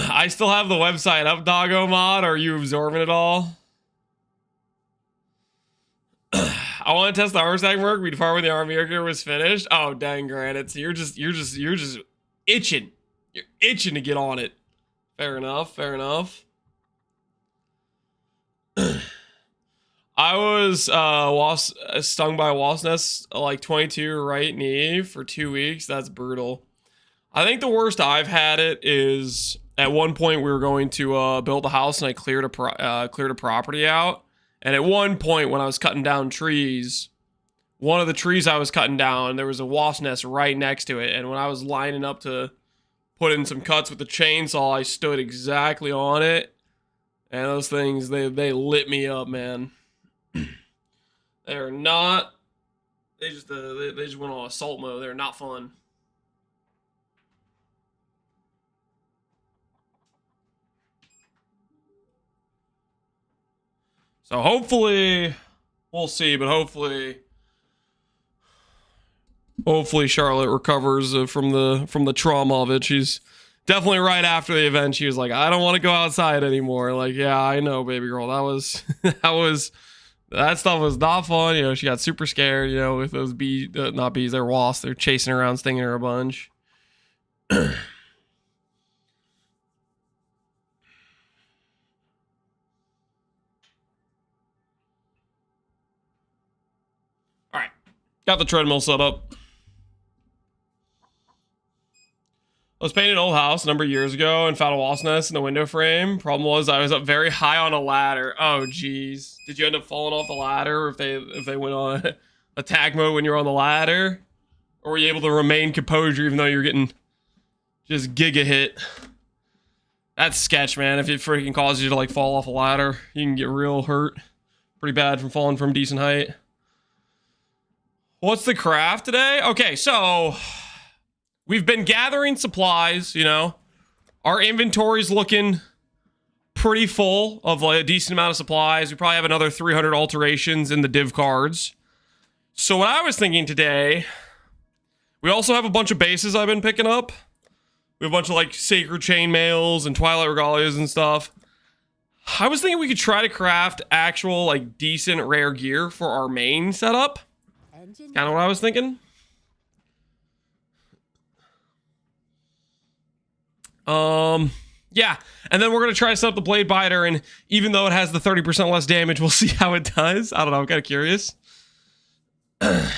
I still have the website up, Doggo Mod. Are you absorbing it all? I want to test the armor stack, Merc. We'd far when the army gear was finished. Oh, dang, Granite. So you're just itching. You're itching to get on it. Fair enough. Fair enough. I was stung by a wasp nest like 22 right knee for 2 weeks. That's brutal. I think the worst I've had it is at one point we were going to build a house and I cleared a property out. And at one point when I was cutting down trees, one of the trees I was cutting down, there was a wasp nest right next to it. And when I was lining up to put in some cuts with the chainsaw, I stood exactly on it. And those things, they lit me up, man. They're not. They just went on assault mode. They're not fun. So hopefully, we'll see. But hopefully Charlotte recovers from the trauma of it. She's definitely right after the event. She was like, I don't want to go outside anymore. Like, yeah, I know, baby girl. That was that stuff was not fun. You know, she got super scared, you know, with those bees, not bees, they're wasps. They're chasing her around, stinging her a bunch. All right. Got the treadmill set up. I was painting an old house a number of years ago and found a wasp nest in the window frame. Problem was I was up very high on a ladder. Oh, geez. Did you end up falling off the ladder if they went on attack mode when you're on the ladder? Or were you able to remain composure even though you're getting just giga hit? That's sketch, man. If it freaking causes you to like fall off a ladder, you can get real hurt. Pretty bad from falling from decent height. What's the craft today? Okay, so we've been gathering supplies, you know. Our inventory's looking pretty full of like a decent amount of supplies. We probably have another 300 alterations in the div cards. So what I was thinking today, we also have a bunch of bases I've been picking up. We have a bunch of like Sacred Chainmails and Twilight Regalias and stuff. I was thinking we could try to craft actual like decent rare gear for our main setup. Kind of what I was thinking. Yeah, and then we're gonna try to set up the Blade Biter, and even though it has the 30% less damage, we'll see how it does. I don't know, I'm kind of curious. I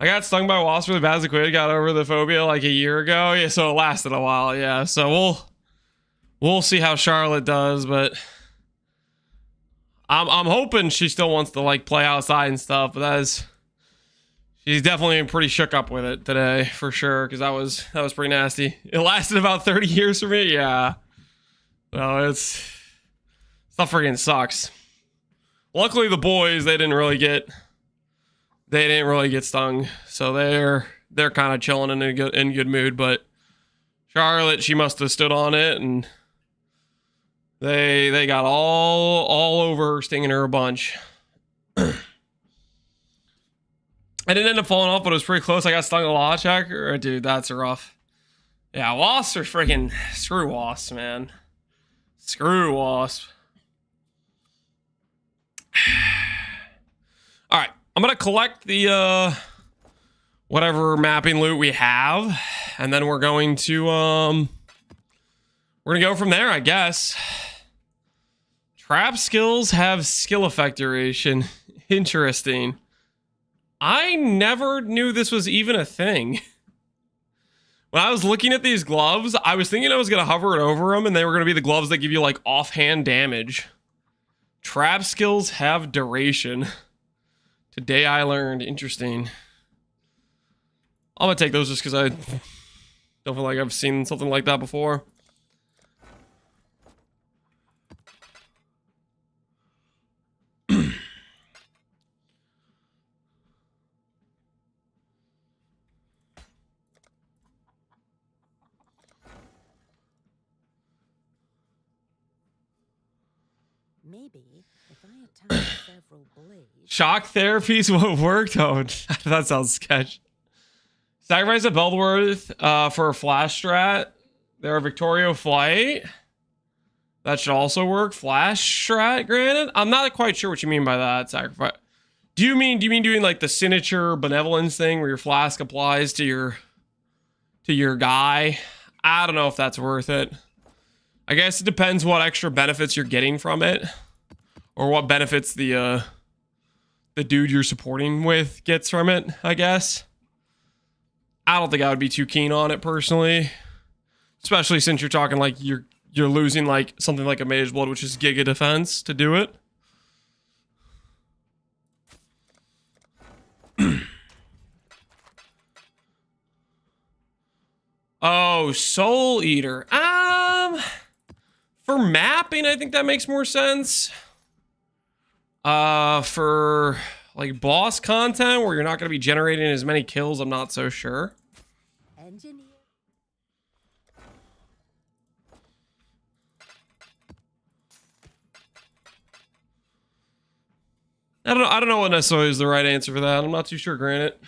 got stung by a wasp really bad as a kid, got over the phobia like a year ago. Yeah, so it lasted a while, yeah. So we'll see how Charlotte does, but I'm hoping she still wants to like play outside and stuff, but she's definitely pretty shook up with it today, for sure, because that was pretty nasty. It lasted about 30 years for me, yeah. No, stuff freaking sucks. Luckily, the boys, they didn't really get stung, so they're kind of chilling and in good mood. But Charlotte, she must have stood on it, and they got all over her, stinging her a bunch. I didn't end up falling off, but it was pretty close. I got stung a lot, checker. Dude, that's rough. Yeah, wasps are freaking... Screw wasps, man. Screw wasps. Alright, I'm gonna collect the, whatever mapping loot we have. And then we're going to, we're gonna go from there, I guess. Trap skills have skill effect duration. Interesting. I never knew this was even a thing. When I was looking at these gloves, I was thinking I was going to hover it over them and they were going to be the gloves that give you like offhand damage. Trap skills have duration. Today I learned. Interesting. I'm going to take those just because I don't feel like I've seen something like that before. Maybe if I attack several blades. Shock therapies won't work. Oh, that sounds sketch. Sacrifice a Beldworth for a flash strat. There are Victorio Flight. That should also work. Flash strat, granted. I'm not quite sure what you mean by that. Sacrifice. Do you mean doing like the signature benevolence thing where your flask applies to your guy? I don't know if that's worth it. I guess it depends what extra benefits you're getting from it, or what benefits the dude you're supporting with gets from it, I guess. I don't think I would be too keen on it personally, especially since you're talking like you're losing like something like a Mage Blood, which is Giga Defense, to do it. Oh, Soul Eater. For mapping, I think that makes more sense. For like boss content where you're not going to be generating as many kills, I'm not so sure. Engineer. I don't know what necessarily is the right answer for that. I'm not too sure, Granite.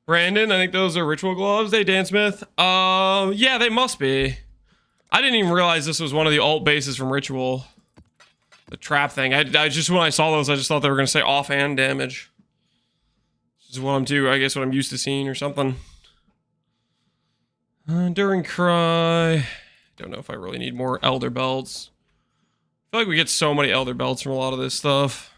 Brandon, I think those are ritual gloves. They Dan Smith. Yeah, they must be. I didn't even realize this was one of the alt bases from Ritual. The trap thing. I just, when I saw those, I just thought they were going to say offhand damage. This is what I'm doing. I guess what I'm used to seeing or something. During Cry. Don't know if I really need more Elder Belts. I feel like we get so many Elder Belts from a lot of this stuff.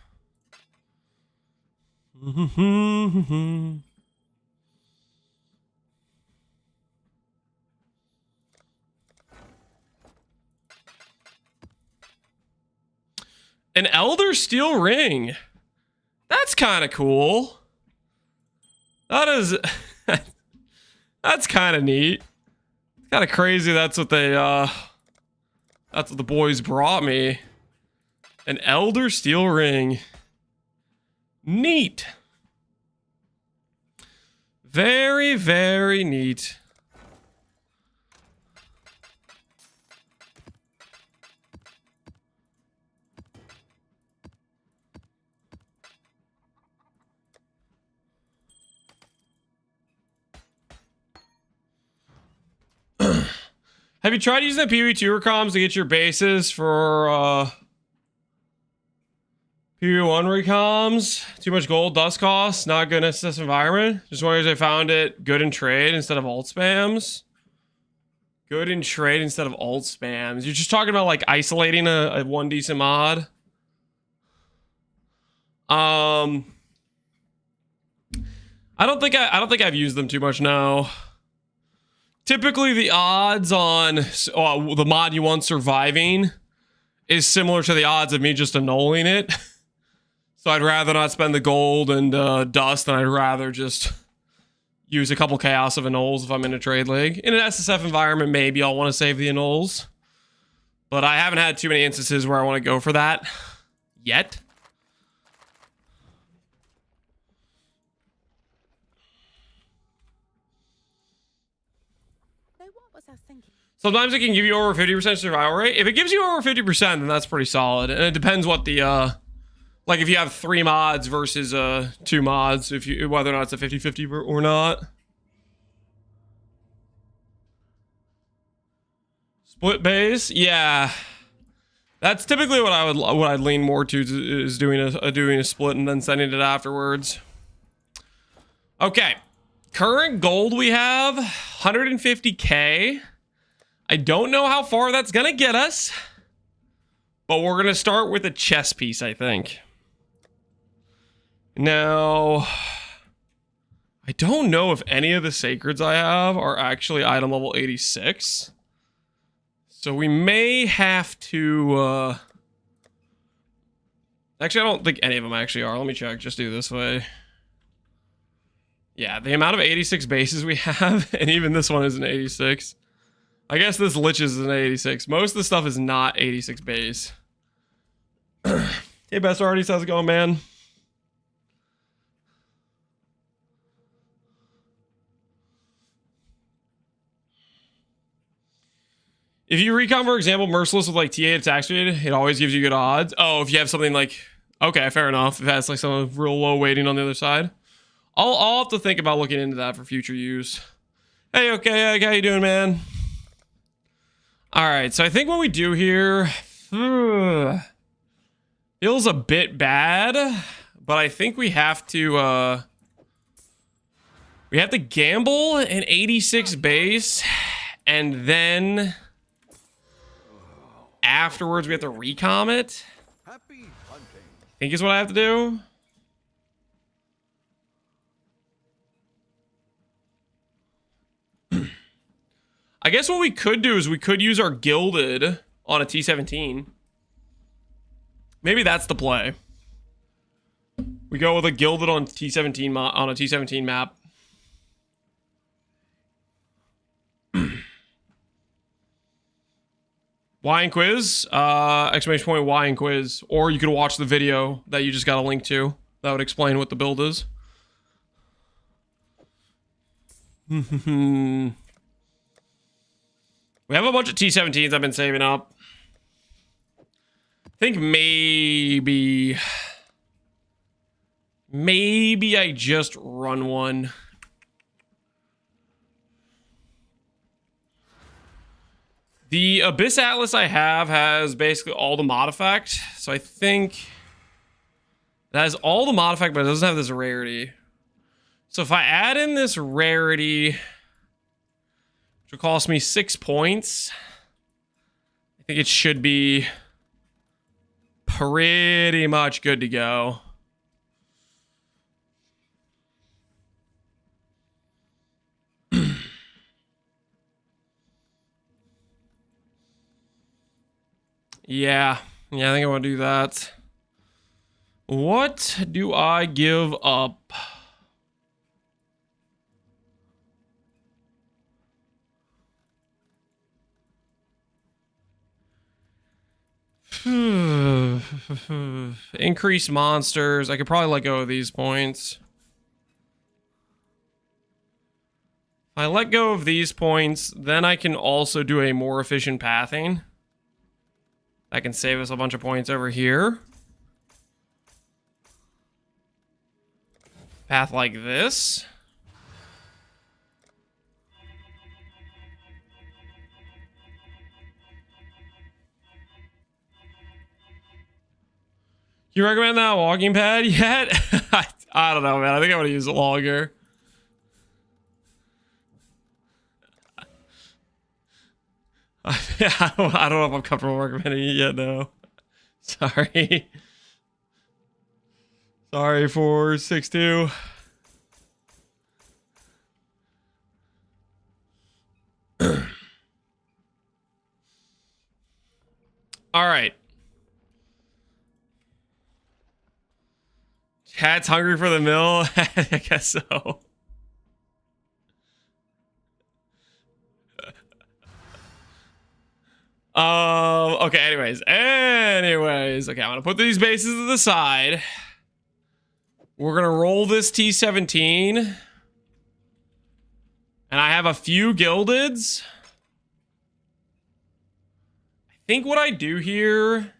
An Elder Steel Ring. That's kind of cool. That is... that's kind of neat. It's kind of crazy that's what they, that's what the boys brought me. An Elder Steel Ring. Neat. Very, very neat. Have you tried using the PV2 recoms to get your bases for PV1 recoms? Too much gold, dust costs, not good in SSF environment. Just wondering if I found it good in trade instead of alt spams. Good in trade instead of alt spams. You're just talking about like isolating a one decent mod. I don't think I've used them too much now. Typically, the odds on the mod you want surviving is similar to the odds of me just annulling it. So I'd rather not spend the gold and dust, and I'd rather just use a couple chaos of annuls if I'm in a trade league. In an SSF environment, maybe I'll want to save the annuls. But I haven't had too many instances where I want to go for that yet. Sometimes it can give you over 50% survival rate. If it gives you over 50%, then that's pretty solid. And it depends what the, like if you have 3 mods versus 2 mods, whether or not it's a 50-50 or not. Split base, yeah. That's typically what I'd lean more to is doing a split and then sending it afterwards. Okay, current gold we have 150k. I don't know how far that's gonna get us, but we're gonna start with a chess piece, I think. Now, I don't know if any of the sacreds I have are actually item level 86. So we may have to, actually, I don't think any of them actually are. Let me check, just do this way. Yeah, the amount of 86 bases we have, and even this one is an 86. I guess this Lich is an 86. Most of the stuff is not 86 base. Hey, Best Artist, how's it going, man? If you recon, for example, Merciless with like TA attack speed, it always gives you good odds. Oh, if you have something like... Okay, fair enough. If it has like some real low weighting on the other side. I'll have to think about looking into that for future use. Hey, okay, how you doing, man? All right, so I think what we do here feels a bit bad, but I think we have to gamble an 86 base, and then afterwards we have to recom it. Happy hunting. I think is what I have to do. I guess what we could do is we could use our gilded on a T-17. Maybe that's the play. We go with a gilded on T-17 on a T-17 map. Y and quiz, exclamation point Y and quiz, or you could watch the video that you just got a link to that would explain what the build is. We have a bunch of T-17s I've been saving up. I think maybe I just run one. The Abyss Atlas I have has basically all the mod effect, so I think it has all the mod effect, but it doesn't have this rarity. So if I add in this rarity, which will cost me 6 points, I think it should be pretty much good to go. Yeah, I think I want to do that. What do I give up? Increase monsters. I could probably let go of these points. If I let go of these points, then I can also do a more efficient pathing. That can save us a bunch of points over here. Path like this. You recommend that walking pad yet? I don't know, man. I think I'm gonna use it longer. I don't know if I'm comfortable recommending it yet, no. Sorry. Sorry for 6-2. All right. Cat's hungry for the mill? I guess so. Okay, anyways. Okay, I'm gonna put these bases to the side. We're gonna roll this T-17. And I have a few gildeds. I think what I do here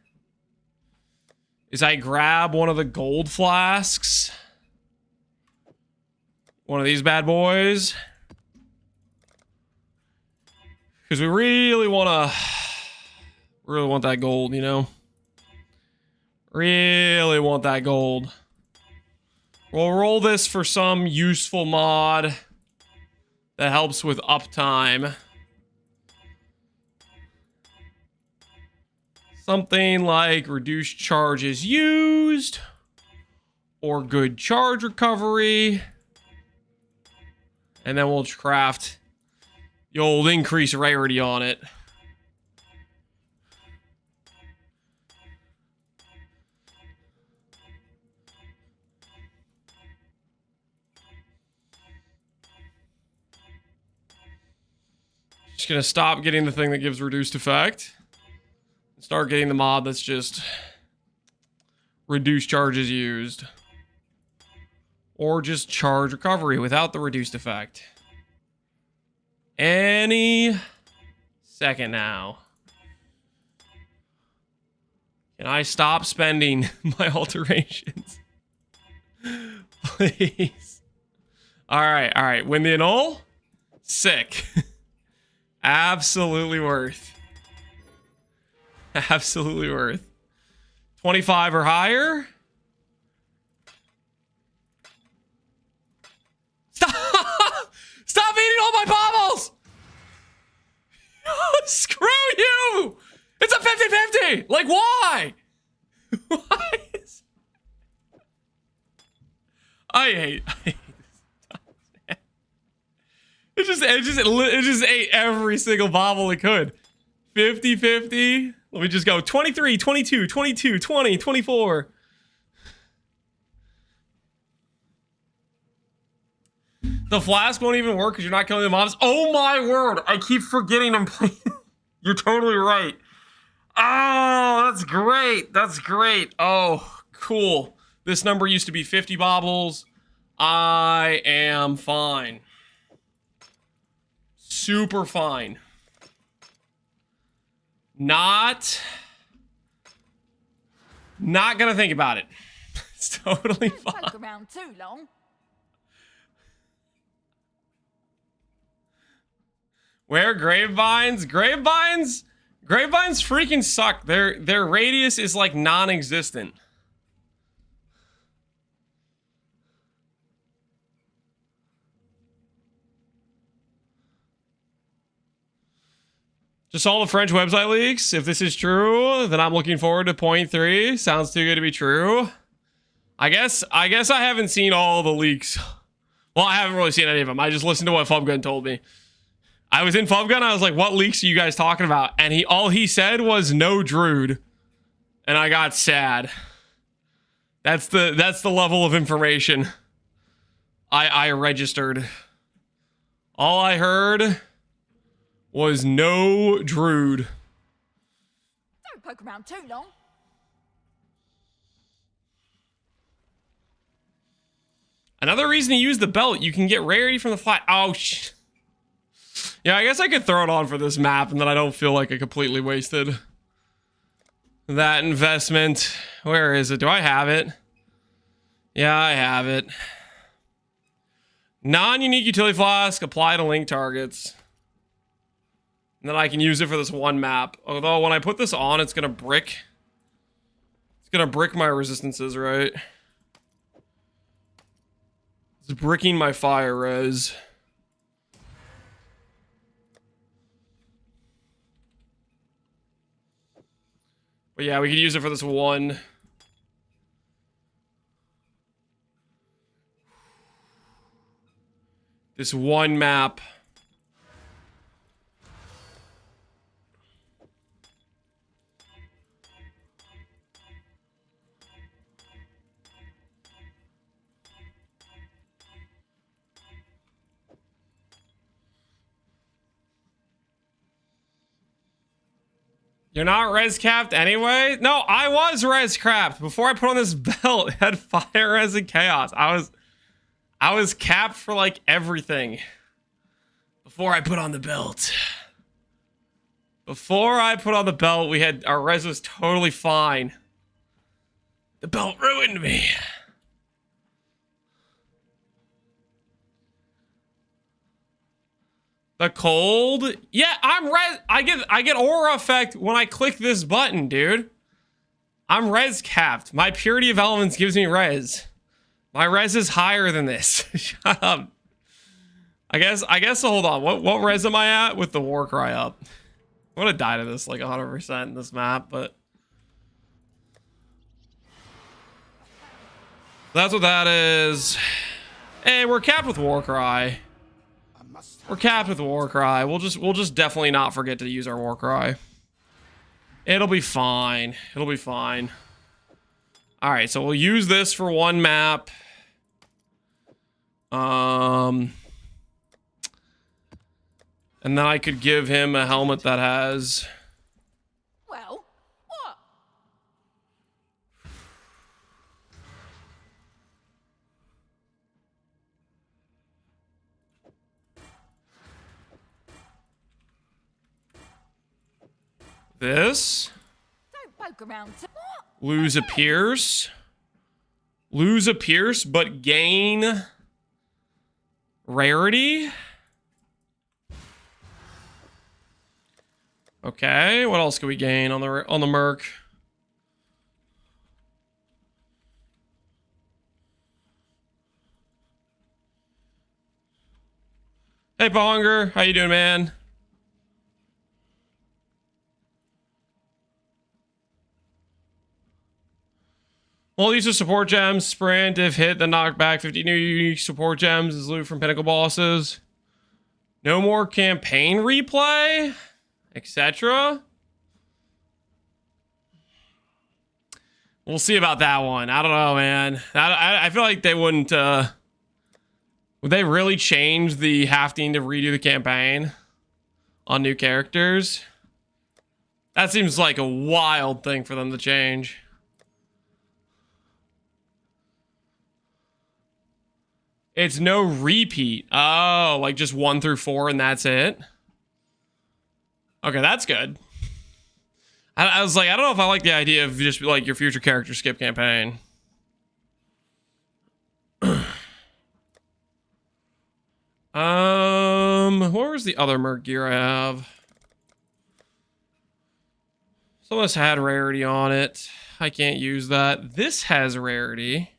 is I grab one of the gold flasks. One of these bad boys. Because we really want that gold, you know? Really want that gold. We'll roll this for some useful mod that helps with uptime. Something like reduced charges used, or good charge recovery. And then we'll craft the old increase rarity on it. Just gonna stop getting the thing that gives reduced effect. Start getting the mod that's just reduced charges used. Or just charge recovery without the reduced effect. Any second now. Can I stop spending my alterations? Please. Alright. Win the annul? Sick. Absolutely worth. Absolutely worth. 25 or higher. Stop! Stop eating all my baubles! Screw you! It's a 50-50! Like, why? Why is... I hate this. It just ate every single bobble it could. 50-50. Let me just go 23, 22, 22, 20, 24. The flask won't even work because you're not killing the mobs. Oh my word. I keep forgetting I'm playing. You're totally right. Oh, that's great. That's great. Oh, cool. This number used to be 50 bobbles. I am fine. Super fine. Not gonna think about it. It's totally fine. Poke around too long. Where grapevines? Grapevines freaking suck. Their radius is like non-existent. Just all the French website leaks. If this is true, then I'm looking forward to point 3. Sounds too good to be true. I guess I haven't seen all the leaks. Well, I haven't really seen any of them. I just listened to what Fubgun told me. I was in Fubgun. I was like, "What leaks are you guys talking about?" And all he said was no Druid, and I got sad. That's the level of information I registered. All I heard was no Druid. Don't poke around too long. Another reason to use the belt, you can get rarity from the flat. Oh, yeah, I guess I could throw it on for this map and then I don't feel like I completely wasted that investment. Where is it? Do I have it? Yeah, I have it. Non-unique utility flask, apply to link targets. And then I can use it for this one map. Although when I put this on, it's gonna brick. It's gonna brick my resistances, right? It's bricking my fire res. But yeah, we could use it for this one. This one map. You're not res capped anyway? No, I was res capped before I put on this belt. It had fire res and chaos. I was capped for like everything before I put on the belt. Before I put on the belt, our res was totally fine. The belt ruined me. The cold? Yeah, I'm res. I get aura effect when I click this button, dude. I'm res capped. My purity of elements gives me res. My res is higher than this. Shut up. I guess hold on. What res am I at with the war cry up? I would have died of this like 100% in this map, but that's what that is. Hey, we're capped with war cry. We're capped with war cry. We'll just definitely not forget to use our war cry. It'll be fine. It'll be fine. All right, so we'll use this for one map. And then I could give him a helmet that has. Well, what? This. Don't poke around. Lose a pierce. Lose a pierce, but gain rarity. Okay, what else can we gain on the Merc? Hey, Bonger, how you doing, man? Well, use of support gems, sprint, if hit, then knock back 50 new unique support gems is loot from pinnacle bosses. No more campaign replay, etc. We'll see about that one. I don't know, man. I feel like they wouldn't, would they really change the having to redo the campaign on new characters? That seems like a wild thing for them to change. It's no repeat. Oh, like just 1 through 4 and that's it? Okay, that's good. I was like, I don't know if I like the idea of just like your future character skip campaign. What was the other Merc gear I have? Some of this had rarity on it. I can't use that. This has rarity.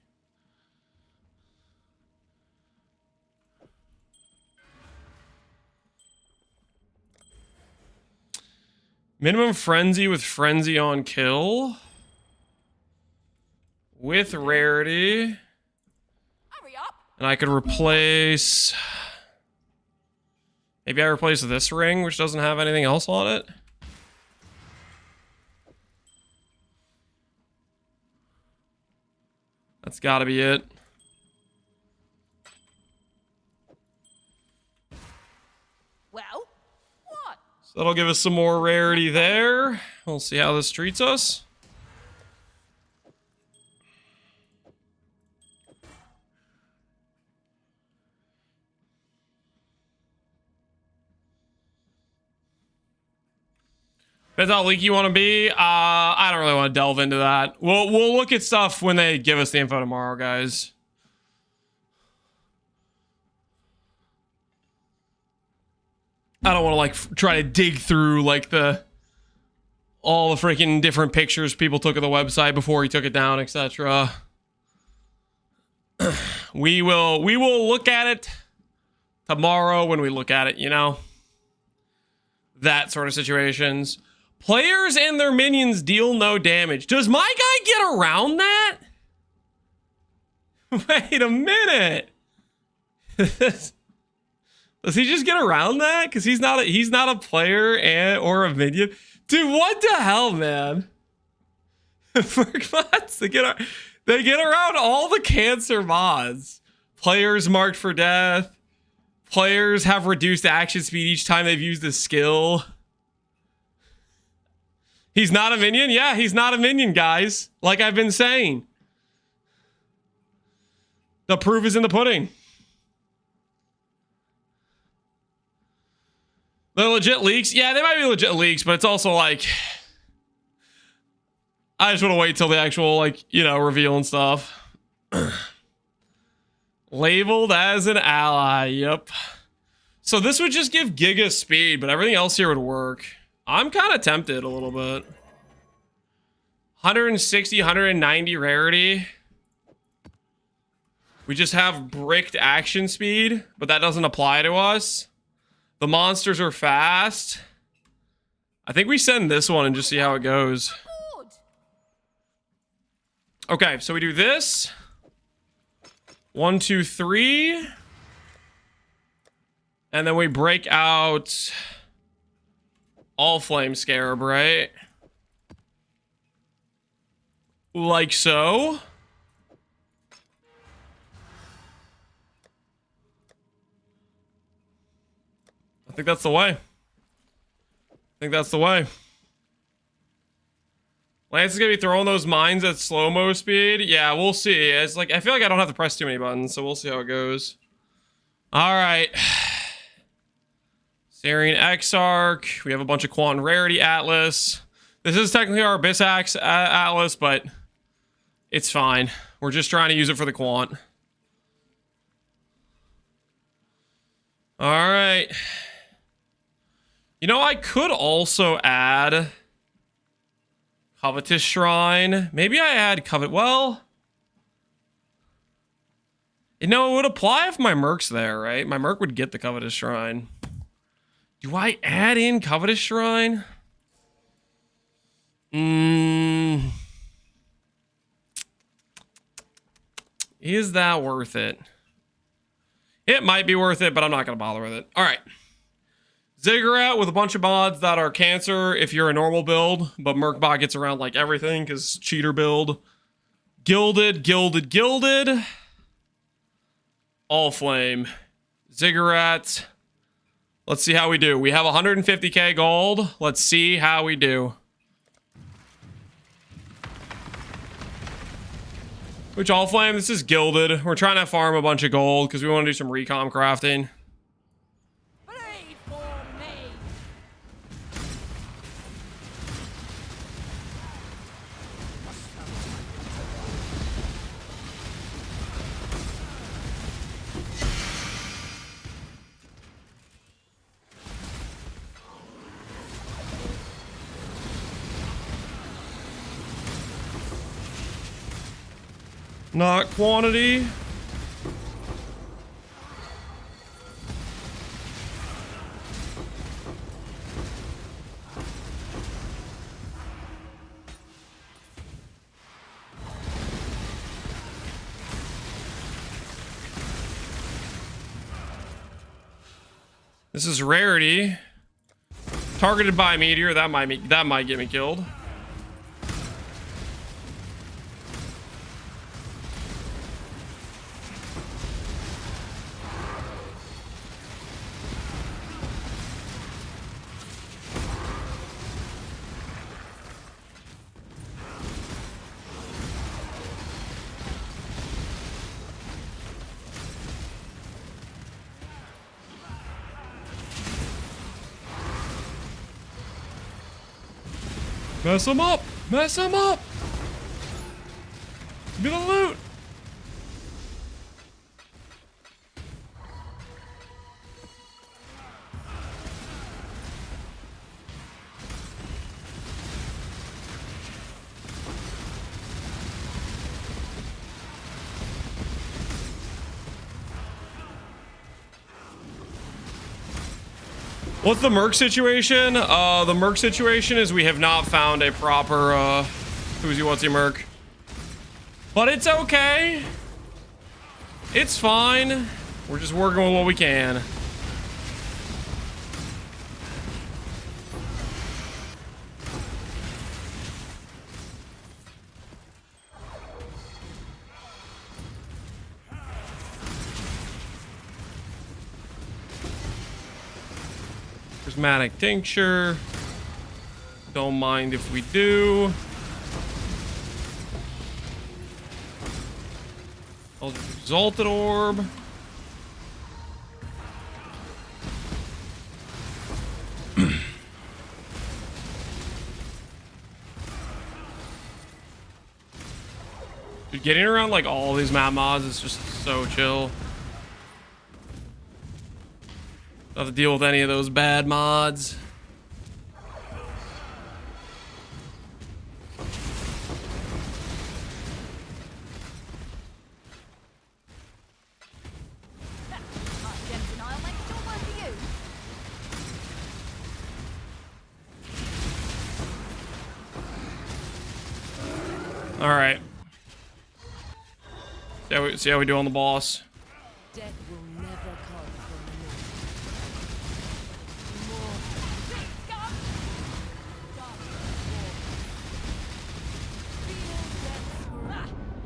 Minimum frenzy with frenzy on kill. With rarity. Hurry up. And I could replace... Maybe I replace this ring, which doesn't have anything else on it. That's gotta be it. Well, what? So that'll give us some more rarity there. We'll see how this treats us. Depends how leaky you want to be. I don't really want to delve into that. We'll look at stuff when they give us the info tomorrow, guys. I don't want to like try to dig through like all the freaking different pictures people took of the website before he took it down, etc. We will look at it tomorrow when we look at it, you know? That sort of situations. Players and their minions deal no damage. Does my guy get around that? Wait a minute. Does he just get around that? Because he's not a player or a minion. Dude, what the hell, man? Merc mods, they get around all the cancer mods. Players marked for death. Players have reduced action speed each time they've used a skill. He's not a minion? Yeah, he's not a minion, guys. Like I've been saying. The proof is in the pudding. The legit leaks? Yeah, they might be legit leaks, but it's also like... I just want to wait till the actual, like, you know, reveal and stuff. Labeled as an ally, yep. So this would just give Giga speed, but everything else here would work. I'm kind of tempted a little bit. 160, 190 rarity. We just have bricked action speed, but that doesn't apply to us. The monsters are fast. I think we send this one and just see how it goes. Okay, so we do this. 1, 2, 3. And then we break out all Flame Scarab, right? Like so. I think that's the way. Lance is gonna be throwing those mines at slow-mo speed. Yeah, we'll see. It's like, I feel like I don't have to press too many buttons, so we'll see how it goes. All right. Syrian Exarch. We have a bunch of Quantum Rarity Atlas. This is technically our Abyss Axe Atlas, but it's fine. We're just trying to use it for the Quant. All right. You know, I could also add Covetous Shrine. Maybe I add well, you know, it would apply if my Merc's there, right? My Merc would get the Covetous Shrine. Do I add in Covetous Shrine? Is that worth it? It might be worth it, but I'm not going to bother with it. All right. Ziggurat with a bunch of mods that are cancer if you're a normal build, but Mercbot gets around like everything because cheater build. Gilded. All flame. Ziggurat. Let's see how we do. We have 150k gold. Let's see how we do. Which all flame? This is gilded. We're trying to farm a bunch of gold because we want to do some recom crafting. Pray for me. Not quantity. This is rarity. Targeted by a meteor. That might get me killed. Mess him up! Mess him up! Give me the loot! What's the Merc situation? The Merc situation is we have not found a proper, who's what's your Merc. But it's okay. It's fine. We're just working with what we can. Prismatic tincture. Don't mind if we do. Exalted orb. Dude, getting around like all these map mods is just so chill. Don't have to deal with any of those bad mods. All right. See how we do on the boss. Death will never come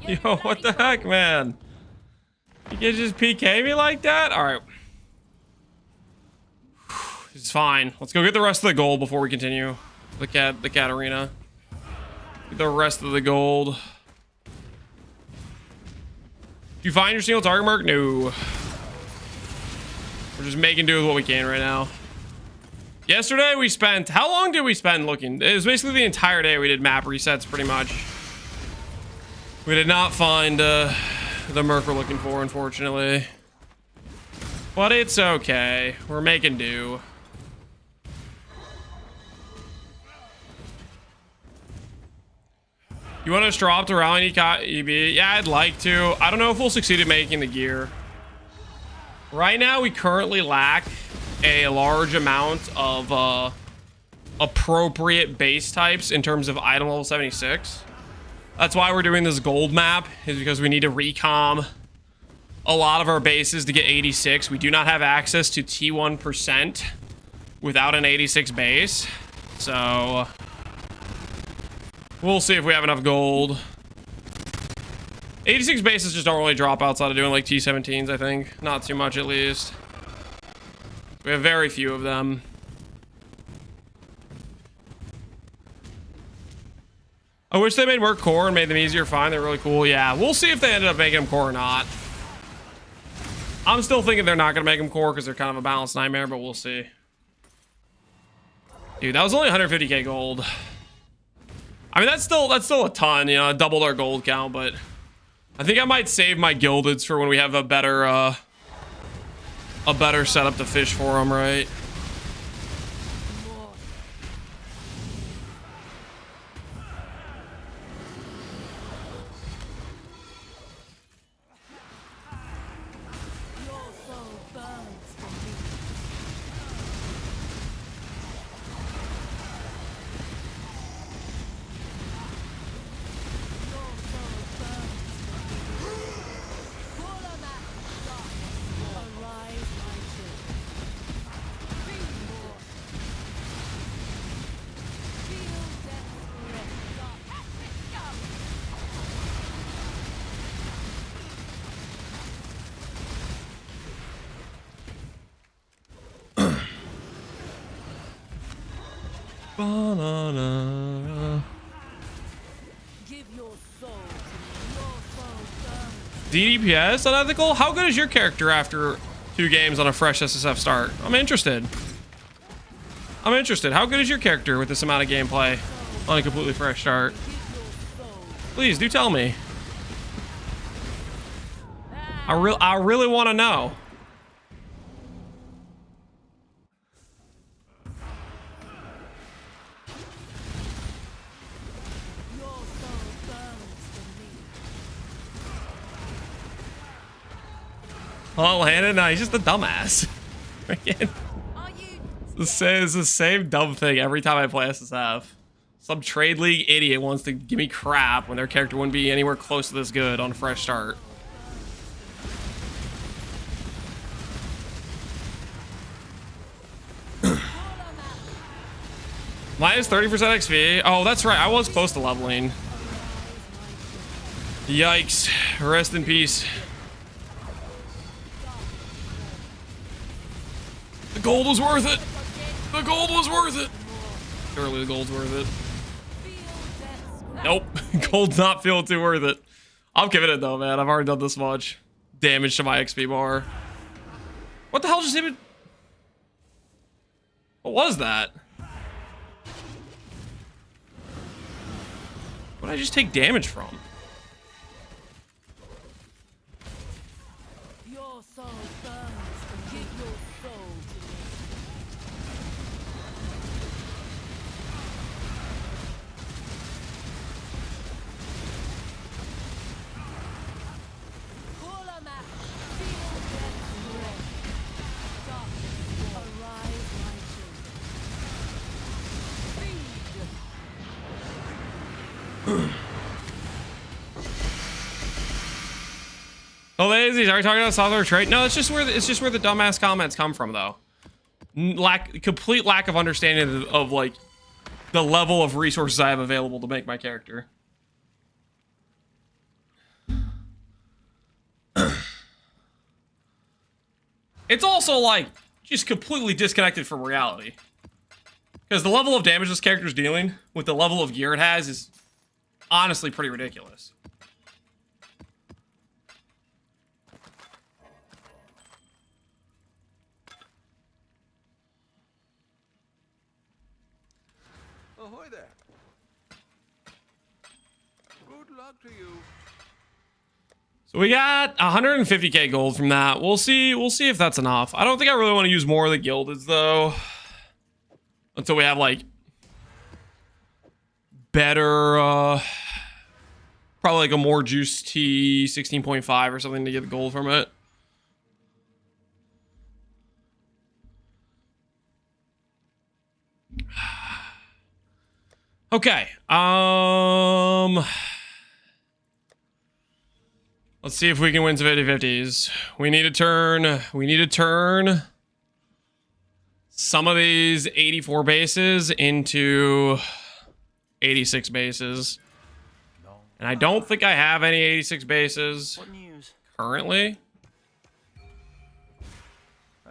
from the Yo, what the heck, man? You can just PK me like that? All right. It's fine. Let's go get the rest of the gold before we continue the cat arena. Get the rest of the gold. Did you find your single target mark? No. We're just making do with what we can right now. Yesterday we spent, how long did we spend looking? It was basically the entire day we did map resets pretty much. We did not find the Merc we're looking for, unfortunately. But it's okay. We're making do. You want to drop to rally EB? Yeah, I'd like to. I don't know if we'll succeed in making the gear. Right now, we currently lack a large amount of appropriate base types in terms of item level 76. That's why we're doing this gold map, is because we need to recom a lot of our bases to get 86. We do not have access to T1% without an 86 base. So we'll see if we have enough gold. 86 bases just don't really drop outside of doing like T17s, I think. Not too much, at least. We have very few of them. I wish they made Merc core and made them easier to find. They're really cool. Yeah, we'll see if they ended up making them core or not. I'm still thinking they're not going to make them core because they're kind of a balanced nightmare, but we'll see. Dude, that was only 150k gold. I mean, that's still a ton, you know, doubled our gold count, but I think I might save my gildeds for when we have a better setup to fish for them, right? Banana. DDPS unethical? How good is your character after 2 games on a fresh SSF start? I'm interested. How good is your character with this amount of gameplay on a completely fresh start? Please do tell me. I really want to know. Oh, Hannah, no, he's just a dumbass. Again. It's the same dumb thing every time I play SSF. Some trade league idiot wants to give me crap when their character wouldn't be anywhere close to this good on a fresh start. Minus 30% XP. Oh, that's right. I was close to leveling. Yikes. Rest in peace. The gold was worth it. The gold was worth it. Surely the gold's worth it. Nope. Gold's not feeling too worth it. I'm giving it though, man. I've already done this much damage to my XP bar. What the hell just even... What was that? What did I just take damage from? Your soul burns to give your soul to me. Kulamak, feel death's breath. Darkness, arise, my children. Feed. Oh, Lazy, are you talking about software trait? No, it's just where the dumbass comments come from, though. Complete lack of understanding of like the level of resources I have available to make my character. It's also like just completely disconnected from reality, because the level of damage this character's dealing with the level of gear it has is honestly pretty ridiculous. Ahoy there. Good luck to you. So we got 150k gold from that. We'll see if that's enough. I don't think I really want to use more of the gildeds though, until we have like better Probably like a more juice T 16.5 or something to get the gold from it. Okay. Let's see if we can win some 50-50s. We need to turn some of these 84 bases into 86 bases. And I don't think I have any 86 bases currently.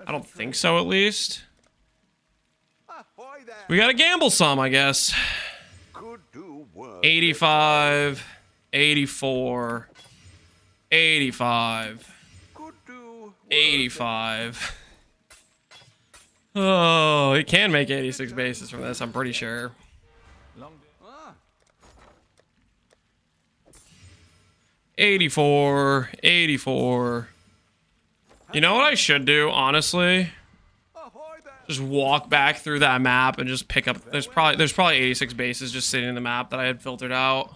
I don't think so, at least. Ahoy there. We gotta gamble some, I guess. Could do worse. 85, 84, 85, Could do worse. 85. Oh, it can make 86 bases from this, I'm pretty sure. Ah, 84, 84. You know what I should do, honestly? ahoy there. Just walk back through that map and just pick up. There's probably 86 bases just sitting in the map that I had filtered out.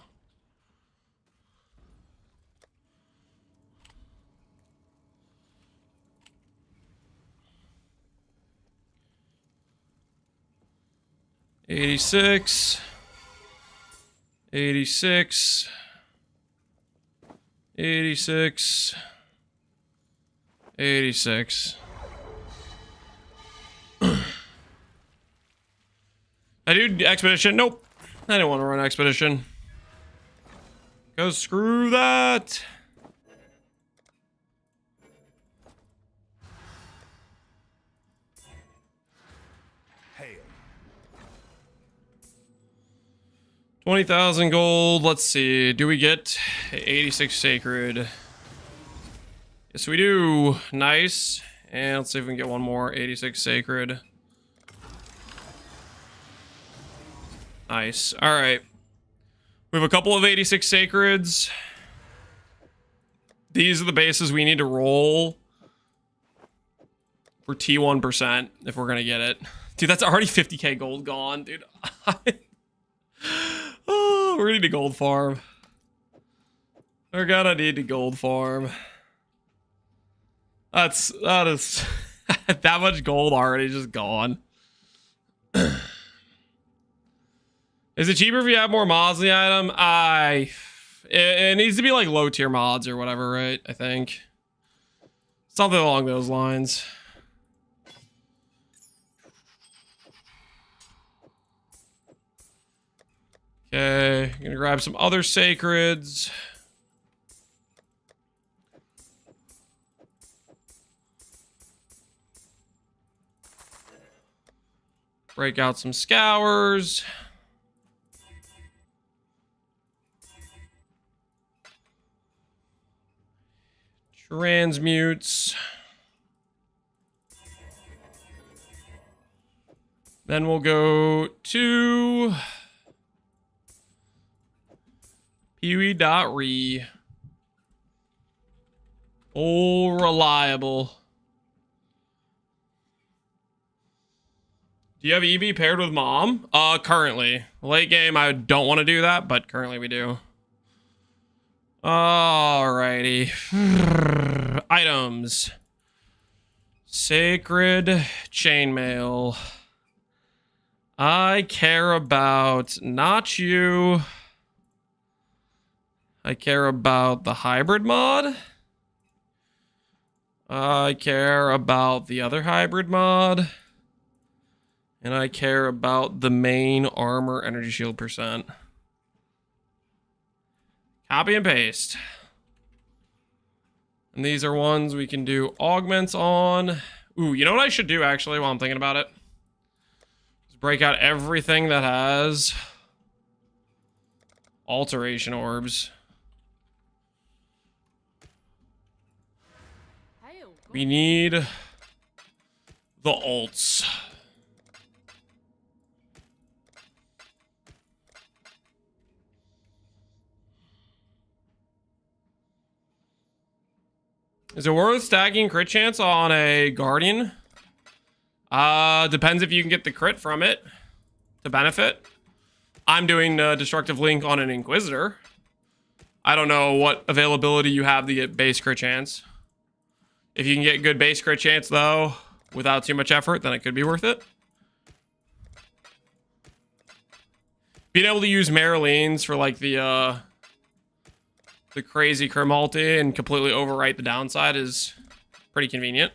'86, 86, 86, 86. I do expedition. Nope. I didn't want to run expedition. Go screw that. Hail. 20,000 gold. Let's see. Do we get 86 sacred? Yes, we do. Nice. And let's see if we can get one more 86 sacred. Nice. All right. We have a couple of 86 sacreds. These are the bases we need to roll for T1% if we're going to get it. Dude, that's already 50k gold gone, dude. Oh, we're going to need a gold farm. We're going to need a gold farm. That is that much gold already just gone. Is it cheaper if you have more mods in the item? It needs to be like low tier mods or whatever, right? I think. Something along those lines. Okay, I'm gonna grab some other sacreds. Break out some scours. Transmutes. Then we'll go to Pewee.re. Oh, reliable. Do you have EB paired with mom? Currently. Late game, I don't want to do that, but currently we do. Alrighty. Items. Sacred chainmail. I care about not you. I care about the hybrid mod. I care about the other hybrid mod. And I care about the main armor energy shield percent. Copy and paste. And these are ones we can do augments on. Ooh, you know what I should do actually while I'm thinking about it? Just break out everything that has alteration orbs. We need the alts. Is it worth stacking crit chance on a Guardian? Depends if you can get the crit from it to benefit. I'm doing Destructive Link on an Inquisitor. I don't know what availability you have to get base crit chance. If you can get good base crit chance, though, without too much effort, then it could be worth it. Being able to use Marlene's for, like, the crazy crit multi and completely overwrite the downside is pretty convenient.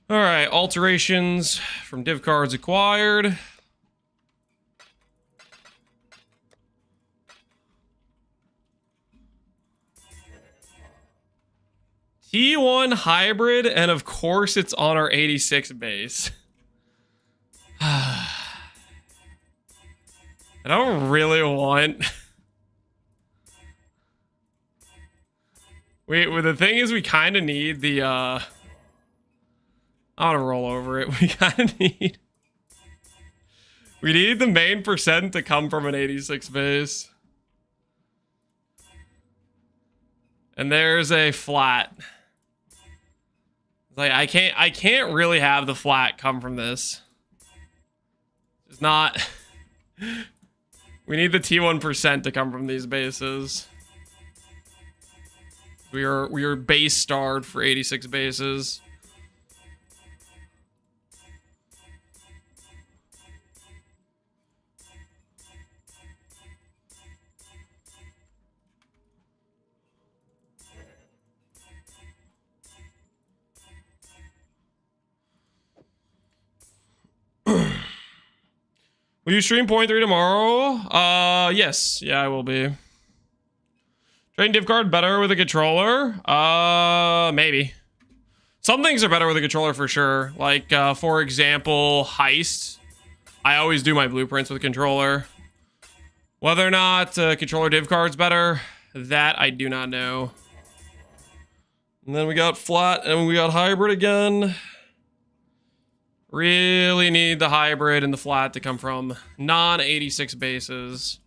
Alright, alterations from div cards acquired. T1 hybrid, and of course it's on our 86 base. I don't really want... Well, the thing is we kind of need the, I want to roll over it. We kind of need... We need the main percent to come from an 86 base. And there's a flat. Like, I can't really have the flat come from this. It's not... We need the T1% to come from these bases. We are base starred for 86 bases. Will you stream point 3 tomorrow? Yes. Yeah, I will be. Train div card better with a controller? Maybe. Some things are better with a controller for sure. Like, for example, Heist. I always do my blueprints with a controller. Whether or not controller div card's better, that I do not know. And then we got flat and we got hybrid again. Really need the hybrid and the flat to come from non-86 bases.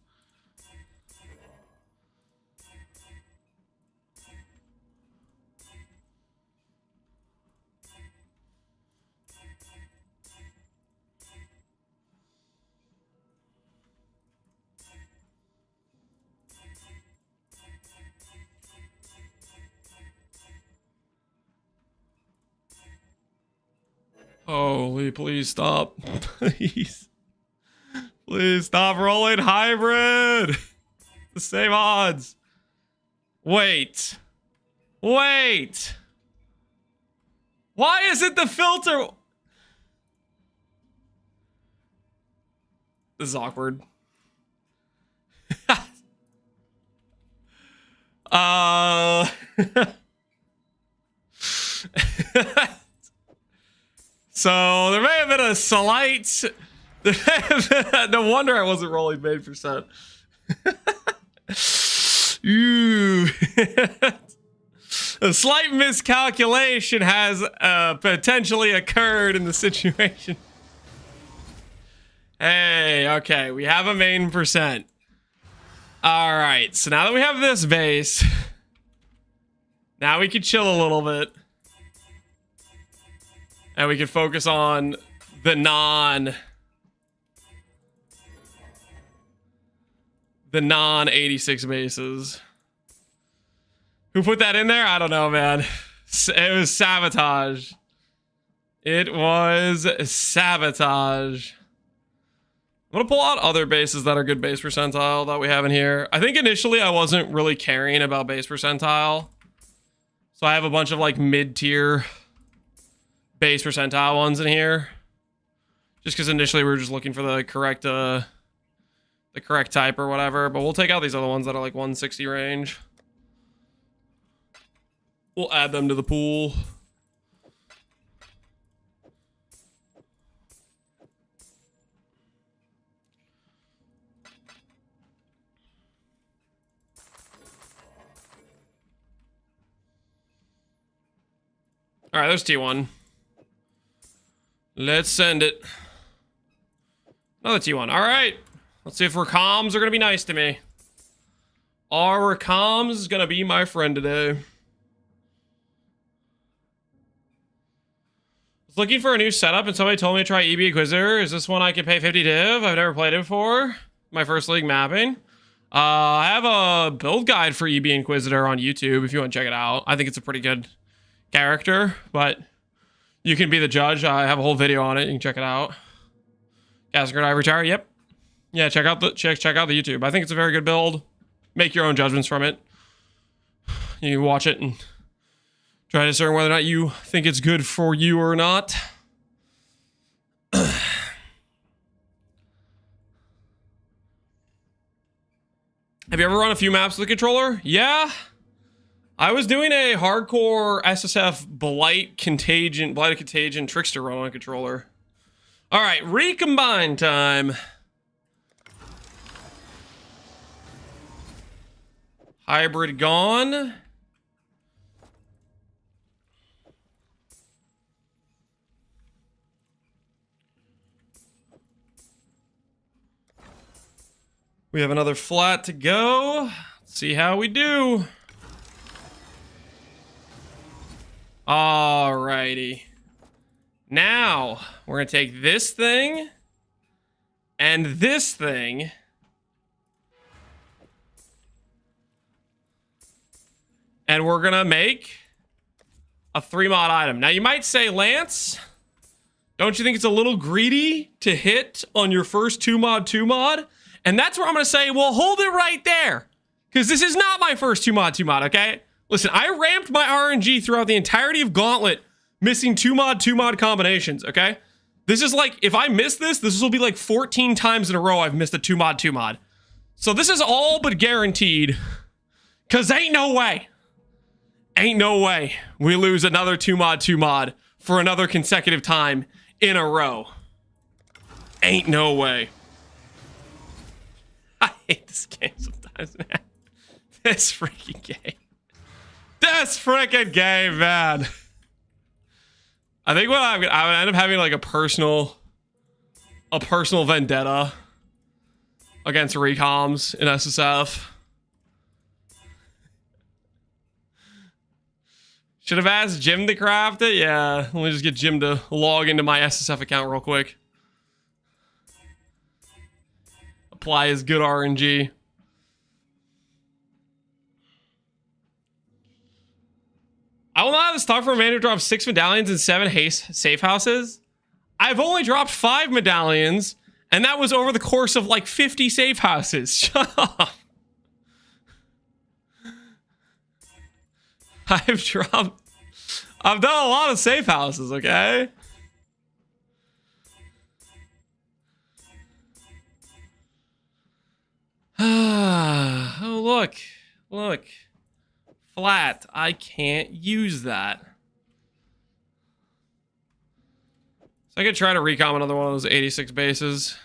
Holy, please stop. Please. Please stop rolling hybrid. The same odds. Wait. Wait. Why is it the filter? This is awkward. So there may have been a slight. No wonder I wasn't rolling main percent. Ooh. A slight miscalculation has potentially occurred in the situation. Hey, okay, we have a main percent. All right, so now that we have this base, now we can chill a little bit. And we can focus on the non-86 bases. Who put that in there? I don't know, man. It was sabotage. It was sabotage. I'm gonna pull out other bases that are good base percentile that we have in here. I think initially I wasn't really caring about base percentile. So I have a bunch of like mid-tier base percentile ones in here. Just because initially we were just looking for the correct type or whatever. But we'll take out these other ones that are like 160 range. We'll add them to the pool. All right, there's T1. Let's send it. Another T1. All right. Let's see if our comms are going to be nice to me. Our comms is going to be my friend today. Looking for a new setup and somebody told me to try EB Inquisitor. Is this one I can pay 50 div? I've never played it before. My first league mapping. I have a build guide for EB Inquisitor on YouTube if you want to check it out. I think it's a pretty good character, but you can be the judge. I have a whole video on it. You can check it out. Gasgard I retire. Yep. Yeah, check out the YouTube. I think it's a very good build. Make your own judgments from it. You can watch it and try to discern whether or not you think it's good for you or not. Have you ever run a few maps with a controller? Yeah. I was doing a hardcore SSF Blight Contagion Trickster run on a controller. All right, recombine time. Hybrid gone. We have another flat to go. Let's see how we do. Alrighty. Now, we're gonna take this thing and this thing. And we're gonna make a 3-mod item. Now you might say, Lance, don't you think it's a little greedy to hit on your first 2-mod? And that's where I'm gonna say, well, hold it right there. Because this is not my first 2-mod, okay? Listen, I ramped my RNG throughout the entirety of Gauntlet, missing 2-mod combinations, okay? This is like, if I miss this will be like 14 times in a row I've missed a 2-mod. So this is all but guaranteed. Cause ain't no way we lose another 2-mod for another consecutive time in a row. Ain't no way. I hate this game sometimes, man. This freaking game. This freaking game, man. I think what I would end up having like a personal vendetta against recoms in SSF. Should have asked Jim to craft it. Yeah, let me just get Jim to log into my SSF account real quick. Apply his good RNG. I will not have the stock for a man who dropped 6 medallions and 7 safe houses. I've only dropped 5 medallions, and that was over the course of like 50 safe houses. Shut up. I've done a lot of safe houses, okay? Oh, look. Flat. I can't use that. So I could try to recom another one of those 86 bases.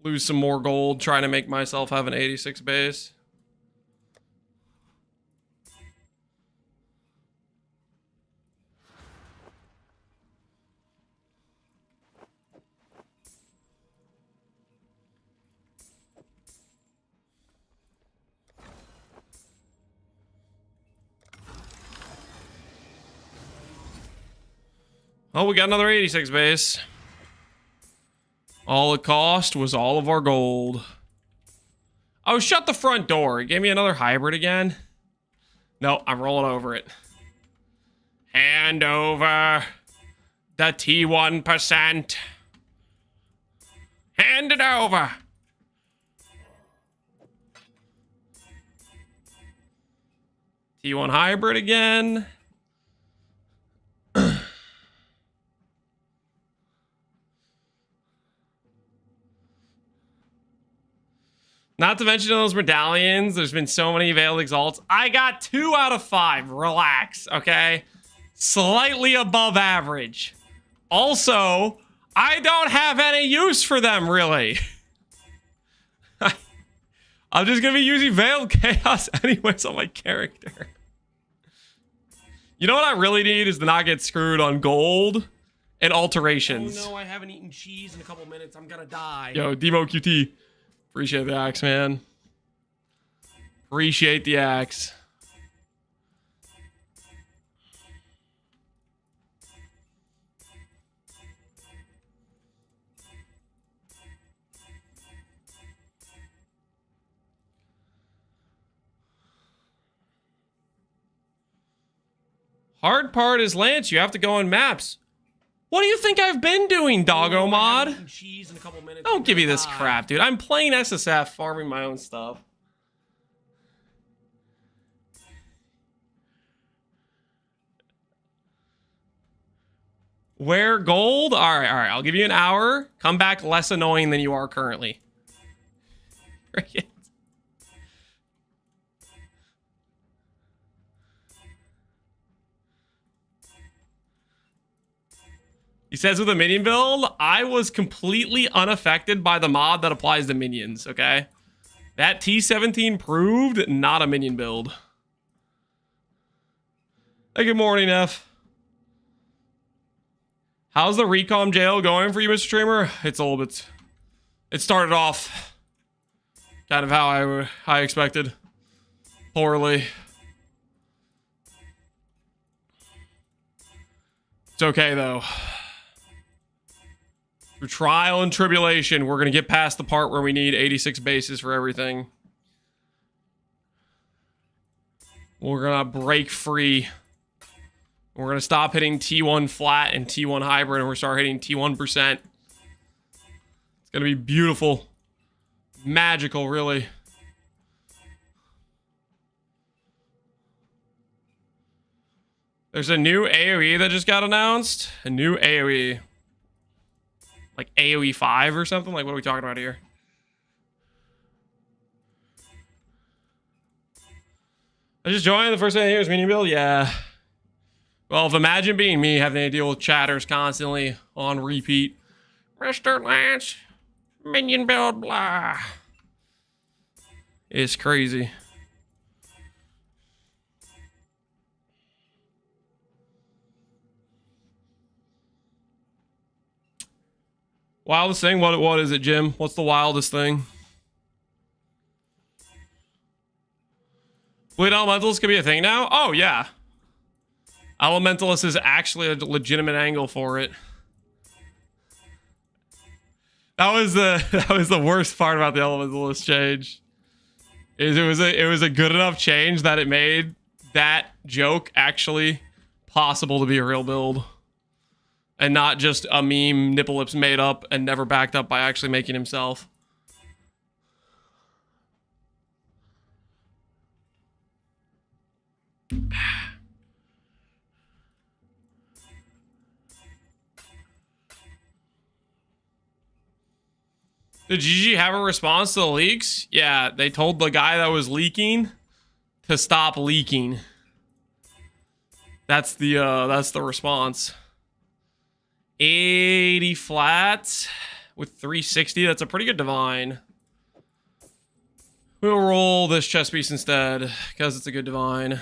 Lose some more gold, trying to make myself have an 86 base. Oh, we got another 86 base. All it cost was all of our gold. Oh, shut the front door. It gave me another hybrid again. No, I'm rolling over it. Hand over the T1%. Hand it over. T1 hybrid again. Not to mention those medallions. There's been so many veiled exalts. I got 2 out of 5. Relax, okay? Slightly above average. Also, I don't have any use for them, really. I'm just gonna be using veiled chaos anyways on my character. You know what I really need is to not get screwed on gold and alterations. Oh no, I haven't eaten cheese in a couple minutes. I'm gonna die. Yo, Demo QT. Appreciate the axe, man. Appreciate the axe. Hard part is Lance. You have to go on maps. What do you think I've been doing, doggo mod? Cheese in a couple minutes. Don't give me this crap, dude. I'm playing SSF, farming my own stuff. Where gold? All right. I'll give you an hour. Come back less annoying than you are currently. Right. He says with a minion build, I was completely unaffected by the mod that applies to minions, okay? That T17 proved not a minion build. Hey, good morning, F. How's the recom jail going for you, Mr. Streamer? It's a little bit... It started off kind of how I expected. Poorly. It's okay, though. Through trial and tribulation, we're going to get past the part where we need 86 bases for everything. We're going to break free. We're going to stop hitting T1 flat and T1 hybrid, and we're going to start hitting T1%. It's going to be beautiful. Magical, really. There's a new AoE that just got announced. A new AoE. Like AoE 5 or something? Like, what are we talking about here? I just joined the first thing here's minion build? Yeah. Well, if imagine being me having to deal with chatters constantly on repeat. Mr. Lance, minion build, blah. It's crazy. Wildest thing? What is it, Jim? What's the wildest thing? Bleed elementals could be a thing now? Oh, yeah. Elementalist is actually a legitimate angle for it. That was the worst part about the elementalist change. Is it was a good enough change that it made that joke actually possible to be a real build. And not just a meme Nipple Lips made up and never backed up by actually making himself. Did GG have a response to the leaks? Yeah, they told the guy that was leaking to stop leaking. That's the response. 80 flat with 360. That's a pretty good divine. We'll roll this chess piece instead because it's a good divine.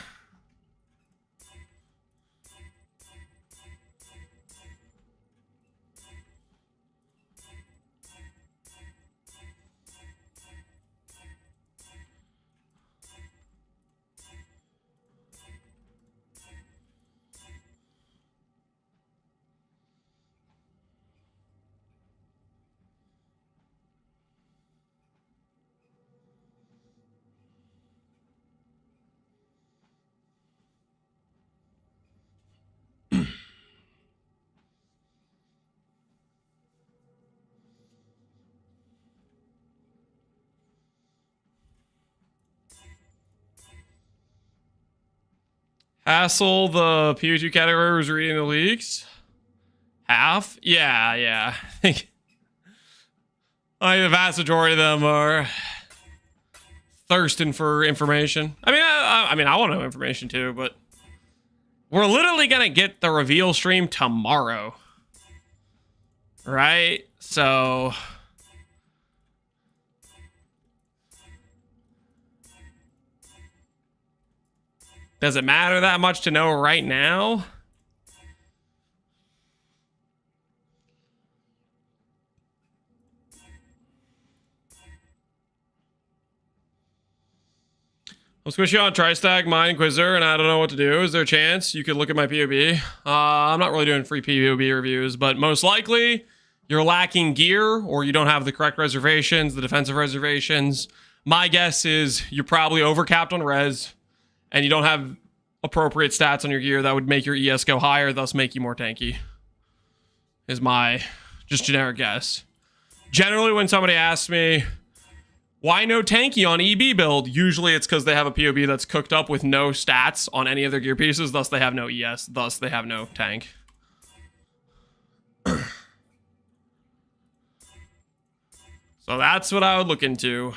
Hassle, the PO2 category was reading the leaks. Half? Yeah. I think the vast majority of them are thirsting for information. I mean, I want to know information too, but we're literally gonna get the reveal stream tomorrow, right? So does it matter that much to know right now? I'm squishy on Tri-Stack, my Inquisitor, and I don't know what to do. Is there a chance you could look at my POB? I'm not really doing free POB reviews, but most likely you're lacking gear or you don't have the correct reservations, the defensive reservations. My guess is you're probably overcapped on res and you don't have appropriate stats on your gear that would make your ES go higher, thus make you more tanky. Is my just generic guess. Generally, when somebody asks me, why no tanky on EB build? Usually it's because they have a POB that's cooked up with no stats on any of their gear pieces, thus they have no ES, thus they have no tank. So that's what I would look into.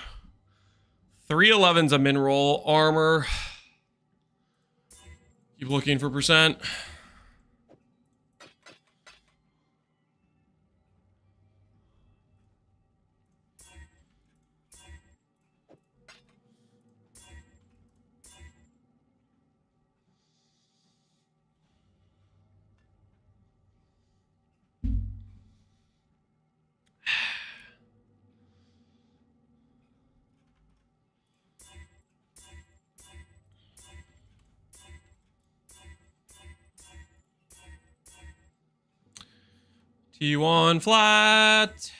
311's a min roll. Armor. Keep looking for percent. T1 flat.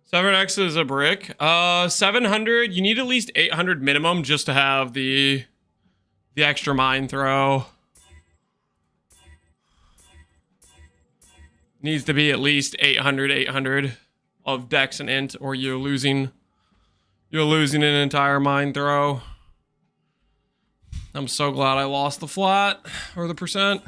Seven X is a brick. 700. You need at least 800 minimum just to have the extra mine throw. Needs to be at least 800 of dex and int, or you're losing an entire mine throw. I'm so glad I lost the flat or the percent.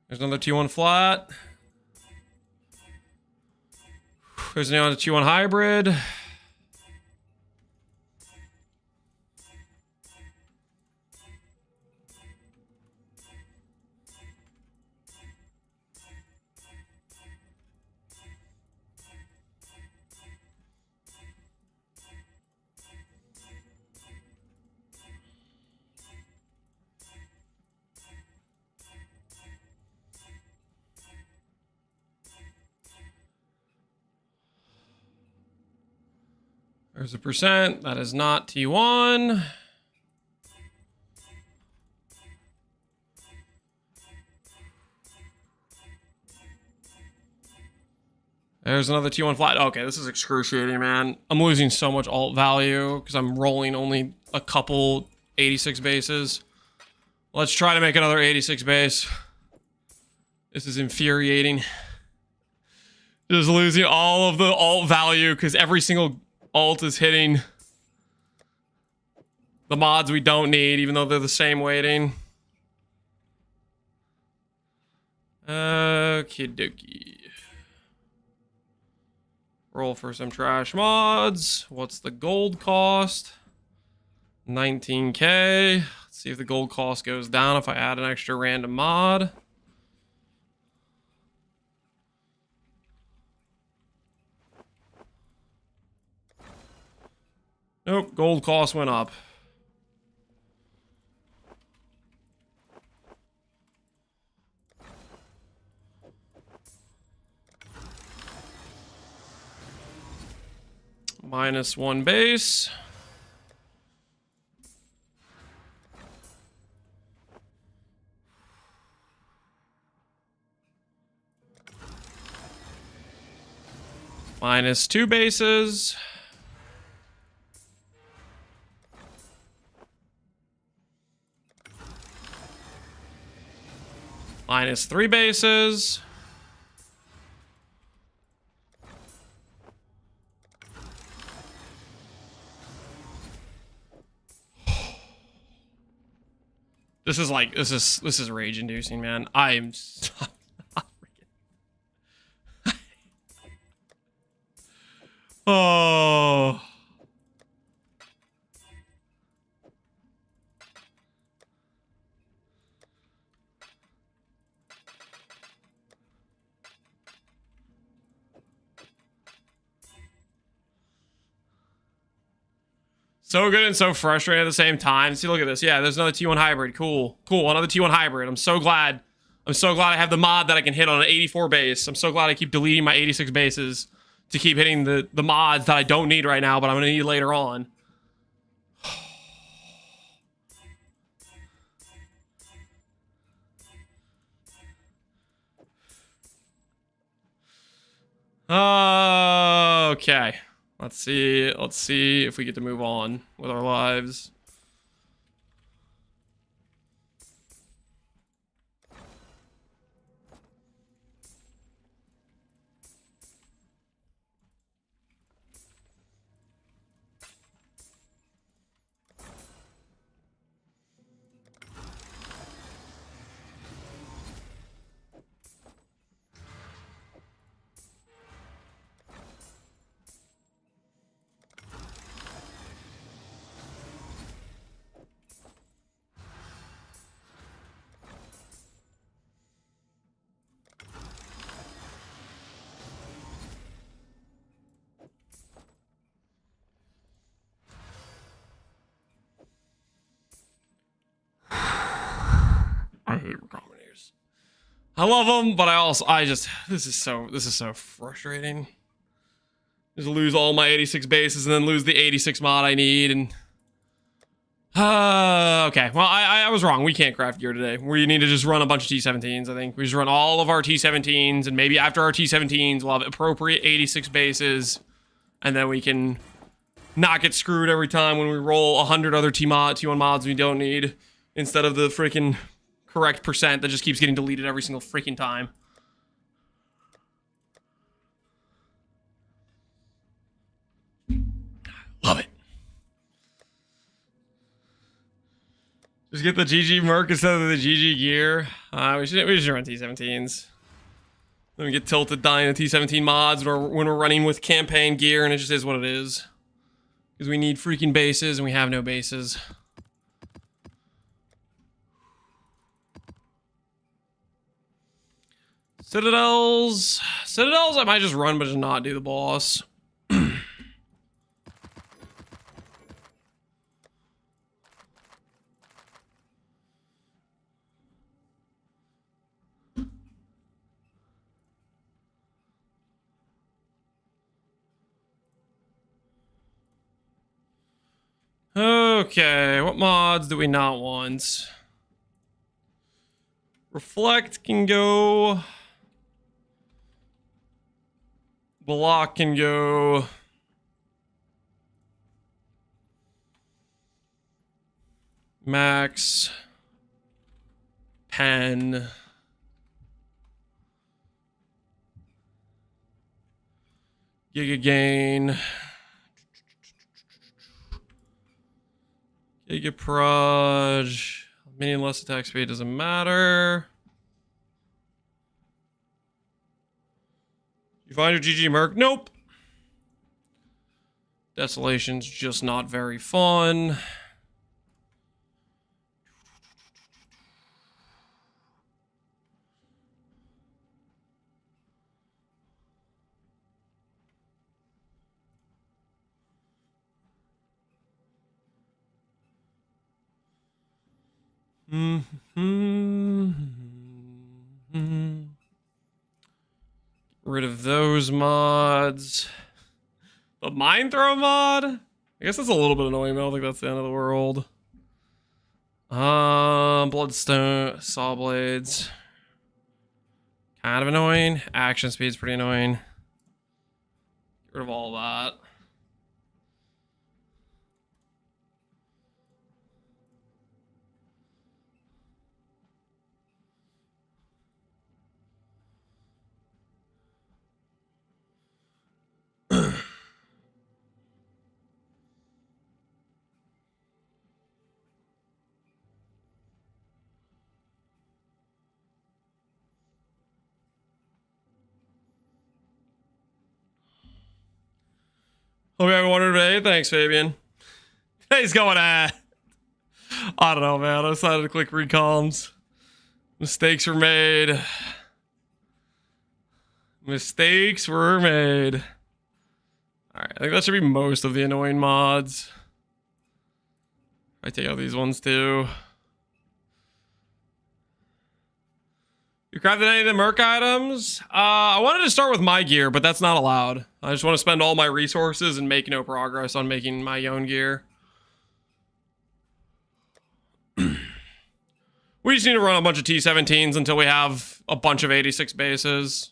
There's another T1 flat. There's another T1 hybrid. There's a percent. That is not T1. There's another T1 flat. Okay, this is excruciating, man. I'm losing so much alt value because I'm rolling only a couple 86 bases. Let's try to make another 86 base. This is infuriating. Just losing all of the alt value because every single alt is hitting the mods we don't need, even though they're the same weighting. Okie dokie. Roll for some trash mods. What's the gold cost? 19k. Let's see if the gold cost goes down if I add an extra random mod. Nope, gold cost went up. -1 base. -2 bases. -3 bases. This is rage inducing, man. I am so oh. So good and so frustrating at the same time. See, look at this. Yeah, there's another T1 hybrid. Cool. Cool. Another T1 hybrid. I'm so glad. I'm so glad I have the mod that I can hit on an 84 base. I'm so glad I keep deleting my 86 bases to keep hitting the mods that I don't need right now, but I'm going to need later on. Okay. Let's see if we get to move on with our lives. I hate recombinators. I love them, but this is so frustrating. Just lose all my 86 bases and then lose the 86 mod I need. And okay, well I was wrong. We can't craft gear today. We need to just run a bunch of T17s. I think we just run all of our T17s, and maybe after our T17s we'll have appropriate 86 bases, and then we can not get screwed every time when we roll 100 other T1 mods we don't need, instead of the freaking correct percent that just keeps getting deleted every single freaking time. Love it. Just get the GG Merc instead of the GG gear. We should run T17s. Then we get tilted dying to T17 mods when we're running with campaign gear, and it just is what it is. Because we need freaking bases, and we have no bases. Citadels I might just run, but just not do the boss. Okay, what mods do we not want? Reflect can go. Block can go. Max. Pen. Giga gain. Giga proj. Minion less attack speed doesn't matter. You find your GG Merc? Nope. Desolation's just not very fun. Rid of those mods. The Mind Throw mod? I guess that's a little bit annoying, but I don't think that's the end of the world. Bloodstone, Saw Blades. Kind of annoying. Action speed's pretty annoying. Get rid of all that. Hope you have a wonderful day. Thanks, Fabian. Today's going at. I don't know, man. I decided to click recalms. Mistakes were made. Mistakes were made. Alright, I think that should be most of the annoying mods. I take out these ones too. You crafted any of the Merc items? I wanted to start with my gear, but that's not allowed. I just want to spend all my resources and make no progress on making my own gear. We just need to run a bunch of T17s until we have a bunch of 86 bases.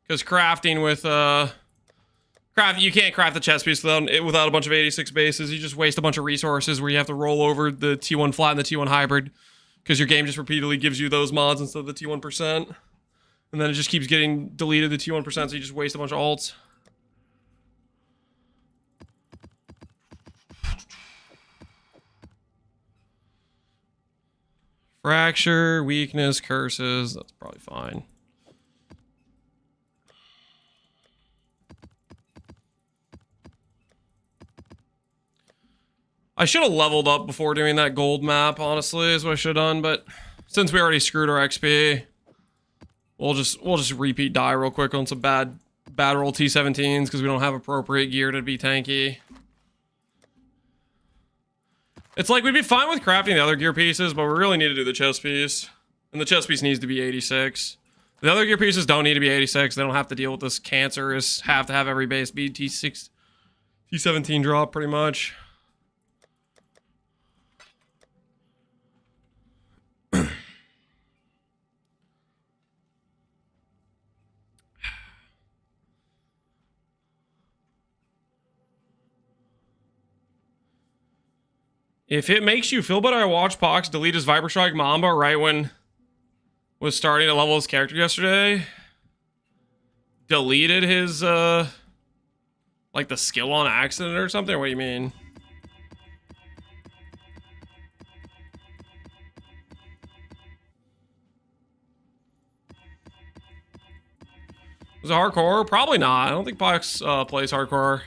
Because crafting with, you can't craft the chest piece without a bunch of 86 bases. You just waste a bunch of resources where you have to roll over the T1 flat and the T1 hybrid. Because your game just repeatedly gives you those mods instead of the T1%. And then it just keeps getting deleted the T1%, so you just waste a bunch of alts. Fracture, weakness, curses. That's probably fine. I should have leveled up before doing that gold map, honestly, is what I should have done, but since we already screwed our XP, we'll just repeat die real quick on some bad roll T17s because we don't have appropriate gear to be tanky. It's like we'd be fine with crafting the other gear pieces, but we really need to do the chest piece. And the chest piece needs to be 86. The other gear pieces don't need to be 86. They don't have to deal with this cancerous have to have every base be T17 drop pretty much. If it makes you feel better, I watched Pox delete his Viper Strike Mamba right when was starting to level his character yesterday. Deleted his, like the skill on accident or something? What do you mean? Was it hardcore? Probably not. I don't think Pox plays hardcore.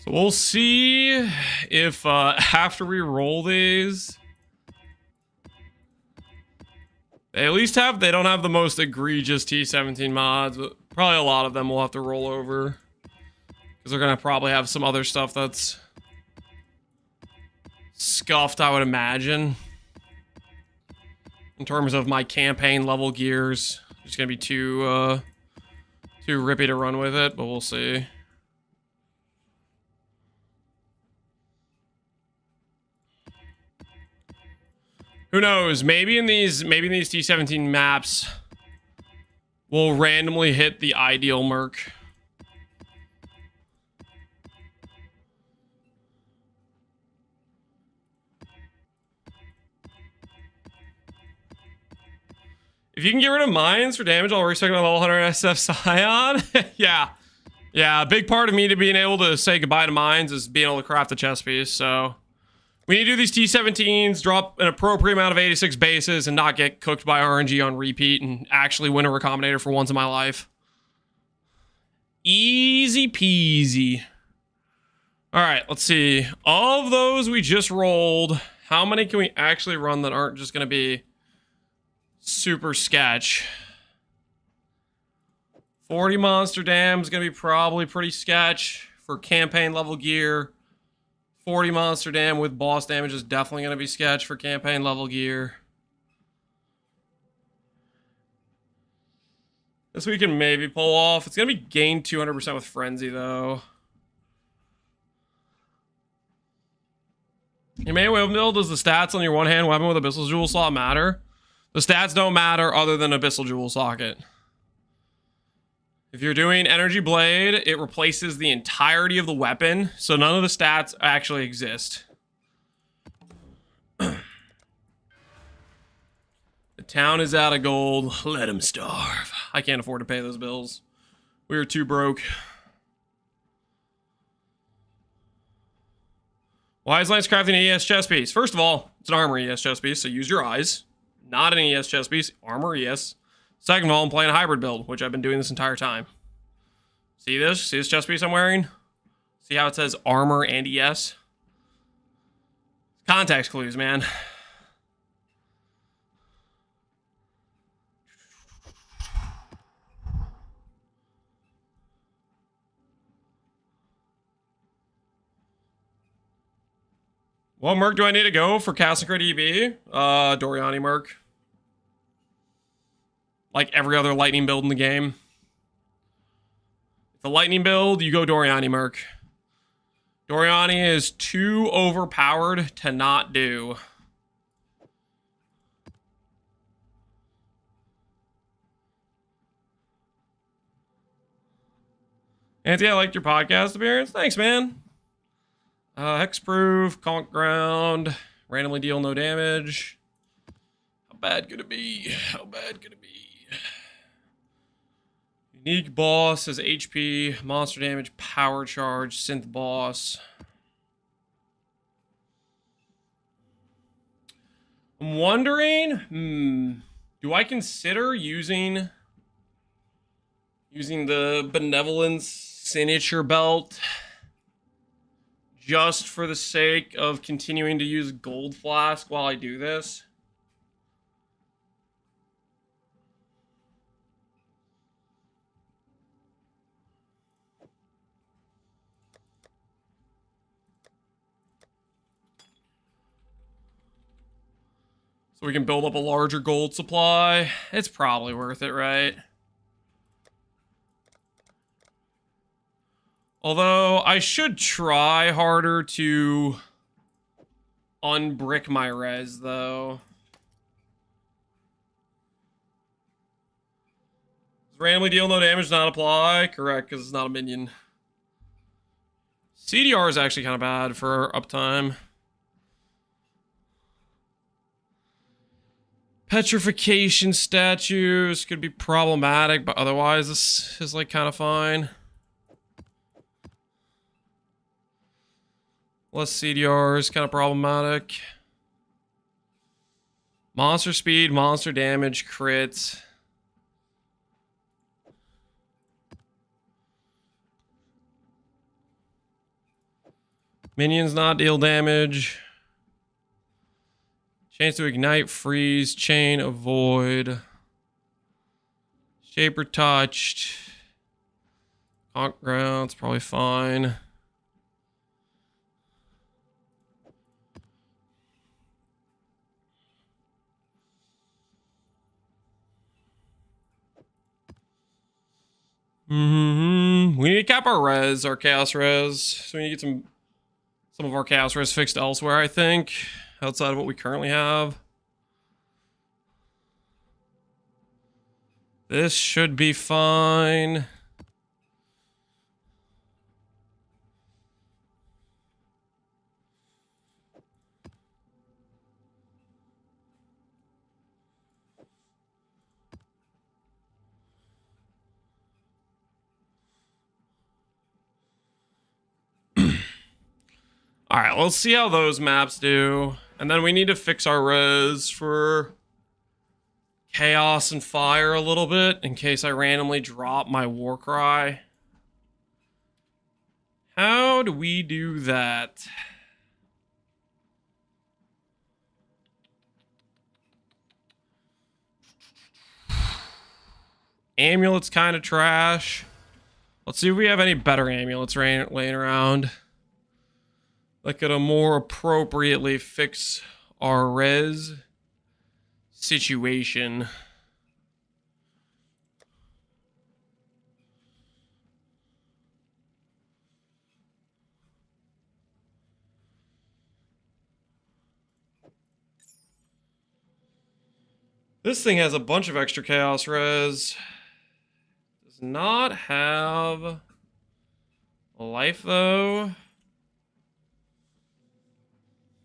So we'll see if after we roll these, they at least they don't have the most egregious T17 mods, but probably a lot of them will have to roll over. Because they're going to probably have some other stuff that's scuffed, I would imagine. In terms of my campaign level gears. It's going to be too rippy to run with it, but we'll see. Who knows? Maybe in these T17 maps, we'll randomly hit the ideal Merc. If you can get rid of mines for damage, I'll respect my level 100 SSF Scion. Yeah. Yeah, a big part of me to being able to say goodbye to mines is being able to craft the chest piece, so... We need to do these T17s, drop an appropriate amount of 86 bases, and not get cooked by RNG on repeat, and actually win a Recombinator for once in my life. Easy peasy. Alright, let's see. Of those we just rolled, how many can we actually run that aren't just going to be super sketch? 40 Monster Dam is going to be probably pretty sketch for campaign level gear. 40 Monster Dam with boss damage is definitely going to be sketch for campaign level gear. This we can maybe pull off. It's going to be gained 200% with Frenzy, though. Your main weapon build, does the stats on your one-hand weapon with Abyssal Jewel slot matter? The stats don't matter other than Abyssal Jewel socket. If you're doing Energy Blade, it replaces the entirety of the weapon, so none of the stats actually exist. The town is out of gold. Let him starve. I can't afford to pay those bills. We are too broke. Why is Lance crafting an ES chest piece? First of all, it's an armor ES chest piece, so use your eyes. Not an ES chest piece, armor ES. Second of all, I'm playing a hybrid build, which I've been doing this entire time. See this? See this chest piece I'm wearing? See how it says armor and ES? Context clues, man. What Merc do I need to go for Cassacre EB? Doriani Merc. Like every other lightning build in the game. If the lightning build, you go Doriani Merc. Doriani is too overpowered to not do. Anthony, I liked your podcast appearance. Thanks, man. Hexproof, conk ground, randomly deal no damage. How bad could it be? How bad could it be? Unique boss is HP, monster damage, power charge, synth boss. I'm wondering, do I consider using the Benevolence signature belt just for the sake of continuing to use Gold Flask while I do this? So we can build up a larger gold supply. It's probably worth it, right? Although, I should try harder to unbrick my res, though. Does randomly deal no damage not apply? Correct, because it's not a minion. CDR is actually kind of bad for uptime. Petrification statues could be problematic, but otherwise this is like kind of fine. Less CDR is kind of problematic. Monster speed, monster damage, crits. Minions not deal damage. Chance to ignite, freeze, chain, avoid. Shaper touched. Conk ground's probably fine. We need to cap our res, our chaos res. So we need to get some of our chaos res fixed elsewhere, I think. Outside of what we currently have. This should be fine. All right, let's see how those maps do. And then we need to fix our res for chaos and fire a little bit in case I randomly drop my war cry. How do we do that? Amulet's kind of trash. Let's see if we have any better amulets laying around that could more appropriately fix our res situation. This thing has a bunch of extra chaos res. Does not have life though.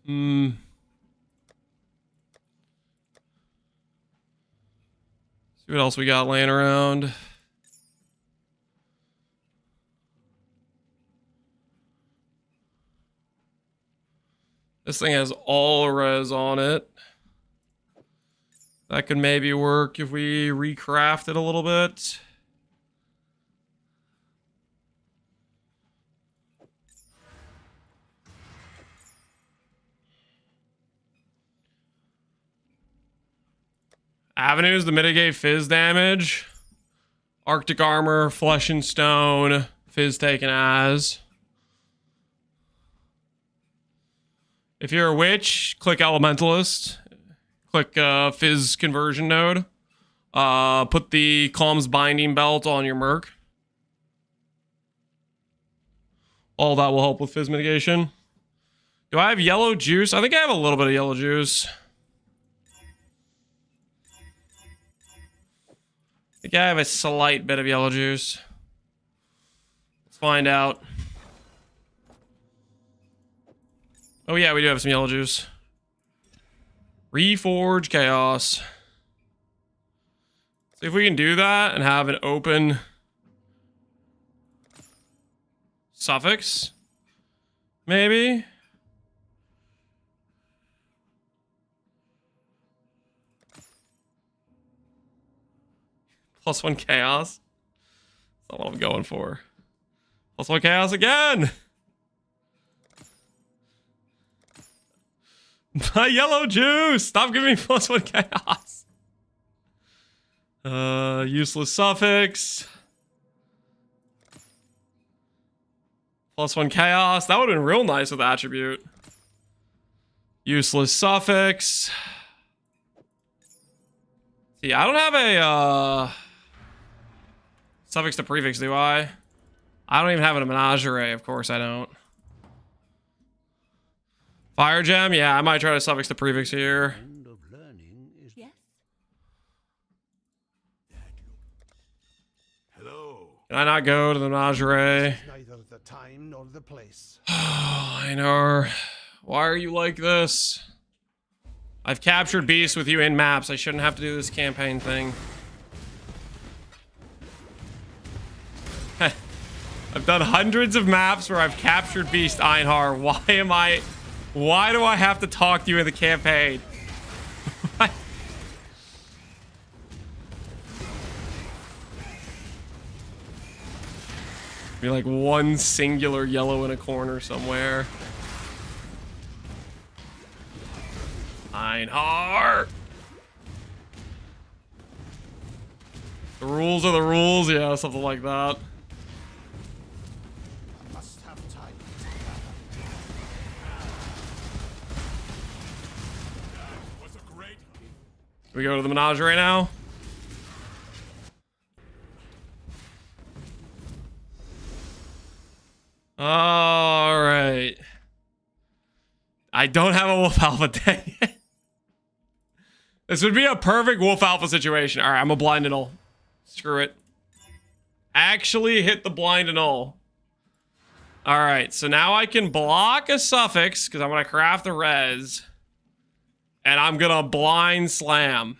See what else we got laying around. This thing has all res on it. That could maybe work if we recraft it a little bit. Avenues to mitigate fizz damage. Arctic armor, flesh and stone, fizz taken as. If you're a witch, click elementalist. Click fizz conversion node. Put the Calm's binding belt on your Merc. All that will help with fizz mitigation. Do I have yellow juice? I think I have a little bit of yellow juice. I think I have a slight bit of yellow juice. Let's find out. Oh yeah, we do have some yellow juice. Reforge chaos. See if we can do that and have an open suffix. Maybe. +1 chaos. That's not what I'm going for. +1 chaos again. My yellow juice! Stop giving me +1 chaos. Useless suffix. +1 chaos. That would have been real nice with attribute. Useless suffix. See, I don't have a suffix to prefix, do I? I don't even have a menagerie, of course I don't. Fire gem? Yeah, I might try to suffix the prefix here. Yes. Hello. Can I not go to the menagerie? Neither the time nor the place. Einar, why are you like this? I've captured beasts with you in maps. I shouldn't have to do this campaign thing. I've done hundreds of maps where I've captured beast, Einar. Why do I have to talk to you in the campaign? Be like one singular yellow in a corner somewhere. Einar! The rules are the rules, yeah, something like that. Must have time. Was a great. We go to the menagerie now? Alright. I don't have a Wolf Alpha deck yet. This would be a perfect Wolf Alpha situation. Alright, I'm a blind and all. Screw it. Actually hit the blind and all. Alright, so now I can block a suffix, because I'm going to craft the res. And I'm going to blind slam.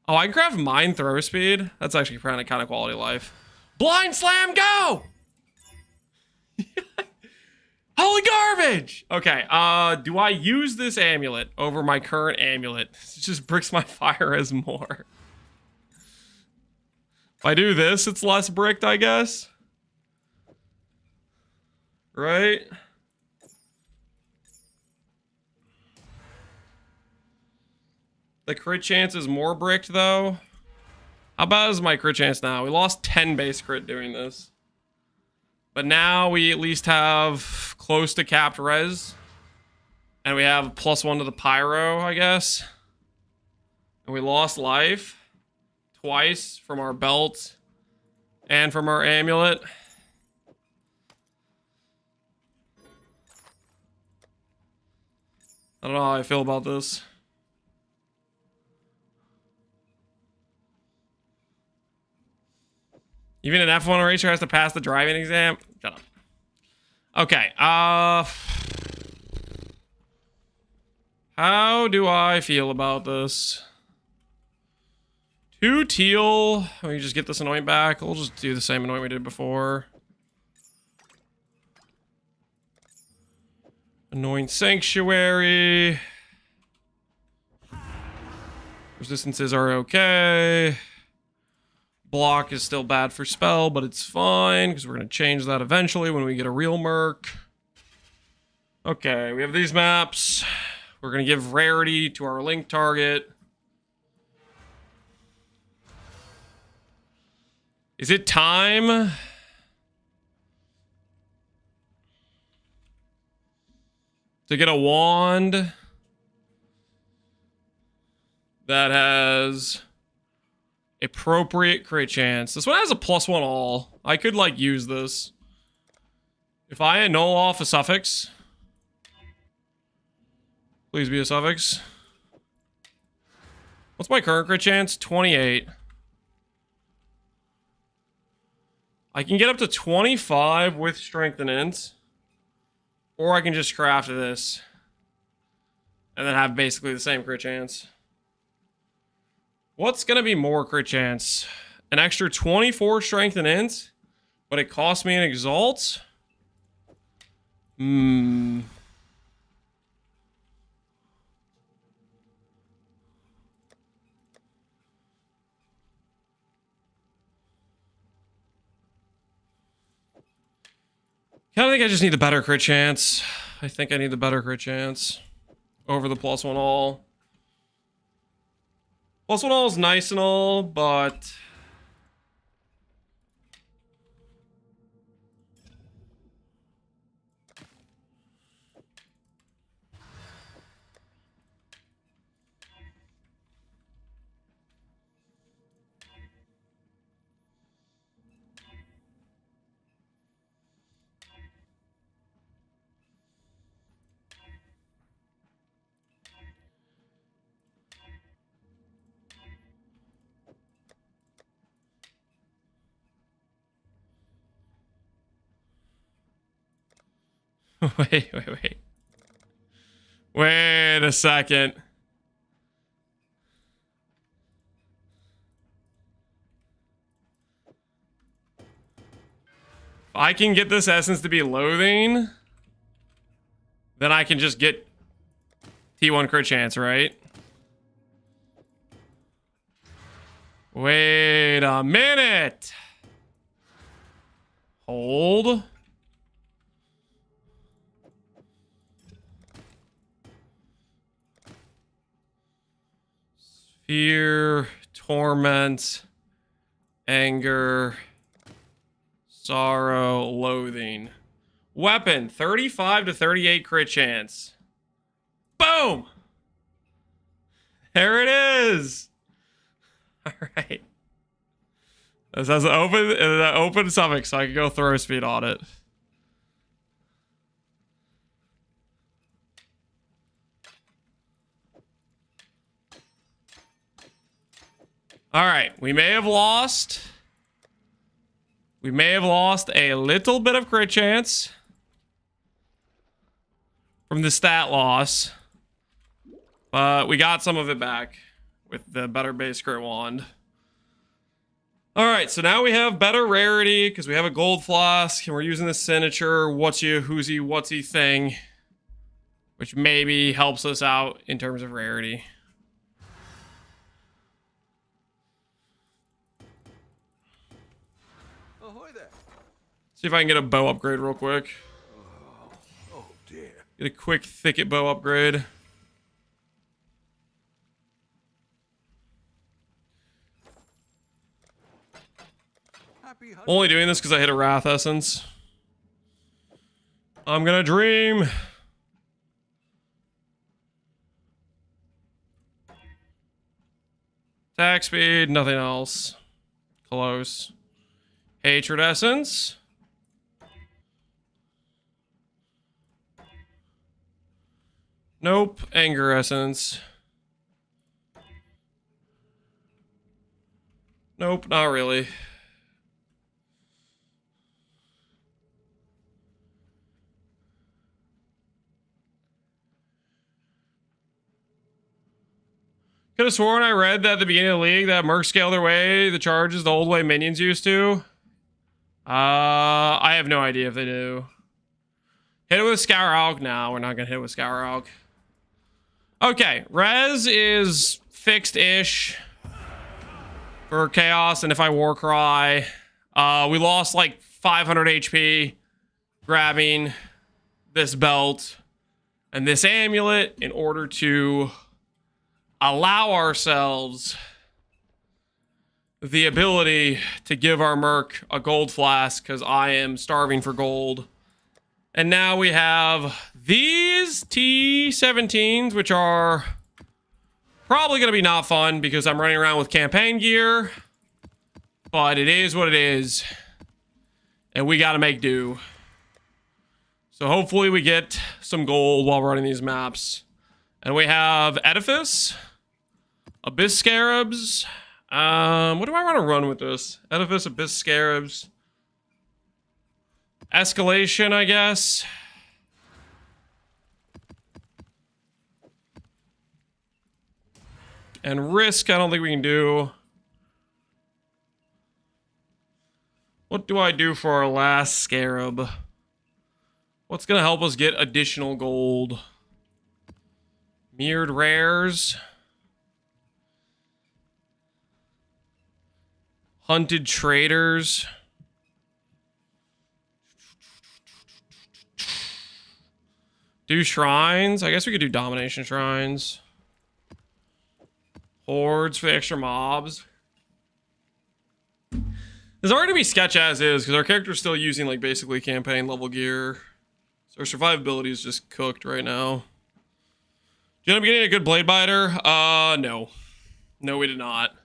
Oh, I can craft mine throw speed. That's actually kind of quality of life. Blind slam, go! Holy garbage! Okay, do I use this amulet over my current amulet? It just bricks my fire as more. If I do this, it's less bricked, I guess. Right? The crit chance is more bricked, though. How bad is my crit chance now? We lost 10 base crit doing this. But now we at least have close to capped res. And we have +1 to the pyro, I guess. And we lost life twice from our belt and from our amulet. I don't know how I feel about this. Even an F1 racer has to pass the driving exam? Shut up. Okay, how do I feel about this? 2 teal. Let me just get this anoint back. We'll just do the same anoint we did before. Anoint Sanctuary. Resistances are okay. Block is still bad for spell, but it's fine because we're going to change that eventually when we get a real Merc. Okay, we have these maps. We're going to give rarity to our link target. Is it time? To get a wand that has appropriate crit chance. This one has a +1 all. I could like use this. If I annul off a suffix, please be a suffix. What's my current crit chance? 28. I can get up to 25 with strength and int. Or I can just craft this. And then have basically the same crit chance. What's gonna be more crit chance? An extra 24 strength and int? But it costs me an exalt? I think I just need the better crit chance. I think I need the better crit chance over the +1 all. +1 all is nice and all, but wait. Wait a second. If I can get this essence to be loathing, then I can just get T1 crit chance, right? Wait a minute. Hold. Fear, torment, anger, sorrow, loathing. Weapon, 35 to 38 crit chance. Boom! There it is. All right. This has an open suffix, so I can go throw speed on it. All right, we may have lost. We may have lost a little bit of crit chance from the stat loss, but we got some of it back with the better base crit wand. All right, so now we have better rarity because we have a gold flask and we're using the signature whatsy whoosy whatsy thing, which maybe helps us out in terms of rarity. See if I can get a bow upgrade real quick. Oh dear. Get a quick thicket bow upgrade. Only doing this because I hit a Wrath Essence. I'm gonna dream. Attack speed, nothing else. Close. Hatred Essence. Nope. Anger Essence. Nope, not really. Could have sworn I read that at the beginning of the league that Merc scale their way the charges the old way minions used to. I have no idea if they do. Hit it with Scour Alk? No, we're not gonna hit it with Scour Alk. Okay, res is fixed-ish for Chaos, and if I Warcry, we lost like 500 HP grabbing this belt and this amulet in order to allow ourselves the ability to give our Merc a gold flask, because I am starving for gold. And now we have these T17s, which are probably going to be not fun because I'm running around with campaign gear. But it is what it is. And we got to make do. So hopefully we get some gold while running these maps. And we have Edifice, Abyss Scarabs. What do I want to run with this? Edifice, Abyss Scarabs. Escalation, I guess. And Risk, I don't think we can do. What do I do for our last Scarab? What's going to help us get additional gold? Mirrored Rares. Hunted Traders. Do Shrines. I guess we could do Domination Shrines. Hordes for the extra mobs. There's already be sketch as is, because our character's still using, like, basically campaign level gear. So our survivability is just cooked right now. Did you end up getting a good Blade Biter? No. No, we did not.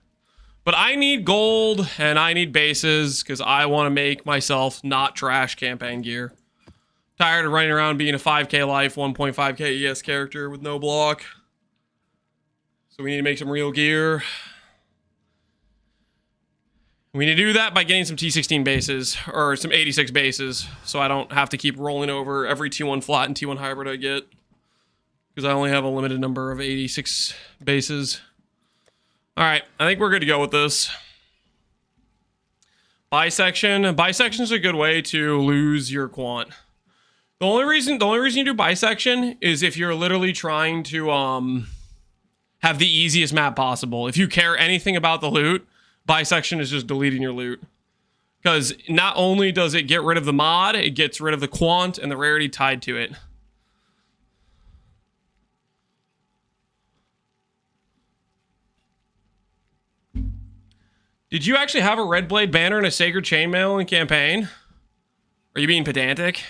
But I need gold, and I need bases, because I want to make myself not trash campaign gear. Tired of running around being a 5k life, 1.5k ES character with no block. So we need to make some real gear. We need to do that by getting some T16 bases, or some 86 bases, so I don't have to keep rolling over every T1 flat and T1 hybrid I get. Because I only have a limited number of 86 bases. Alright, I think we're good to go with this. Bisection. Bisection is a good way to lose your quant. The only reason you do bisection is if you're literally trying to have the easiest map possible. If you care anything about the loot, bisection is just deleting your loot. Because not only does it get rid of the mod, it gets rid of the quant and the rarity tied to it. Did you actually have a Red Blade banner and a Sacred Chainmail in campaign? Are you being pedantic?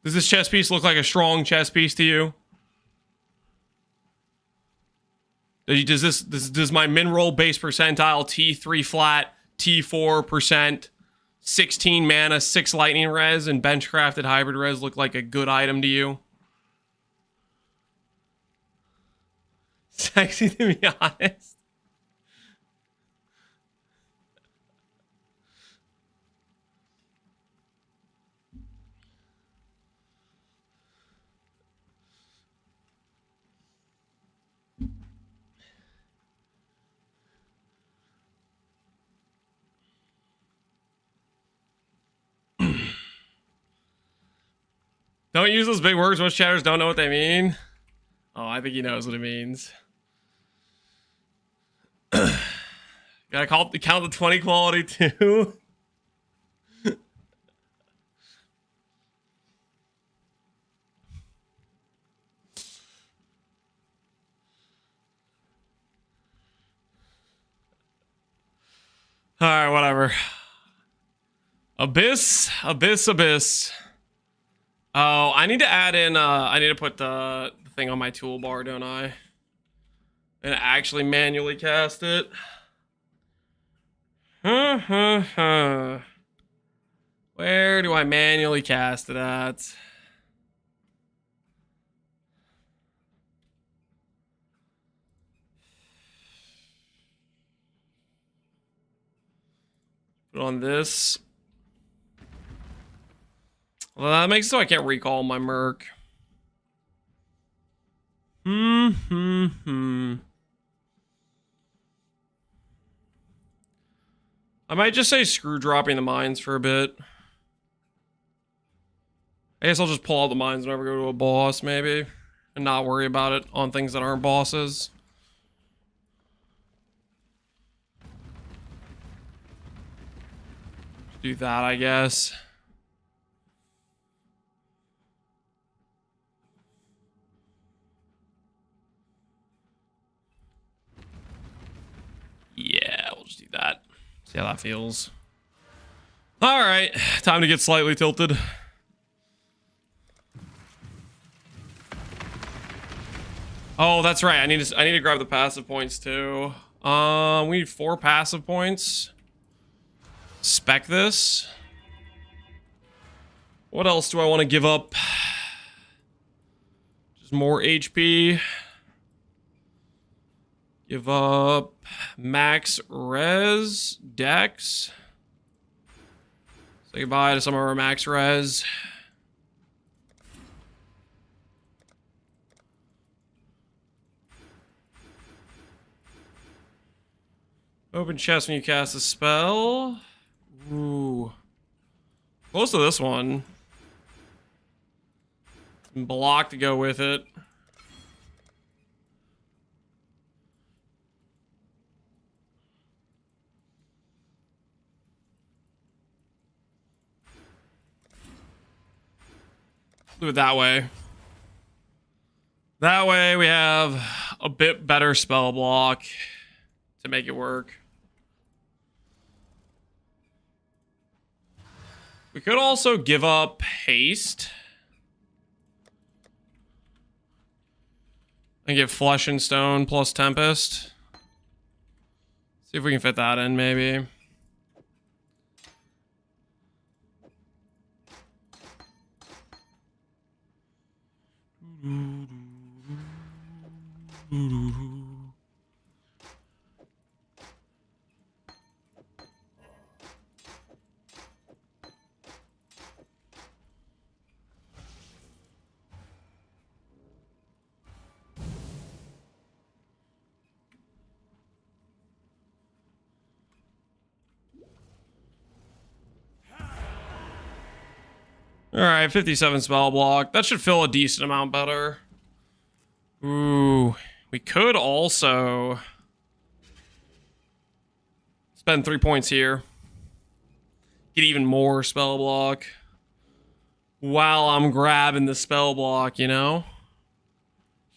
Does this chess piece look like a strong chess piece to you? Does my min roll base percentile T3 flat, T4%, 16 mana, 6 lightning res, and benchcrafted hybrid res look like a good item to you? Sexy, to be honest. Don't use those big words. Most chatters don't know what they mean. Oh, I think he knows what it means. Gotta count the 20 quality too. Alright, whatever. Abyss. Oh, I need to add in, I need to put the thing on my toolbar, don't I? And actually manually cast it. Where do I manually cast it at? Put on this. Well, that makes it so I can't recall my Merc. I might just say screw dropping the mines for a bit. I guess I'll just pull out the mines whenever I go to a boss, maybe. And not worry about it on things that aren't bosses. Do that, I guess. Yeah, we'll just do that. See how that feels. All right, time to get slightly tilted. Oh, that's right. I need to grab the passive points too. We need 4 passive points. Spec this. What else do I want to give up? Just more HP. Give up max res, dex. Say goodbye to some of our max res. Open chest when you cast a spell. Ooh. Close to this one. Block to go with it. Do it that way. That way we have a bit better spell block to make it work. We could also give up haste. And get Flesh and Stone plus Tempest. See if we can fit that in, maybe. Alright, 57 spell block. That should feel a decent amount better. Ooh. We could also spend 3 points here. Get even more spell block. While I'm grabbing the spell block, you know?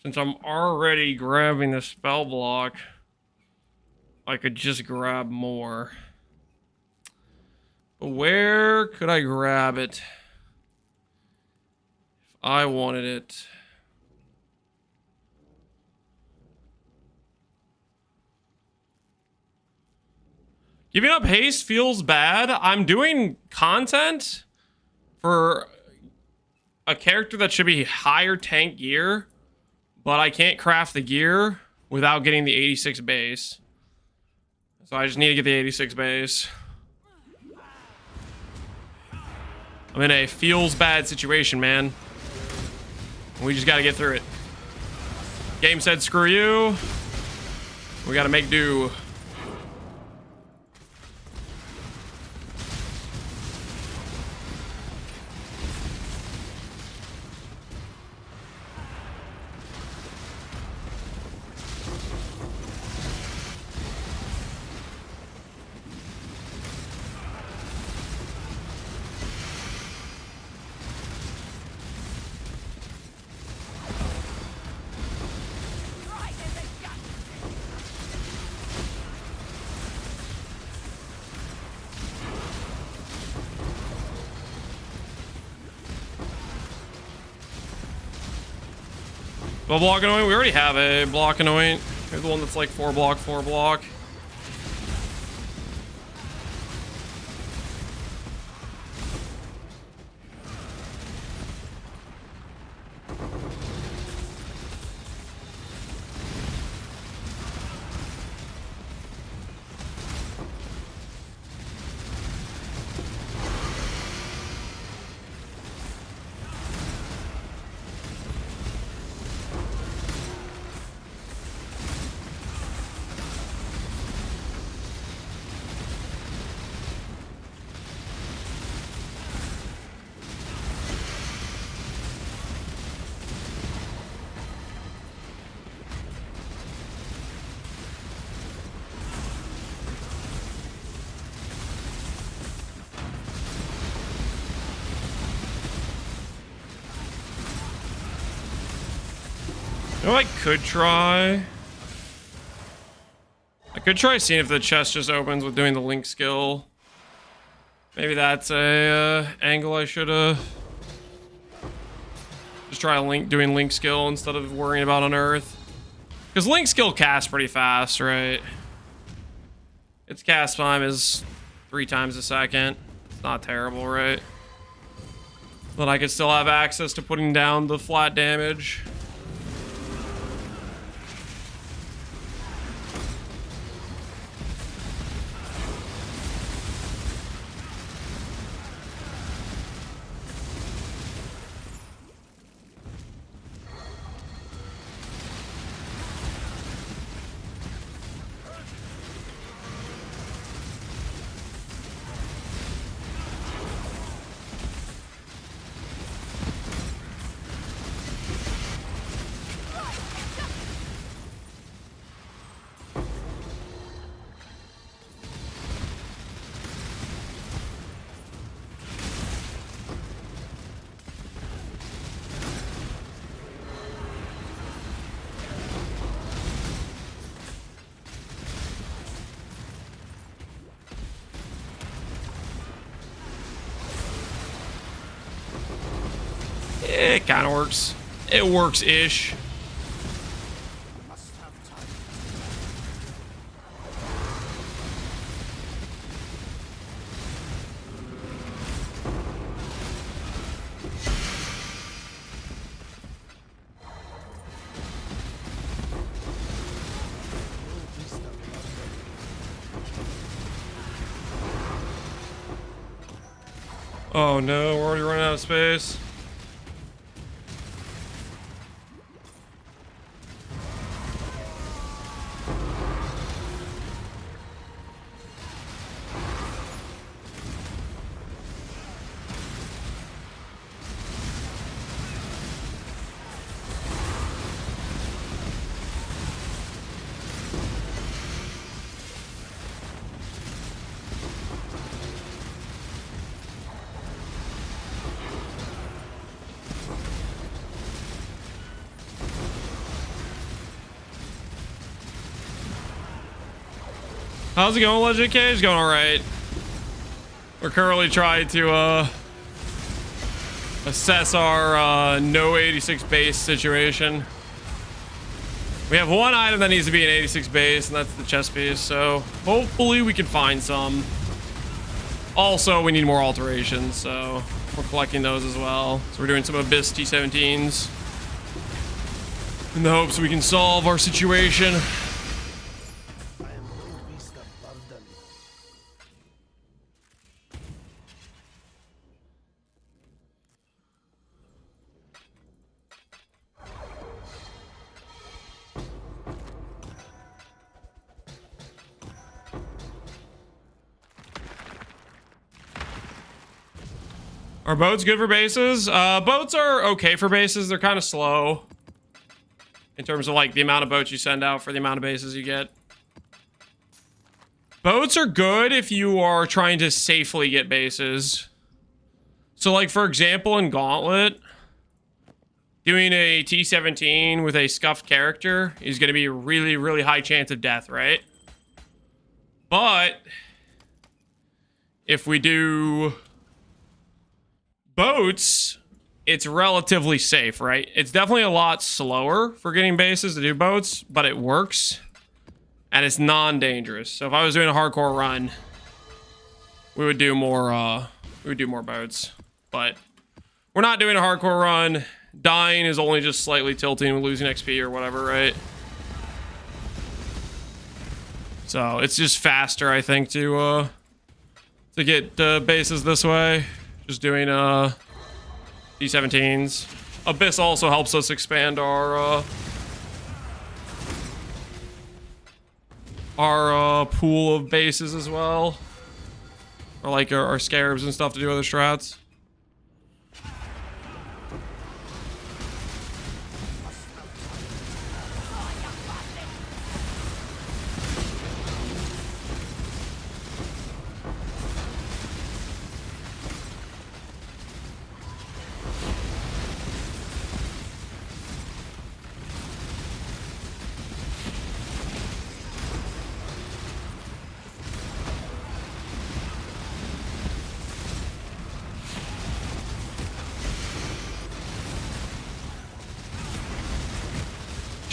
Since I'm already grabbing the spell block, I could just grab more. But where could I grab it? I wanted it. Giving up haste feels bad. I'm doing content for a character that should be higher tank gear, but I can't craft the gear without getting the 86 base. So I just need to get the 86 base. I'm in a feels bad situation, man. We just gotta get through it. Game said screw you. We gotta make do. Well, block annoying. We already have a block annoying. Here's the one that's like 4 block, 4 block. You know what I could try? I could try seeing if the chest just opens with doing the link skill. Maybe that's a angle I should just try doing link skill instead of worrying about unearth. Because link skill casts pretty fast, right? Its cast time is 3 times a second. It's not terrible, right? But I could still have access to putting down the flat damage. It kind of works. It works-ish. Must have time. Oh no, we're already running out of space. How's it going, Legend Cage? Going alright. We're currently trying to assess our no 86 base situation. We have one item that needs to be an 86 base, and that's the chest piece, so hopefully we can find some. Also, we need more alterations, so we're collecting those as well. So we're doing some Abyss T17s in the hopes we can solve our situation. I am no beast of burden. Are boats good for bases? Boats are okay for bases. They're kind of slow in terms of like the amount of boats you send out for the amount of bases you get. Boats are good if you are trying to safely get bases. So like for example in Gauntlet, doing a T17 with a scuffed character is going to be a really, really high chance of death, right? But if we do boats, it's relatively safe, right? It's definitely a lot slower for getting bases to do boats, but it works and it's non-dangerous. So if I was doing a hardcore run, we would do more boats, but we're not doing a hardcore run. Dying is only just slightly tilting with losing XP or whatever, right? So it's just faster, I think, to get bases this way. Just doing D17s. Abyss also helps us expand our pool of bases as well, or like our scarabs and stuff to do other strats.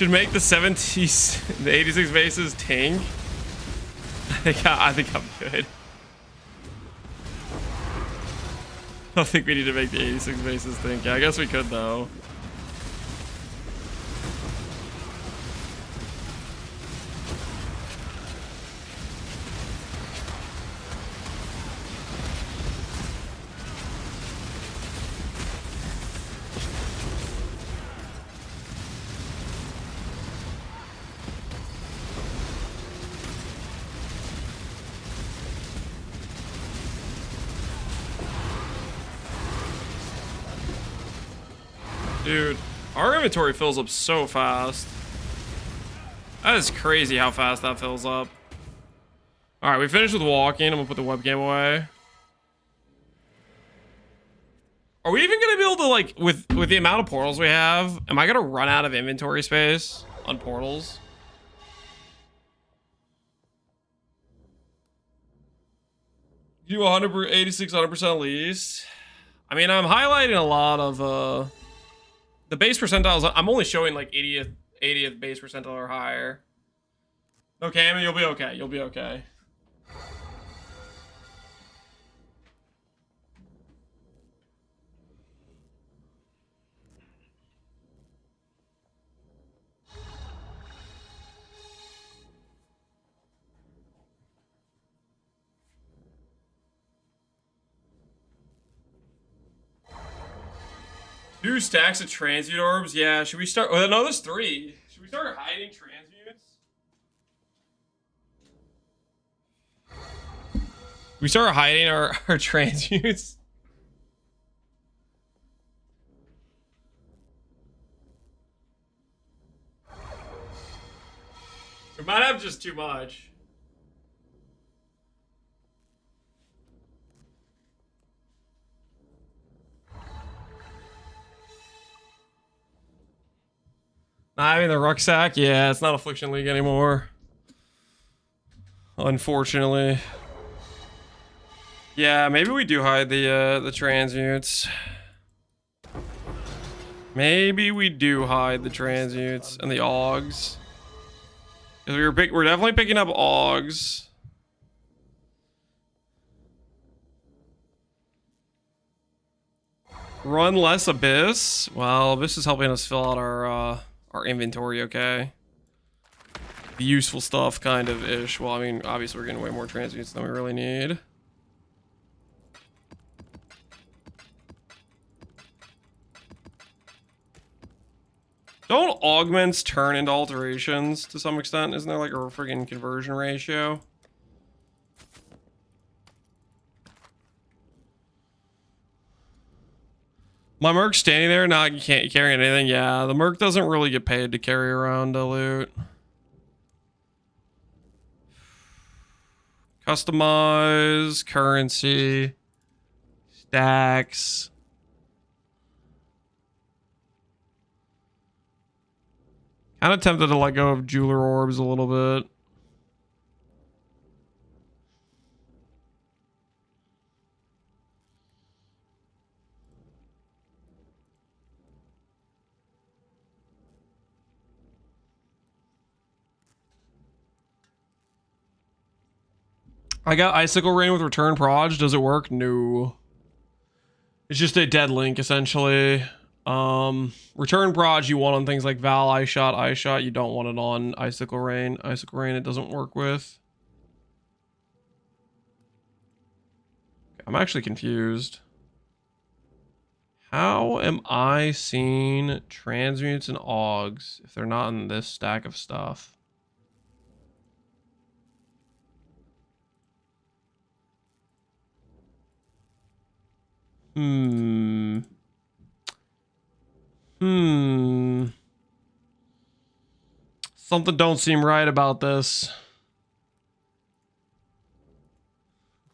Should make the 70, the 86 bases tank. I think I'm good. I don't think we need to make the 86 bases think. Yeah, I guess we could though. Dude, our inventory fills up so fast. That is crazy how fast that fills up. All right, we finished with walking. I'm gonna put the webcam away. Are we even gonna be able to, like, with the amount of portals we have, am I gonna run out of inventory space on portals? You do 100, 86, 100% at least. I mean, I'm highlighting a lot of the base percentiles. I'm only showing like 80th base percentile or higher. Okay, I mean, you'll be okay. You'll be okay. Two stacks of transmute orbs? Yeah, should we start? Oh, no, there's 3. Should we start hiding transmutes? We start hiding our transmutes? We might have just too much. Not having the rucksack? Yeah, it's not Affliction League anymore. Unfortunately. Yeah, maybe we do hide the transmutes. Maybe we do hide the transmutes and the augs. Because we're definitely picking up augs. Run less Abyss. Well, Abyss is helping us fill out our inventory, okay? The useful stuff, kind of ish. Well, I mean, obviously we're getting way more transmutes than we really need. Don't augments turn into alterations to some extent? Isn't there like a friggin' conversion ratio? My Merc's standing there, not carrying anything. Yeah, the Merc doesn't really get paid to carry around the loot. Customize, currency, stacks. Kind of tempted to let go of jeweler orbs a little bit. I got Icicle Rain with Return Proj. Does it work? No. It's just a dead link, essentially. Return Proj you want on things like Val, iShot. You don't want it on Icicle Rain. Icicle Rain it doesn't work with. I'm actually confused. How am I seeing transmutes and augs if they're not in this stack of stuff? Something don't seem right about this.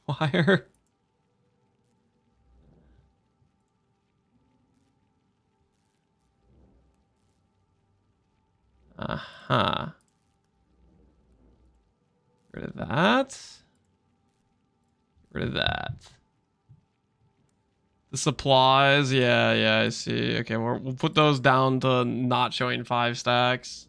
Wire. Uh-huh. Get rid of that. Get rid of that. The supplies, yeah, I see. Okay, we'll put those down to not showing 5 stacks.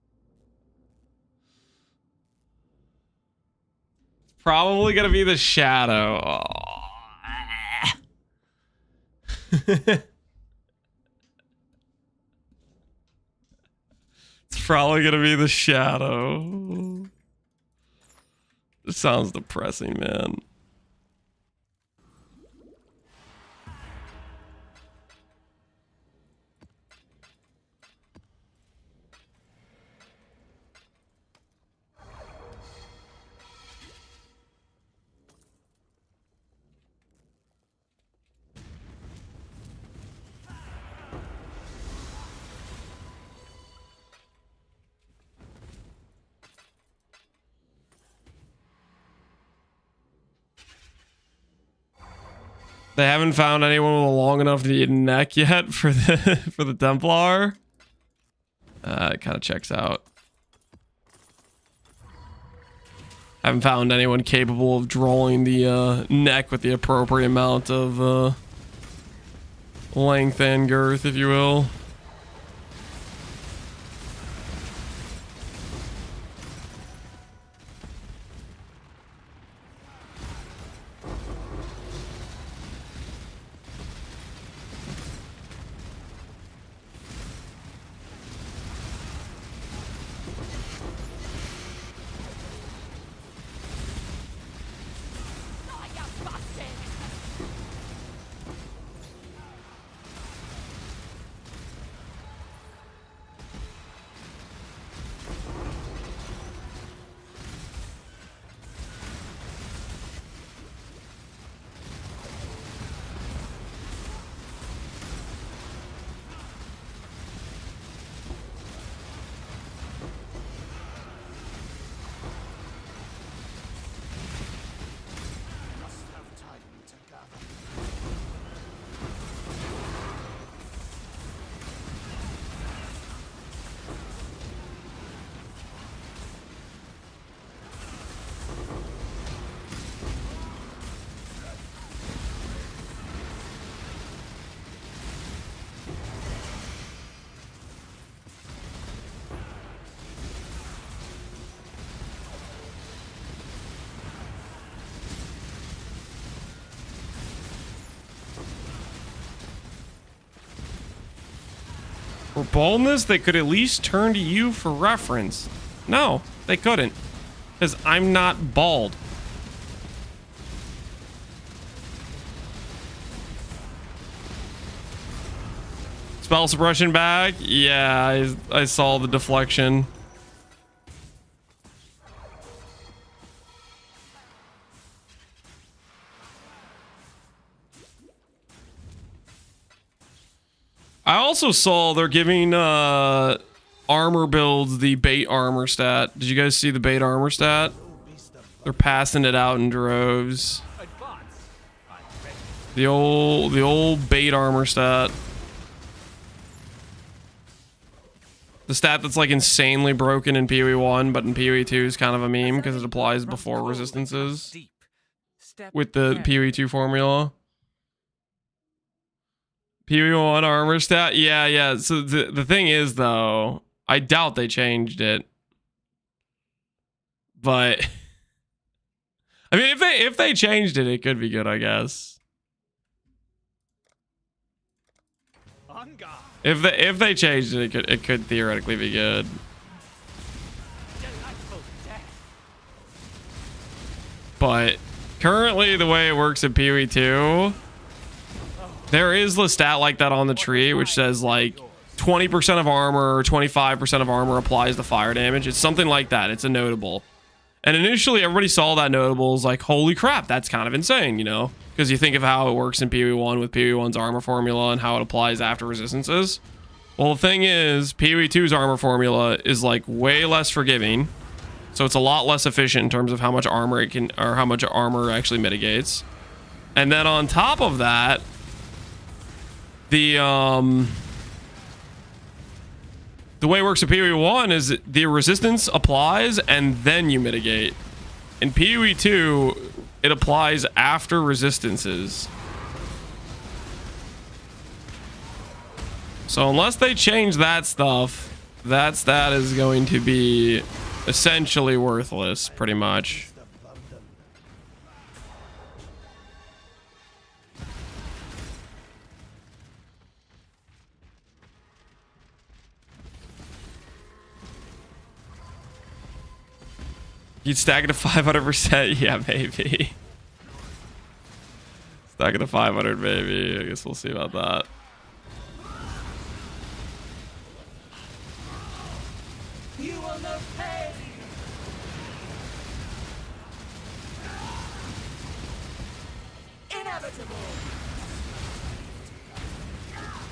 Probably gonna be the shadow. It's probably gonna be the shadow. This sounds depressing, man. They haven't found anyone with a long enough neck yet for the Templar. It kind of checks out. Haven't found anyone capable of drawing the neck with the appropriate amount of length and girth, if you will. For boldness, they could at least turn to you for reference. No, they couldn't. Because I'm not bald. Spell suppression back? Yeah, I saw the deflection. I also saw they're giving armor builds the bait armor stat. Did you guys see the bait armor stat? They're passing it out in droves. The old bait armor stat. The stat that's like insanely broken in PoE 1, but in PoE 2 is kind of a meme because it applies before resistances with the PoE 2 formula. PoE 1 armor stat? Yeah. So the thing is, though, I doubt they changed it. But I mean, if they changed it, it could be good, I guess. If they changed it, it could theoretically be good. But currently, the way it works in PoE 2, there is a stat like that on the tree, which says like 20% of armor or 25% of armor applies to fire damage. It's something like that. It's a notable. And initially, everybody saw that notable as like, holy crap, that's kind of insane, you know? Because you think of how it works in PoE 1 with PoE 1's armor formula and how it applies after resistances. Well, the thing is, PoE 2's armor formula is like way less forgiving. So it's a lot less efficient in terms of how much armor it can, or how much armor actually mitigates. And then on top of that, the way it works in PoE 1 is the resistance applies and then you mitigate. In PoE 2, it applies after resistances. So unless they change that stuff, that stat is going to be essentially worthless, pretty much. You'd stack it to 500%? Yeah, maybe. Stack it to 500, maybe. I guess we'll see about that. You will know pain. Inevitable.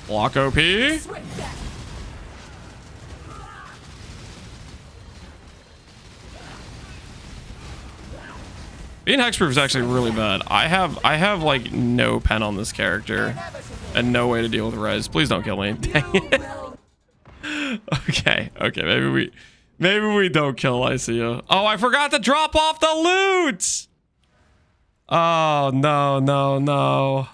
Block OP. Swift death. Being hexproof is actually really bad. I have like no pen on this character and no way to deal with res. Please don't kill me. Dang it. Okay, maybe we don't kill Lycia. Oh, I forgot to drop off the loot. Oh no.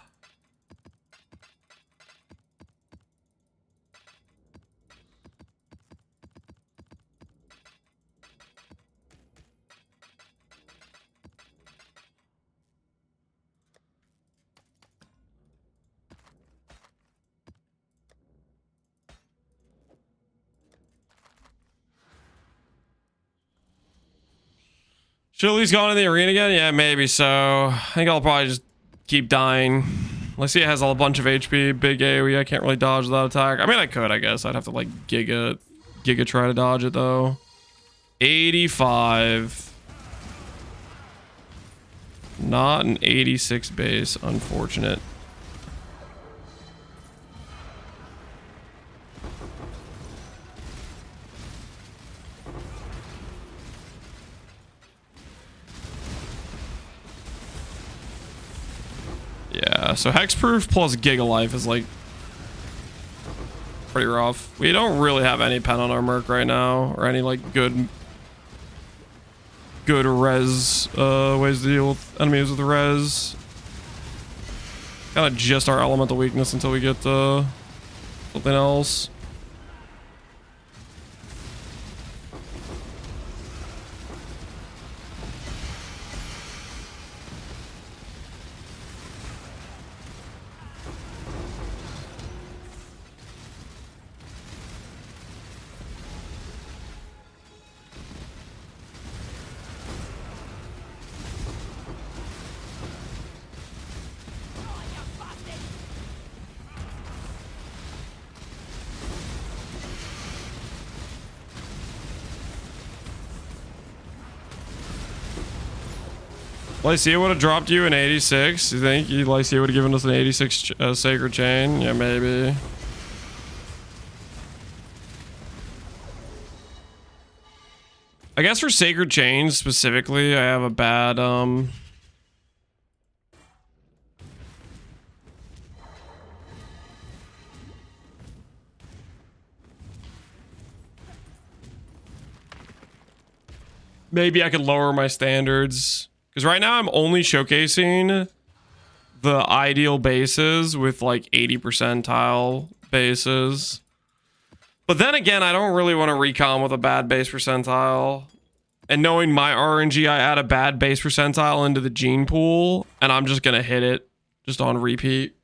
Should at least go into the arena again? Yeah, maybe so. I think I'll probably just keep dying. Lycia has a bunch of HP, big AoE. I can't really dodge without attack. I mean, I could, I guess. I'd have to like Giga try to dodge it though. 85. Not an 86 base, unfortunate. Yeah, so hexproof plus Giga Life is like pretty rough. We don't really have any pen on our Merc right now, or any like good res ways to deal with enemies with res. Kind of just our elemental weakness until we get something else. Lycia would have dropped you an 86. You think Lycia would have given us an 86 Sacred Chain? Yeah, maybe. I guess for Sacred Chains specifically, I have a bad maybe I could lower my standards. Because right now I'm only showcasing the ideal bases with like 80 percentile bases. But then again, I don't really want to recon with a bad base percentile. And knowing my RNG, I add a bad base percentile into the gene pool, and I'm just going to hit it just on repeat.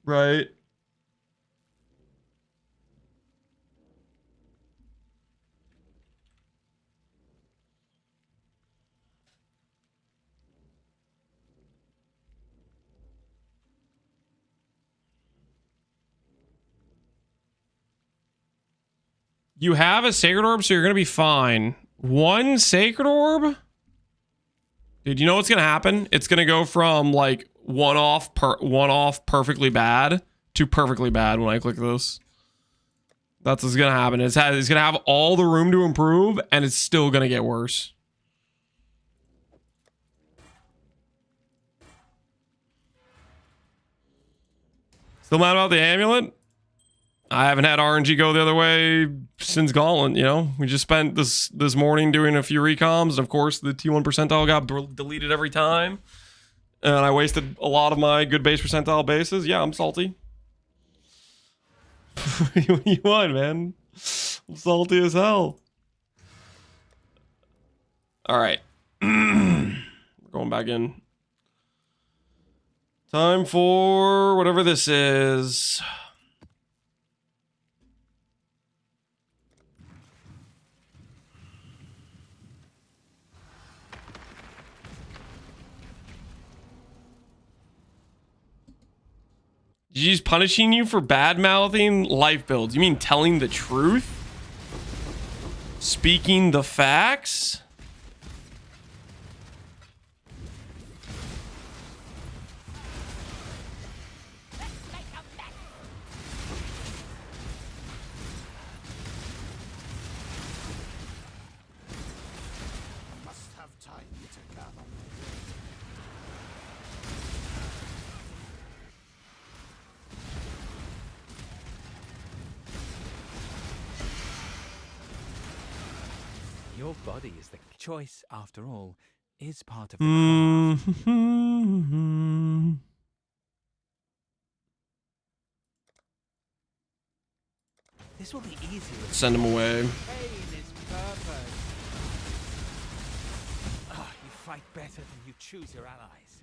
Right. You have a Sacred Orb, so you're going to be fine. One Sacred Orb? Dude, you know what's going to happen? It's going to go from like one off perfectly bad to perfectly bad when I click this. That's what's going to happen. It's going to have all the room to improve, and it's still going to get worse. Still mad about the amulet? I haven't had RNG go the other way since Gauntlet, you know? We just spent this morning doing a few recoms, and of course the T1 percentile got deleted every time. And I wasted a lot of my good base percentile bases. Yeah, I'm salty. What do you want, man? I'm salty as hell. Alright. We're going back in. Time for whatever this is. She's punishing you for bad-mouthing life builds. You mean telling the truth? Speaking the facts? Must have time to gather. Your body is the choice, after all, is part of the craft. This will be easier. Send him away. Pain is purpose. Ah, you fight better than you choose your allies.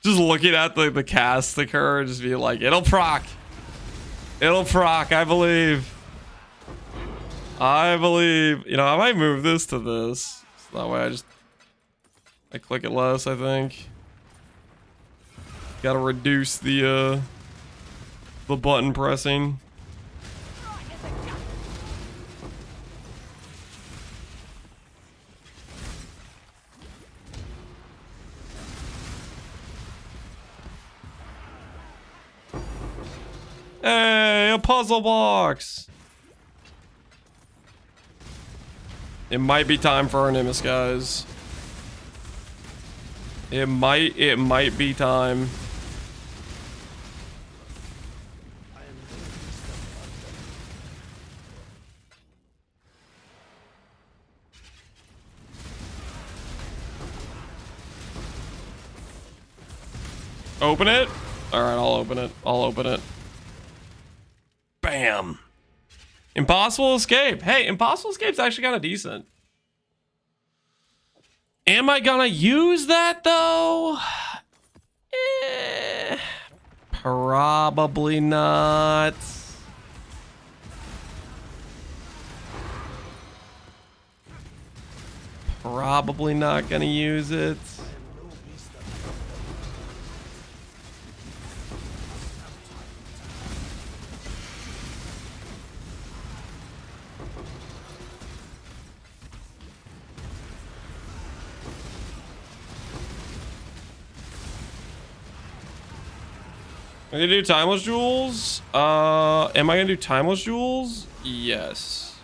Just looking at the cast occur, just be like, it'll proc. It'll proc, I believe. I believe. You know, I might move this to this. So that way I click it less, I think. Gotta reduce the button pressing. Hey, a puzzle box. It might be time for our Nimbus, guys. It might be time. I am no beast of burden. Open it? Alright, I'll open it. I'll open it. Bam. Impossible escape. Hey, impossible escape's actually kind of decent. Am I gonna use that though? Probably not. Probably not gonna use it. I am no beast of burden. Am I gonna do timeless jewels? Am I gonna do timeless jewels? Yes.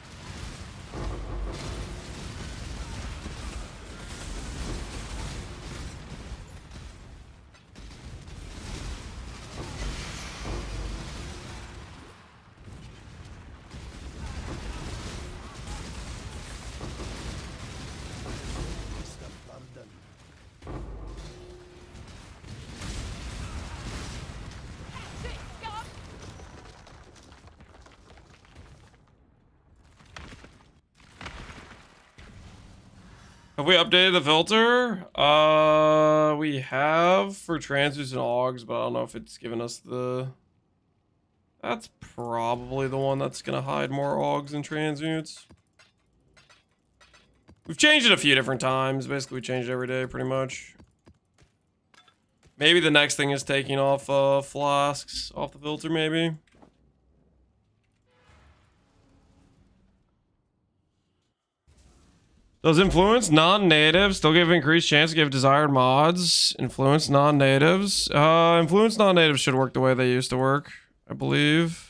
Beast of burden. Have we updated the filter? We have for translucent augs, but I don't know if it's given us the... That's probably the one that's gonna hide more augs and transmutes. We've changed it a few different times. Basically, we change it every day, pretty much. Maybe the next thing is taking off flasks off the filter, maybe. Does influence non-natives still give increased chance to give desired mods? Influence non-natives. Influence non-natives should work the way they used to work, I believe.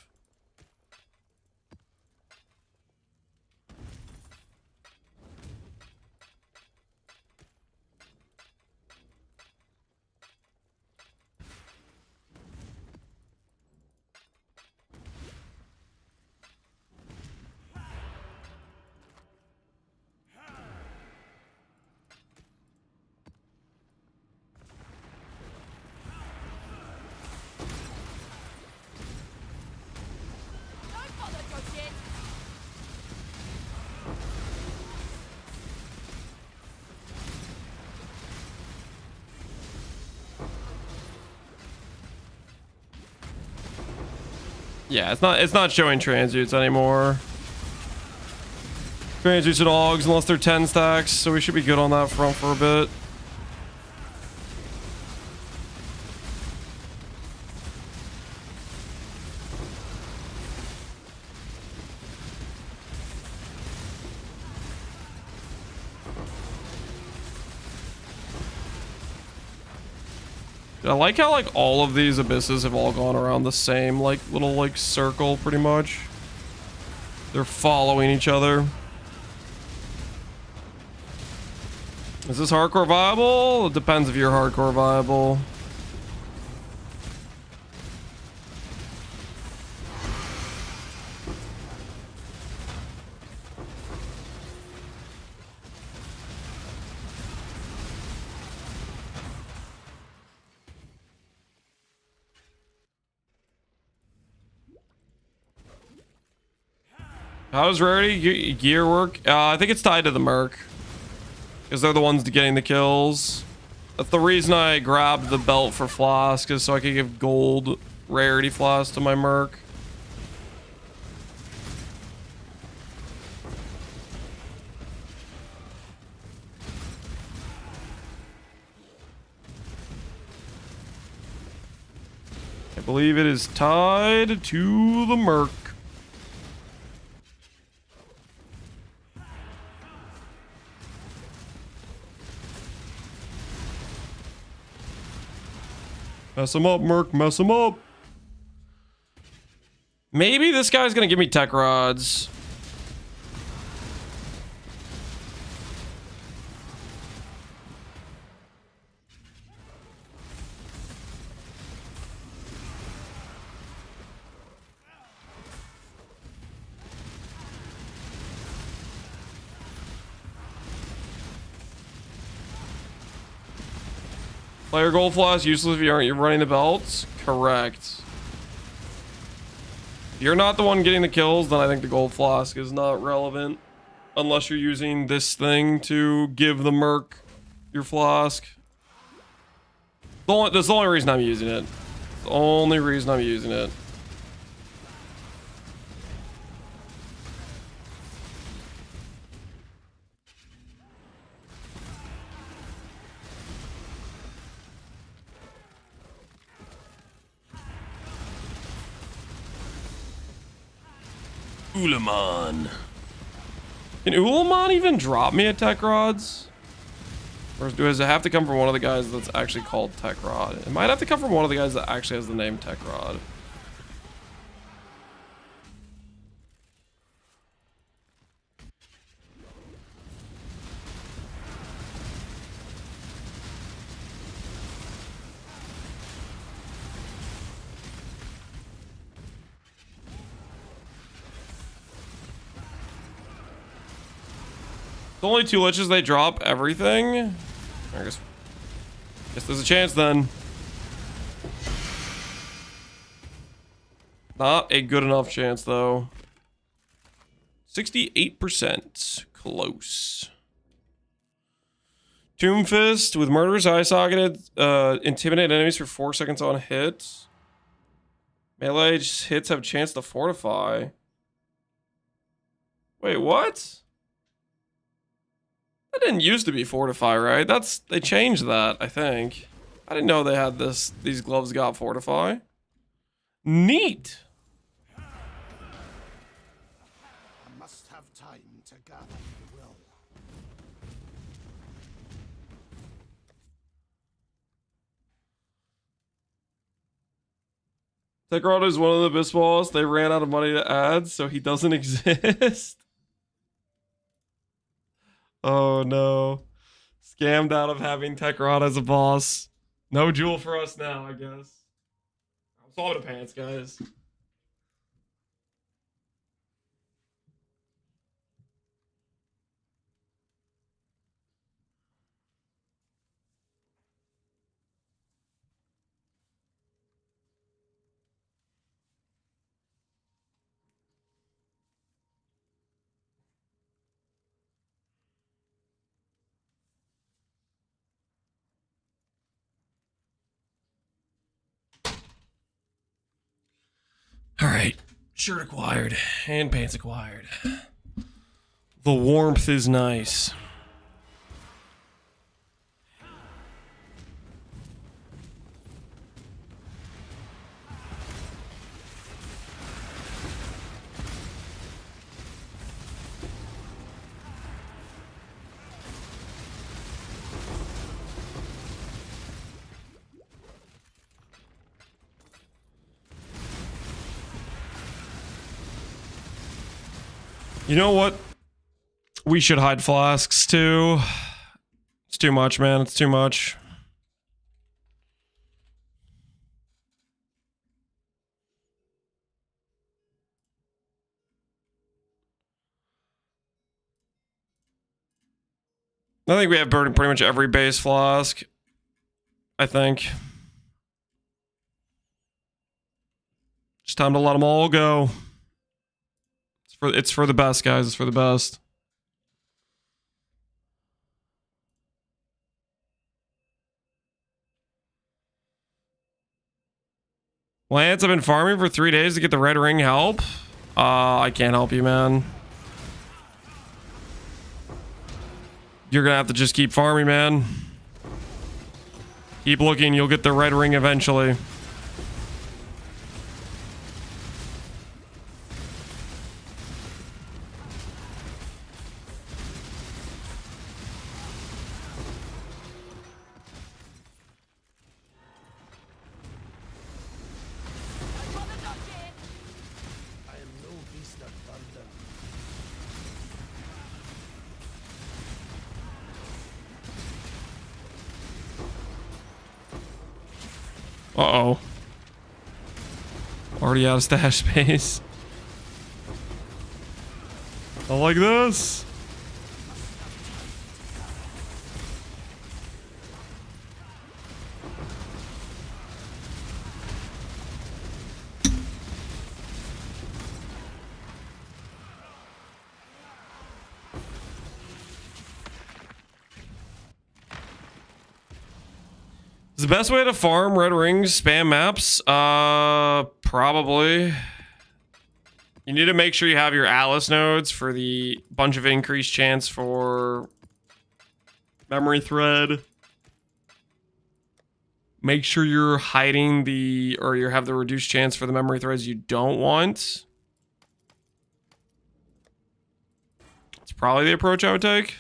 Yeah, it's not showing transmutes anymore. Transmutes and augs unless they're 10 stacks, so we should be good on that front for a bit. I like how like all of these abysses have all gone around the same like little like circle pretty much. They're following each other. Is this hardcore viable? It depends if you're hardcore viable. How does rarity gear work? I think it's tied to the Merc. Because they're the ones getting the kills. That's the reason I grabbed the belt for Flask, is so I could give gold rarity Flask to my Merc. I believe it is tied to the Merc. Mess him up, Merc. Mess him up. Maybe this guy's gonna give me tech rods. Player gold flask useless if you aren't running the belts? Correct. If you're not the one getting the kills, then I think the gold flask is not relevant. Unless you're using this thing to give the Merc your flask. That's the only reason I'm using it. The only reason I'm using it. Ulaman. Can Ulaman even drop me a tech rods? Or does it have to come from one of the guys that's actually called Tech Rod? It might have to come from one of the guys that actually has the name Tech Rod. The only 2 liches they drop everything. I guess there's a chance then. Not a good enough chance though. 68%. Close. Tomb Fist with Murderous Eye Socketed. Intimidate enemies for 4 seconds on hit. Melee hits have chance to fortify. Wait, what? That didn't used to be fortify, right? They changed that, I think. I didn't know they had these gloves got fortify. Neat. I must have time to gather the will. Tekrad is one of the Abyss balls. They ran out of money to add, so he doesn't exist. Oh no. Scammed out of having Tekrad as a boss. No jewel for us now, I guess. I'm solving the pants, guys. All right, shirt acquired and pants acquired. The warmth is nice. You know what? We should hide flasks too. It's too much, man. It's too much. I think we have pretty much every base flask. I think. It's time to let them all go. It's for the best, guys. It's for the best. Lance, I've been farming for 3 days to get the red ring. Help? I can't help you, man. You're gonna have to just keep farming, man. Keep looking. You'll get the red ring eventually. I am no beast of thunder. Uh-oh. Already out of stash space. I like this. Is the best way to farm red rings spam maps? Probably. You need to make sure you have your Atlas nodes for the bunch of increased chance for memory thread. Make sure you're hiding the, or you have the reduced chance for the memory threads you don't want. It's probably the approach I would take.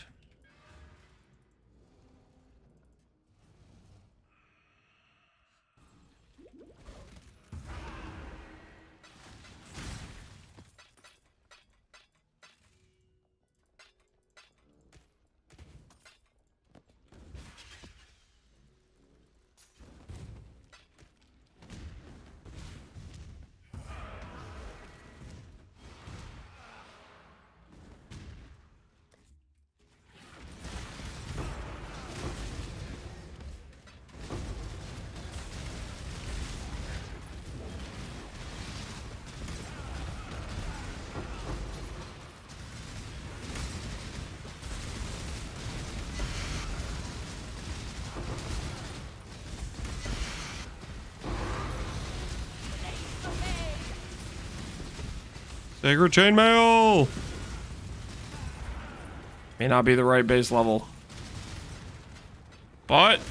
Sacred Chainmail! May not be the right base level. But,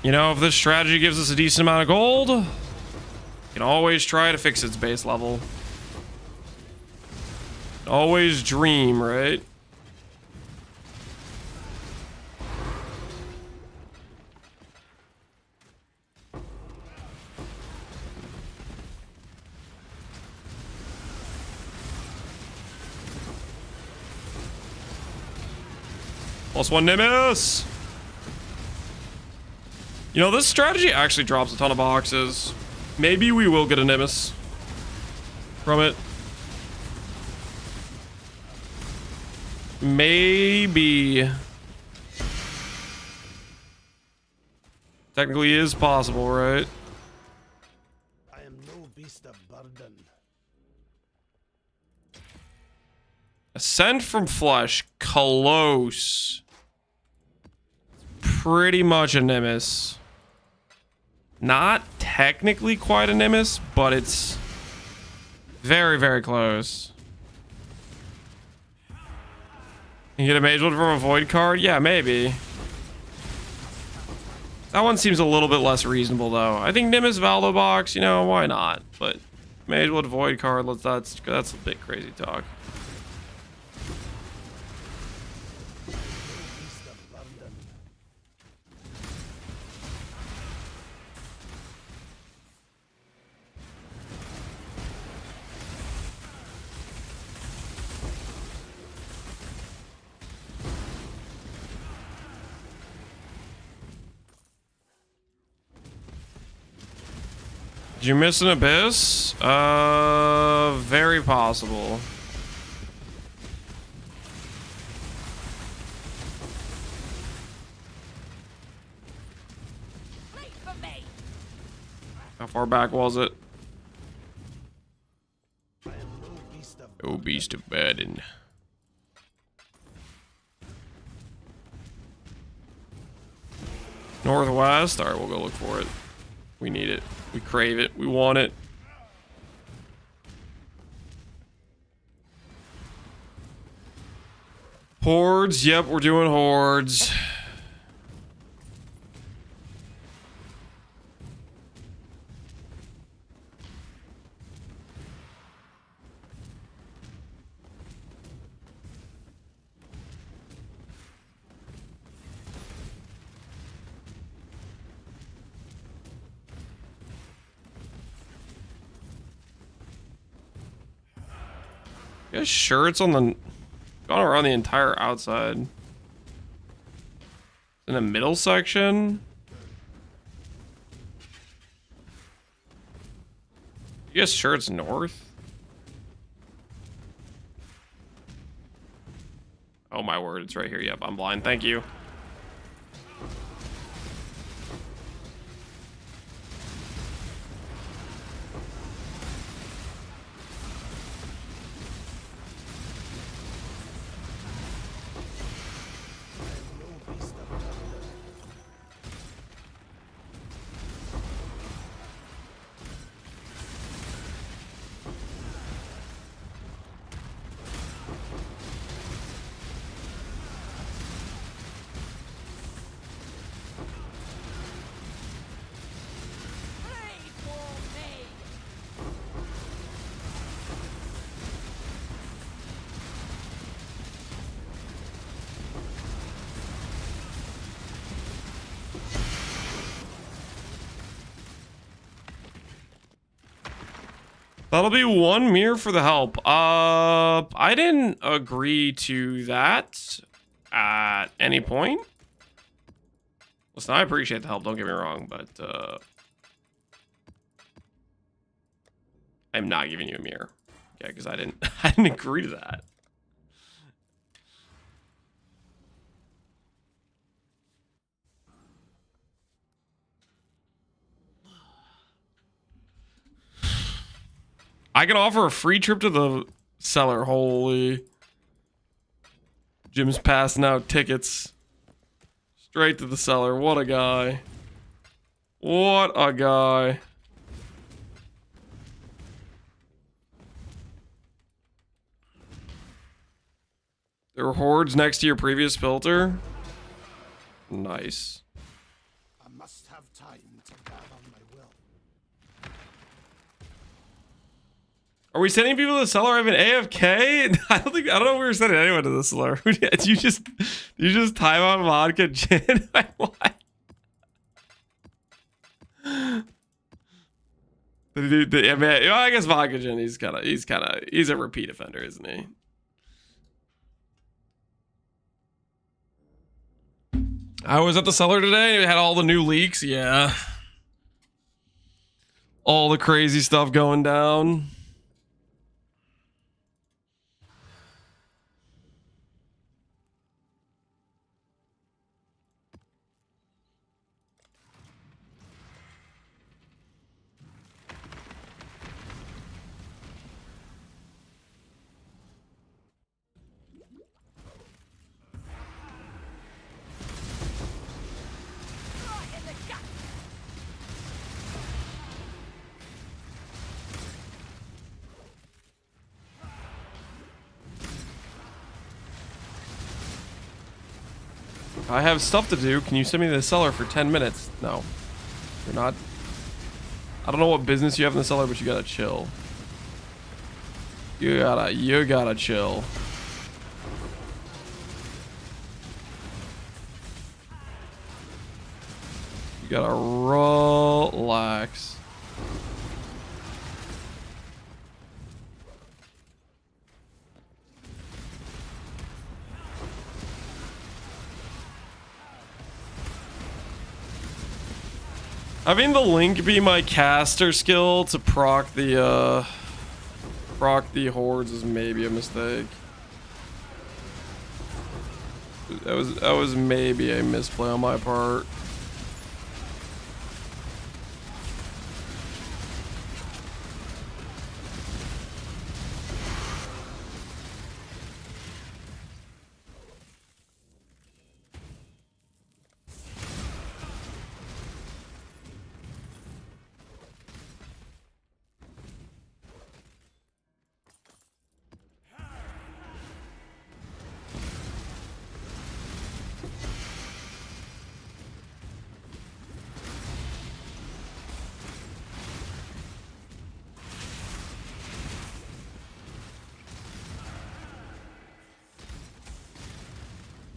you know, if this strategy gives us a decent amount of gold, you can always try to fix its base level. Always dream, right? +1 Nimbus. You know, this strategy actually drops a ton of boxes. Maybe we will get a Nimbus from it. Maybe. Technically is possible, right? I am no beast of burden. Ascent from Flesh. Close. Pretty much a Nimbus. Not technically quite a Nimbus, but it's very, very close. You get a Mage Wood from a Void card? Yeah, maybe. That one seems a little bit less reasonable, though. I think Nimbus Valdo box, you know, why not? But Mage Wood Void card, that's a bit crazy talk. Beast of burden. Did you miss an Abyss? Very possible. Wait for me. How far back was it? I am no beast of Oh, Beast of Burden. Northwest? Alright, we'll go look for it. We need it. We crave it. We want it. Hordes. Yep, we're doing hordes. You guys sure it's on the... gone around the entire outside? In the middle section? You guys sure it's north? Oh my word, it's right here. Yep, I'm blind. Thank you. no beast of burden. Pray for me. That'll be one mirror for the help. I didn't agree to that at any point. Listen, I appreciate the help, don't get me wrong, but I'm not giving you a mirror. Yeah, because I didn't I didn't agree to that. I can offer a free trip to the cellar. Holy. Jim's passing out tickets. Straight to the cellar. What a guy. What a guy. There were hordes next to your previous filter. Nice. I must have time to gather my will. Are we sending people to the cellar? I've been AFK? I don't know if we were sending anyone to the cellar. you just time out vodka gin? What? I guess vodka gin, he's a repeat offender, isn't he? I was at the cellar today. It had all the new leaks. Yeah. All the crazy stuff going down. Right in the gut. I have stuff to do. Can you send me to the cellar for 10 minutes? No. You're not. I don't know what business you have in the cellar, but you gotta chill. You gotta chill. You gotta relax. Having the link be my caster skill to proc the hordes is maybe a mistake. That was maybe a misplay on my part.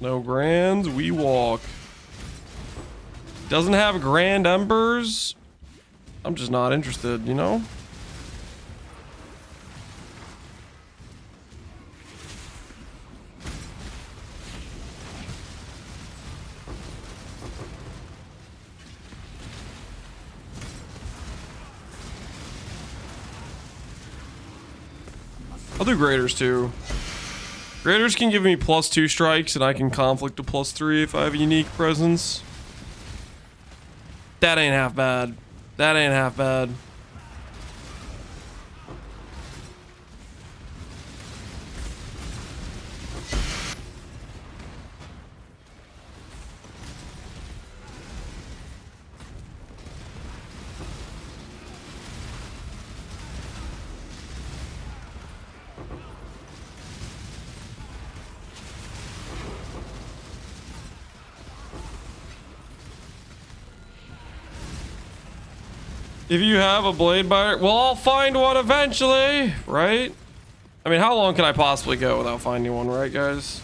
No grands, we walk. Doesn't have grand embers. I'm just not interested, you know? I'll do graders too. Graders can give me +2 strikes and I can conflict to +3 if I have a unique presence. That ain't half bad. That ain't half bad. If you have a blade biter, well, I'll find one eventually, right? I mean, how long can I possibly go without finding one, right, guys?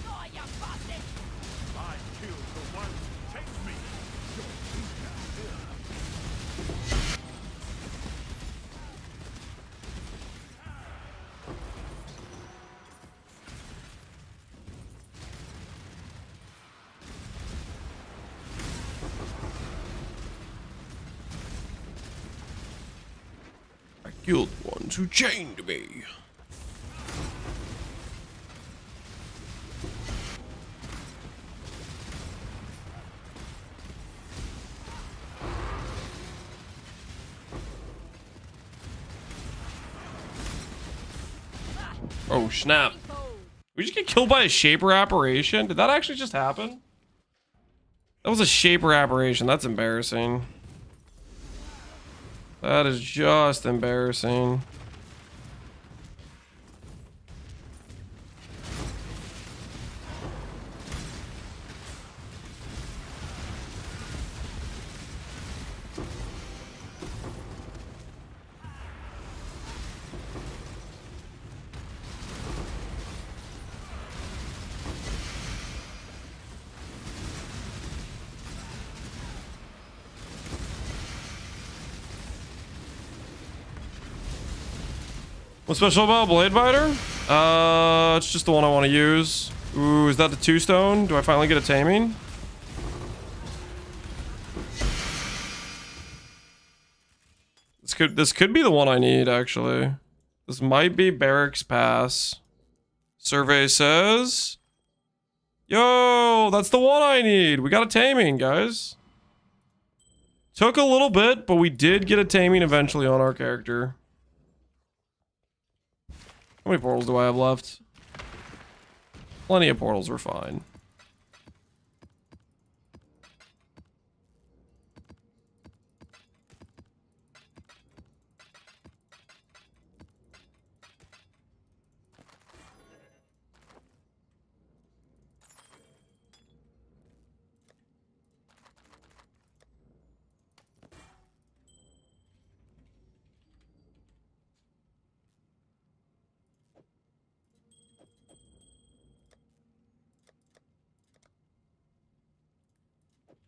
Oh, you bastard! I killed the one who takes me. I killed the ones who chained me. Oh, snap. We just get killed by a shaper apparition? Did that actually just happen? That was a shaper apparition. That's embarrassing. That is just embarrassing. What's special about Blade Biter? It's just the one I want to use. Ooh, is that the 2-stone? Do I finally get a taming? This could be the one I need, actually. This might be Barracks Pass. Survey says... Yo, that's the one I need. We got a taming, guys. Took a little bit, but we did get a taming eventually on our character. How many portals do I have left? Plenty of portals, we're fine.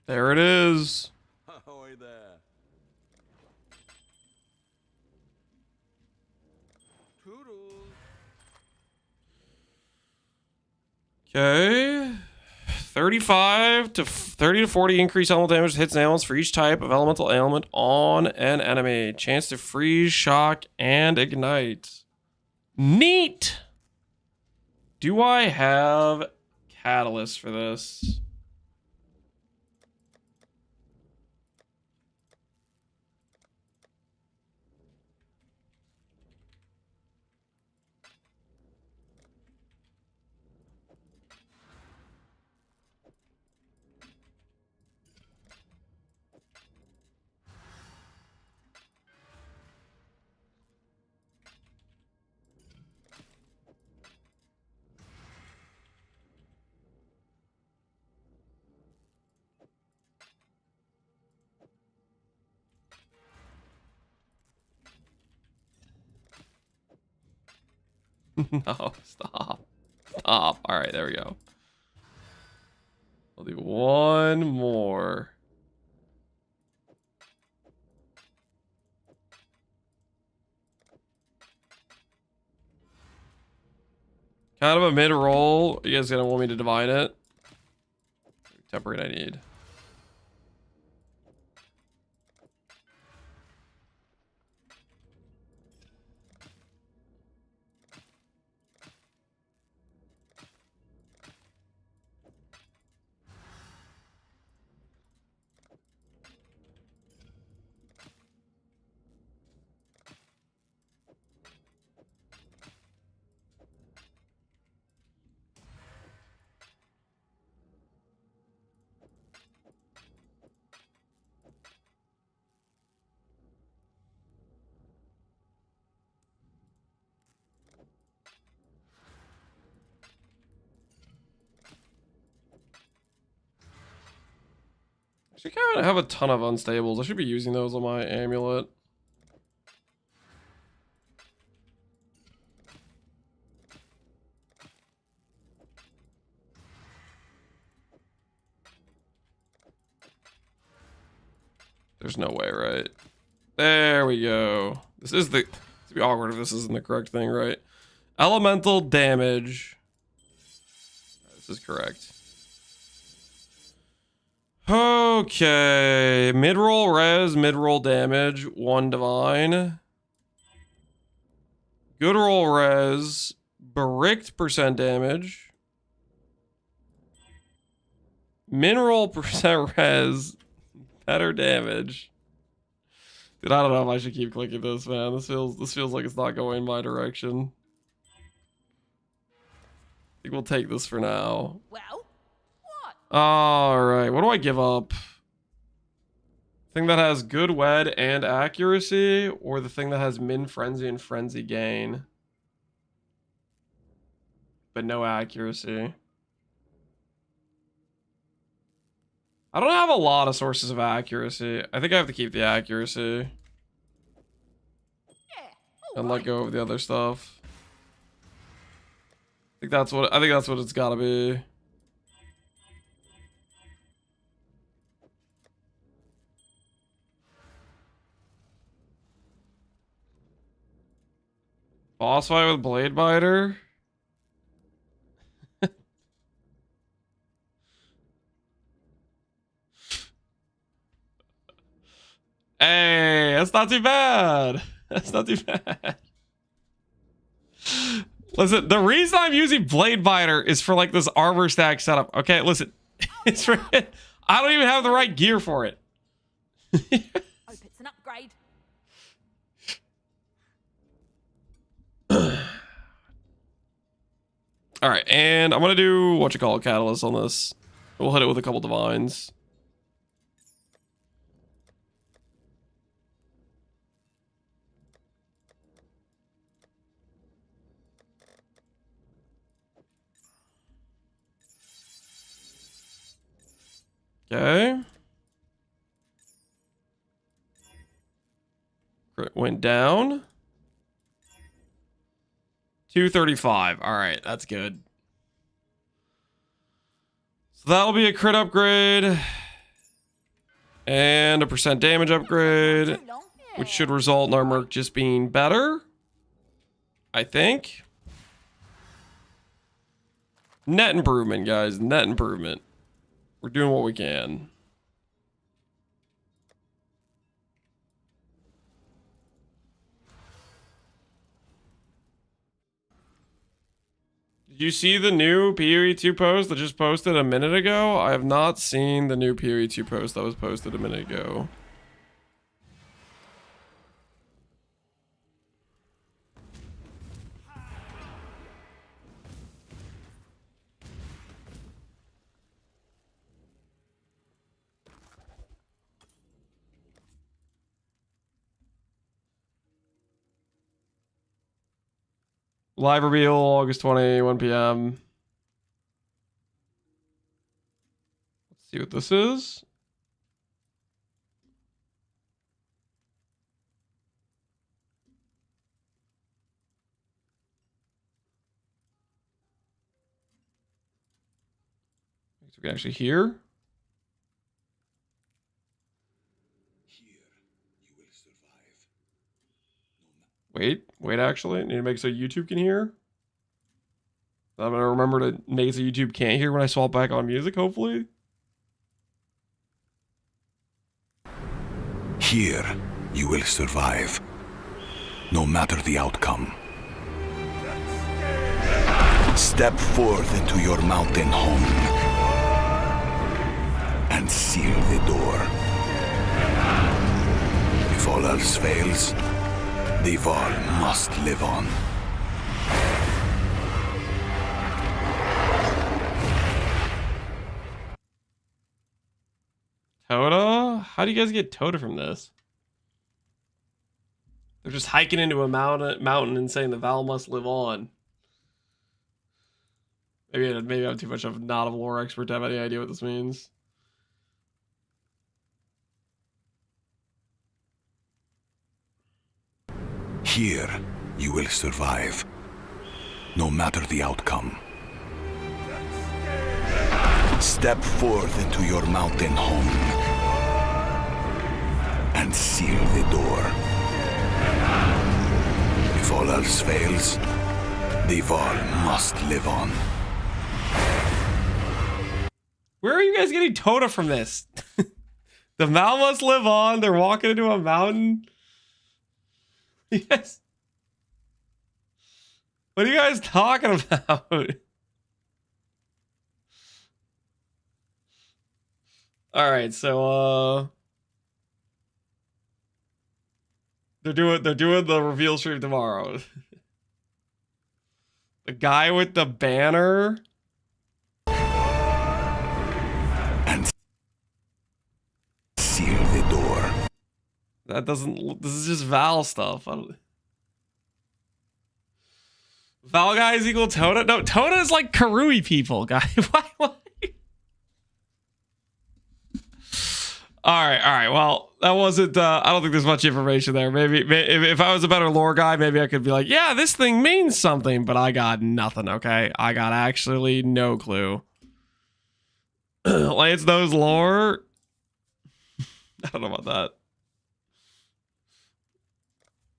There it is. Ahoy there. Toodles. Okay. 35 to 30 to 40 increase elemental damage hits and ailments for each type of elemental ailment on an enemy. Chance to freeze, shock, and ignite. Neat! Do I have catalyst for this? No, stop. Stop. Alright, there we go. I'll do one more. Kind of a mid-roll. You guys gonna want me to divine it? Temperate I need. Actually, kind of have a ton of unstables. I should be using those on my amulet. There's no way, right? There we go. This is the... It's be awkward if this isn't the correct thing, right? Elemental damage. This is correct. Okay. Mid-roll res, mid-roll damage, 1 divine. Good roll res, bricked % damage. Min roll % res, better damage. Dude, I don't know if I should keep clicking this, man. This feels like it's not going my direction. I think we'll take this for now. Well, what? Alright, what do I give up? Thing that has good wed and accuracy, or the thing that has min frenzy and frenzy gain? But no accuracy. I don't have a lot of sources of accuracy. I think I have to keep the accuracy. Yeah. And let go of the other stuff. I think that's what it's gotta be. Boss fight with Blade Biter. Hey, that's not too bad. That's not too bad. Listen, the reason I'm using Blade Biter is for like this armor stack setup. Okay, listen. It's for I don't even have the right gear for it. Hope it's an upgrade. All right, and I'm gonna do what you call a catalyst on this. We'll hit it with a couple divines. Okay. Crit went down. 235. All right, that's good. So that'll be a crit upgrade and a % damage upgrade, Too long which here. should result in our Merc just being better, I think. Net improvement, guys. Net improvement. We're doing what we can. Did you see the new PoE2 post that just posted a minute ago? I have not seen the new PoE2 post that was posted a minute ago. Live reveal August 20, 1 p.m. Let's see what this is. So we can actually hear. Wait, actually. Need to make so YouTube can hear. I'm gonna remember to make it so YouTube can't hear when I swap back on music, hopefully. Here, you will survive, no matter the outcome. Step forth into your mountain home and seal the door. If all else fails, the Val must live on. Toda? How do you guys get Toda from this? They're just hiking into a mountain and saying the Val must live on. Maybe I'm too much of not a lore expert to have any idea what this means. Here, you will survive, no matter the outcome. Step forth into your mountain home and seal the door. If all else fails, the Val must live on. Where are you guys getting Toda from this? The Val must live on. They're walking into a mountain. Yes. What are you guys talking about? All right, so they're doing the reveal stream tomorrow. The guy with the banner. And seal the door. That doesn't. This is just Val stuff. Val guys equal Toda. No, Toda is like Karui people, guy. Why? All right. Well, that wasn't. I don't think there's much information there. Maybe if I was a better lore guy, maybe I could be like, yeah, this thing means something. But I got nothing. Okay, I got actually no clue. Lance knows lore. I don't know about that.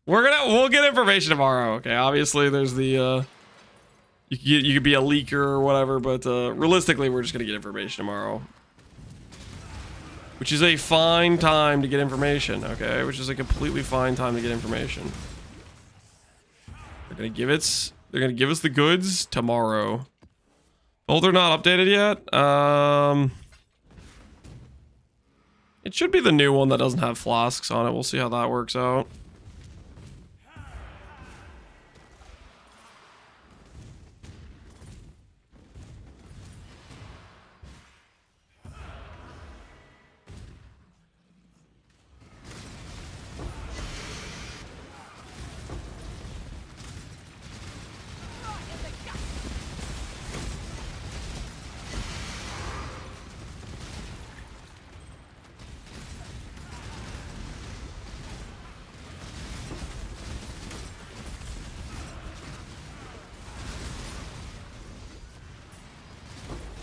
We'll get information tomorrow. Okay, obviously there's the you could be a leaker or whatever, but realistically we're just gonna get information tomorrow, which is a fine time to get information. Okay, which is a completely fine time to get information. They're gonna give us the goods tomorrow. Oh, they're not updated yet. It should be the new one that doesn't have flasks on it. We'll see how that works out.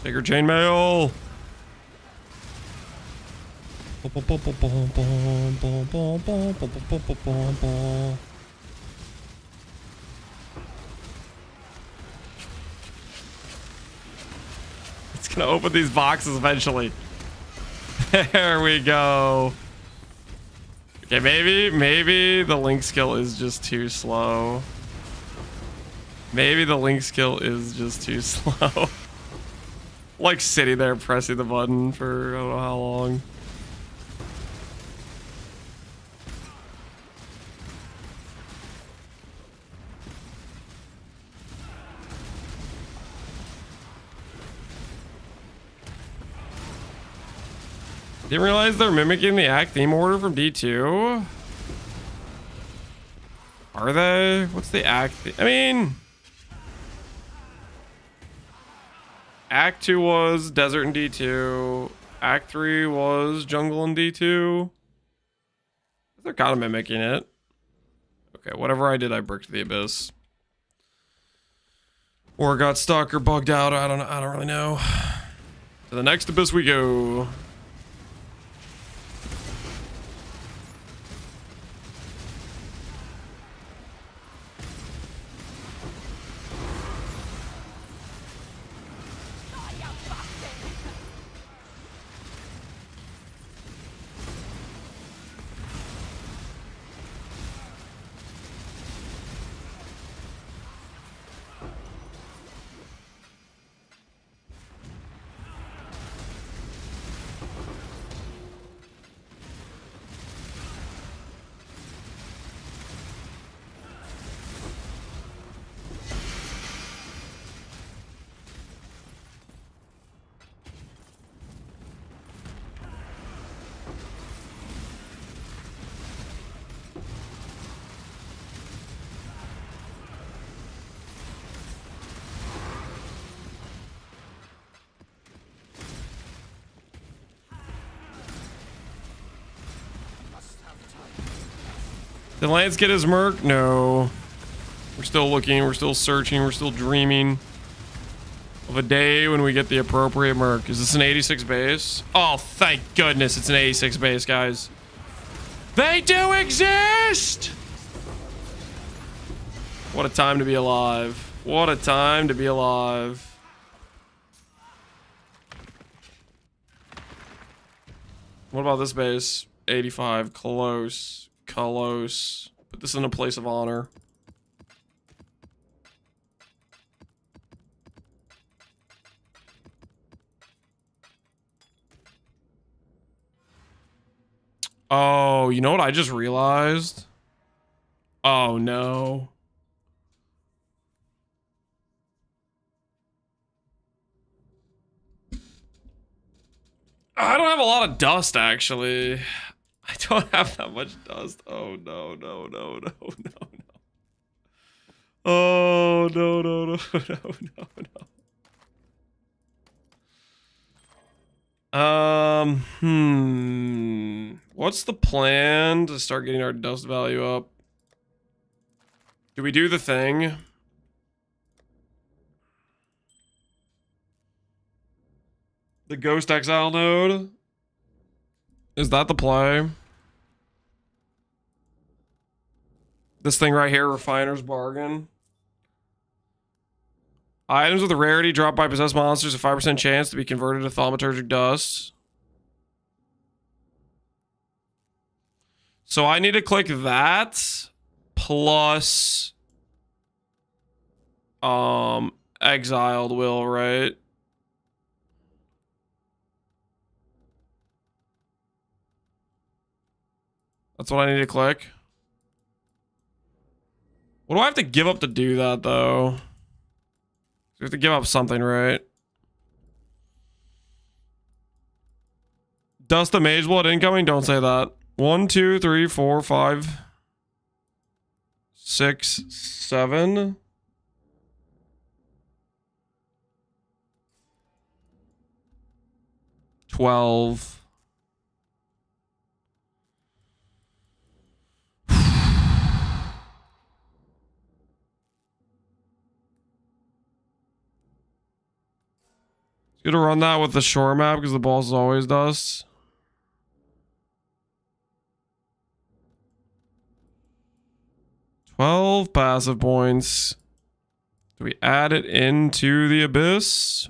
Bigger chainmail. It's gonna open these boxes eventually. There we go. Okay, maybe the link skill is just too slow. Maybe the link skill is just too slow. Like sitting there pressing the button for I don't know how long. Didn't realize they're mimicking the act theme order from D2. Are they? What's the act? I mean, Act 2 was Desert in D2. Act 3 was Jungle in D2. They're kind of mimicking it. Okay, whatever I did, I bricked the abyss. Or got stuck or bugged out. I don't really know. To the next abyss we go. Did Lance get his Merc? No. We're still looking, we're still searching, we're still dreaming of a day when we get the appropriate Merc. Is this an 86 base? Oh, thank goodness it's an 86 base, guys. They do exist! What a time to be alive. What a time to be alive. What about this base? 85, close. Close. Put this in a place of honor. Oh, you know what I just realized? Oh no. I don't have a lot of dust actually. I don't have that much dust. Oh no, no, no, no, no, no. Oh no, no, no, no, no, no. What's the plan to start getting our dust value up? Do we do the thing? The Ghost Exile node? Is that the play? This thing right here, Refiner's Bargain. Items with a rarity dropped by possessed monsters, a 5% chance to be converted to thaumaturgic dust. So I need to click that plus exiled will, right? That's what I need to click. What do I have to give up to do that, though? You have to give up something, right? Dust the Mage Blood incoming? Don't say that. 1, 2, 3, 4, 5, 6, 7. 12. Gonna run that with the shore map because the boss is always dust. $12 passive points. Do we add it into the abyss?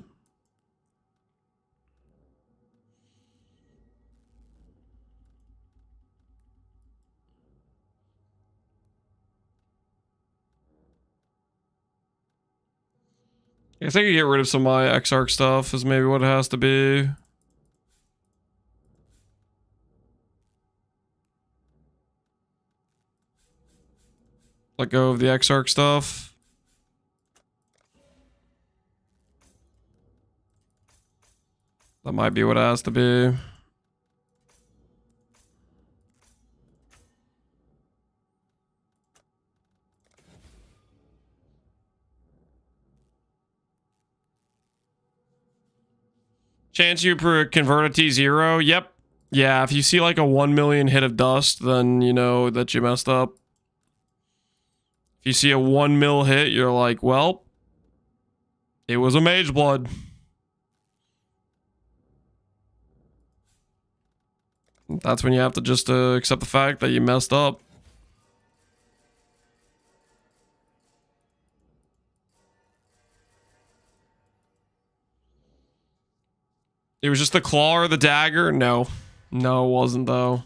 I guess I could get rid of some of my Exarch stuff is maybe what it has to be. Let go of the Exarch stuff. That might be what it has to be. Chance you convert a T0? Yep. Yeah, if you see like a 1 million hit of dust, then you know that you messed up. If you see a 1 mil hit, you're like, well, it was a Mage Blood. That's when you have to just accept the fact that you messed up. It was just the claw or the dagger? No. No, it wasn't though.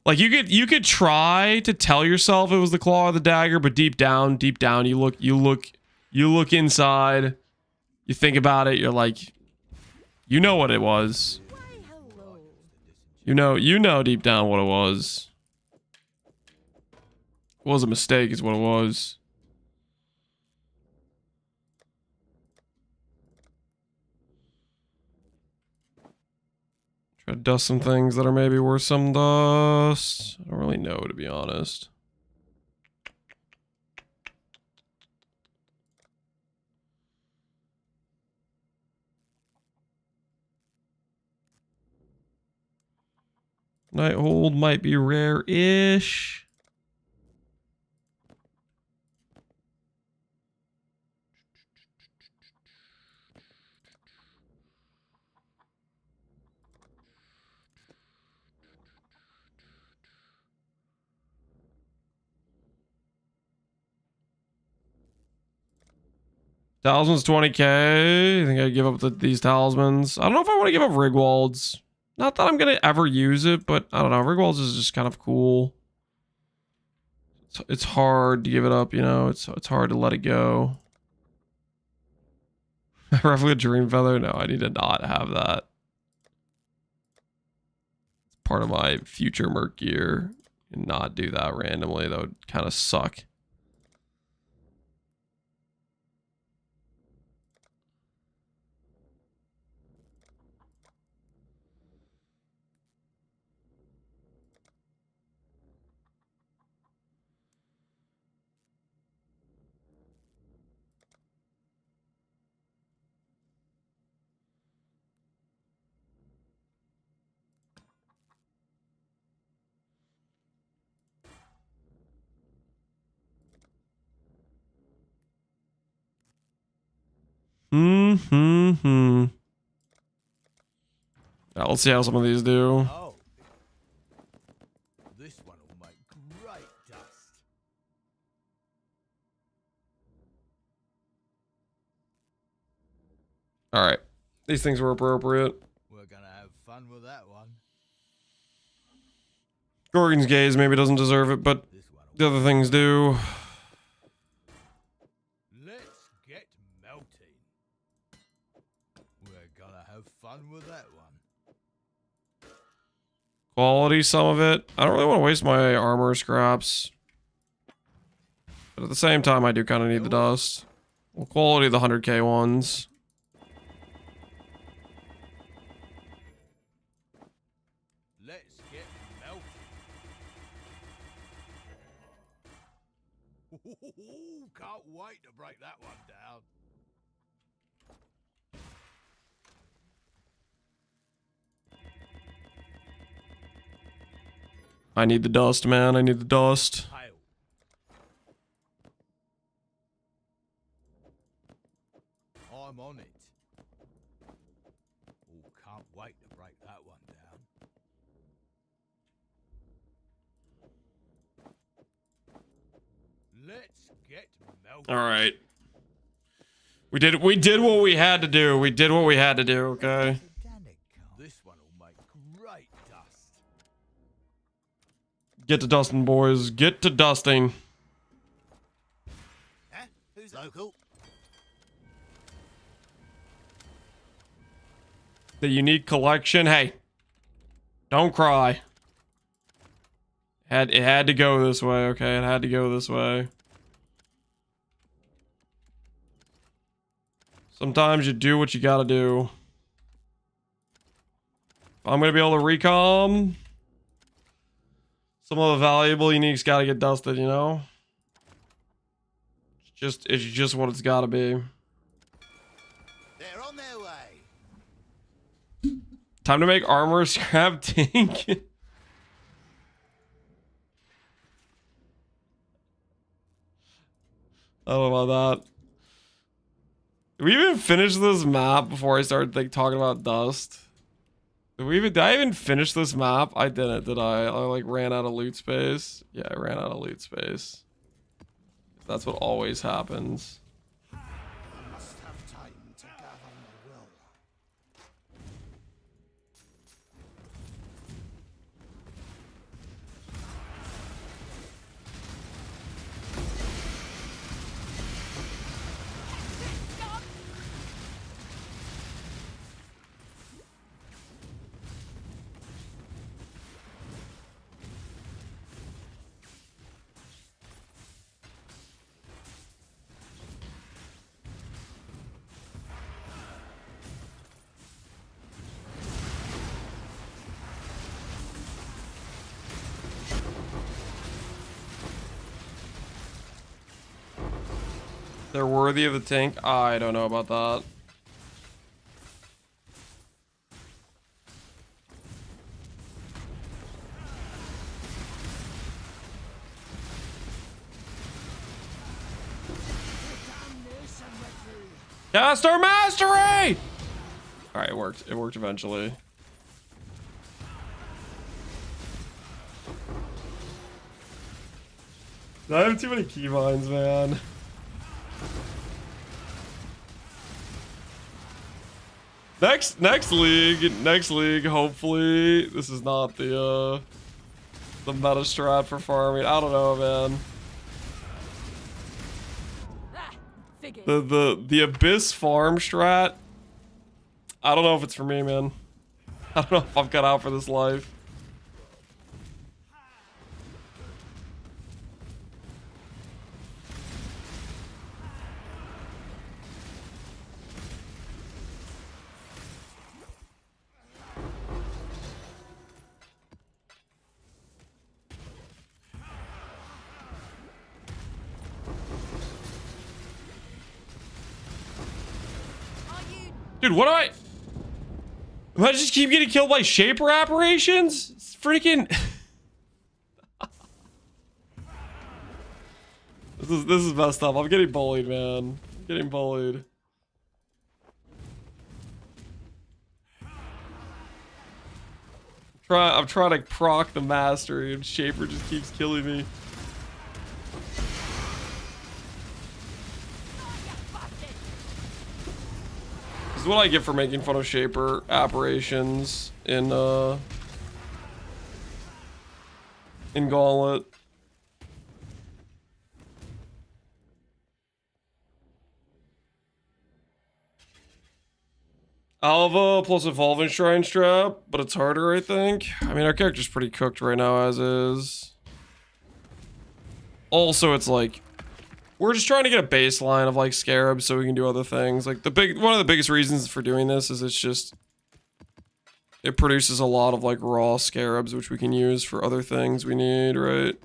Like you could try to tell yourself it was the claw or the dagger, but deep down, you look inside, you think about it, you're like, you know what it was. Why, hello. You know deep down what it was. It was a mistake is what it was. Try to dust some things that are maybe worth some dust. I don't really know, to be honest. Nighthold might be rare-ish. Talisman's 20k. I think I give up these talismans. I don't know if I want to give up Rigwald's. Not that I'm going to ever use it, but I don't know. Rigwald's is just kind of cool. It's hard to give it up, you know. It's hard to let it go. Roughly a Dream Feather? No, I need to not have that. It's part of my future Merc gear. And not do that randomly. That would kind of suck. Yeah, let's see how some of these do. Oh. This one will make great dust. All right. These things were appropriate. We're gonna have fun with that one. Gorgon's gaze maybe doesn't deserve it, but This one. the other things do. Let's get melting. We're gonna have fun with that one. Quality, some of it. I don't really want to waste my armor scraps. But at the same time, I do kind of need the dust. Well, quality, the 100k ones. Let's get melting. Can't wait to break that one down. I need the dust, man. I need the dust. Hail. I'm on it. Oh, can't wait to break that one down. Let's get melting. All right. We did what we had to do. We did what we had to do, okay? This one will make great dust. Get to dusting, boys. Get to dusting. Huh? Who's local? The unique collection. Hey. Don't cry. It had to go this way, okay? It had to go this way. Sometimes you do what you gotta do. If I'm gonna be able to recom, some of the valuable uniques gotta get dusted, you know? It's just what it's gotta be. They're on their way. Time to make armor scrap tank. I don't know about that. Did we even finish this map before I started like talking about dust? Did I even finish this map? I didn't, did I? I like ran out of loot space. Yeah, I ran out of loot space. That's what always happens. I must have time to gather my will. They're worthy of the tank? I don't know about that. Caster Mastery! Alright, it worked. It worked eventually. I have too many keybinds, man. Next league, hopefully. This is not the meta strat for farming. I don't know, man. Ah, figures. The Abyss farm strat. I don't know if it's for me, man. I don't know if I'm cut out for this life. Dude, what am I just keep getting killed by shaper apparitions? It's freaking... This is messed up. I'm getting bullied, man. I'm getting bullied. I'm trying to proc the mastery and shaper just keeps killing me. This is what I get for making fun of Shaper apparitions in Gauntlet. Alva plus Evolving Shrine Strap, but it's harder, I think. I mean, our character's pretty cooked right now as is. Also, it's like, we're just trying to get a baseline of like scarabs so we can do other things. Like one of the biggest reasons for doing this is it's just, it produces a lot of like raw scarabs, which we can use for other things we need, right?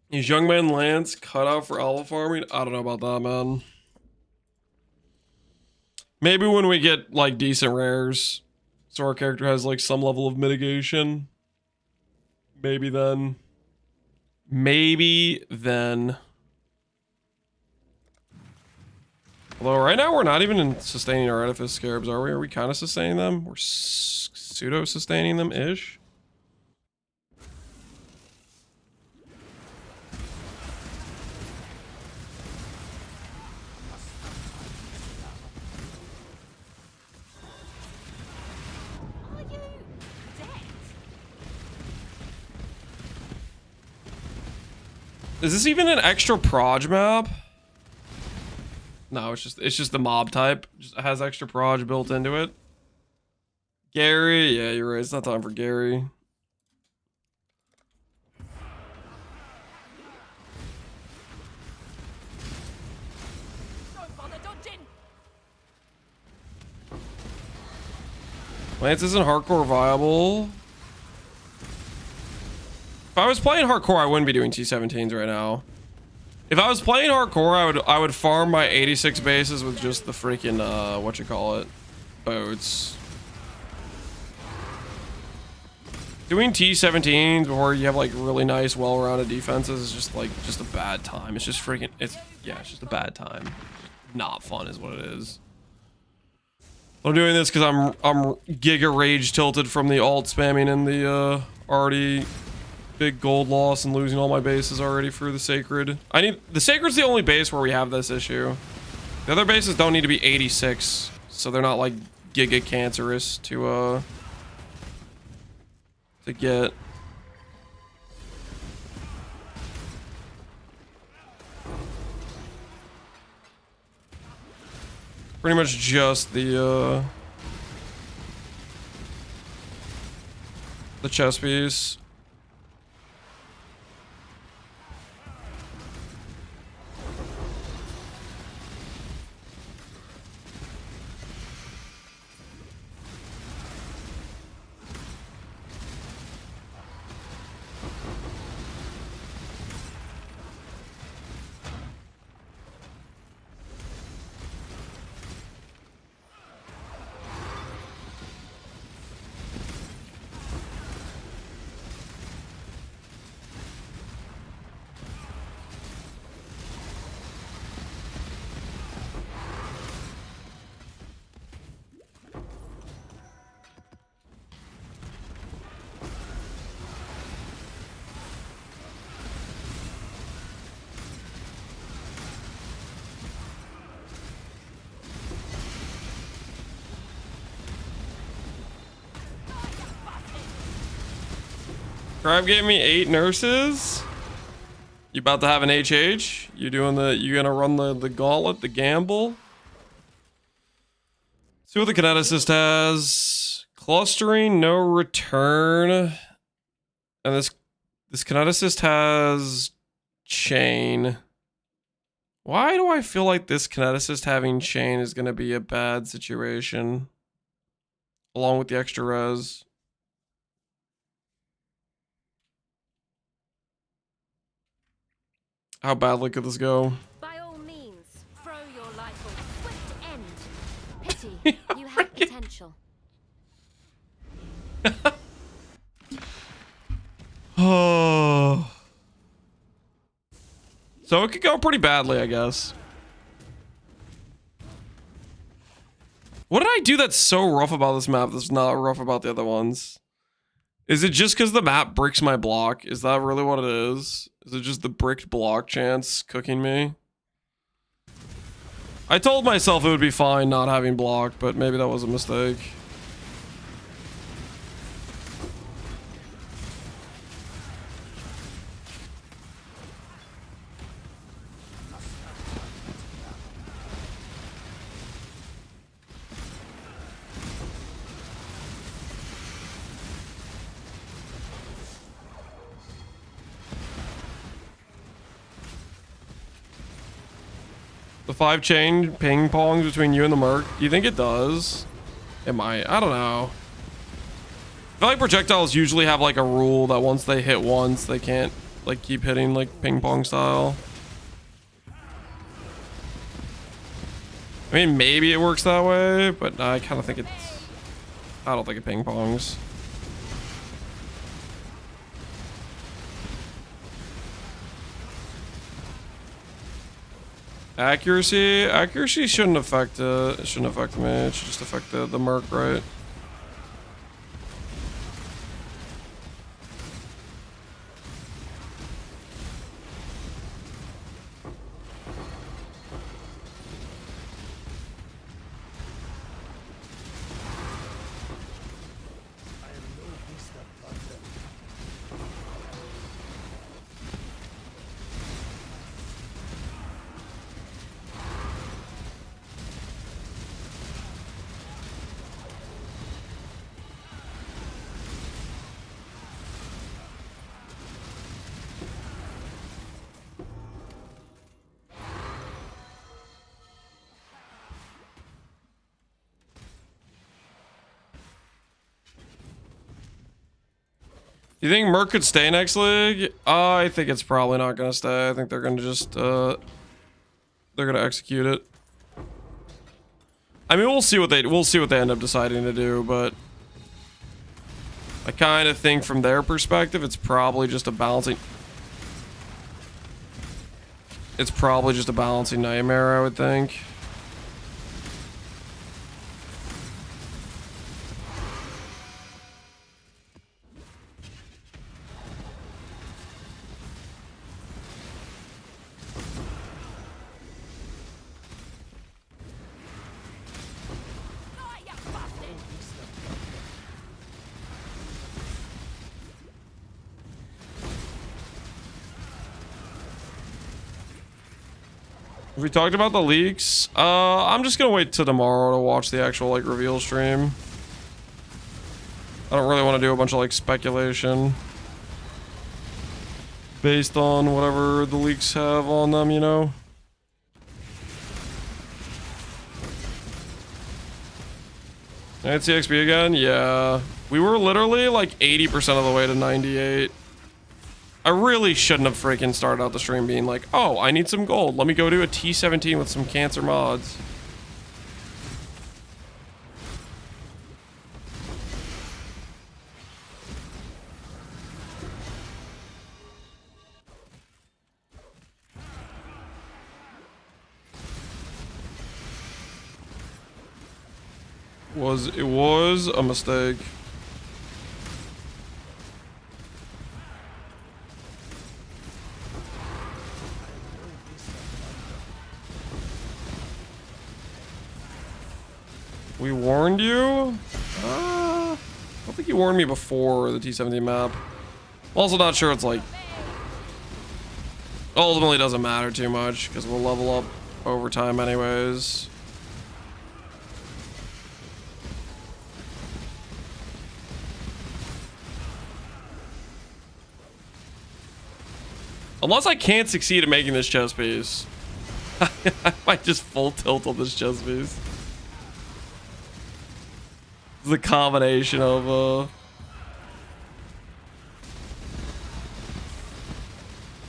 Is Young Man Lance cut out for alpha farming? I don't know about that, man. Maybe when we get like decent rares, so our character has like some level of mitigation. Maybe then. Maybe then. Although right now we're not even sustaining our Edifice Scarabs, are we? Are we kind of sustaining them? We're pseudo-sustaining them-ish? Are you dead? Is this even an extra proj map? No, it's just the mob type. Just has extra proj built into it. Gary, yeah, you're right. It's not time for Gary. Don't bother dodging. Lance isn't hardcore viable. If I was playing hardcore, I wouldn't be doing T17s right now. If I was playing hardcore, I would farm my 86 bases with just the freaking boats. Doing T17s before you have like really nice, well-rounded defenses is just a bad time. It's just freaking it's just a bad time. Not fun is what it is. I'm doing this because I'm giga rage tilted from the alt spamming and the already big gold loss and losing all my bases already for the Sacred. The Sacred's the only base where we have this issue. The other bases don't need to be 86, so they're not like giga cancerous to get. Pretty much just the chess piece. Crab gave me 8 nurses. You about to have an HH? You gonna run the gauntlet, the gamble? See what the kineticist has. Clustering, no return. And this kineticist has chain. Why do I feel like this kineticist having chain is gonna be a bad situation? Along with the extra res. How badly could this go? By all means, throw your life or swift end. Pity, you have potential. Oh. So it could go pretty badly, I guess. What did I do that's so rough about this map that's not rough about the other ones? Is it just because the map bricks my block? Is that really what it is? Is it just the bricked block chance cooking me? I told myself it would be fine not having blocked, but maybe that was a mistake. The 5 chain ping pongs between you and the Merc. Do you think it does? It might. I don't know. I feel like projectiles usually have like a rule that once they hit once, they can't like keep hitting like ping pong style. I mean, maybe it works that way, but I kind of think it's... I don't think it ping pongs. Accuracy shouldn't affect it. It shouldn't affect me. It should just affect the Merc, right? You think Merc could stay next league? I think it's probably not gonna stay. I think they're gonna just they're gonna execute it. I mean, we'll see what they end up deciding to do, but I kind of think from their perspective, it's probably just a balancing. It's probably just a balancing nightmare, I would think. Have we talked about the leaks? I'm just gonna wait till tomorrow to watch the actual like reveal stream. I don't really want to do a bunch of like speculation based on whatever the leaks have on them, you know? And CXP again? Yeah. We were literally like 80% of the way to 98. I really shouldn't have freaking started out the stream being like, oh, I need some gold. Let me go do a T17 with some cancer mods. It was a mistake. We warned you? I don't think you warned me before the T17 map. I'm also not sure it's like... ultimately doesn't matter too much because we'll level up over time anyways. Unless I can't succeed at making this chess piece. I might just full tilt on this chess piece. The combination of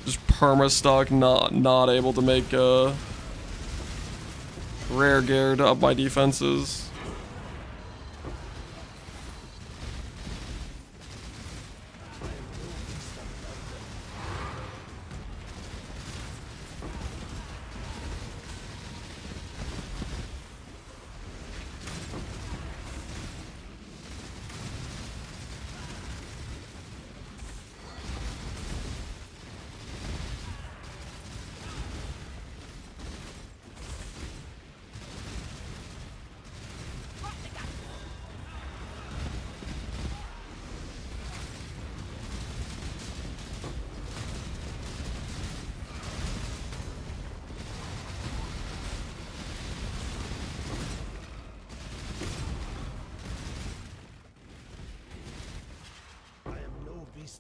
just perma stuck, not able to make rare gear to up my defenses.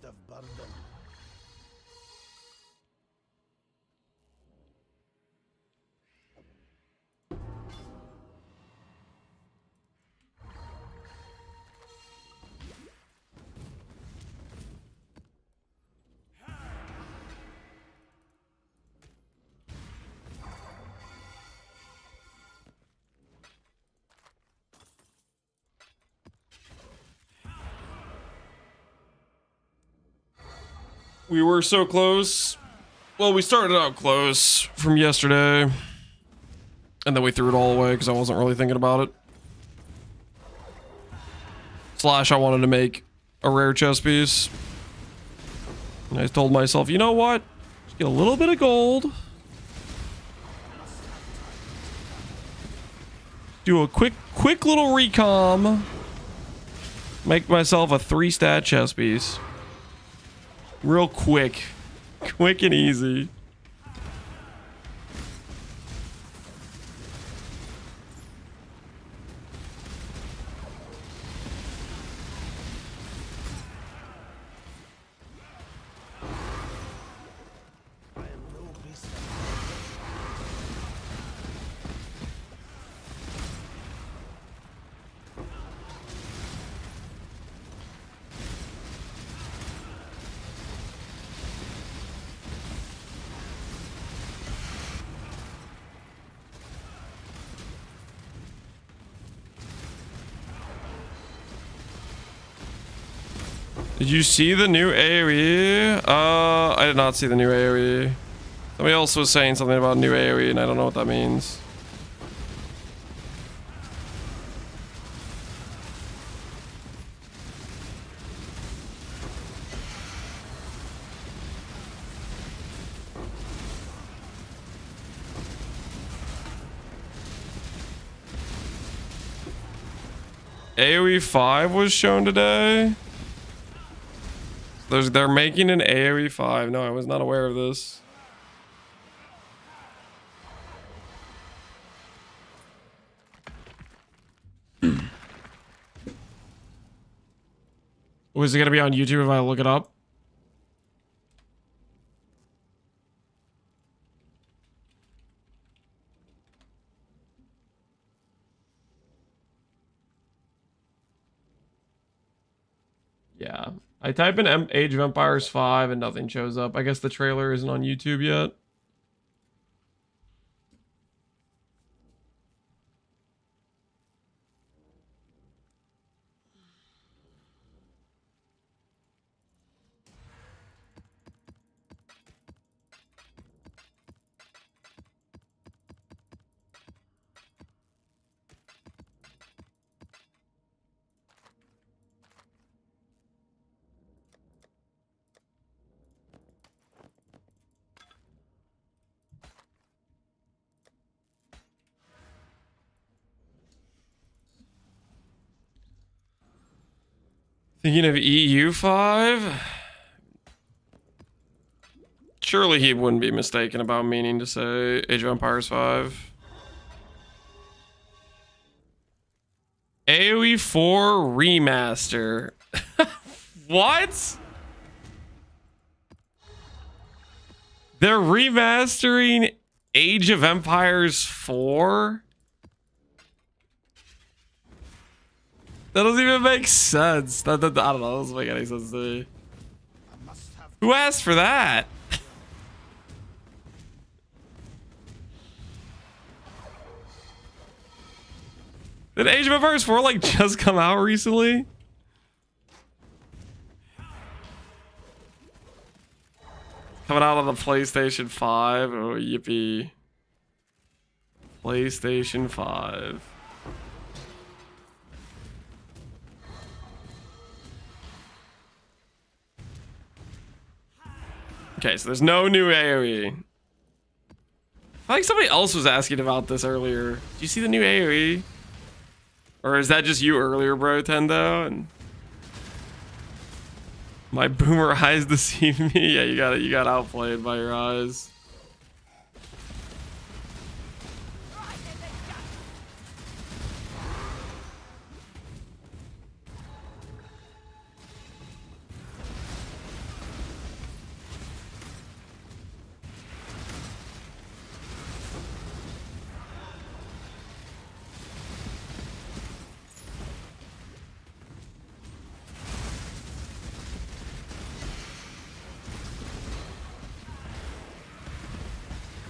of burden. We were so close. Well, we started out close from yesterday. And then we threw it all away because I wasn't really thinking about it. Slash, I wanted to make a rare chess piece. And I told myself, you know what? Just get a little bit of gold. Do a quick little recom. Make myself a 3-stat chess piece. Real quick. Quick and easy. I am no beast of burden. Did you see the new AoE? I did not see the new AoE. Somebody else was saying something about new AoE and I don't know what that means. AoE 5 was shown today. They're making an AoE 5. No, I was not aware of this. Was it gonna be on YouTube if I look it up? Yeah. I type in Age of Empires 5 and nothing shows up. I guess the trailer isn't on YouTube yet. Thinking of EU5? Surely he wouldn't be mistaken about meaning to say Age of Empires 5. AoE 4 remaster. What? They're remastering Age of Empires 4? That doesn't even make sense. I don't know. That doesn't make any sense to me. Who asked for that? Did Age of Empires 4 like just come out recently? Coming out on the PlayStation 5. Oh, yippee. PlayStation 5. Okay, so there's no new AoE. I think somebody else was asking about this earlier. Did you see the new AoE? Or is that just you earlier, bro, Tendo? And my boomer eyes deceive me. Yeah, you got outplayed by your eyes.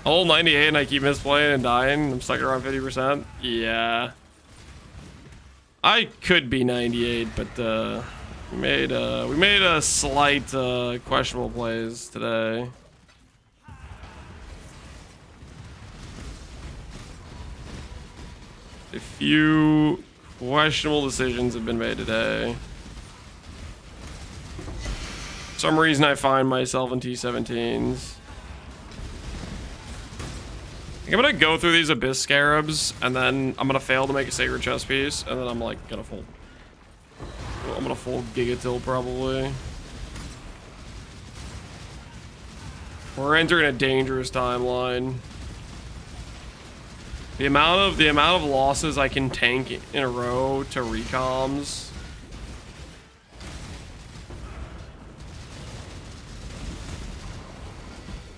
Whole 98 and I keep misplaying and dying. I'm stuck around 50%. Yeah. I could be 98, but we made a slight questionable plays today. A few questionable decisions have been made today. For some reason I find myself in T17s. I'm gonna go through these Abyss Scarabs, and then I'm gonna fail to make a Sacred Chest Piece, and then I'm like gonna full... I'm gonna full Gigatil probably. We're entering a dangerous timeline. The amount of losses I can tank in a row to recoms.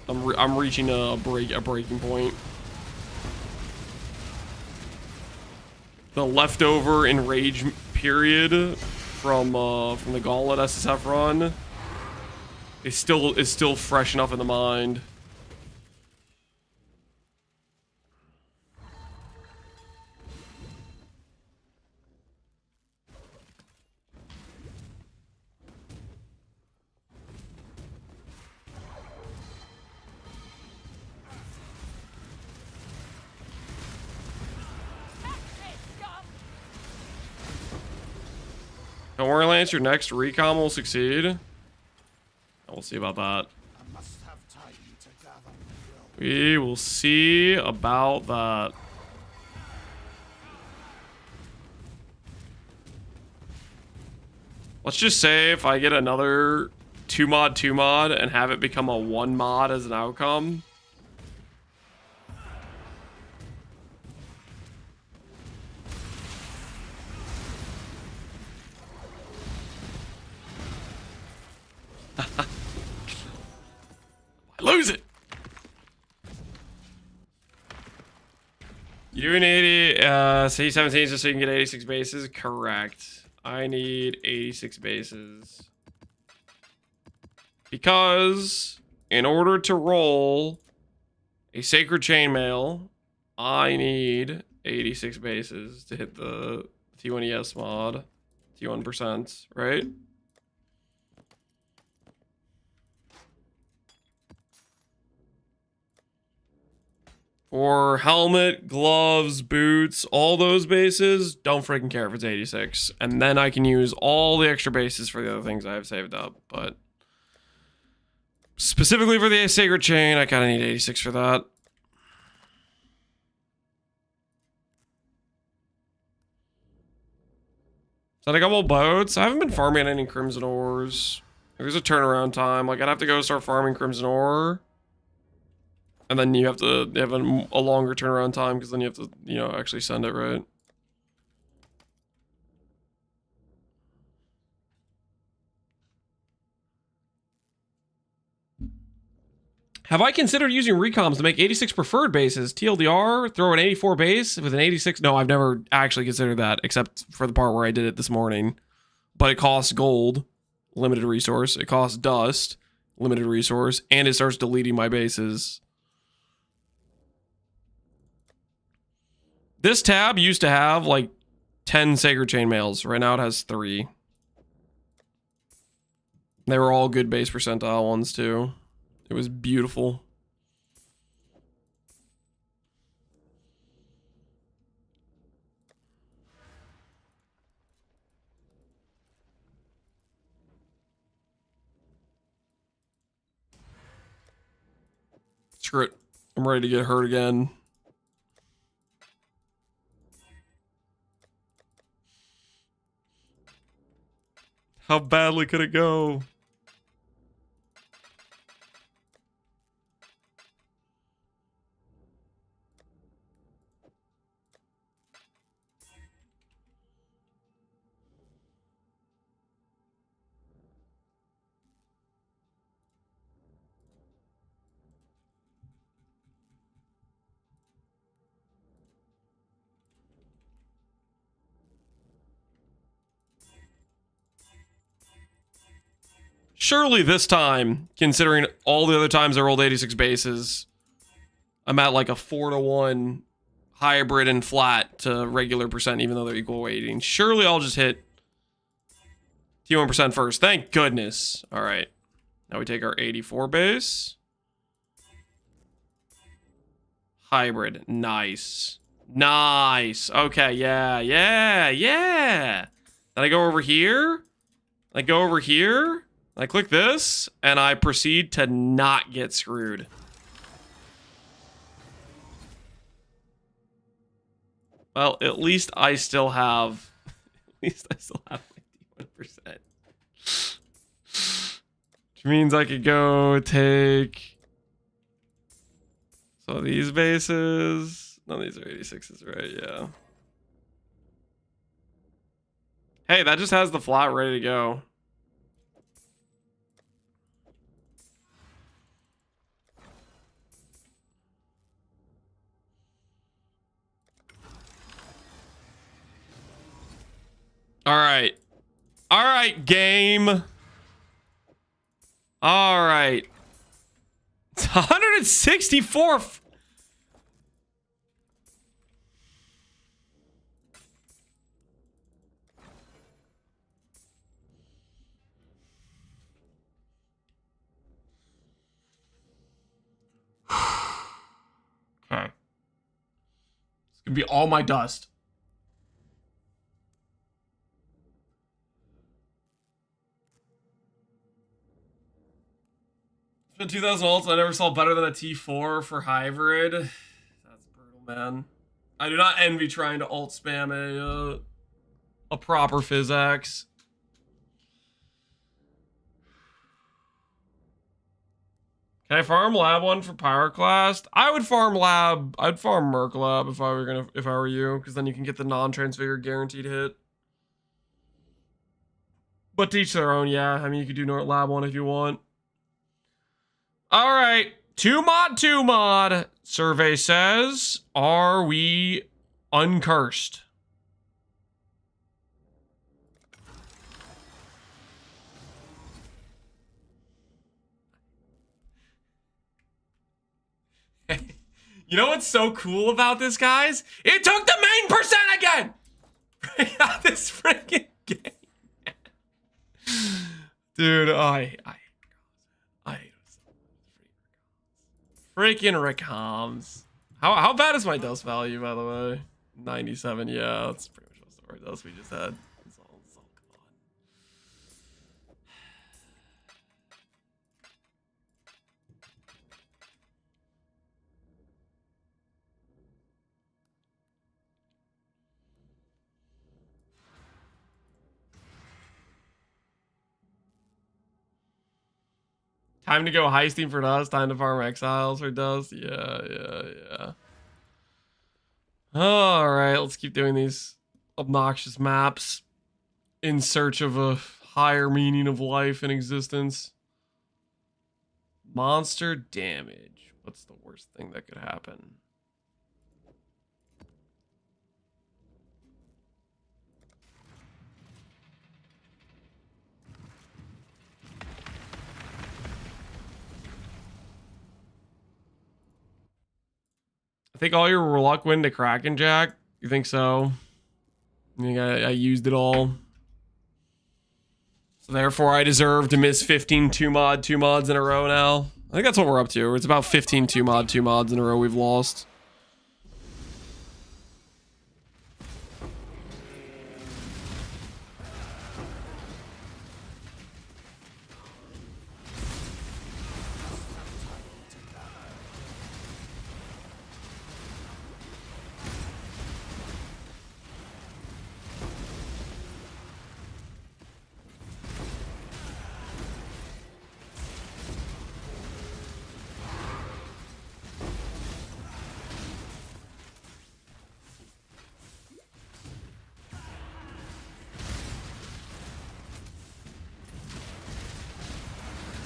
I'm reaching a breaking point. The leftover enrage period from the Gauntlet SSF run is still fresh enough in the mind. Don't worry, Lance, your next recom will succeed. We'll see about that. I must have time to gather my will. We will see about that. Let's just say if I get another 2 mod and have it become a 1 mod as an outcome. I lose it. You do need 80 C17 just so you can get 86 bases. Correct. I need 86 bases. Because in order to roll a Sacred Chainmail, I need 86 bases to hit the T1ES mod. T1%, right? For helmet, gloves, boots, all those bases, don't freaking care if it's 86. And then I can use all the extra bases for the other things I have saved up. But specifically for the Sacred Chain, I kind of need 86 for that. Is that a couple boats? I haven't been farming any Crimson Ores. There's a turnaround time. Like, I'd have to go start farming Crimson Ore. And then you have to have a longer turnaround time because then you have to, you know, actually send it, right? Have I considered using recoms to make 86 preferred bases? TLDR, throw an 84 base with an 86? No, I've never actually considered that, except for the part where I did it this morning. But it costs gold, limited resource. It costs dust, limited resource. And it starts deleting my bases. This tab used to have like 10 Sacred Chainmails. Right now it has 3. They were all good base percentile ones too. It was beautiful. Screw it. I'm ready to get hurt again. How badly could it go? Surely this time, considering all the other times I rolled 86 bases, I'm at like a 4-to-1 hybrid and flat to regular percent, even though they're equal weighting. Surely I'll just hit T1% first. Thank goodness. All right. Now we take our 84 base. Hybrid. Nice. Nice. Okay, yeah. Then I go over here. I click this, and I proceed to not get screwed. Well, at least I still have my D1%. Which means I could go take... So these bases... No, these are 86s, right? Yeah. Hey, that just has the flat ready to go. All right. All right, game. All right. It's 164. Okay. It's gonna be all my dust. It's been 2,000 ults. I never saw better than a T4 for hybrid. That's brutal, man. I do not envy trying to ult spam a proper Physax. Can I farm lab one for Pyroclast? I would farm lab. I'd farm Merc lab if I were you, because then you can get the non-transfigured guaranteed hit. But to each their own, yeah. I mean, you could do lab one if you want. All right, 2 mod. Survey says, are we uncursed? You know what's so cool about this, guys? It took the main percent again! This freaking game. Dude, I freaking Rickhoms. How bad is my dust value, by the way? 97, yeah, that's pretty much most of our dust we just had. It's all gone. Time to go heisting for dust. Time to farm exiles for dust. Yeah. All right, let's keep doing these obnoxious maps in search of a higher meaning of life and existence. Monster damage. What's the worst thing that could happen? I think all your luck went to Kraken Jack. You think so? I think I used it all. So therefore I deserve to miss 15 2 mods in a row now. I think that's what we're up to. It's about 15 2 mods in a row we've lost.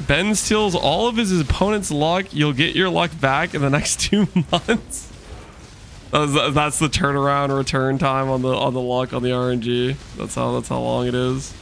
Ben steals all of his opponent's luck. You'll get your luck back in the next 2 months. That's the turnaround return time on the luck on the RNG. That's how long it is.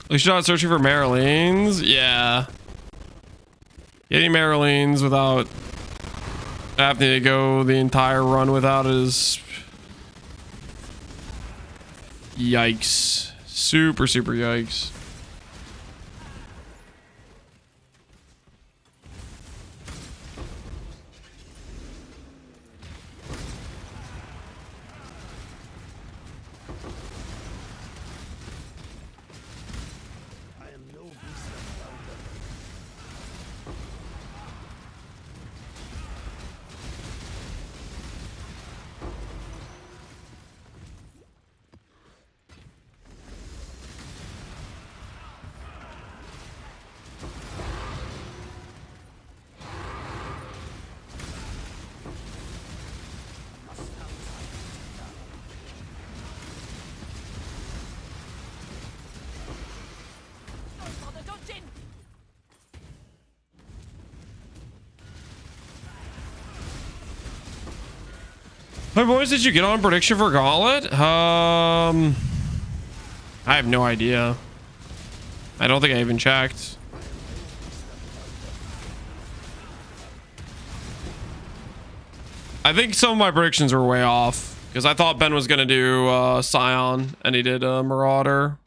At least you're not searching for Marylines. Yeah. Getting Marylines without having to go the entire run without is... Yikes. Super, super yikes. I am no beast of thunder. Hey boys, did you get on prediction for Gauntlet? I have no idea. I don't think I even checked. I think some of my predictions were way off because I thought Ben was gonna do Scion and he did Marauder,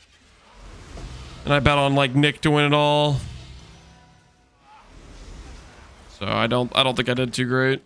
and I bet on like Nick to win it all. So I don't think I did too great.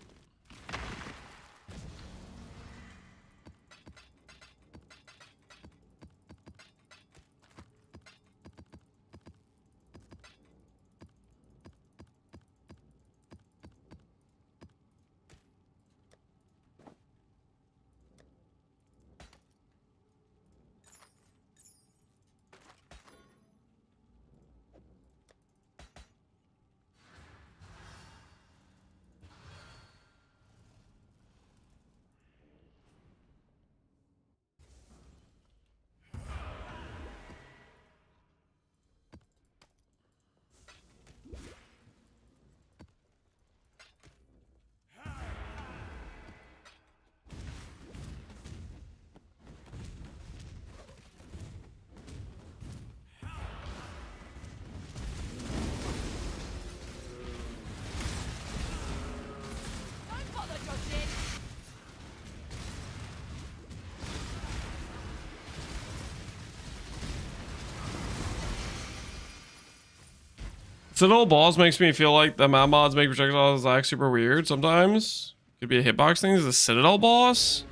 Citadel balls makes me feel like the map mods make projectiles act super weird sometimes. Could be a hitbox thing. Is the Citadel boss?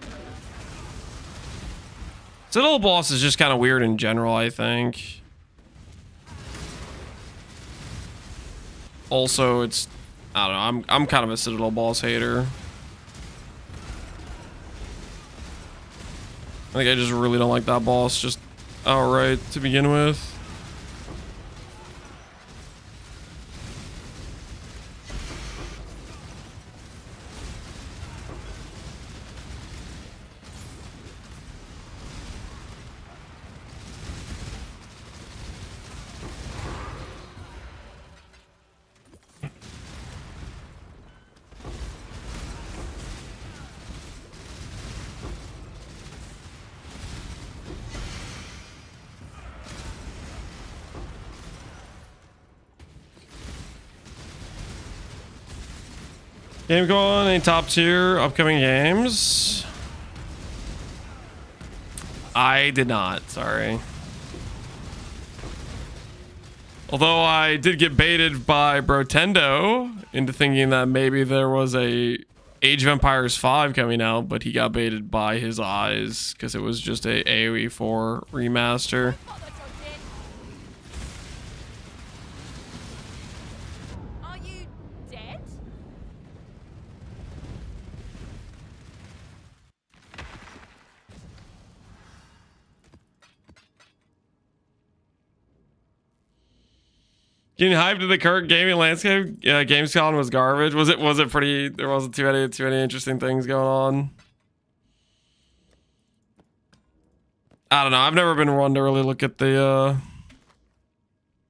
Citadel boss is just kind of weird in general, I think. Also, it's... I don't know. I'm kind of a Citadel boss hater. I think I just really don't like that boss just outright to begin with. Game going, any top tier upcoming games? I did not, sorry. Although I did get baited by Brotendo into thinking that maybe there was a Age of Empires 5 coming out, but he got baited by his eyes because it was just a AoE 4 remaster. Are you dead? Getting hyped to the current gaming landscape. Gamescom was garbage. Was it pretty? There wasn't too many interesting things going on. I don't know. I've never been one to really look at the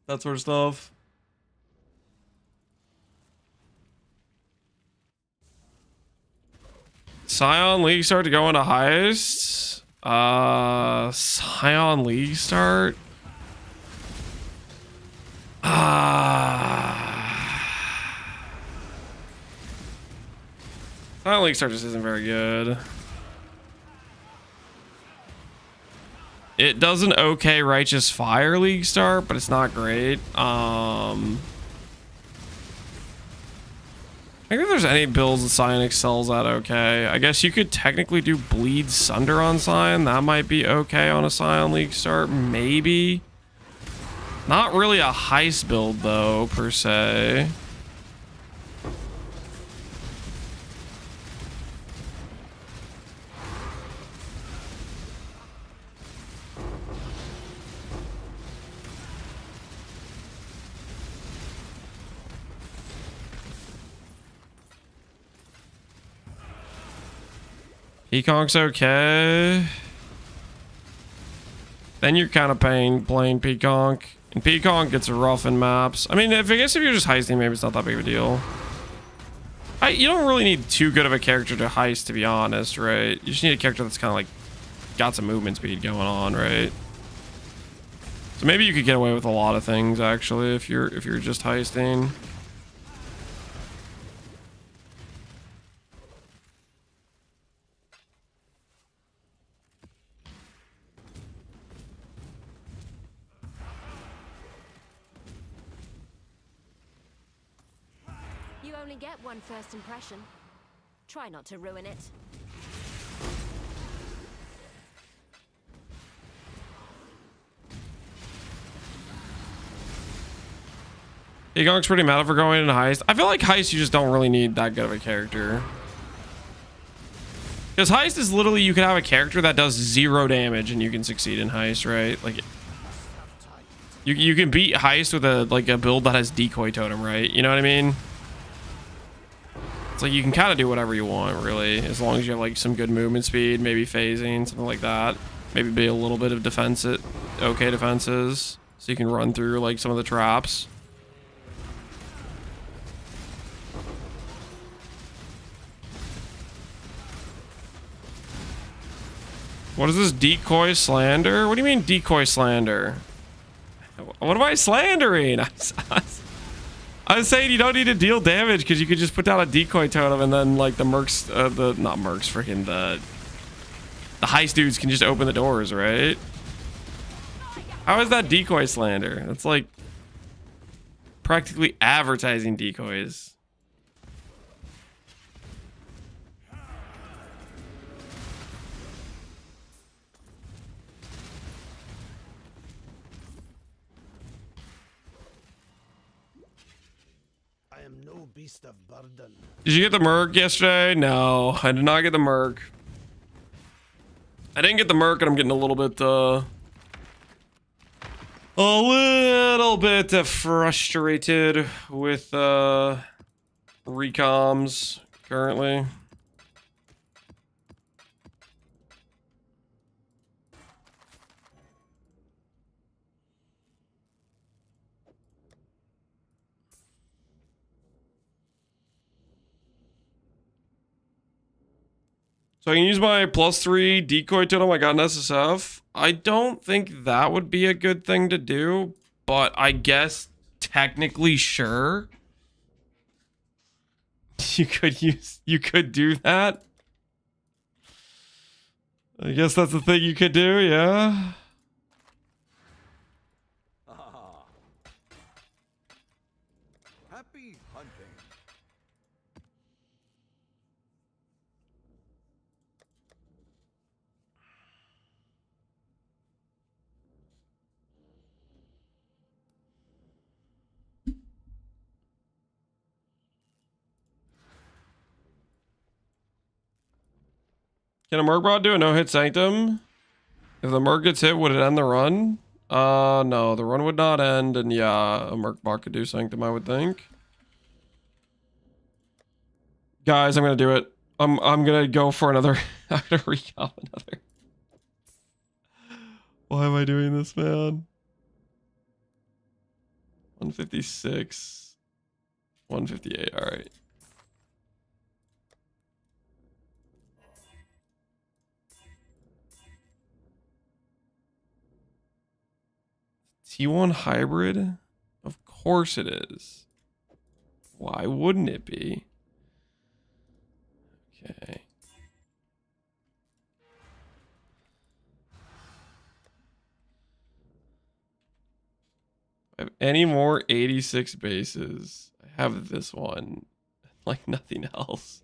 that sort of stuff. Scion League start to go into heists. Scion League start. Silent League Start just isn't very good. It does an okay Righteous Fire League start, but it's not great. I think if there's any builds that Cyan excels at okay. I guess you could technically do Bleed Sunder on Cyan. That might be okay on a Cyan League start, maybe. Not really a heist build though, per se. Peacock's okay. Then you're kind of playing Peacock. And Peacock gets rough in maps. I mean, I guess if you're just heisting, maybe it's not that big of a deal. You don't really need too good of a character to heist, to be honest, right? You just need a character that's kind of like got some movement speed going on, right? So maybe you could get away with a lot of things actually if you're just heisting. You only get one first impression. Try not to ruin it. Peacock's pretty meta for going into heist. I feel like heist you just don't really need that good of a character. Because heist is literally you can have a character that does 0 damage and you can succeed in heist, right? Like you can beat heist with a build that has decoy totem, right? You know what I mean? It's like you can kind of do whatever you want, really, as long as you have like some good movement speed, maybe phasing, something like that. Maybe be a little bit of defense at okay defenses, so you can run through like some of the traps. What is this decoy slander? What do you mean decoy slander? What am I slandering? I was saying you don't need to deal damage because you could just put down a decoy totem and then like the mercs, not mercs, freaking the heist dudes can just open the doors, right? How is that decoy slander? That's like practically advertising decoys. I am no beast of burden. Did you get the Merc yesterday? No, I did not get the Merc. I didn't get the Merc, and I'm getting a little bit frustrated with recoms currently. So I can use my +3 decoy totem I got in SSF. I don't think that would be a good thing to do, but I guess technically sure. You could do that. I guess that's the thing you could do, yeah. Ah. Happy hunting. Can a Merc bot do a no-hit Sanctum? If the Merc gets hit, would it end the run? No, the run would not end, and yeah, a Merc bot could do Sanctum, I would think. Guys, I'm gonna do it. I'm gonna go for another. I'm gonna recall another. Why am I doing this, man? 156. 158, alright. T1 hybrid? Of course it is. Why wouldn't it be? Okay. I have any more 86 bases? I have this one. Like nothing else.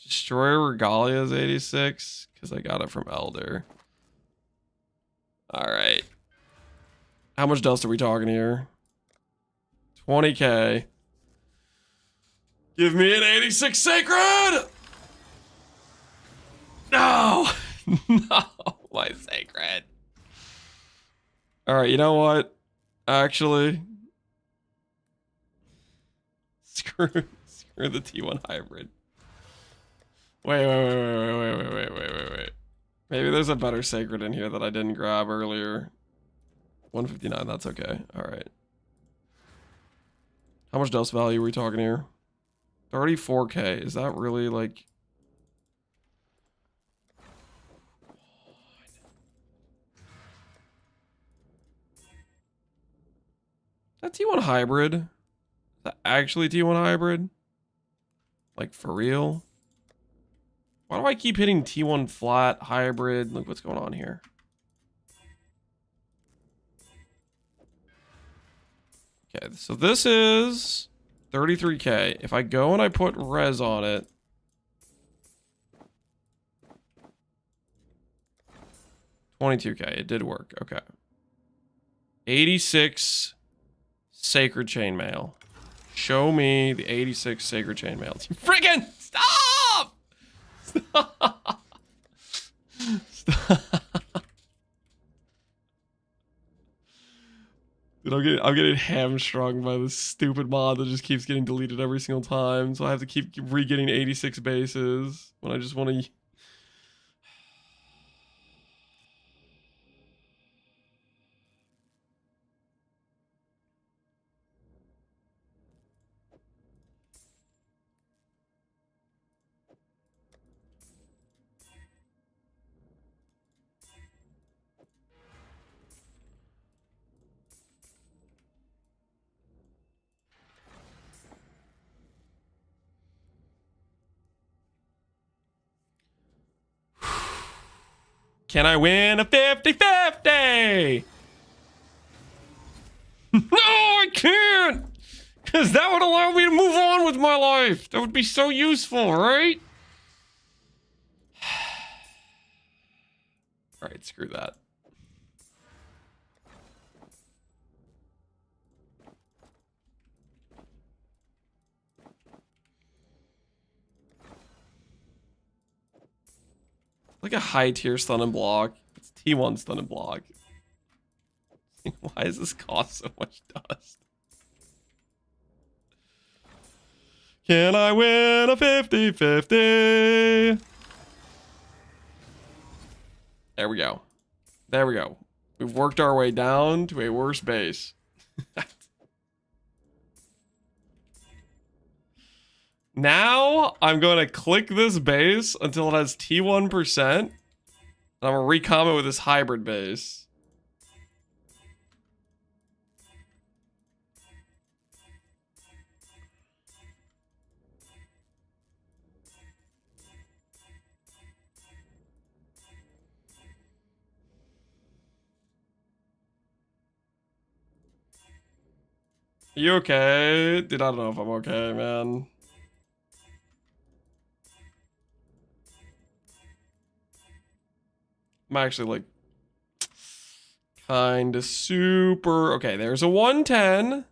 Destroyer Regalia's 86 because I got it from Elder. All right. How much dust are we talking here? 20k. Give me an 86 sacred! No! No, my sacred. All right, you know what? Actually, screw the T1 hybrid. Wait. Maybe there's a better sacred in here that I didn't grab earlier. 159, that's okay. All right. How much dust value are we talking here? 34k. Is that really like... That T1 hybrid? Is that actually T1 hybrid? Like for real? Why do I keep hitting T1 flat, hybrid? Look what's going on here. Okay, so this is 33k. If I go and I put res on it, $22k. It did work. Okay. 86 sacred chainmail. Show me the 86 sacred chainmail. Friggin' stop! Stop! Stop. Dude, I'm getting hamstrung by this stupid mod that just keeps getting deleted every single time. So I have to keep re-getting 86 bases when I just want to... Can I win a 50-50? No, I can't! Because that would allow me to move on with my life. That would be so useful, right? Alright, screw that. Like a high tier stun and block. It's T1 stun and block. Why does this cost so much dust? Can I win a 50-50? There we go. There we go. We've worked our way down to a worse base. Now, I'm going to click this base until it has T1%. And I'm going to recom it with this hybrid base. You okay? Dude, I don't know if I'm okay, man. I'm actually like kind of super. Okay, there's a 110. All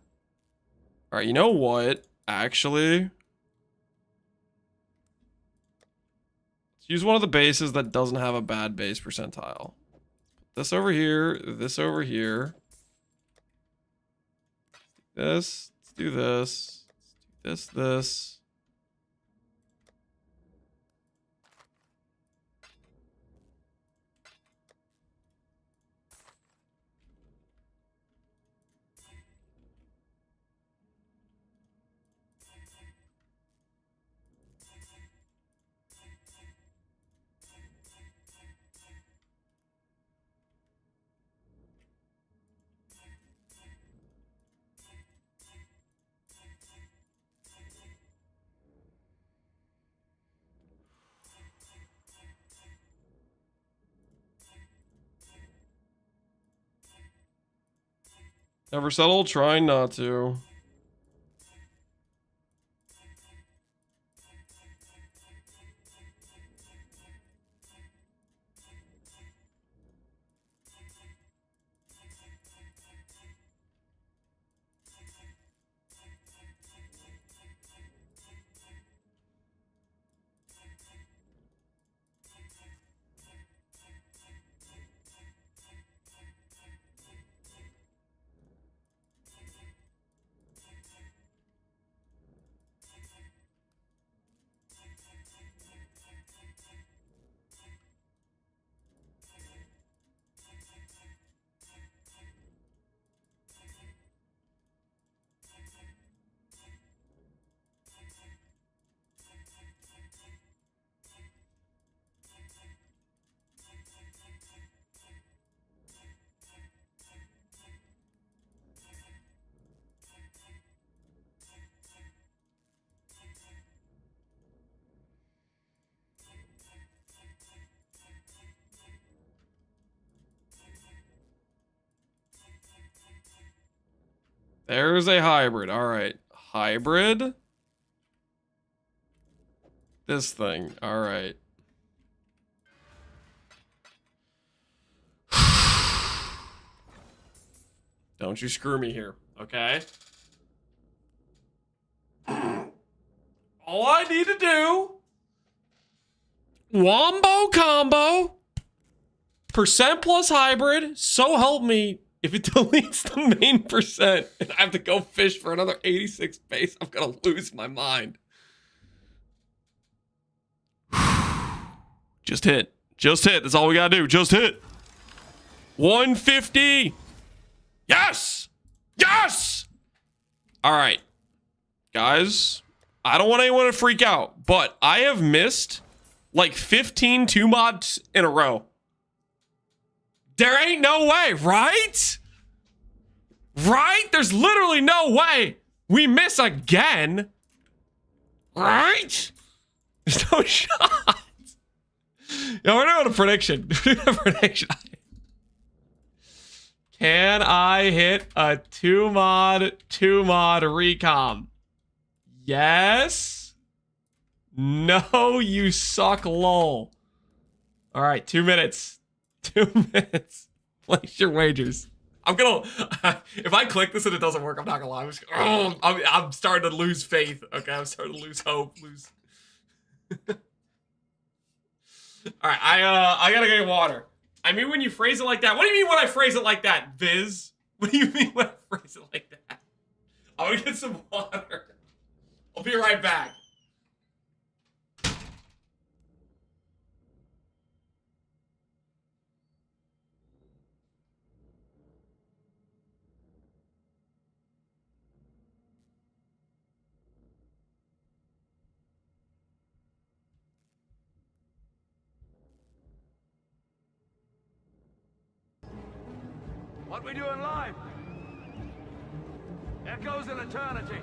right, you know what? Actually, let's use one of the bases that doesn't have a bad base percentile. This over here, this over here. Let's do this. Let's do this. Never settled, trying not to. There's a hybrid. All right. Hybrid. This thing. All right. Don't you screw me here, okay? All I need to do, wombo combo, percent plus hybrid, so help me, if it deletes the main percent and I have to go fish for another 86 base, I'm gonna lose my mind. Just hit. Just hit. That's all we gotta do. Just hit. 150. Yes! Yes! All right. Guys, I don't want anyone to freak out, but I have missed like 15 2-mods in a row. There ain't no way, right? Right? There's literally no way we miss again. Right? There's no shot. Yo, we're doing a prediction. Can I hit a 2-mod recom? Yes. No, you suck, lol. All right, 2 minutes. 2 minutes. Place your wagers. I'm gonna. If I click this and it doesn't work, I'm not gonna lie. I'm starting to lose faith. Okay, I'm starting to lose hope. All right, I gotta get water. I mean, when you phrase it like that. What do you mean when I phrase it like that, Viz? What do you mean when I phrase it like that? I'm gonna get some water. I'll be right back. What we doing live? Echoes in eternity.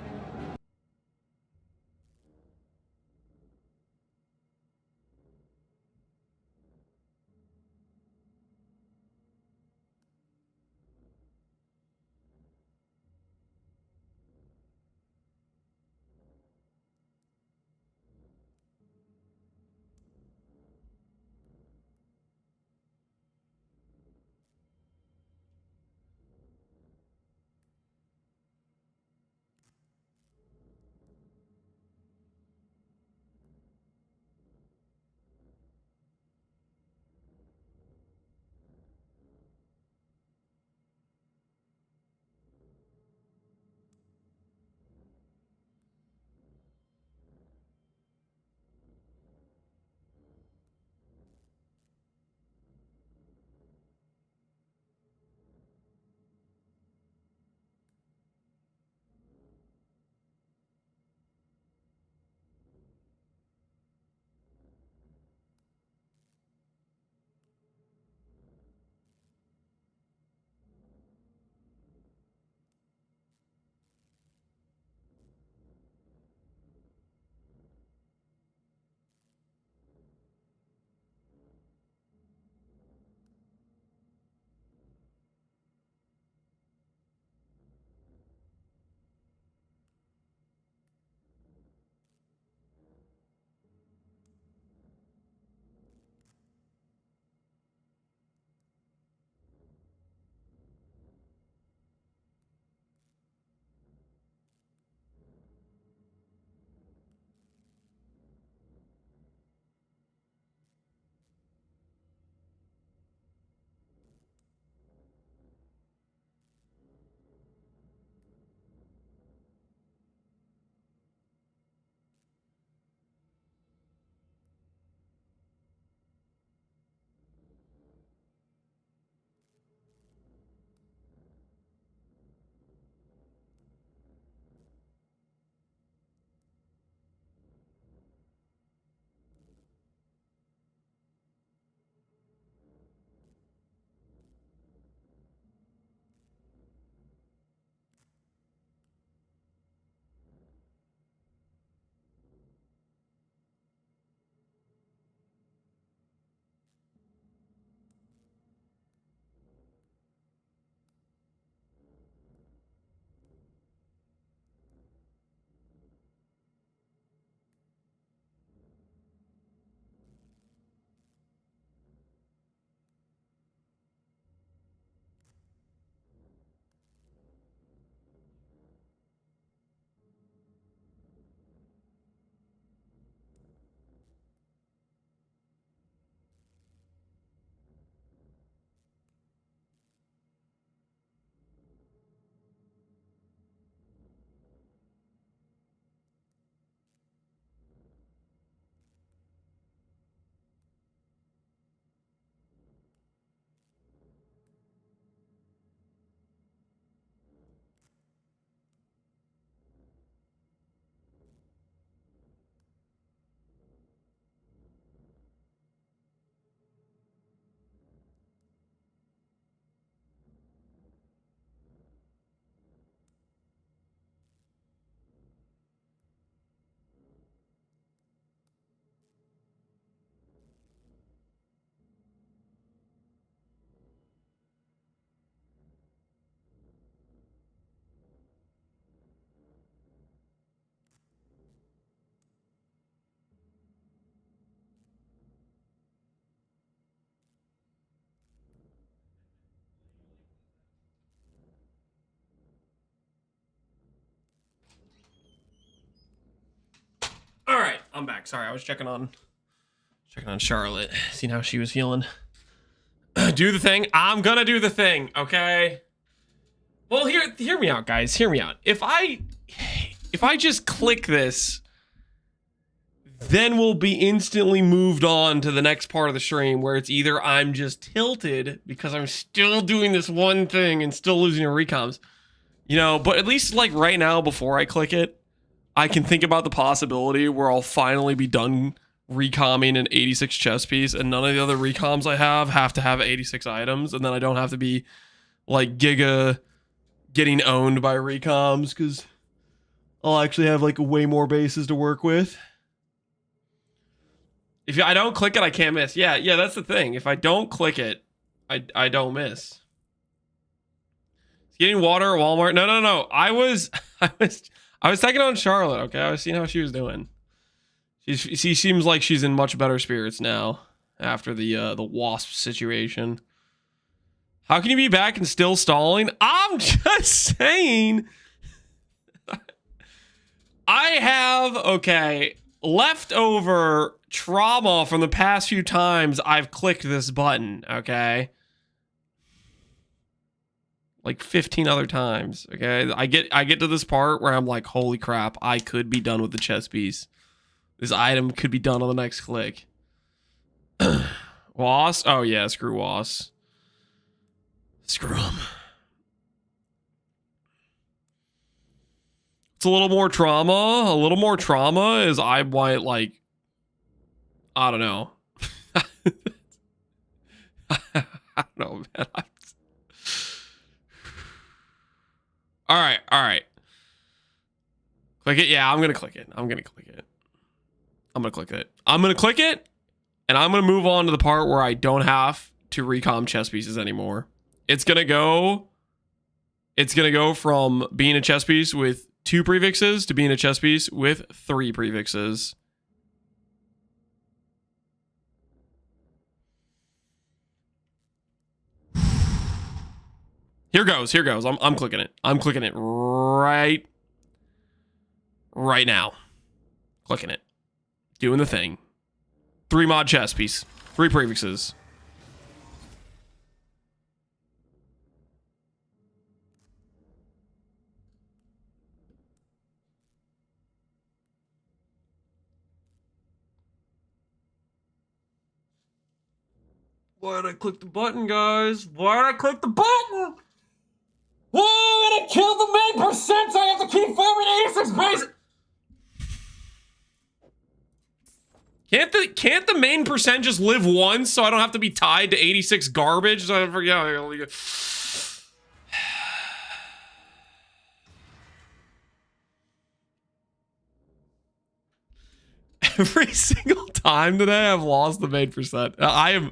I'm back. Sorry, I was checking on Charlotte, seeing how she was feeling. Do the thing. I'm gonna do the thing, okay? Well, hear me out, guys. Hear me out. If I just click this, then we'll be instantly moved on to the next part of the stream where it's either I'm just tilted because I'm still doing this one thing and still losing in recoms. You know, but at least like right now before I click it, I can think about the possibility where I'll finally be done recomming an 86 chess piece and none of the other recoms I have to have 86 items, and then I don't have to be like giga getting owned by recoms because I'll actually have like way more bases to work with. If I don't click it, I can't miss. Yeah, that's the thing. If I don't click it, I don't miss. Getting water at Walmart. No. I was taking on Charlotte, okay? I was seeing how she was doing. She seems like she's in much better spirits now after the wasp situation. How can you be back and still stalling? I'm just saying. I have, okay, leftover trauma from the past few times I've clicked this button, okay? Like 15 other times, okay? I get to this part where I'm like, holy crap, I could be done with the chess piece. This item could be done on the next click. Was? Oh yeah, screw Was. Screw him. It's a little more trauma. A little more trauma is I might like, I don't know. I don't know, man. All right. Click it. Yeah, I'm going to click it. I'm going to click it, and I'm going to move on to the part where I don't have to recom chess pieces anymore. It's going to go from being a chess piece with 2 prefixes to being a chess piece with 3 prefixes. Here goes. I'm clicking it. I'm clicking it right now. Clicking it. Doing the thing. 3 mod chess piece. 3 prefixes. Why did I click the button, guys? Why did I click the button? Oh, I killed the main percent, so I have to keep farming 86 bases. Can't the main percent just live once so I don't have to be tied to 86 garbage? So I forget. Every single time today I've lost the main percent. I am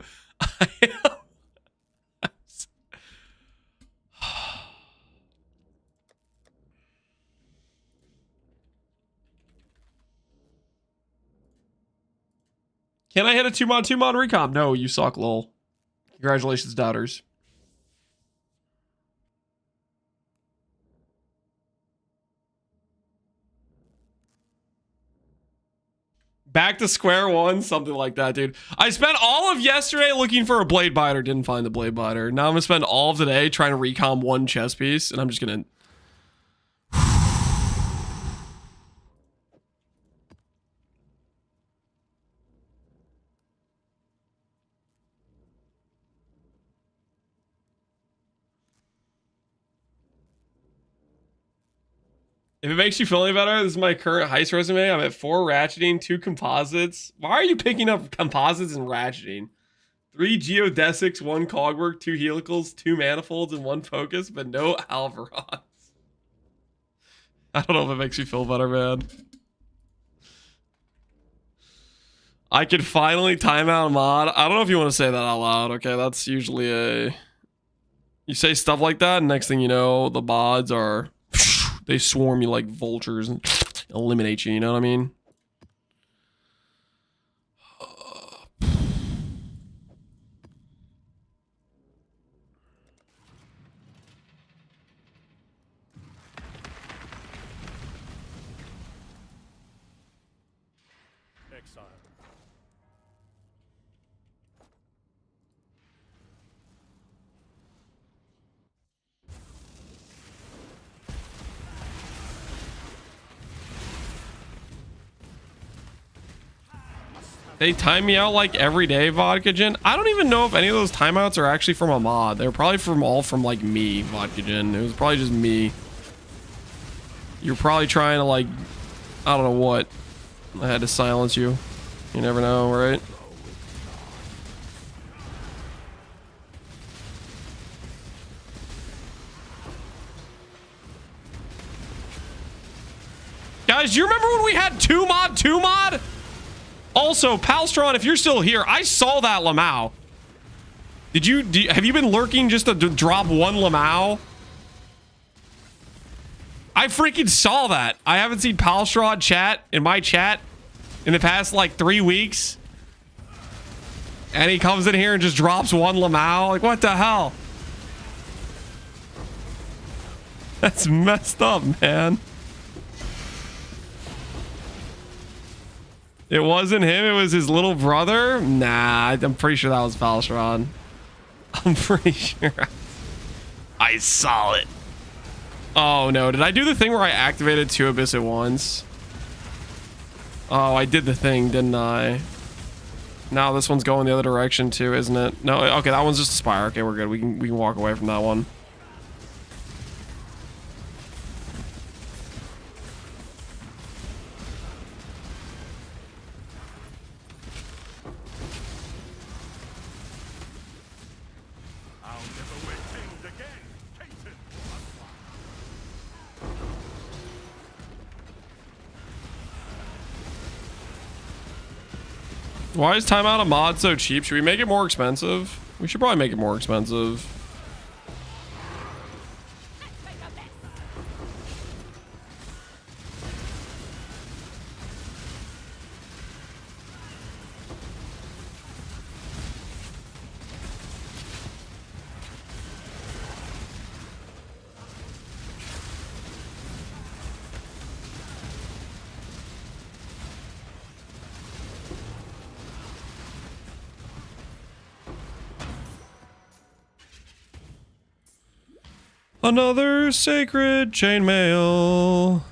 Can I hit a 2mod recom? No, you suck, lol. Congratulations, doubters. Back to square one, something like that, dude. I spent all of yesterday looking for a blade biter, didn't find the blade biter. Now I'm gonna spend all of today trying to recom 1 chess piece, and I'm just gonna... If it makes you feel any better, this is my current heist resume. I'm at 4 ratcheting, 2 composites. Why are you picking up composites and ratcheting? 3 geodesics, 1 cogwork, 2 helicals, 2 manifolds, and 1 focus, but no alvarons. I don't know if it makes you feel better, man. I could finally time out a mod. I don't know if you want to say that out loud, okay? That's usually a... You say stuff like that, and next thing you know, the mods are... They swarm you like vultures and eliminate you, you know what I mean? Exile. They time me out like every day, Vodka Gin. I don't even know if any of those timeouts are actually from a mod. They're probably from like me, Vodka Gin. It was probably just me. You're probably trying to like, I don't know what. I had to silence you. You never know, right? Guys, do you remember when we had 2 mod? Also, Palstron, if you're still here, I saw that Lamau. Have you been lurking just to drop 1 Lamau? I freaking saw that. I haven't seen Palstron chat in my chat in the past like 3 weeks. And he comes in here and just drops 1 Lamau. Like, what the hell? That's messed up, man. It wasn't him, it was his little brother? Nah, I'm pretty sure that was Palstron. I'm pretty sure. I saw it. Oh no, did I do the thing where I activated 2 Abyss at once? Oh, I did the thing, didn't I? Now this one's going the other direction too, isn't it? No, okay, that one's just a Spire. Okay, we're good. We can walk away from that one. Why is timeout a mod so cheap? Should we make it more expensive? We should probably make it more expensive. Another sacred chainmail.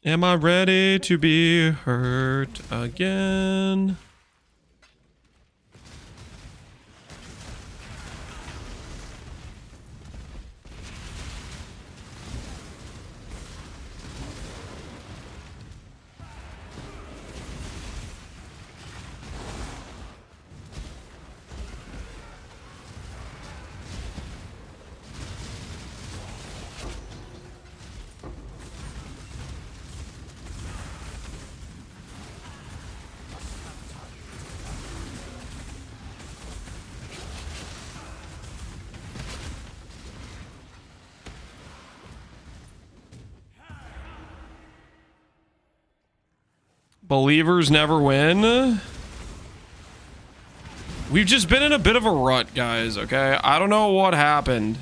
Am I ready to be hurt again? Believers never win. We've just been in a bit of a rut, guys, okay? I don't know what happened.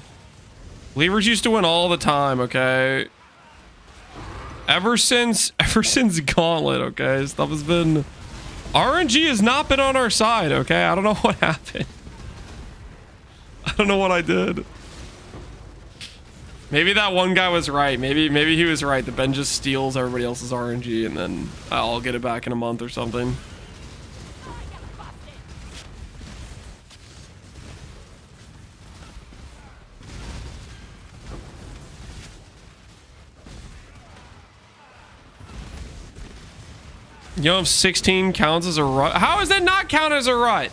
Believers used to win all the time, okay? Ever since Gauntlet, okay? Stuff has been... RNG has not been on our side, okay? I don't know what happened. I don't know what I did. Maybe that one guy was right. Maybe he was right. The Ben just steals everybody else's RNG and then I'll get it back in a month or something. You know if 16 counts as a rut? How does that not count as a rut?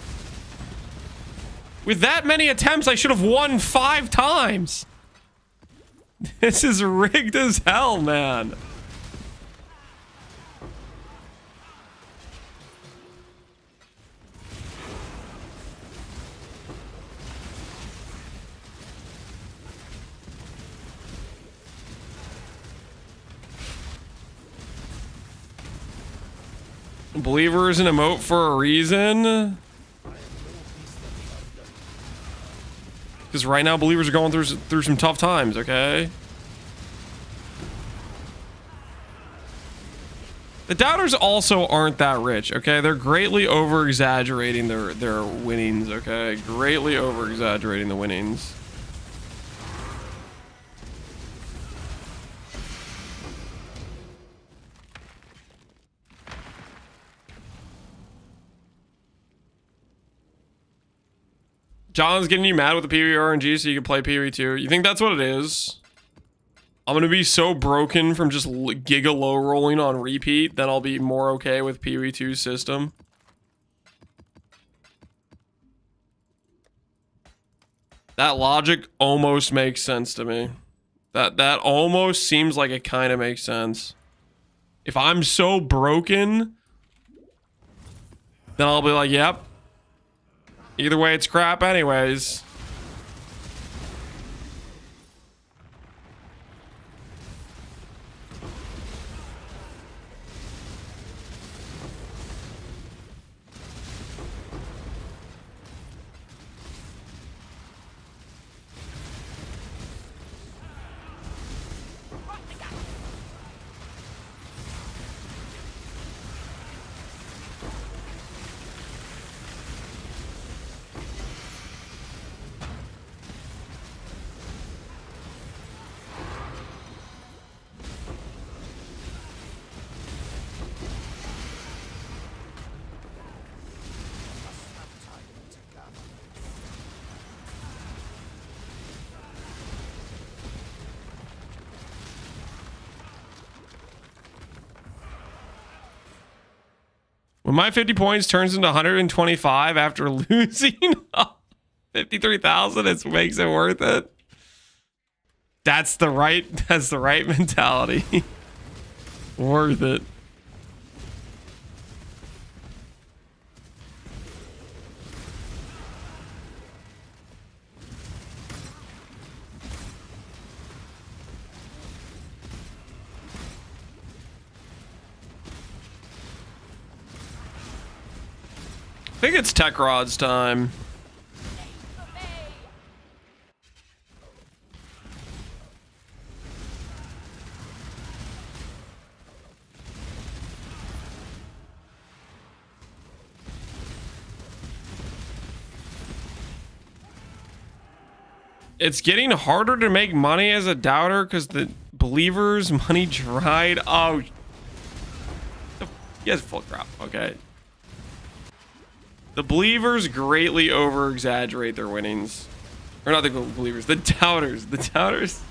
With that many attempts, I should have won 5 times. This is rigged as hell, man. Believer is an emote for a reason. Because right now, believers are going through some tough times, okay? The doubters also aren't that rich, okay? They're greatly over-exaggerating their winnings, okay? Greatly over-exaggerating the winnings. John's getting you mad with the PvE RNG so you can play PvE 2. You think that's what it is? I'm gonna be so broken from just giga low rolling on repeat that I'll be more okay with PvE 2's system. That logic almost makes sense to me. That almost seems like it kind of makes sense. If I'm so broken, then I'll be like, yep. Either way, it's crap anyways. When my 50 points turns into 125 after losing 53,000, it makes it worth it. That's the right mentality. Worth it. I think it's Tech Rod's time. It's getting harder to make money as a doubter because the believers' money dried. Oh, you guys full crap. Okay. The believers greatly over-exaggerate their winnings. Or not the believers, the doubters. The doubters.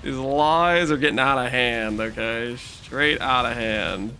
These lies are getting out of hand, okay? Straight out of hand.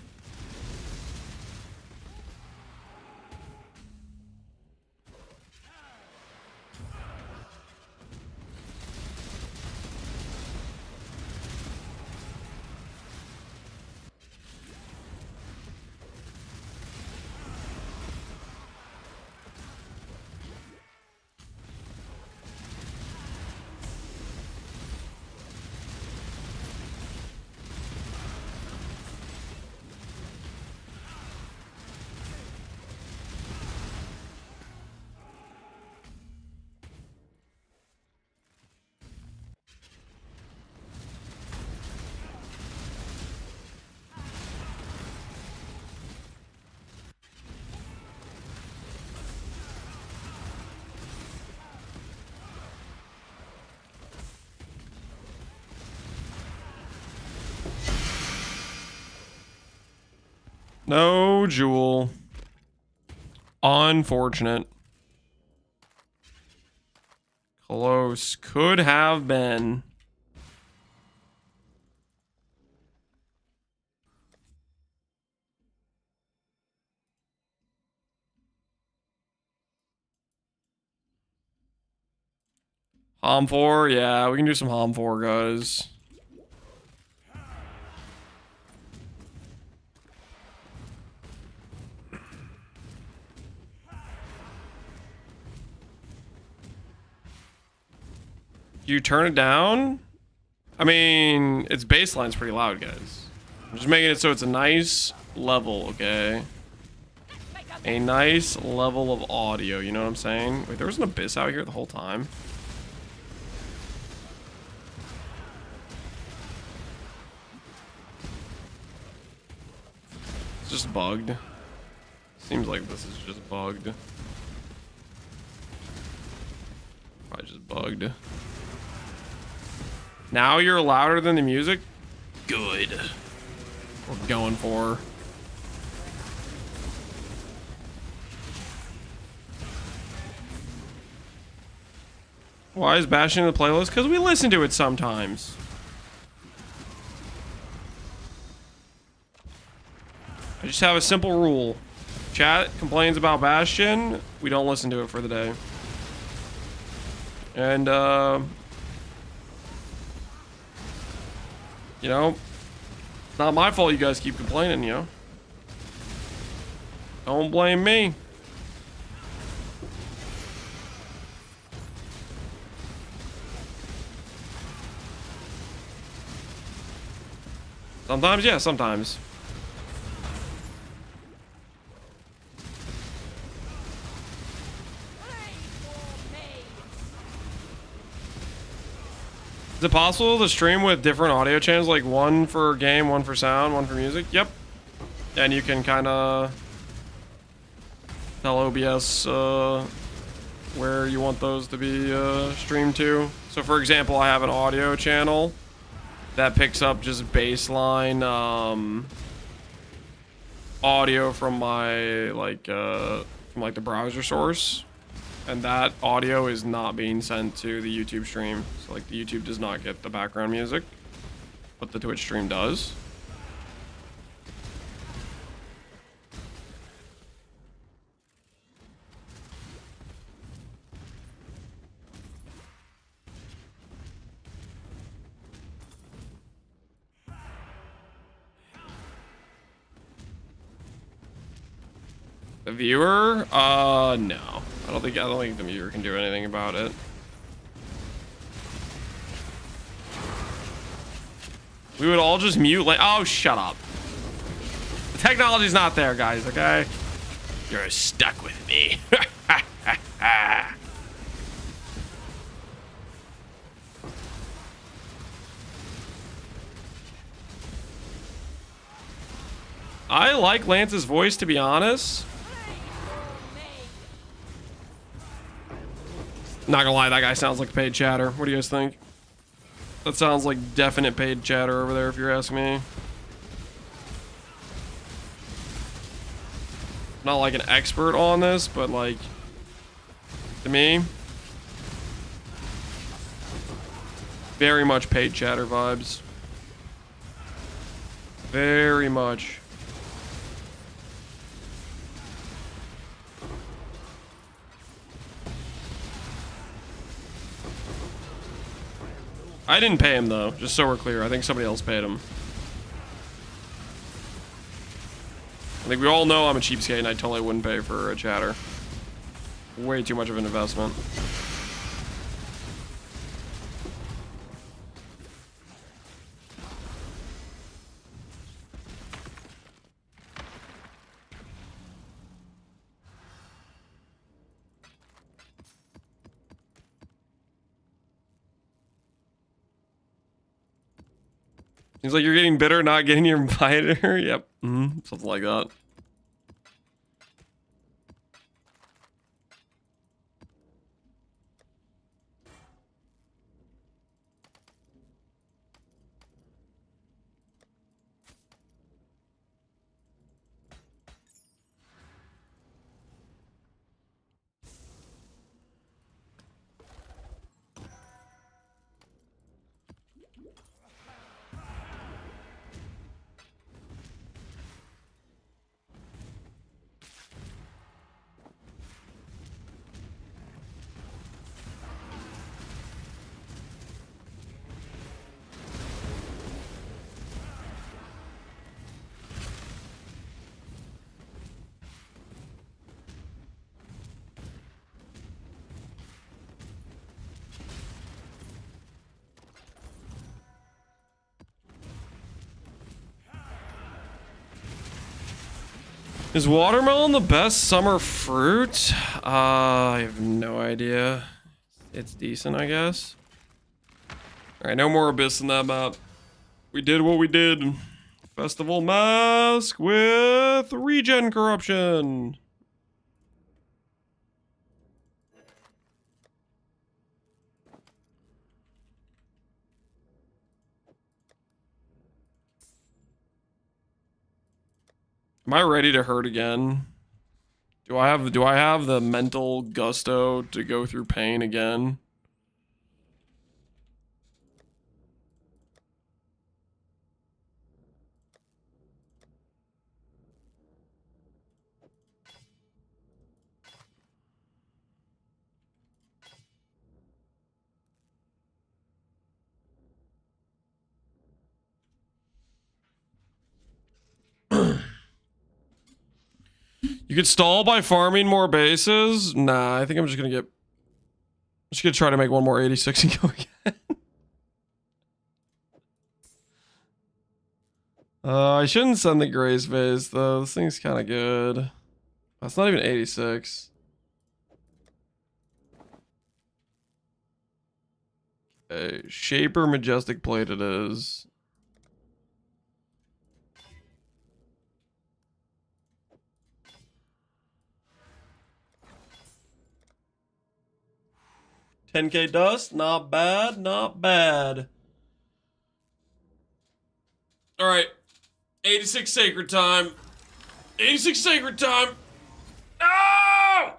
No jewel. Unfortunate. Close. Could have been. Hom 4? Yeah, we can do some Hom 4, guys. You turn it down? I mean, its baseline's pretty loud, guys. I'm just making it so it's a nice level, okay? A nice level of audio, you know what I'm saying? Wait, there was an abyss out here the whole time? just bugged? Seems like this is just bugged. I just bugged. Now you're louder than the music? Good. We're going for. Why is bashing the playlist? Because we listen to it sometimes. I just have a simple rule. Chat complains about Bastion, we don't listen to it for the day. And, you know, it's not my fault you guys keep complaining, you know? Don't blame me. Sometimes, yeah, sometimes. Is it possible to stream with different audio channels, like one for game, one for sound, one for music? Yep. And you can kind of tell OBS where you want those to be streamed to. So for example, I have an audio channel that picks up just baseline audio from my the browser source. And that audio is not being sent to the YouTube stream. So like the YouTube does not get the background music, but the Twitch stream does. The viewer? No. I don't think the viewer can do anything about it. We would all just mute like, oh, shut up. The technology's not there, guys, okay? You're stuck with me. I like Lance's voice, to be honest. Not gonna lie, that guy sounds like paid chatter. What do you guys think? That sounds like definite paid chatter over there, if you're asking me. Not like an expert on this, but like, to me, very much paid chatter vibes. Very much. I didn't pay him though, just so we're clear. I think somebody else paid him. I think we all know I'm a cheapskate and I totally wouldn't pay for a chatter. Way too much of an investment. Seems like you're getting bitter, not getting your inviter. Yep. Something like that. Is watermelon the best summer fruit? I have no idea. It's decent, I guess. Alright, no more abyss in that map. We did what we did. Festival mask with regen corruption. Am I ready to hurt again? Do I have the mental gusto to go through pain again? You could stall by farming more bases? Nah, I think I'm just gonna try to make one more 86 and go again. I shouldn't send the Grace vase though. This thing's kind of good. That's not even 86. Okay, Shaper Majestic Plate it is. $10K dust, not bad, not bad. All right, 86 sacred time. 86 sacred time. No!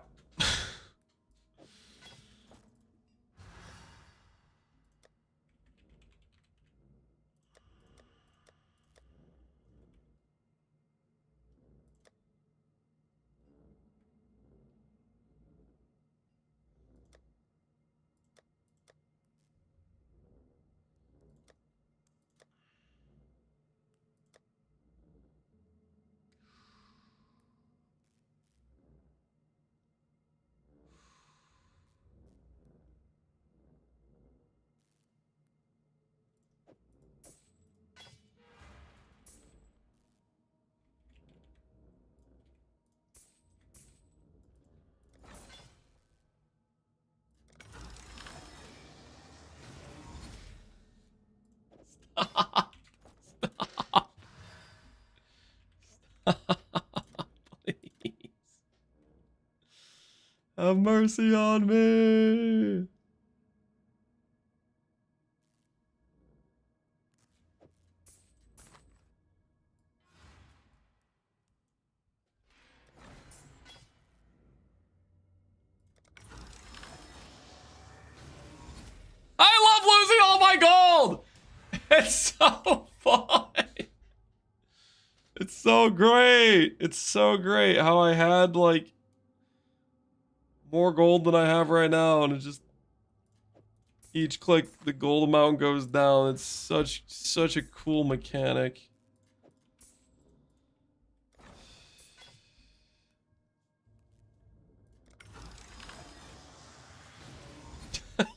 Please. Have mercy on me. I love losing all my gold. It's so fun. It's so great. It's so great how I had like more gold than I have right now, and it just each click the gold amount goes down. It's such a cool mechanic.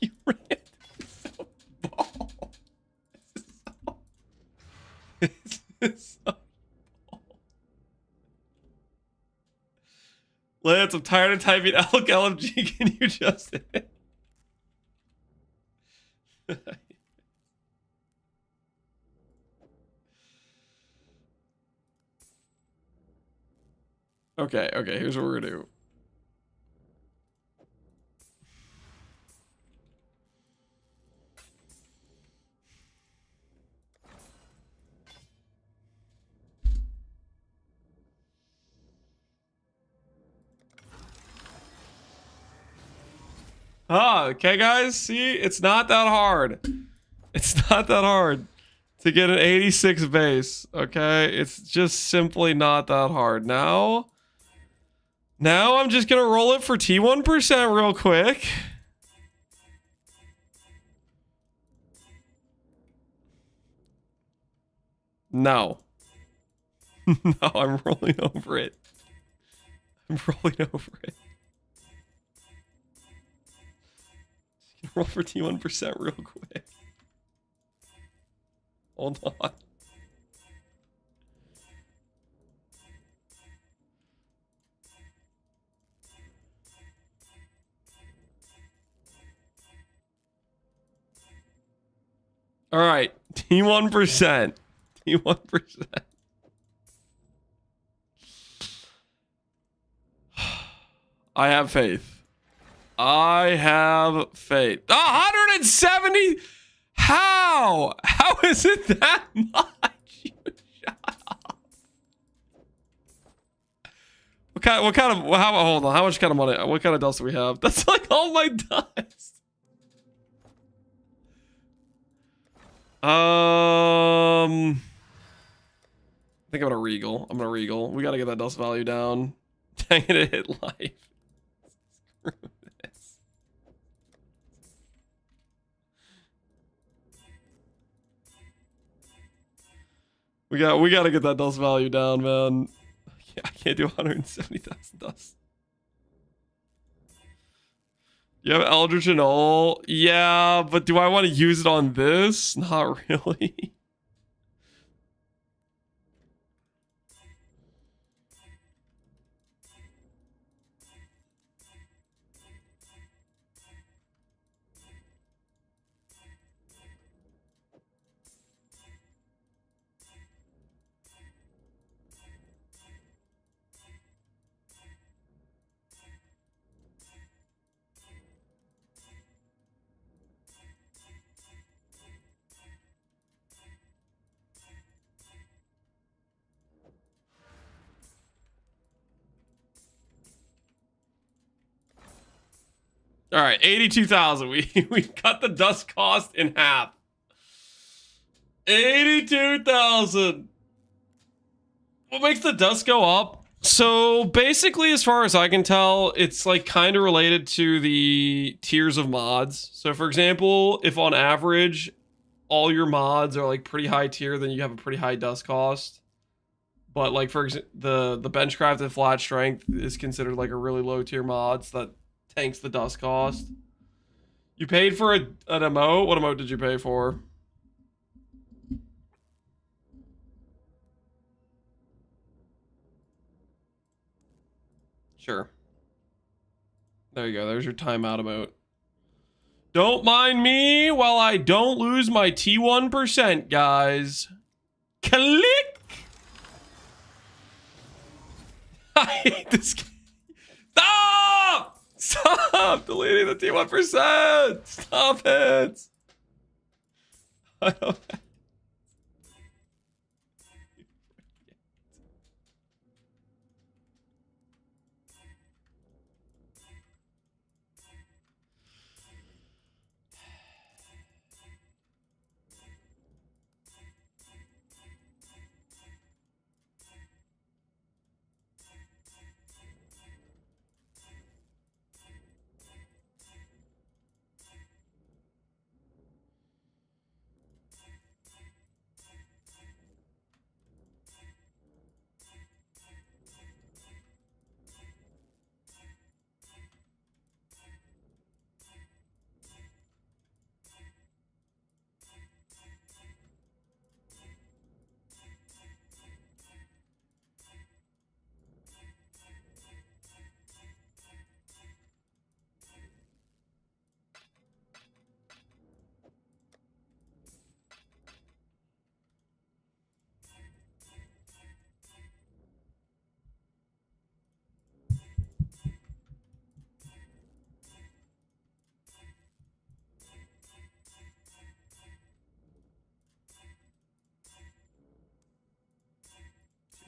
You ran so ball. This is so Lance, I'm tired of typing Elk LMG. Can you just Okay, here's what we're gonna do. Okay, guys. See, it's not that hard. It's not that hard to get an 86 base. Okay, it's just simply not that hard. Now I'm just gonna roll it for T1% real quick. No. No, I'm rolling over it. I'm rolling over it. Roll for T1% real quick. Hold on. All right, T1%. T1%. I have faith. I have faith. 170? How? How is it that much? Shut up. What kind of, hold on, how much kind of money, what kind of dust do we have? That's like all my dust. I think I'm gonna regal. We gotta get that dust value down. Dang it, it hit life. Screw this. We gotta get that dust value down, man. I can't do 170,000 dust. You have Eldritch and all? Yeah, but do I want to use it on this? Not really. All right, 82,000. We cut the dust cost in half. 82,000. What makes the dust go up? So basically, as far as I can tell, it's like kind of related to the tiers of mods. So for example, if on average, all your mods are like pretty high tier, then you have a pretty high dust cost. But like for example, the benchcrafted flat strength is considered like a really low tier mod, so that tanks the dust cost. You paid for an emote? What emote did you pay for? Sure. There you go. There's your timeout emote. Don't mind me while I don't lose my T1%, guys. Click! I hate this game. Stop! Stop deleting the T1%! Stop it! I don't...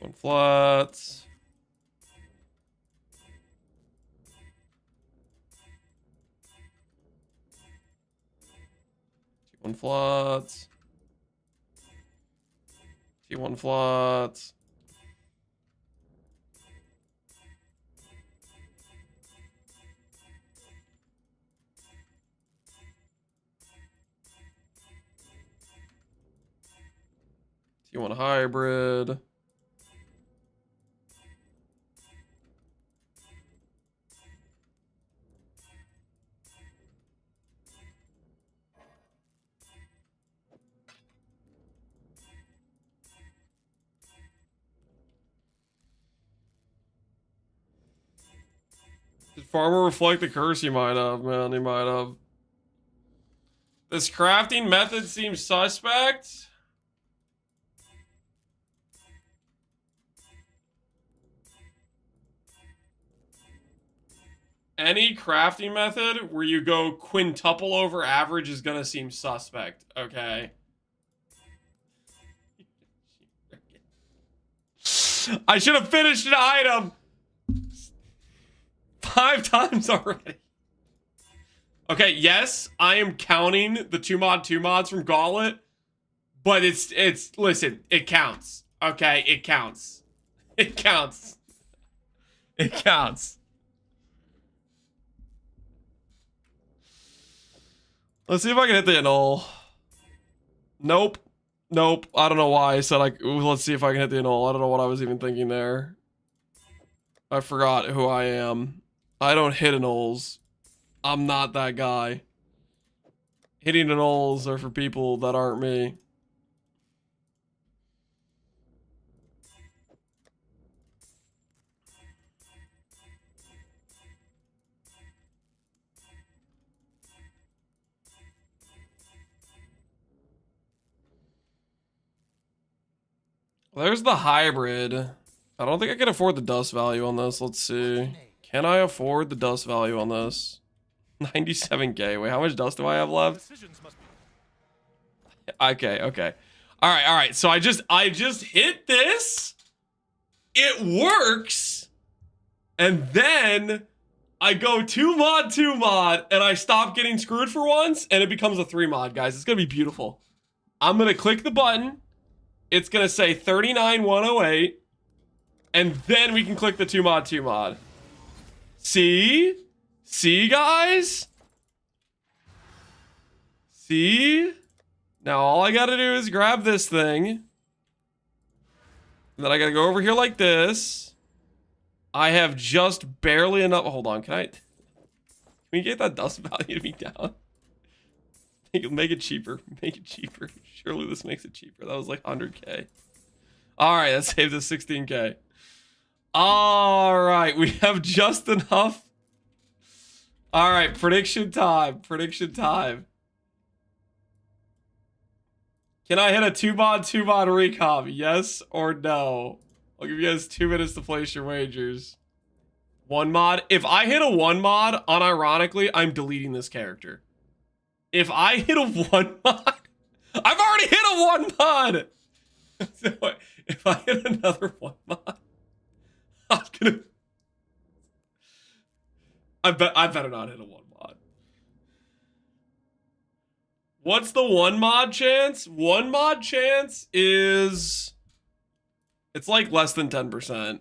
One flats. T1 flats. T1 flats. T1 hybrid. Did Farmer reflect the curse he might have, man? He might have. This crafting method seems suspect. Any crafting method where you go quintuple over average is gonna seem suspect, okay? I should have finished an item 5 times already. Okay, yes, I am counting the 2 mods from Gauntlet, but it's listen, it counts. Okay, it counts. It counts. It counts. Let's see if I can hit the annul. Nope. Nope. I don't know why I said let's see if I can hit the annul. I don't know what I was even thinking there. I forgot who I am. I don't hit annuls. I'm not that guy. Hitting annuls are for people that aren't me. There's the hybrid. I don't think I can afford the dust value on this. Let's see. Can I afford the dust value on this? 97k. Wait, how much dust do I have left? Okay, okay. All right. So I just hit this. It works. And then I go 2 mod, and I stop getting screwed for once, and it becomes a 3 mod, guys. It's gonna be beautiful. I'm gonna click the button. It's gonna say 39,108, and then we can click the 2 mod. See? See, guys? See? Now all I gotta do is grab this thing. And then I gotta go over here like this. I have just barely enough. Hold on, can we get that dust value to be down? Make it cheaper. Make it cheaper. Surely this makes it cheaper. That was like 100k. All right, that saved us 16k. All right, we have just enough. All right, prediction time. Prediction time. Can I hit a 2 mod recom? Yes or no? I'll give you guys 2 minutes to place your wagers. 1 mod. If I hit a 1 mod, unironically, I'm deleting this character. If I hit a 1 mod, I've already hit a 1 mod. So if I hit another 1 mod, I'm gonna. I better not hit a 1 mod. What's the 1 mod chance? 1 mod chance is. It's like less than 10%.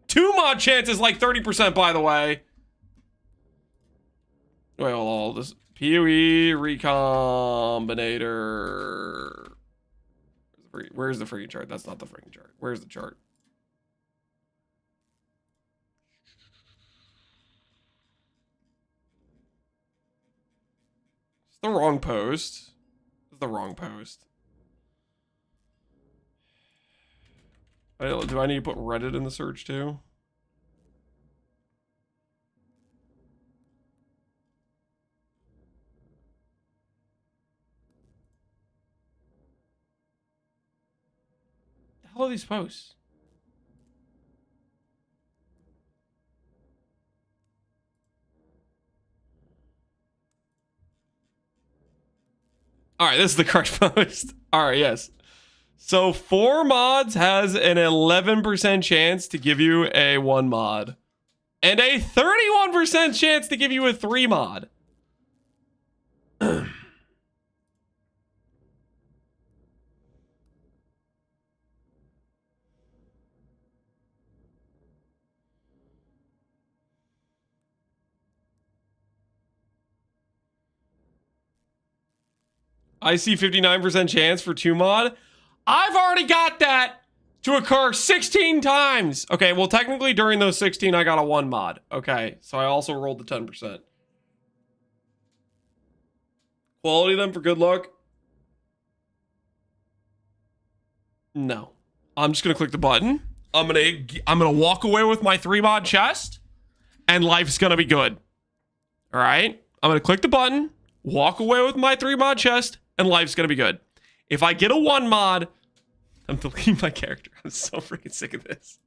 2 mod chance is like 30%, by the way. Wait, hold on. This PoE Recombinator. Where's the freaking chart? That's not the freaking chart. Where's the chart? It's the wrong post. It's the wrong post. Do I need to put Reddit in the search too? The hell are these posts? All right, this is the correct post. All right, yes. So 4 mods has an 11% chance to give you a 1 mod. And a 31% chance to give you a 3 mod. I see 59% chance for 2 mod. I've already got that to occur 16 times. Okay, well, technically during those 16, I got a 1 mod. Okay, so I also rolled the 10%. Quality them for good luck? No. I'm just gonna click the button. I'm gonna walk away with my 3 mod chest, and life's gonna be good. All right? I'm gonna click the button, walk away with my 3 mod chest, and life's gonna be good. If I get a 1 mod, I'm deleting my character. I'm so freaking sick of this.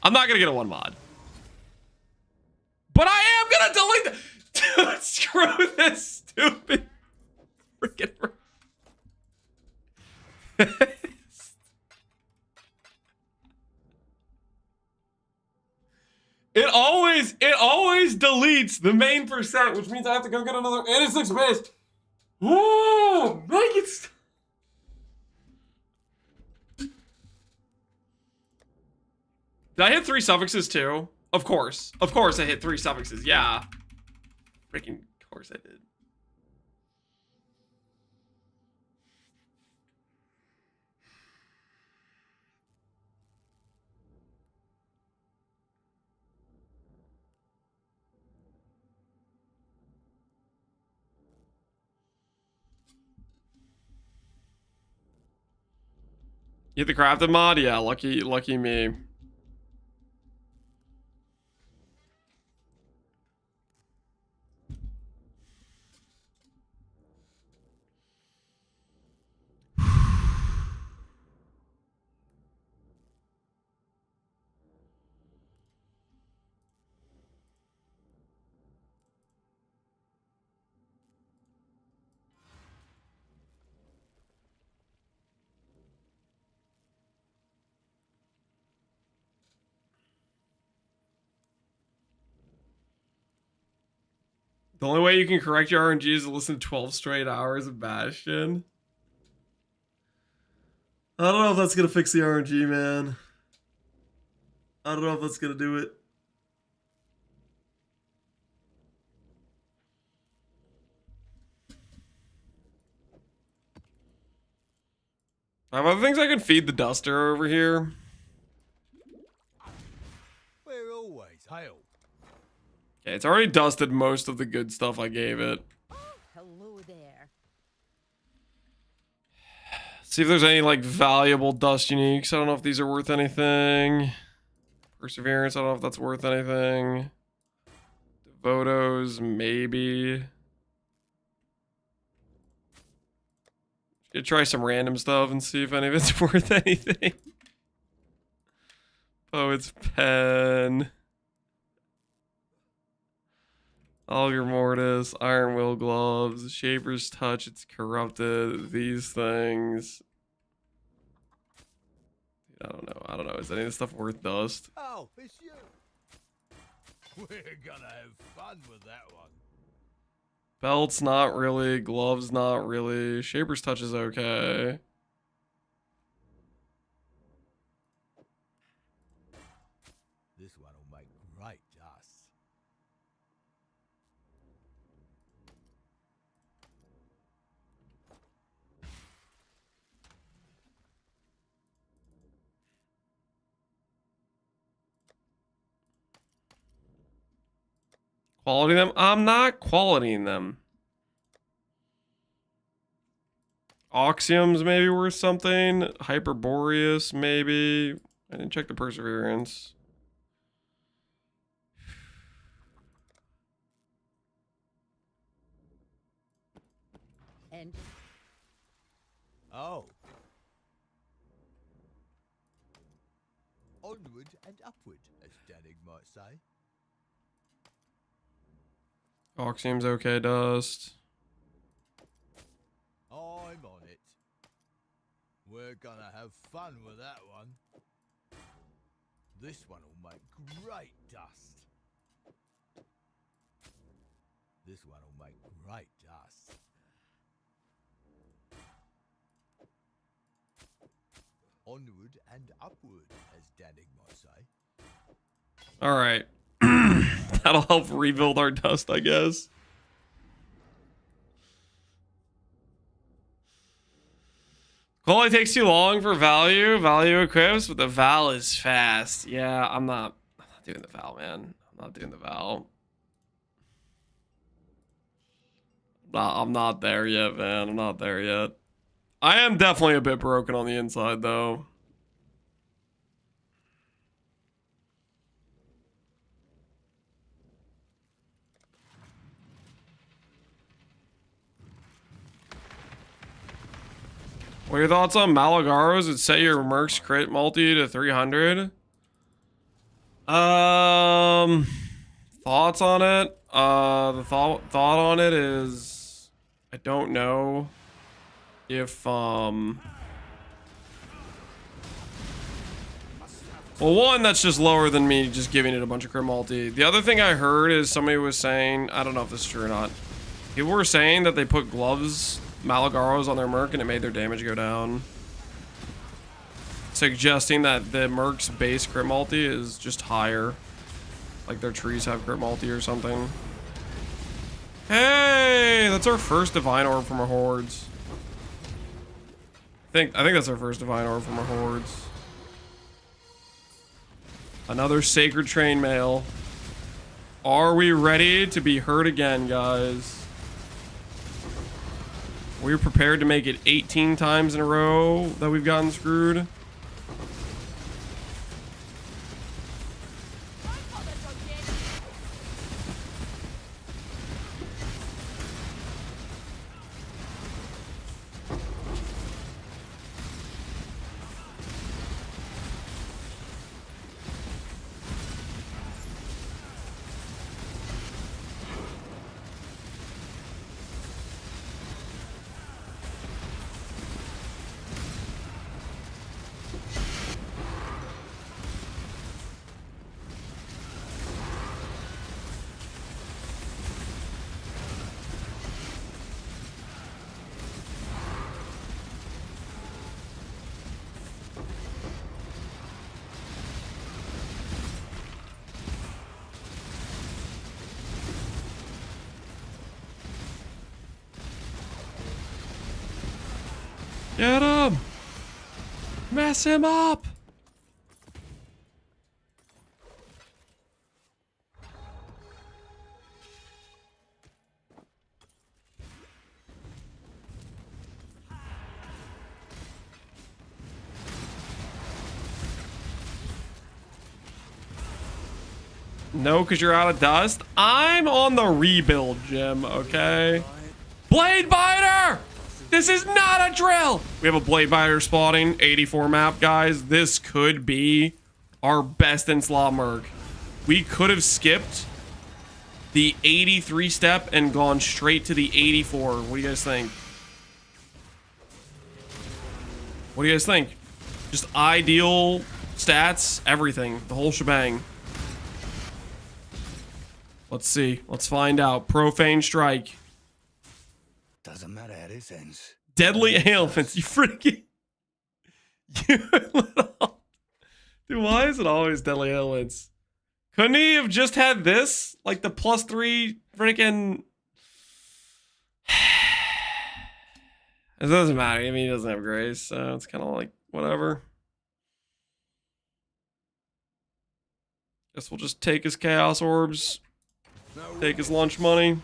I'm not gonna get a 1 mod. But I am gonna delete the dude, screw this stupid freaking It always deletes the main percent, which means I have to go get another 86 base. Oh, make it Did I hit 3 suffixes too? Of course I hit 3 suffixes, yeah. Freaking of course I did. You hit the crafted mod? Yeah, lucky me. The only way you can correct your RNG is to listen to 12 straight hours of Bastion. I don't know if that's gonna fix the RNG, man. I don't know if that's gonna do it. I have other things I can feed the duster over here. We're always hail. Okay, it's already dusted most of the good stuff I gave it. Hello there. See if there's any like valuable dust uniques. I don't know if these are worth anything. Perseverance, I don't know if that's worth anything. Devotos, maybe. Gonna try some random stuff and see if any of it's worth anything. Poet's pen. Alger Mortis, Iron Will gloves, Shaper's touch, it's corrupted. These things. I don't know. Is any of this stuff worth dust? Oh, it's you. We're gonna have fun with that one. Belts, not really. Gloves, not really. Shaper's touch is okay. This one will make great dust. Quality them? I'm not qualitying them. Oxium's maybe worth something. Hyperboreus, maybe. I didn't check the perseverance. And Oh. Onward and upward, as Danig might say. Oxium's okay, dust. I'm on it. We're gonna have fun with that one. This one will make great dust. This one will make great dust. Onward and upward, as Danig might say. All right. That'll help rebuild our dust, I guess. Quality takes too long for value. Value equips, but the Val is fast. Yeah, I'm not doing the Val, man. I'm not doing the Val. I'm not there yet, man. I'm not there yet. I am definitely a bit broken on the inside, though. What are your thoughts on Malagaros? It set your Merc's crit multi to 300. Thoughts on it? The thought on it is, I don't know if well, one, that's just lower than me just giving it a bunch of crit multi. The other thing I heard is somebody was saying, I don't know if this is true or not. People were saying that they put gloves, Malagaros, on their Merc and it made their damage go down. Suggesting that the Merc's base crit multi is just higher. Like their trees have crit multi or something. Hey, that's our first divine orb from our hordes. I think that's our first divine orb from our hordes. Another sacred train mail. Are we ready to be hurt again, guys? We're prepared to make it 18 times in a row that we've gotten screwed. Get him! Mess him up! No, because you're out of dust. I'm on the rebuild, Jim, okay? Blade Biter! This is not a drill! We have a Blade Biter spawning, 84 map, guys. This could be our best in slot Merc. We could have skipped the 83 step and gone straight to the 84. What do you guys think? What do you guys think? Just ideal stats, everything, the whole shebang. Let's see. Let's find out. Profane Strike. Doesn't matter how this ends. Deadly Ailments. You freaking... You little... Dude, why is it always Deadly Ailments? Couldn't he have just had this? Like the +3 freaking... It doesn't matter. I mean, he doesn't have grace, so it's kind of like, whatever. Guess we'll just take his Chaos Orbs. Take his lunch money.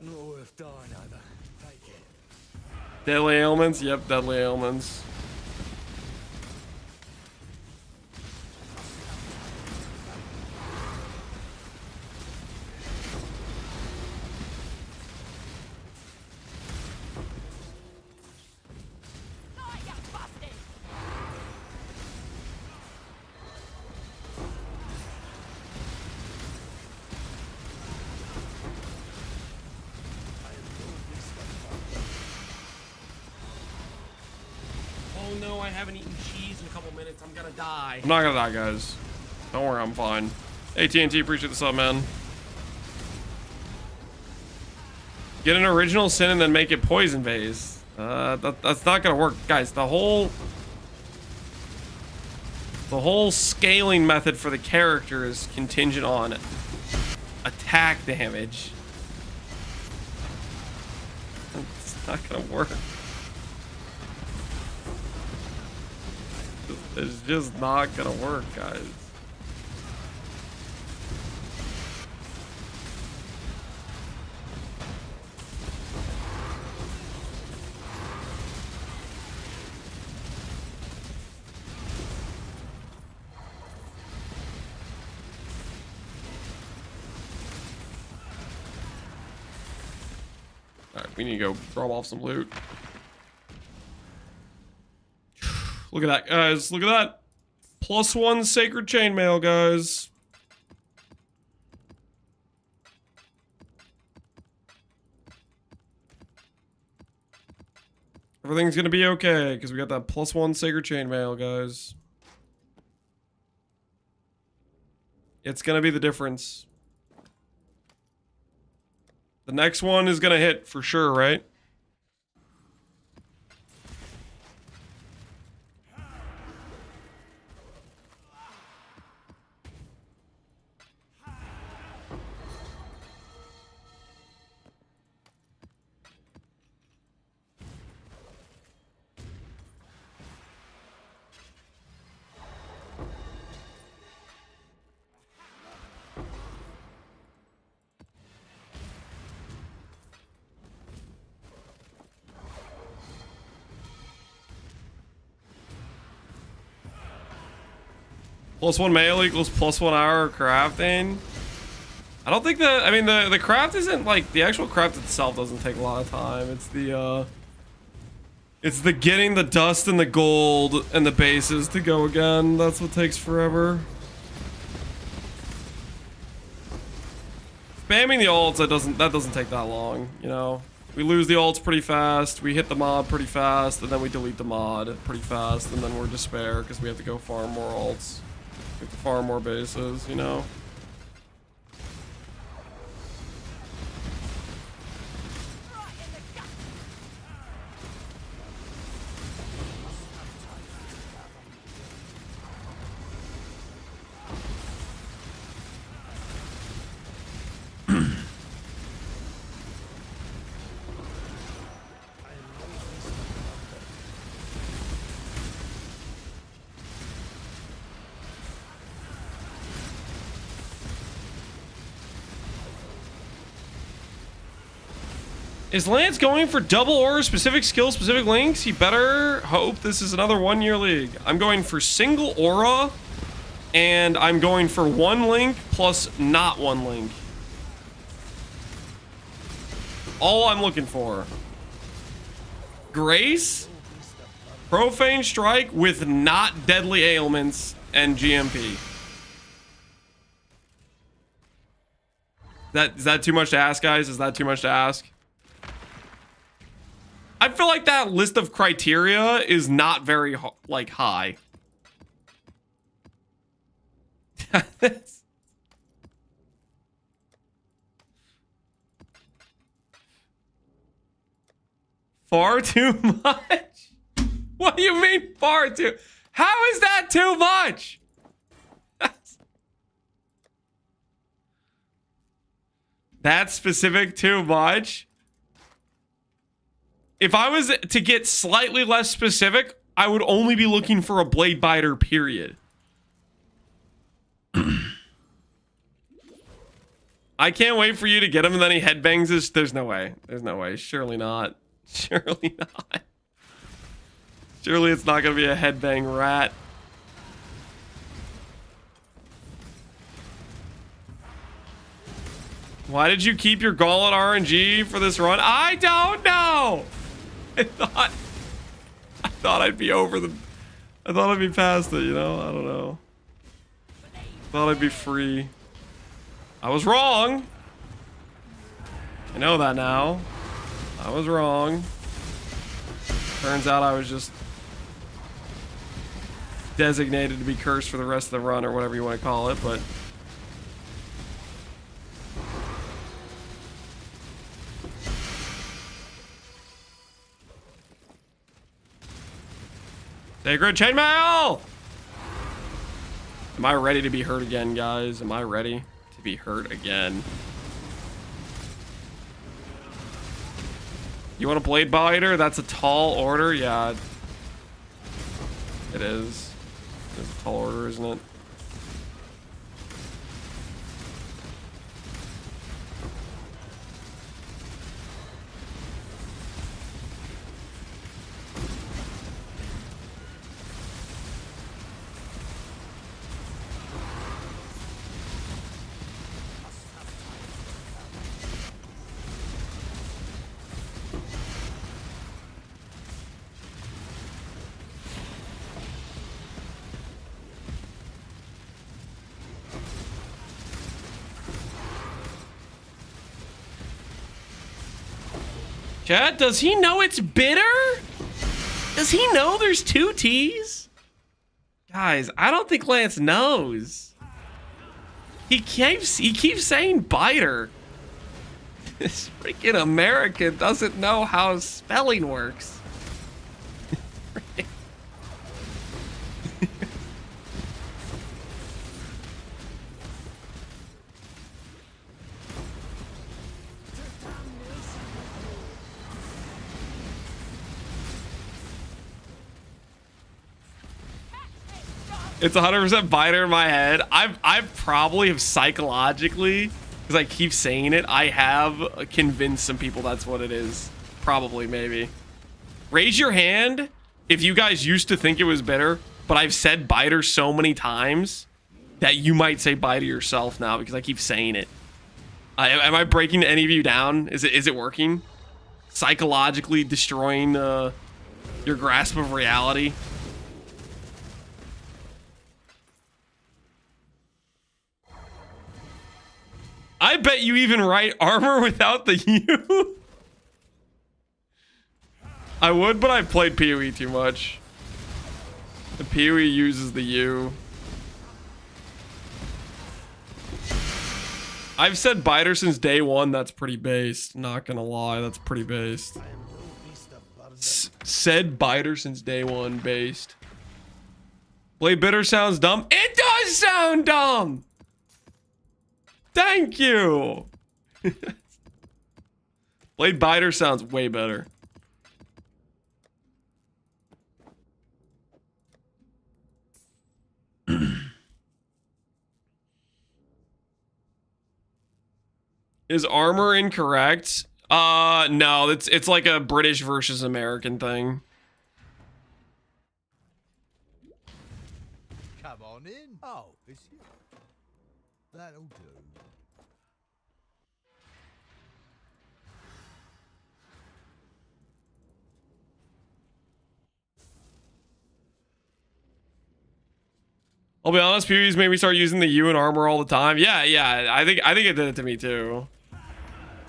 Not worth dying over. Take it. Deadly Ailments? Yep, Deadly Ailments. Oh no, I haven't eaten cheese in a couple minutes. I'm gonna die. I'm not gonna die, guys. Don't worry, I'm fine. AT&T, appreciate the sub, man. Get an original sin and then make it poison vase. That's not gonna work, guys. The whole scaling method for the character is contingent on attack damage. It's not gonna work. It's just not gonna work, guys. Alright, we need to go drop off some loot. Look at that, guys. Look at that. +1 sacred chainmail, guys. Everything's gonna be okay, because we got that +1 sacred chainmail, guys. It's gonna be the difference. The next one is gonna hit for sure, right? +1 mail equals +1 hour crafting. I don't think that, I mean, the craft isn't like, the actual craft itself doesn't take a lot of time. It's the getting the dust and the gold and the bases to go again. That's what takes forever. Spamming the ults, that doesn't take that long, you know. We lose the ults pretty fast, we hit the mod pretty fast, and then we delete the mod pretty fast, and then we're despair because we have to go farm more ults. We have to farm more bases, you know? Is Lance going for double aura, specific skill, specific links? He better hope this is another 1-year league. I'm going for single aura, and I'm going for 1 link plus not 1 link. All I'm looking for. Grace, Profane Strike with not deadly ailments, and GMP. Is that too much to ask, guys? Is that too much to ask? I feel like that list of criteria is not very, like, high. Far too much? What do you mean far too? How is that too much? That's specific too much? If I was to get slightly less specific, I would only be looking for a blade biter, period. I can't wait for you to get him and then he headbangs us. There's no way. There's no way. Surely not. Surely not. Surely it's not going to be a headbang rat. Why did you keep your gauntlet RNG for this run? I don't know. I thought I'd be over the... I thought I'd be past it, you know? I don't know. Thought I'd be free. I was wrong. I know that now. I was wrong. Turns out I was just designated to be cursed for the rest of the run or whatever you want to call it, but... Sacred Chainmail! Am I ready to be hurt again, guys? Am I ready to be hurt again? You want a blade biter? That's a tall order? Yeah. It is. It's a tall order, isn't it? Chat, does he know it's bitter? Does he know there's two T's? Guys, I don't think Lance knows. He keeps saying biter. This freaking American doesn't know how spelling works. It's 100% biter in my head. I probably have psychologically, because I keep saying it, I have convinced some people that's what it is. Probably, maybe. Raise your hand if you guys used to think it was bitter, but I've said biter so many times that you might say biter yourself now because I keep saying it. Am I breaking any of you down? Is it working? Psychologically destroying your grasp of reality? I bet you even write armor without the U. I would, but I've played PoE too much. The PoE uses the U. I've said biter since day one. That's pretty based. Not gonna lie, that's pretty based. Said biter since day one, based. Blade bitter sounds dumb. It does sound dumb. Thank you. Blade biter sounds way better. Is armor incorrect? No, it's like a British versus American thing. Come on in. Oh, it's you. That'll do. I'll be honest, PoE's made me start using the U in armor all the time. Yeah, I think it did it to me too.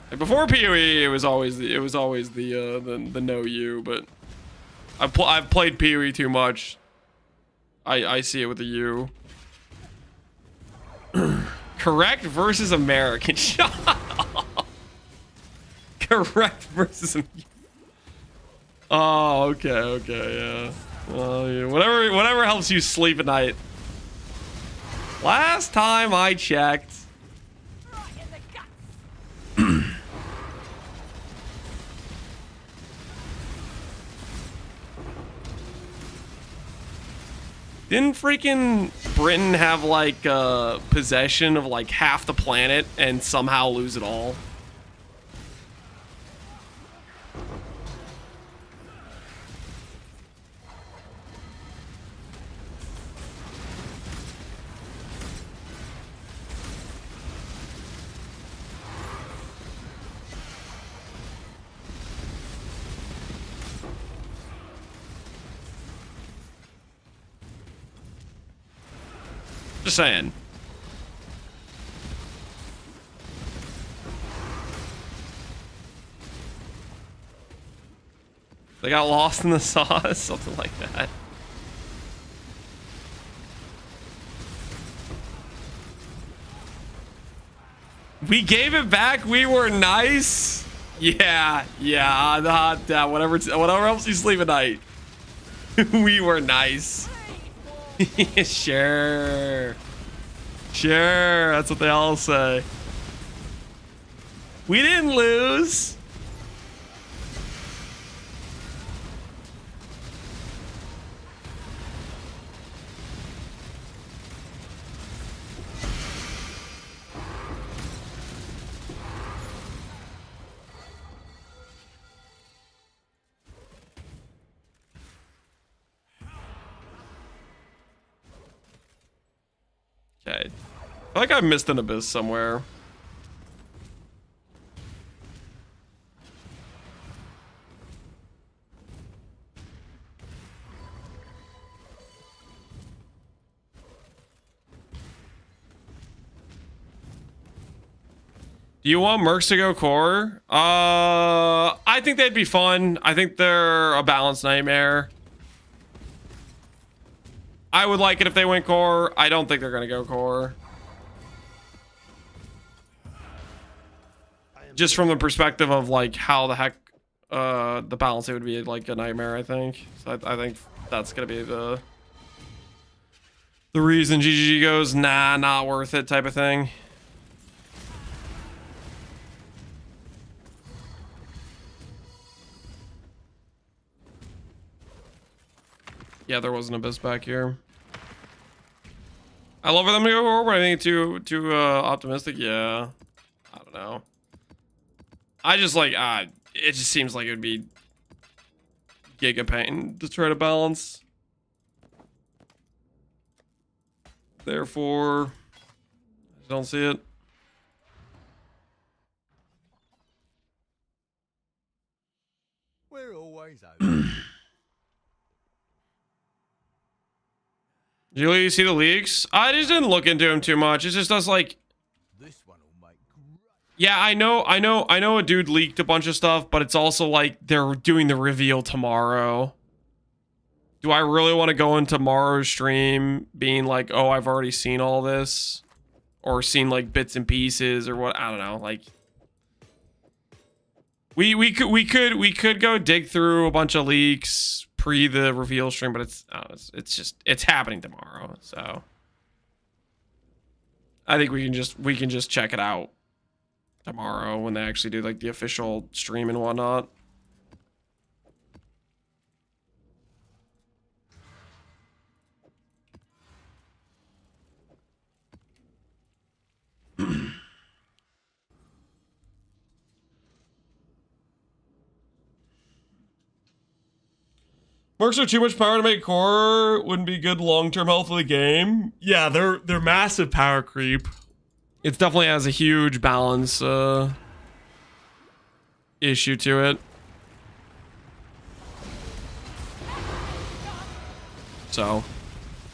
Like before PoE, it was always the no U, but I've played PoE too much. I see it with the U. Correct versus American. Shut up. Correct versus. Oh, okay, yeah. Whatever helps you sleep at night. Last time I checked. Didn't freaking Britain have like possession of like half the planet and somehow lose it all? Just saying. They got lost in the sauce, something like that. We gave it back. We were nice. Yeah. Whatever helps you sleep at night. We were nice. Sure. That's what they all say. We didn't lose. Okay. I feel like I missed an abyss somewhere. Do you want Mercs to go core? I think they'd be fun. I think they're a balanced nightmare. I would like it if they went core. I don't think they're gonna go core. Just from the perspective of like how the heck the balance, it would be like a nightmare, I think. So I think that's gonna be the reason GGG goes, nah, not worth it type of thing. Yeah, there was an abyss back here. I love for them to go core, but I think too optimistic. Yeah, I don't know. I just like it just seems like it would be giga pain to try to balance. Therefore, I don't see it. We're always open. Julie, you see the leaks? I just didn't look into them too much. It's just us like, This one will make great. yeah, I know a dude leaked a bunch of stuff, but it's also like they're doing the reveal tomorrow. Do I really want to go into tomorrow's stream being like, oh, I've already seen all this, or seen like bits and pieces or what? I don't know. Like, we could go dig through a bunch of leaks pre the reveal stream, but it's happening tomorrow. So I think we can just check it out tomorrow when they actually do like the official stream and whatnot. Mercs are too much power to make core. Wouldn't be good long-term health of the game. Yeah, they're massive power creep. It definitely has a huge balance issue to it. So,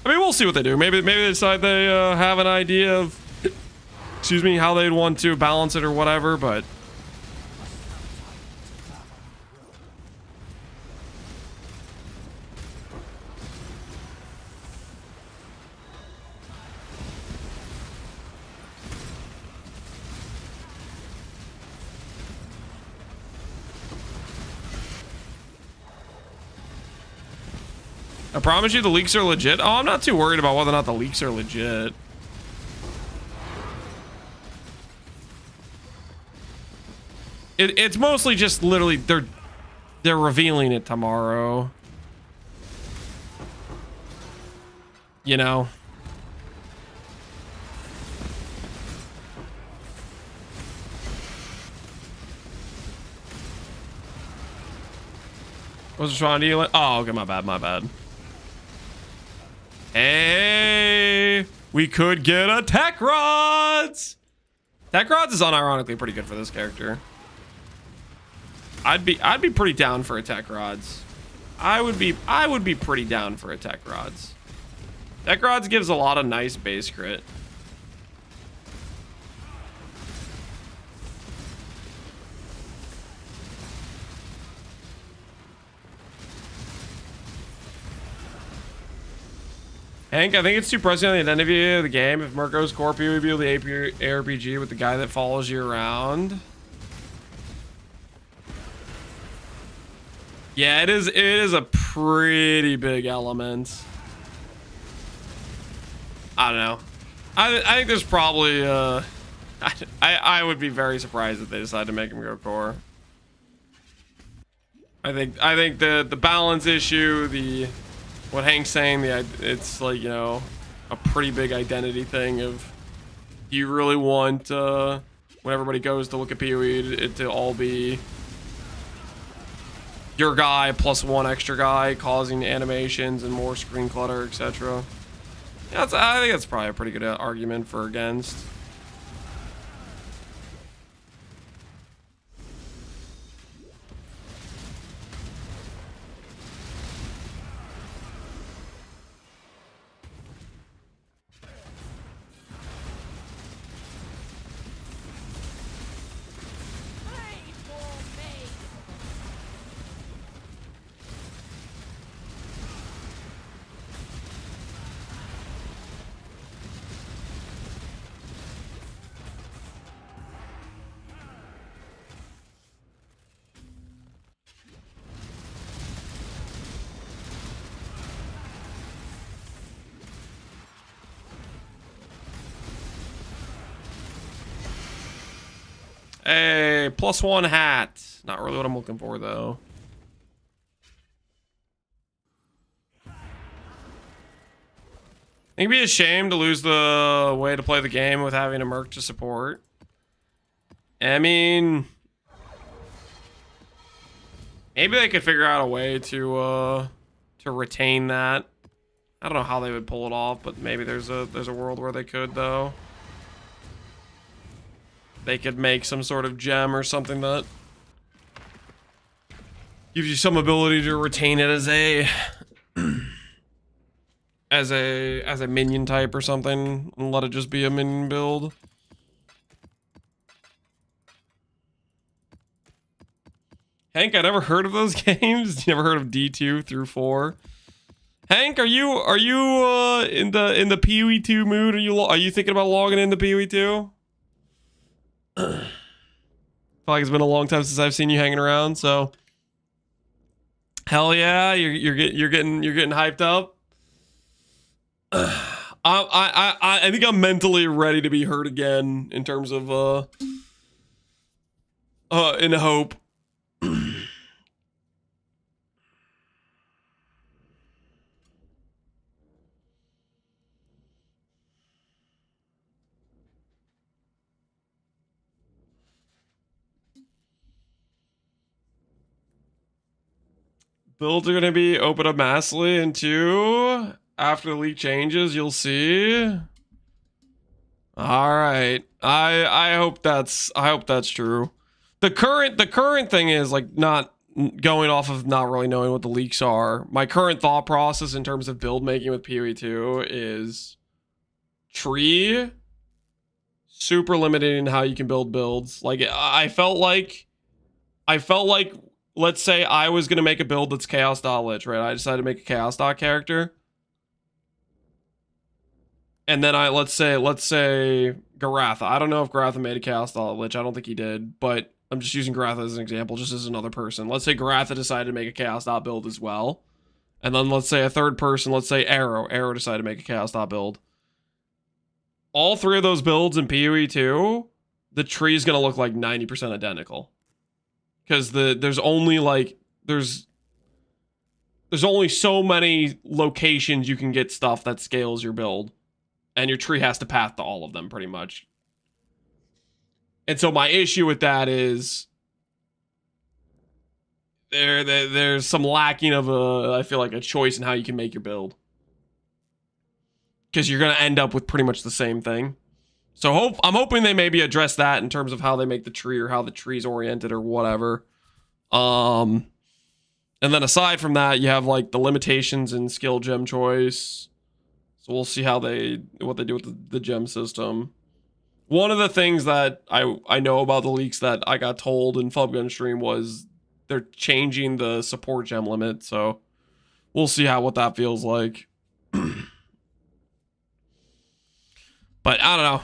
I mean, we'll see what they do. Maybe they decide they have an idea of, excuse me, how they'd want to balance it or whatever, but I promise you the leaks are legit. Oh, I'm not too worried about whether or not the leaks are legit. It's mostly just literally they're revealing it tomorrow. You know? What's trying to deal? Oh, okay, my bad. Hey, we could get a Tech Rods. Tech Rods is unironically pretty good for this character. I'd be pretty down for a Tech Rods. I would be pretty down for a Tech Rods. Tech Rods gives a lot of nice base crit. Hank, I think it's too pressing on the identity of the game. If Merc goes core, he would be able to ARPG with the guy that follows you around. Yeah, it is a pretty big element. I don't know. I think there's probably I would be very surprised if they decide to make him go core. I think the balance issue, what Hank's saying, it's like, you know, a pretty big identity thing of, do you really want when everybody goes to look at PoE it to all be your guy plus one extra guy causing animations and more screen clutter, etc. Yeah, I think that's probably a pretty good argument for against. Hey, +1 hat. Not really what I'm looking for, though. It'd be a shame to lose the way to play the game with having a Merc to support. I mean, maybe they could figure out a way to retain that. I don't know how they would pull it off, but maybe there's a world where they could, though. They could make some sort of gem or something that gives you some ability to retain it as a as a minion type or something, and let it just be a minion build. Hank, I never heard of those games. You never heard of D2 through 4? Hank, are you in the PoE 2 mood? Are you thinking about logging into PoE 2? I feel like it's been a long time since I've seen you hanging around, so hell yeah, you're getting hyped up. I think I'm mentally ready to be hurt again in terms of in hope. Builds are going to be open up massively, and 2, after the league changes, you'll see. All right. I hope that's true. The current thing is like not going off of not really knowing what the leaks are. My current thought process in terms of build making with PoE 2 is tree super limited in how you can build builds. Like I felt like let's say I was going to make a build that's Chaos.Lich, right? I decided to make a Chaos character. And then let's say Garatha. I don't know if Garatha made a Chaos.Lich. I don't think he did, but I'm just using Garatha as an example, just as another person. Let's say Garatha decided to make a Chaos build as well. And then let's say a third person, let's say Arrow. Arrow decided to make a Chaos build. All 3 of those builds in PoE 2, the tree is going to look like 90% identical. Because there's only so many locations you can get stuff that scales your build. And your tree has to path to all of them, pretty much. And so my issue with that is there's some lacking of I feel like a choice in how you can make your build. Because you're going to end up with pretty much the same thing. So I'm hoping they maybe address that in terms of how they make the tree or how the tree's oriented or whatever. And then aside from that, you have like the limitations in skill gem choice. So we'll see what they do with the gem system. One of the things that I know about the leaks that I got told in Flubgun stream was they're changing the support gem limit. So we'll see what that feels like. But I don't know.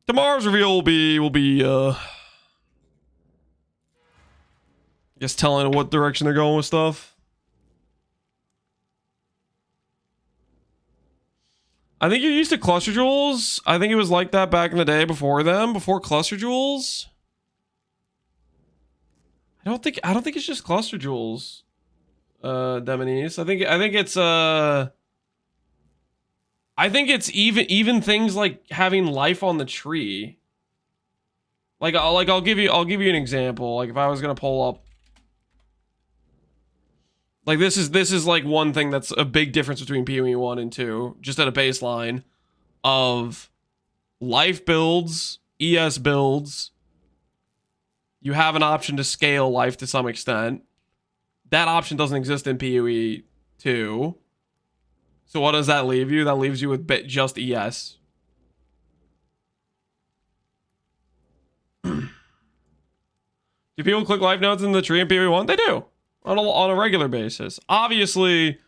Tomorrow's reveal will be I guess telling what direction they're going with stuff. I think you're used to cluster jewels. I think it was like that back in the day before cluster jewels. I don't think it's just cluster jewels. Demonese. I think it's even things like having life on the tree. I'll give you an example. Like if I was gonna pull up, like this is like one thing that's a big difference between PoE 1 and 2, just at a baseline of life builds, ES builds. You have an option to scale life to some extent. That option doesn't exist in PoE 2. So what does that leave you? That leaves you with just ES. Do people click life nodes in the tree in PoE 1? They do. On a regular basis. Obviously,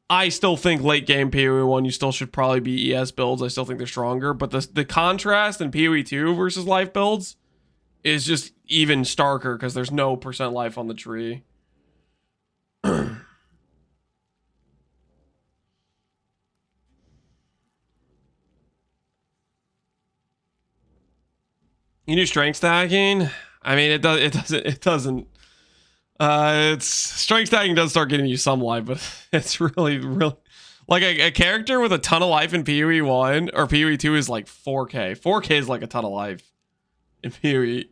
I still think late game PoE 1, you still should probably be ES builds. I still think they're stronger. But the contrast in PoE 2 versus life builds is just even starker because there's no % life on the tree. You do strength stacking. I mean, it doesn't. It's strength stacking does start getting you some life, but it's really like a character with a ton of life in PoE 1 or PoE 2 is like 4K. 4K is like a ton of life in PoE,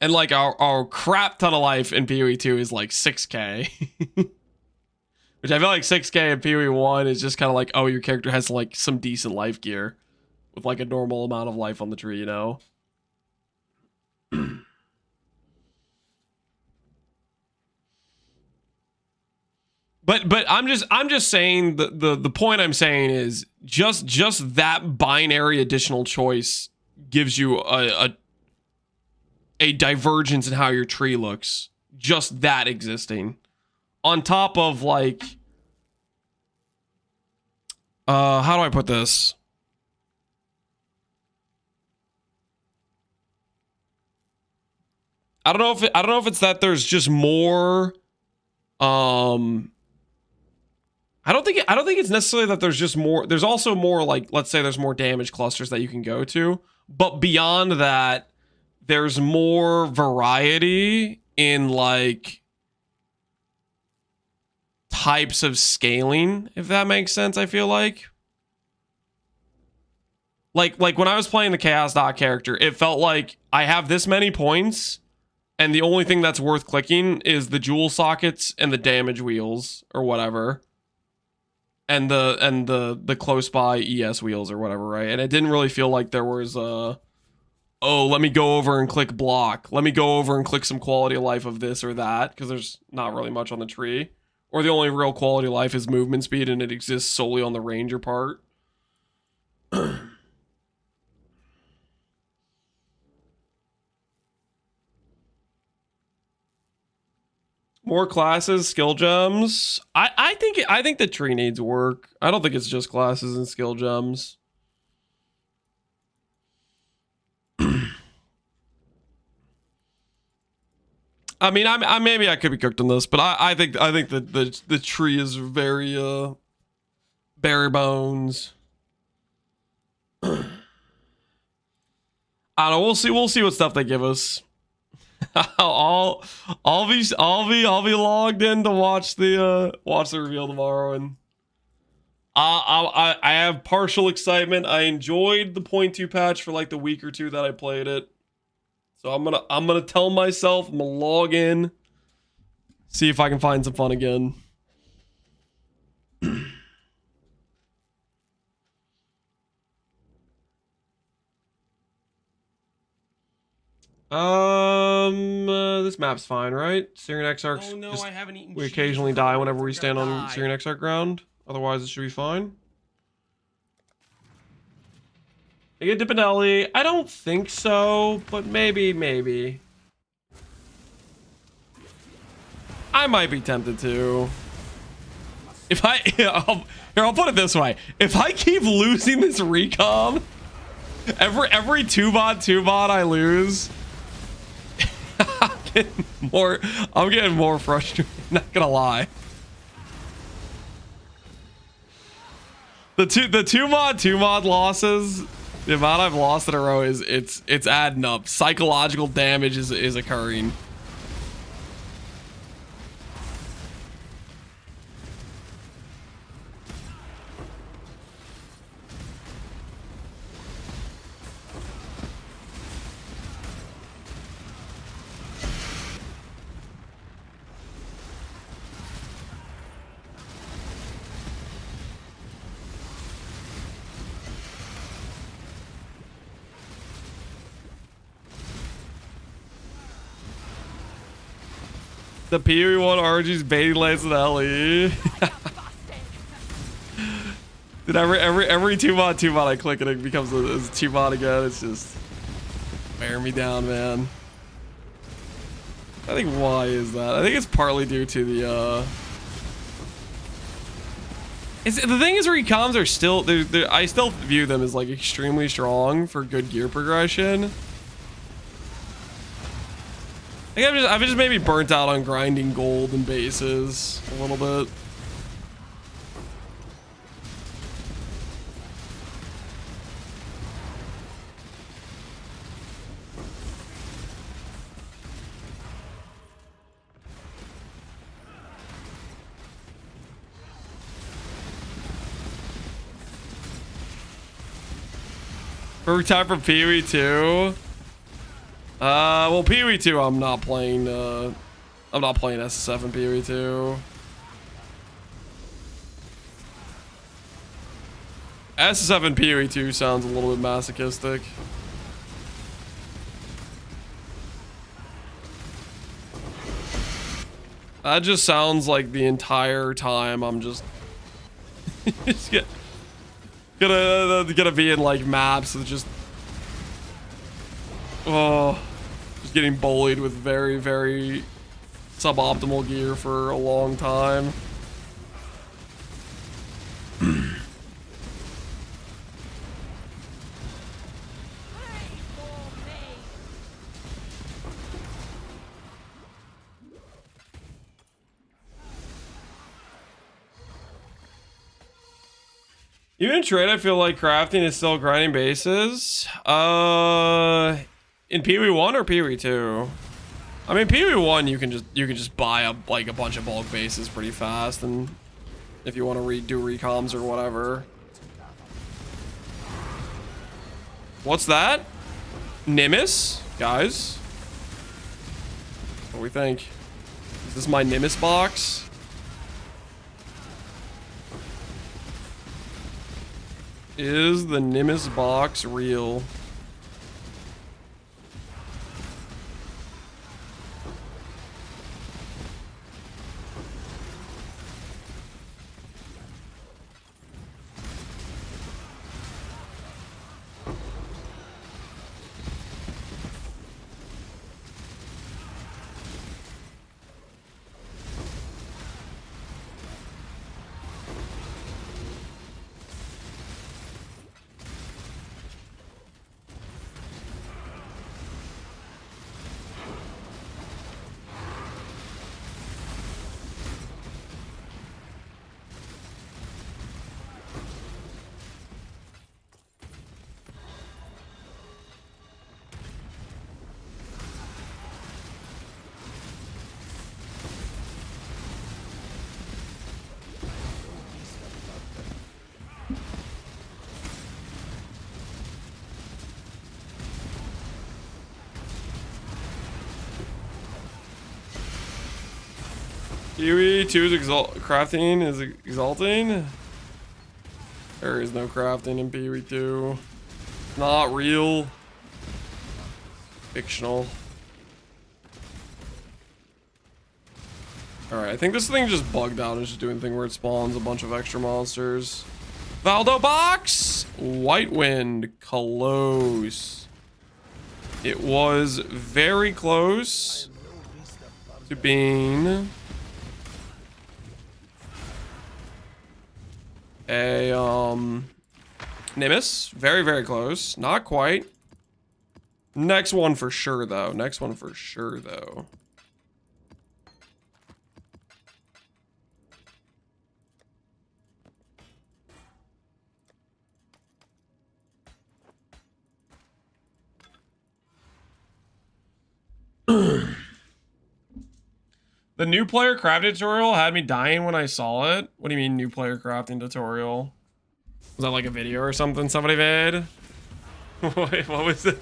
and like our crap ton of life in PoE 2 is like 6K. Which I feel like 6K in PoE 1 is just kind of like, oh, your character has like some decent life gear with like a normal amount of life on the tree, you know? But I'm just saying the point I'm saying is just that binary additional choice gives you a divergence in how your tree looks. Just that existing. On top of like, how do I put this? I don't know if it's that there's just more. I don't think it's necessarily that there's just more. There's also more, like, let's say there's more damage clusters that you can go to, but beyond that, there's more variety in like types of scaling, if that makes sense. I feel like when I was playing the Chaos Dot character, it felt like I have this many points and the only thing that's worth clicking is the jewel sockets and the damage wheels or whatever, and the close by ES wheels or whatever, right? And it didn't really feel like there was oh, let me go over and click block, let me go over and click some quality of life of this or that, because there's not really much on the tree. Or the only real quality of life is movement speed, and it exists solely on the ranger part. More classes, skill gems. I think the tree needs work. I don't think it's just classes and skill gems. I mean, maybe I could be cooked on this, but I think that the tree is very bare bones. I don't know. We'll see what stuff they give us. I'll be logged in to watch the reveal tomorrow, and I have partial excitement. I enjoyed the 0.2 patch for like the week or two that I played it. So I'm gonna tell myself, I'm gonna log in, see if I can find some fun again. This map's fine, right? Syrian Exarchs. Oh no, I haven't eaten. We cheese occasionally for die a whenever month. we I'm stand gonna on die. Syrian Exarch ground. Otherwise, it should be fine. I get Dipinelli. I don't think so, but maybe. I might be tempted to. If I'll put it this way: if I keep losing this recom, every 2-bot I lose, I'm getting more frustrated. Not gonna lie. The two mod losses, the amount I've lost in a row is it's adding up. Psychological damage is occurring. The PoE1 RG's baiting lanes in LE. Dude, every 2-mod I click and it becomes a 2-mod again. It's just wearing me down, man. I think why is that? I think it's partly due to the the thing is, recoms are still I still view them as like extremely strong for good gear progression. I think I've just maybe burnt out on grinding gold and bases a little bit. Perfect time for Pee-wee 2. Well, Pee-wee 2, I'm not playing SSF and Pee-wee 2. SSF and Pee-wee 2 sounds a little bit masochistic. That just sounds like the entire time I'm just gonna be in like maps with just just getting bullied with very, very suboptimal gear for a long time. Even in trade, I feel like crafting is still grinding bases. In Pee-wee 1 or Pee-wee 2? I mean, Pee-wee 1, you can just buy a bunch of bulk bases pretty fast, and if you want to redo recoms or whatever. What's that? Nimbus, guys. What do we think? Is this my Nimbus box? Is the Nimbus box real? Pee-wee 2's crafting is exalting. There is no crafting in Pee-wee 2. Not real. Fictional. Alright, I think this thing just bugged out and is just doing the thing where it spawns a bunch of extra monsters. Valdo box! White Wind. Close. It was very close to being a Nimbus. Very, very close. Not quite. Next one for sure though. Next one for sure though. The new player crafting tutorial had me dying when I saw it. What do you mean new player crafting tutorial? Was that like a video or something somebody made? Wait, what was it?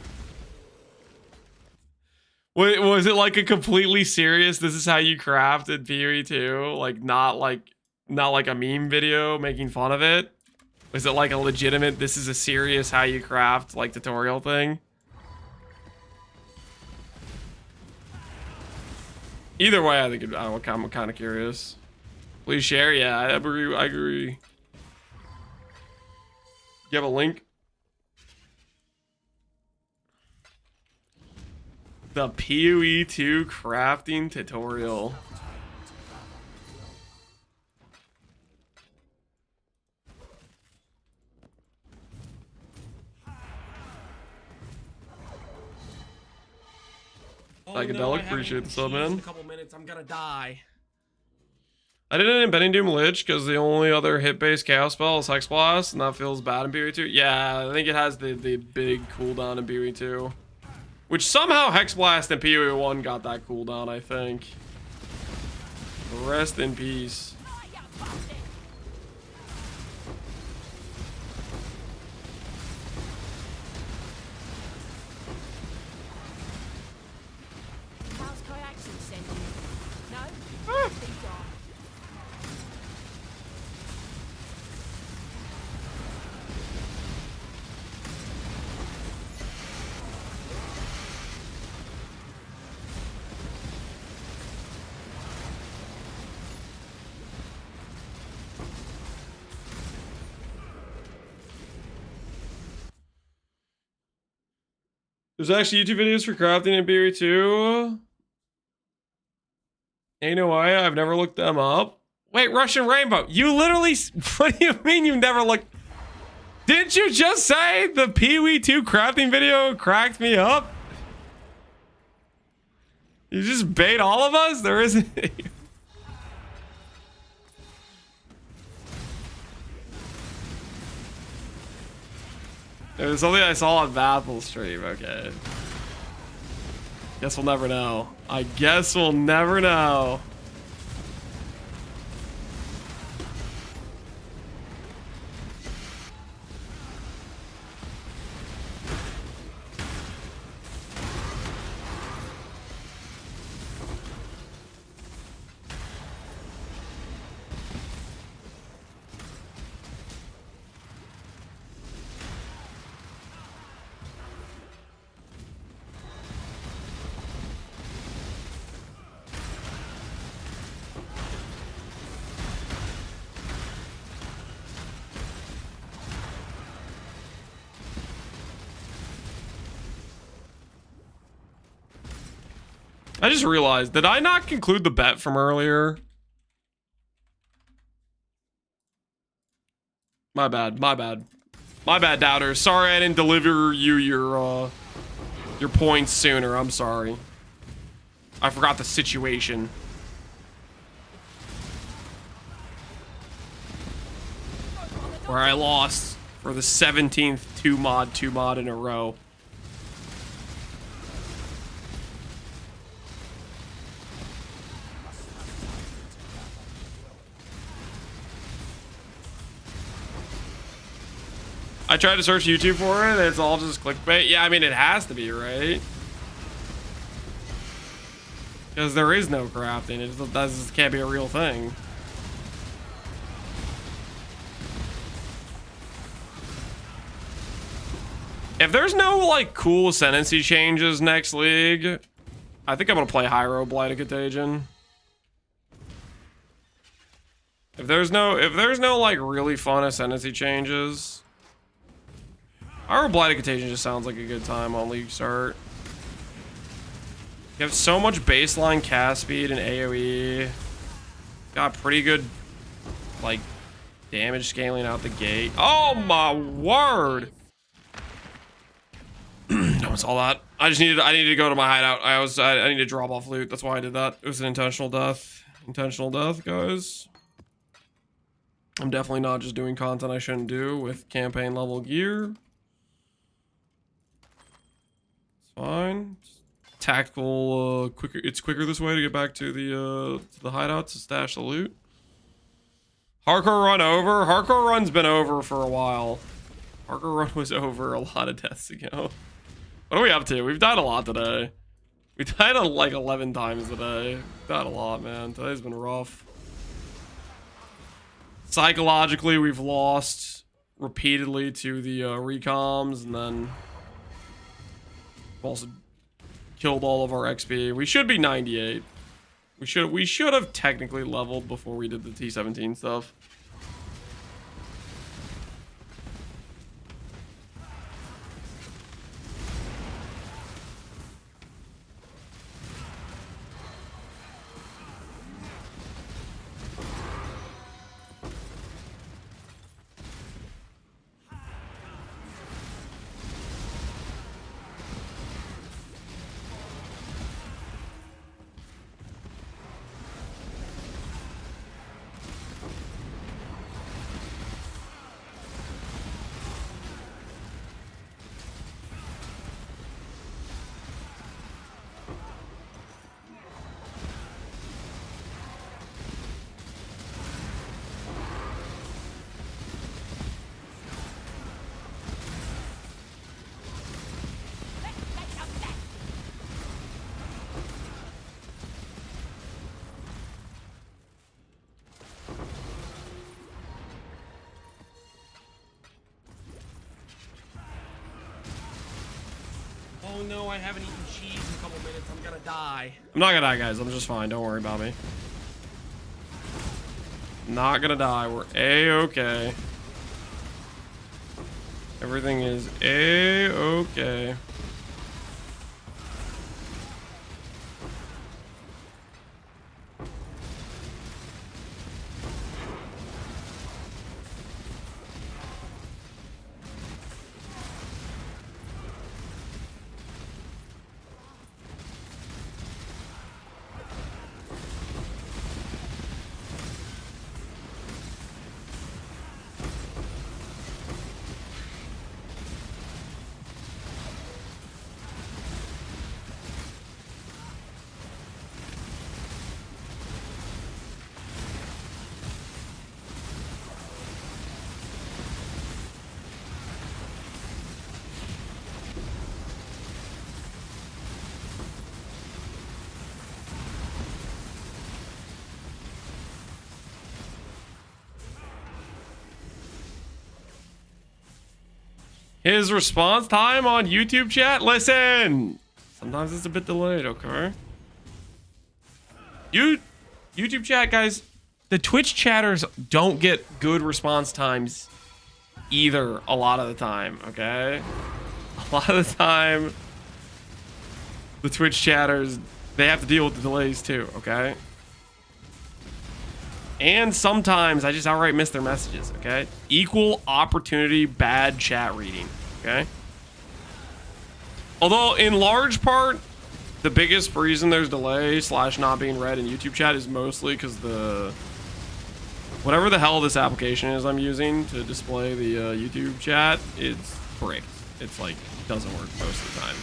Wait, was it like a completely serious, this is how you craft in Pee-wee 2? Like not like a meme video making fun of it? Was it like a legitimate, this is a serious how you craft like tutorial thing? Either way, I think I'm kind of curious. Please share. Yeah, I agree. I agree. You have a link? The Pee-wee 2 crafting tutorial. Psychedelic, appreciate the sub, man. In a couple minutes, I'm gonna die. I did it in Bending Doom Lich because the only other hit-based chaos spell is Hex Blast, and that feels bad in Pee-wee 2. Yeah, I think it has the big cooldown in Pee-wee 2. Which somehow Hex Blast and Pee-wee 1 got that cooldown, I think. Rest in peace. There's actually YouTube videos for crafting in BOE too. Ain't no way. I've never looked them up. Wait, Russian Rainbow. You literally. What do you mean you've never looked? Didn't you just say the Pee-wee 2 crafting video cracked me up? You just bait all of us? There isn't. It was something I saw on Bathel stream. Okay. Guess we'll never know. I guess we'll never know. I just realized, did I not conclude the bet from earlier? My bad, my bad. My bad, doubter. Sorry I didn't deliver you your points sooner. I'm sorry. I forgot the situation. Where I lost for the 17th 2 mod in a row. I tried to search YouTube for it, it's all just clickbait. Yeah, I mean, it has to be, right? Because there is no crafting. It just can't be a real thing. If there's no, like, cool Ascendancy changes next league, I think I'm going to play Hyro Blight of Contagion. If there's no, like, really fun Ascendancy changes... Our Blighted Contagion just sounds like a good time on League Start. You have so much baseline cast speed and AoE. Got pretty good, like, damage scaling out the gate. Oh my word! No one saw that. I needed to go to my hideout. I need to drop off loot. That's why I did that. It was an intentional death. Intentional death, guys. I'm definitely not just doing content I shouldn't do with campaign level gear. Fine. Tactical, quicker. It's quicker this way to get back to the hideout to stash the loot. Hardcore run over. Hardcore run's been over for a while. Hardcore run was over a lot of deaths ago. What are we up to? We've died a lot today. We died like 11 times today. We've died a lot, man. Today's been rough. Psychologically, we've lost repeatedly to the recoms, and then also killed all of our XP. We should be 98. We should have technically leveled before we did the T17 stuff. Oh no, I haven't eaten cheese in a couple minutes. I'm gonna die. I'm not gonna die, guys. I'm just fine. Don't worry about me. Not gonna die. We're A-okay. Everything is A-okay. His response time on YouTube chat? Listen! Sometimes it's a bit delayed, okay? YouTube chat, guys, the Twitch chatters don't get good response times either a lot of the time, okay? A lot of the time, the Twitch chatters, they have to deal with the delays too, okay? And sometimes I just outright miss their messages, okay? Equal opportunity bad chat reading, okay? Although in large part, the biggest reason there's delay / not being read in YouTube chat is mostly because the whatever the hell this application is I'm using to display the YouTube chat, it's bricked. It's like doesn't work most of the time.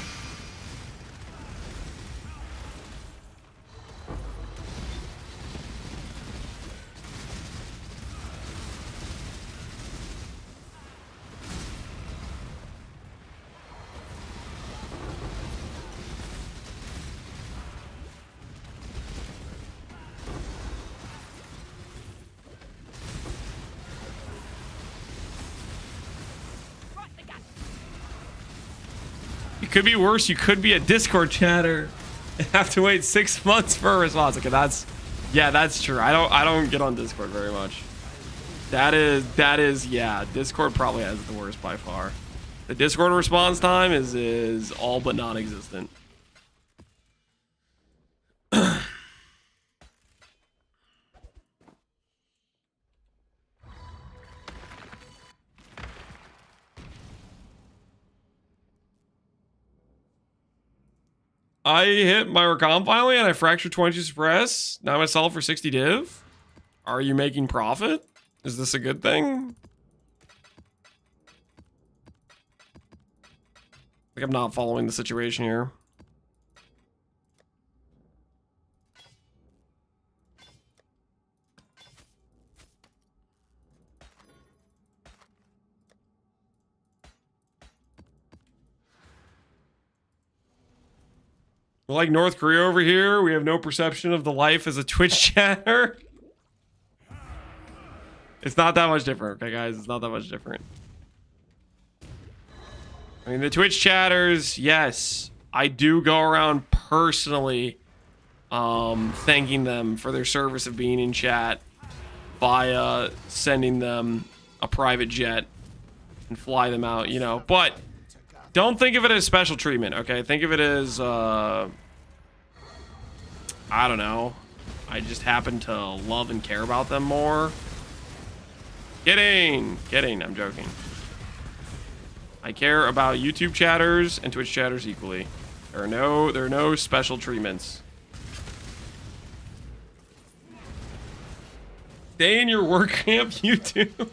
It could be worse. You could be a Discord chatter and have to wait 6 months for a response. Okay, that's true. I don't get on Discord very much. That is yeah. Discord probably has the worst by far. The Discord response time is all but non-existent. I hit my recom finally and I fractured 22 suppress. Now I sell for 60 div. Are you making profit? Is this a good thing? Like I'm not following the situation here. We're like North Korea over here. We have no perception of the life as a Twitch chatter. It's not that much different, okay, guys? It's not that much different. I mean, the Twitch chatters, yes, I do go around personally thanking them for their service of being in chat via sending them a private jet and fly them out, you know. But don't think of it as special treatment, okay? Think of it as, I don't know. I just happen to love and care about them more. Kidding, I'm joking. I care about YouTube chatters and Twitch chatters equally. There are no special treatments. Stay in your work camp, YouTube.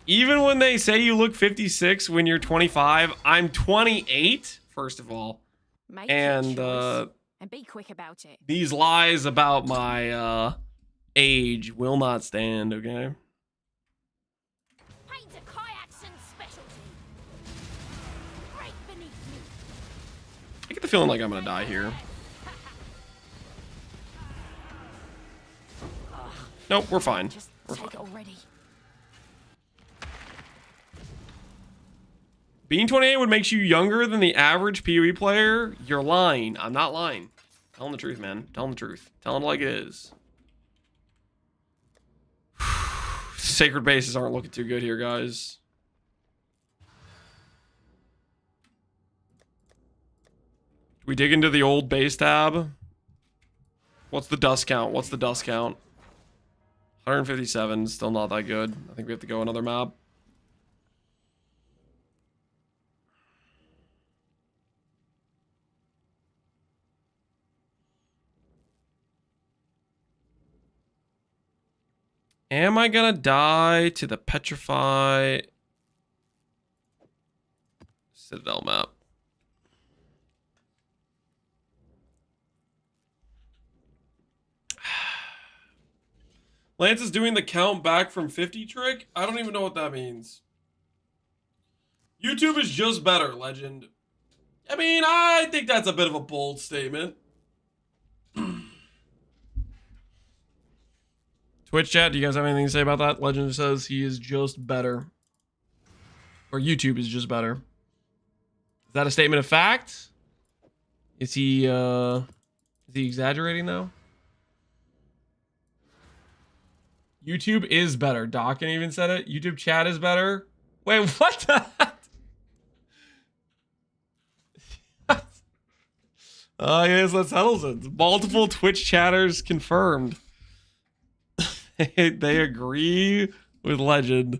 Even when they say you look 56 when you're 25, I'm 28, first of all. Make and your choice and be quick about it. These lies about my age will not stand, okay? Paint a Kayakson specialty. Right beneath you. I get the feeling like I'm gonna die here. Nope, we're fine. Just We're take fine. it already. Being 28 would make you younger than the average PoE player? You're lying. I'm not lying. Telling the truth, man. Telling the truth. Telling it like it is. Sacred bases aren't looking too good here, guys. We dig into the old base tab. What's the dust count? 157. Still not that good. I think we have to go another map. Am I gonna die to the Petrify Citadel map? Lance is doing the count back from 50 trick? I don't even know what that means. YouTube is just better, legend. I mean, I think that's a bit of a bold statement. Twitch chat, do you guys have anything to say about that? Legend says he is just better. Or YouTube is just better. Is that a statement of fact? Is he exaggerating though? YouTube is better. Dawkin even said it. YouTube chat is better. Wait, what the heck? Yes, that settles it. Multiple Twitch chatters confirmed. They agree with Legend.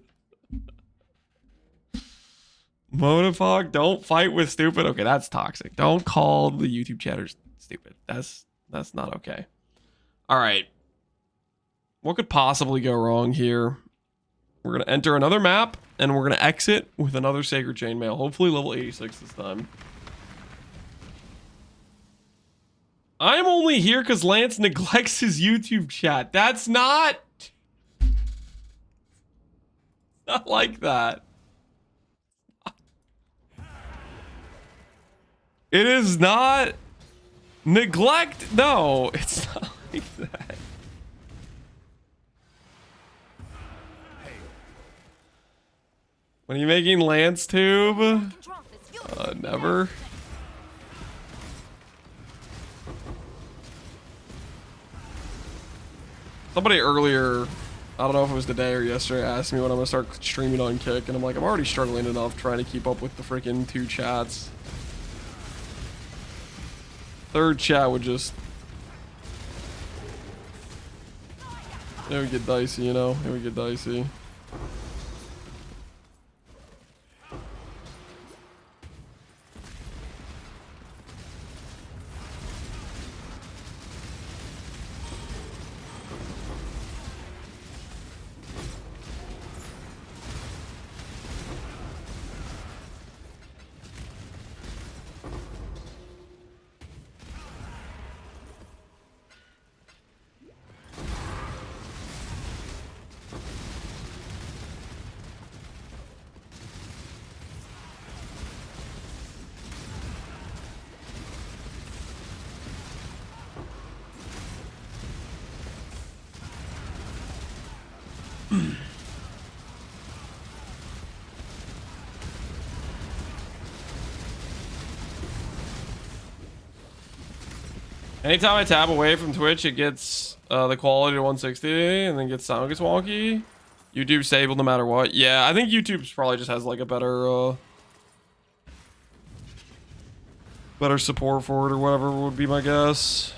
Monofog, don't fight with stupid. Okay, that's toxic. Don't call the YouTube chatters stupid. That's not okay. All right. What could possibly go wrong here? We're going to enter another map, and we're going to exit with another Sacred Chainmail. Hopefully level 86 this time. I'm only here because Lance neglects his YouTube chat. That's not like that. It is not neglect. No, it's not like that. When are you making Lance tube? Never. Somebody earlier, I don't know if it was today or yesterday, asked me when I'm gonna start streaming on Kick, and I'm like, I'm already struggling enough trying to keep up with the freaking 2 chats. Third chat would just... It would get dicey, you know? It would get dicey. Anytime I tap away from Twitch, it gets the quality to 160 and then sound gets wonky. YouTube's stable no matter what. Yeah, I think YouTube's probably just has like a better better support for it or whatever would be my guess.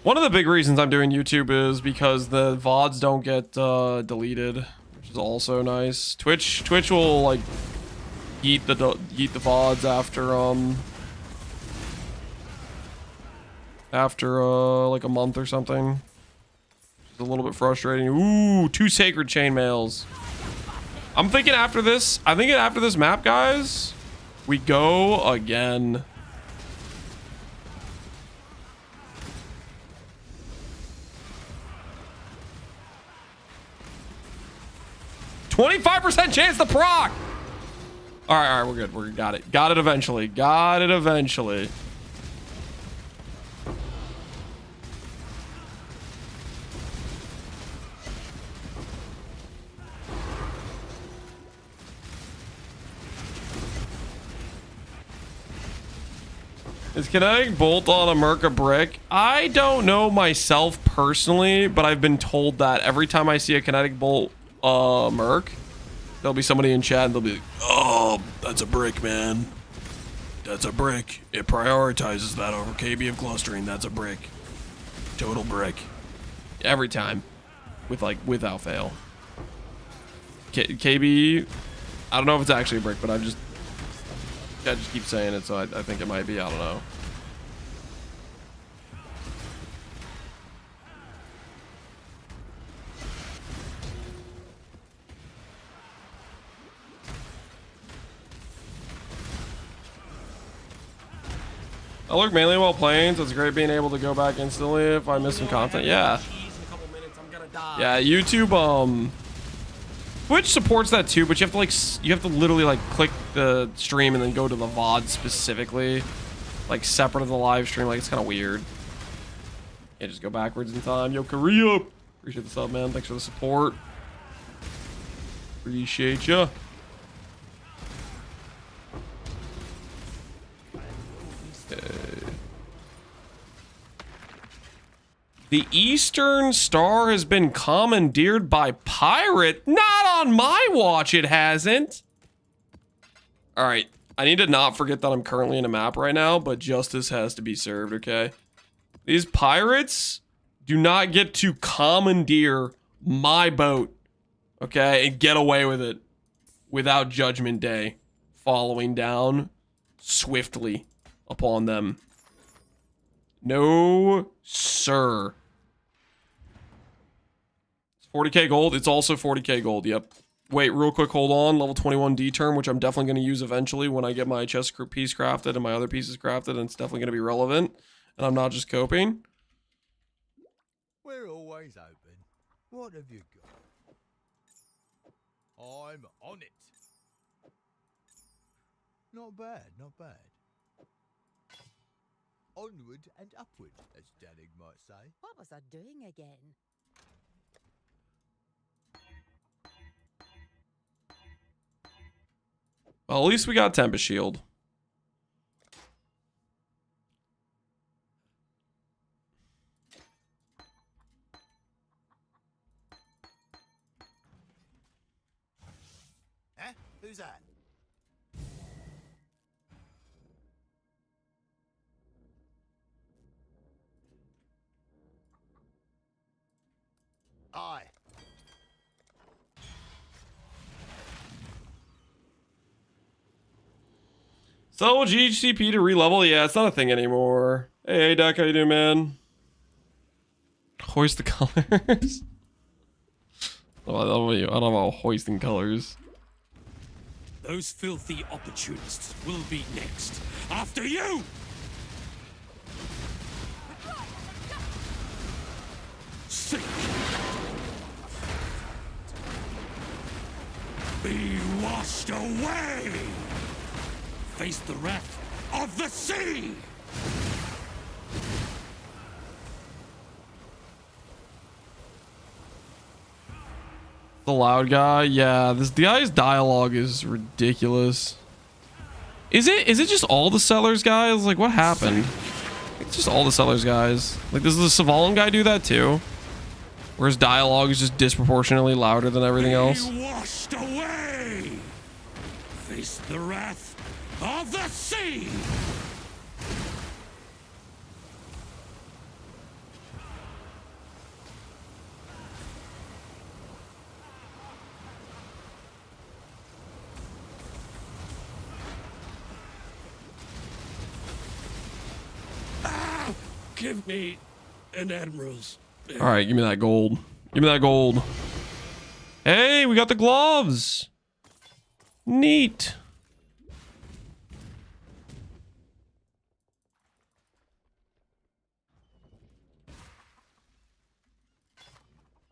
One of the big reasons I'm doing YouTube is because the VODs don't get deleted, which is also nice. Twitch will like eat the VODs after like a month or something. It's a little bit frustrating. Ooh, 2 Sacred Chainmails. I'm thinking after this map, guys, we go again. %25 chance to proc. All right, we're good. We got it eventually. Is kinetic bolt on a Merc a brick? I don't know myself personally, but I've been told that every time I see a kinetic bolt Merc, there'll be somebody in chat and they'll be like, oh, that's a brick, man. That's a brick. It prioritizes that over KB of clustering. That's a brick. Total brick. Every time. Without fail. KB, I don't know if it's actually a brick, but I just keep saying it, so I think it might be. I don't know. I lurk mainly while playing, so it's great being able to go back instantly if I miss some content. Yeah. Yeah, YouTube, Twitch supports that too, but you have to literally like click the stream and then go to the VOD specifically, like separate of the live stream. Like, it's kind of weird. Can't just go backwards in time. Yo, Korea. Appreciate the sub, man. Thanks for the support. Appreciate ya. The Eastern Star has been commandeered by pirate. Not on my watch, it hasn't. All right, I need to not forget that I'm currently in a map right now, but justice has to be served, okay? These pirates do not get to commandeer my boat, okay, and get away with it without Judgment Day following down swiftly upon them. No, sir. It's 40k gold. It's also 40k gold. Yep. Wait, real quick. Hold on. Level 21 D term, which I'm definitely going to use eventually when I get my chest piece crafted and my other pieces crafted, and it's definitely going to be relevant. And I'm not just coping. We're always open. What have you got? I'm on it. Not bad, not bad. Onward and upward, as Danig might say. What was I doing again? Well, at least we got Tempest Shield. Huh? Who's that? Aye. So GHCP to re-level? Yeah, it's not a thing anymore. Hey, Duck, how you doing, man? Hoist the colors. I don't know about hoisting colors. Those filthy opportunists will be next. After you! Sink! Be washed away! Face the wrath of the sea! The loud guy, yeah. The guy's dialogue is ridiculous. Is it just all the sellers guys? Like, what happened? It's just all the sellers guys. Like, does the Savalan guy do that too? Where his dialogue is just disproportionately louder than everything else? Be washed away! Face the wrath of the sea! Give me an admiral's. All right, give me that gold. Give me that gold. Hey, we got the gloves. Neat.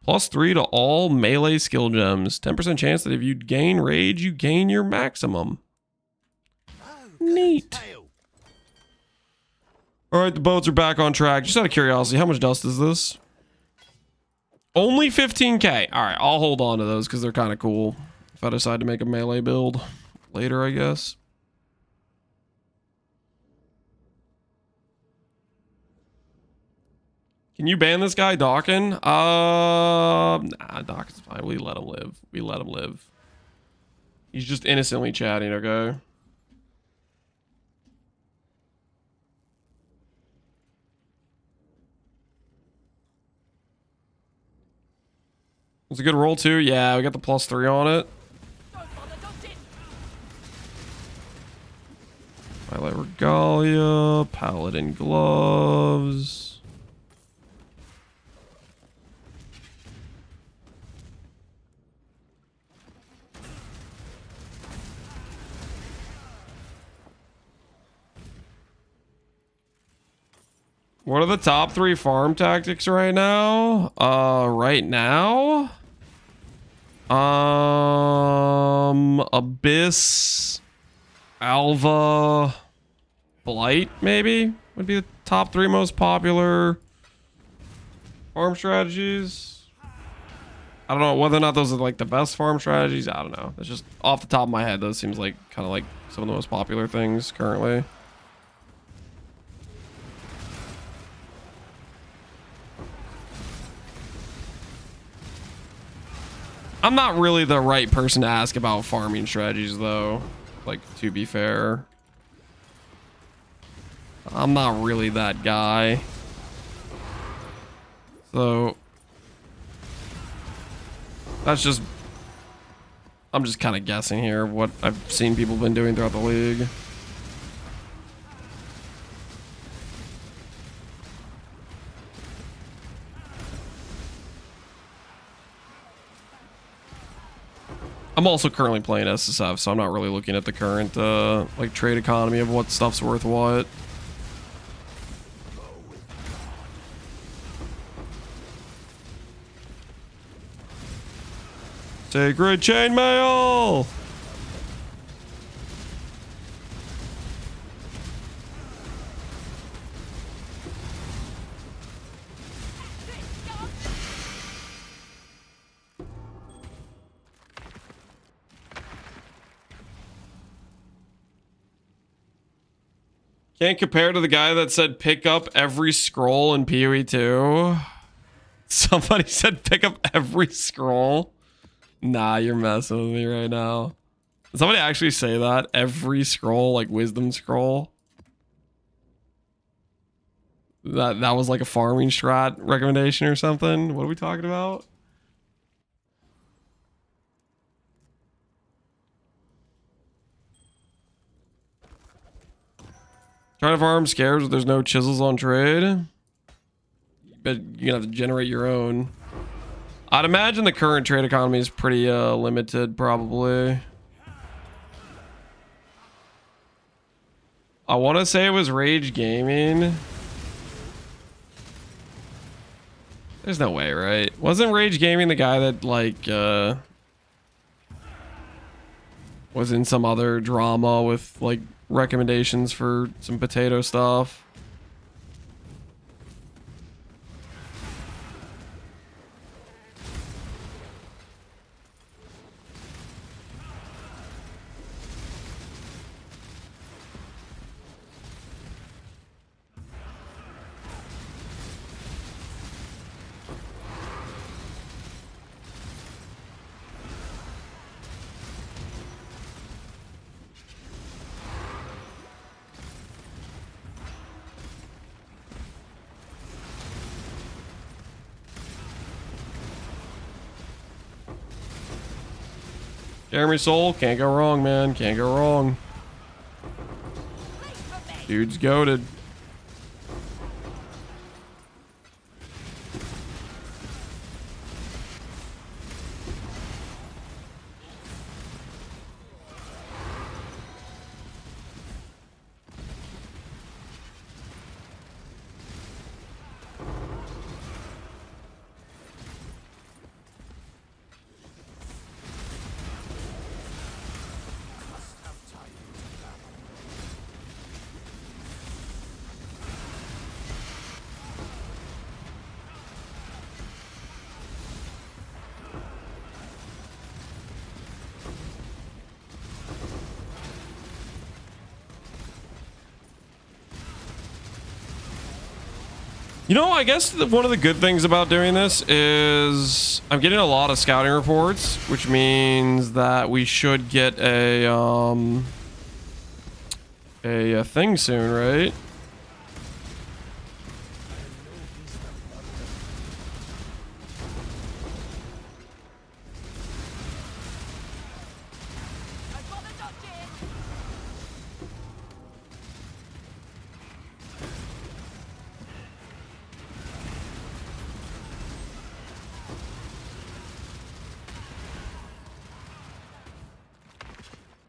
+3 to all melee skill gems. 10% chance that if you gain rage, you gain your maximum. Neat. All right, the boats are back on track. Just out of curiosity, how much dust is this? Only 15k. All right, I'll hold on to those because they're kind of cool. If I decide to make a melee build later, I guess. Can you ban this guy, Dawkin? Nah, Dawkin's fine. We let him live. We let him live. He's just innocently chatting, okay? It's a good roll too. Yeah, we got the +3 on it. Highlight Regalia, Paladin gloves. What are the top 3 farm tactics right now? Abyss, Alva, Blight maybe would be the top 3 most popular. farm strategies. I don't know whether or not those are like the best farm strategies. I don't know. It's just off the top of my head. Those seems like kind of like some of the most popular things currently. I'm not really the right person to ask about farming strategies though. Like, to be fair. I'm not really that guy. So that's just, I'm just kind of guessing here what I've seen people been doing throughout the league. I'm also currently playing SSF, so I'm not really looking at the current like trade economy of what stuff's worth what. Sacred chainmail! Can't compare to the guy that said pick up every scroll in PoE 2. Somebody said pick up every scroll. Nah, you're messing with me right now. Did somebody actually say that? Every scroll, like wisdom scroll? That was like a farming strat recommendation or something? What are we talking about? Trying to farm scares but there's no chisels on trade. But you're gonna have to generate your own. I'd imagine the current trade economy is pretty limited, probably. I want to say it was Rage Gaming. There's no way, right? Wasn't Rage Gaming the guy that like was in some other drama with like recommendations for some potato stuff? Jeremy Soul, can't go wrong, man. Can't go wrong. Dude's goated. You know, I guess one of the good things about doing this is I'm getting a lot of scouting reports, which means that we should get a thing soon, right?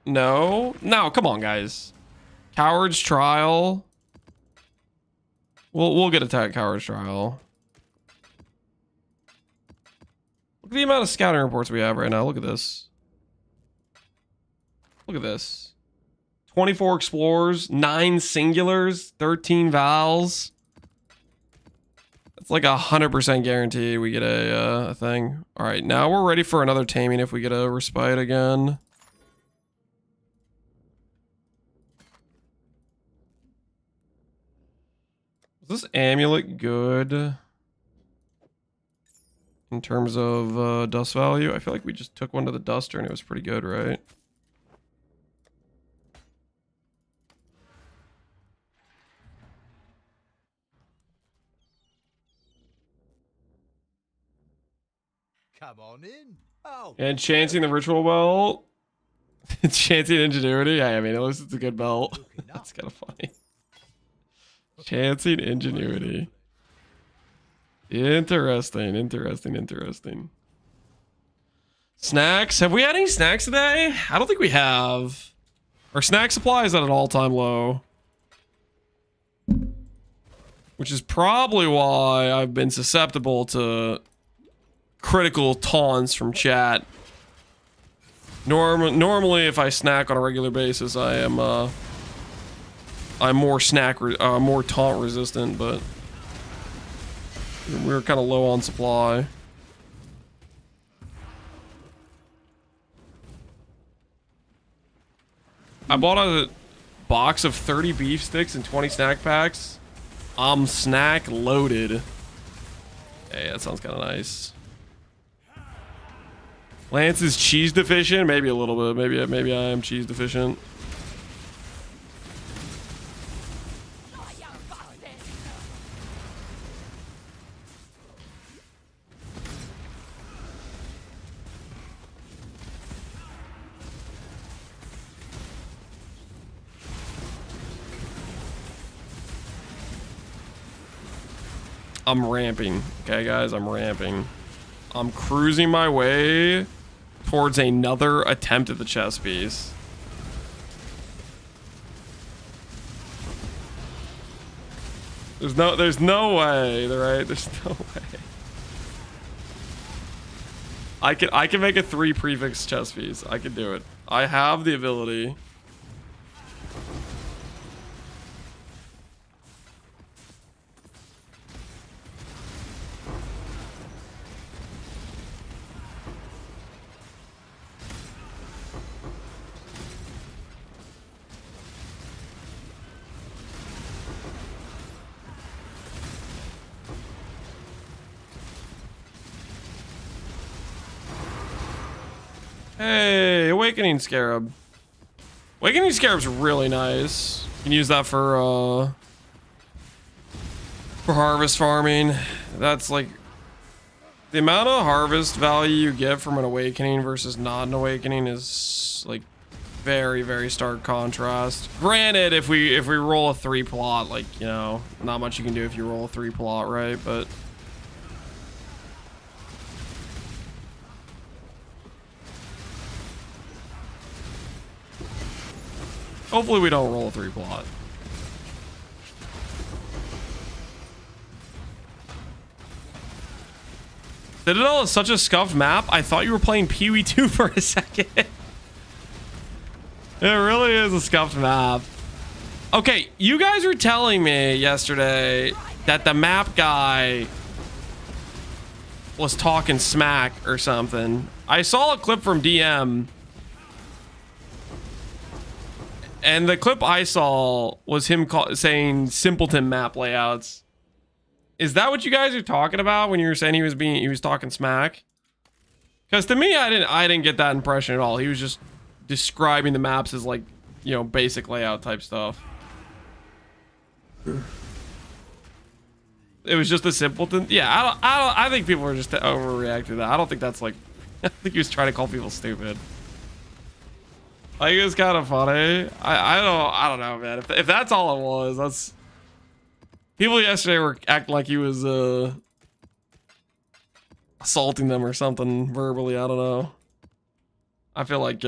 No, come on, guys. Coward's Trial. We'll get attacked Coward's Trial. Look at the amount of scouting reports we have right now. Look at this. Look at this. 24 explorers, 9 singulars, 13 vals. It's like 100% guarantee we get a thing. All right, now we're ready for another taming if we get a respite again. Is this amulet good in terms of dust value? I feel like we just took one to the duster and it was pretty good, right? Come on in. Oh, And chancing the ritual belt. Chancing ingenuity. Yeah, I mean, at least it's a good belt. That's kind of funny. Chancing ingenuity. Interesting. Snacks. Have we had any snacks today? I don't think we have. Our snack supply is at an all-time low. Which is probably why I've been susceptible to critical taunts from chat. Normally, if I snack on a regular basis, I'm more more taunt resistant, but we're kind of low on supply. I bought a box of 30 beef sticks and 20 snack packs. I'm snack loaded. Hey, that sounds kind of nice. Lance is cheese deficient, maybe a little bit. Maybe I am cheese deficient. I'm ramping. Okay, guys, I'm ramping. I'm cruising my way towards another attempt at the chess piece. There's no way, right? There's no way. I can make a 3 prefix chess piece. I can do it. I have the ability. Hey, Awakening Scarab. Awakening Scarab's really nice. You can use that for harvest farming. That's like the amount of harvest value you get from an awakening versus not an awakening is like very, very stark contrast. Granted, if we roll a 3 plot, like, you know, not much you can do if you roll a 3 plot, right? But hopefully we don't roll a 3 plot. Citadel is such a scuffed map. I thought you were playing Pee Wee 2 for a second. It really is a scuffed map. Okay, you guys were telling me yesterday that the map guy was talking smack or something. I saw a clip from DM. And the clip I saw was him saying simpleton map layouts. Is that what you guys are talking about when you were saying he was talking smack? Because to me, I didn't get that impression at all. He was just describing the maps as, like, you know, basic layout type stuff. It was just a simpleton. Yeah, I think people are just overreacting to that. I don't think that's like. I think he was trying to call people stupid. Like, it was kind of funny. I don't know, man. If that's all it was, that's. People yesterday were acting like he was assaulting them or something verbally. I don't know. I feel like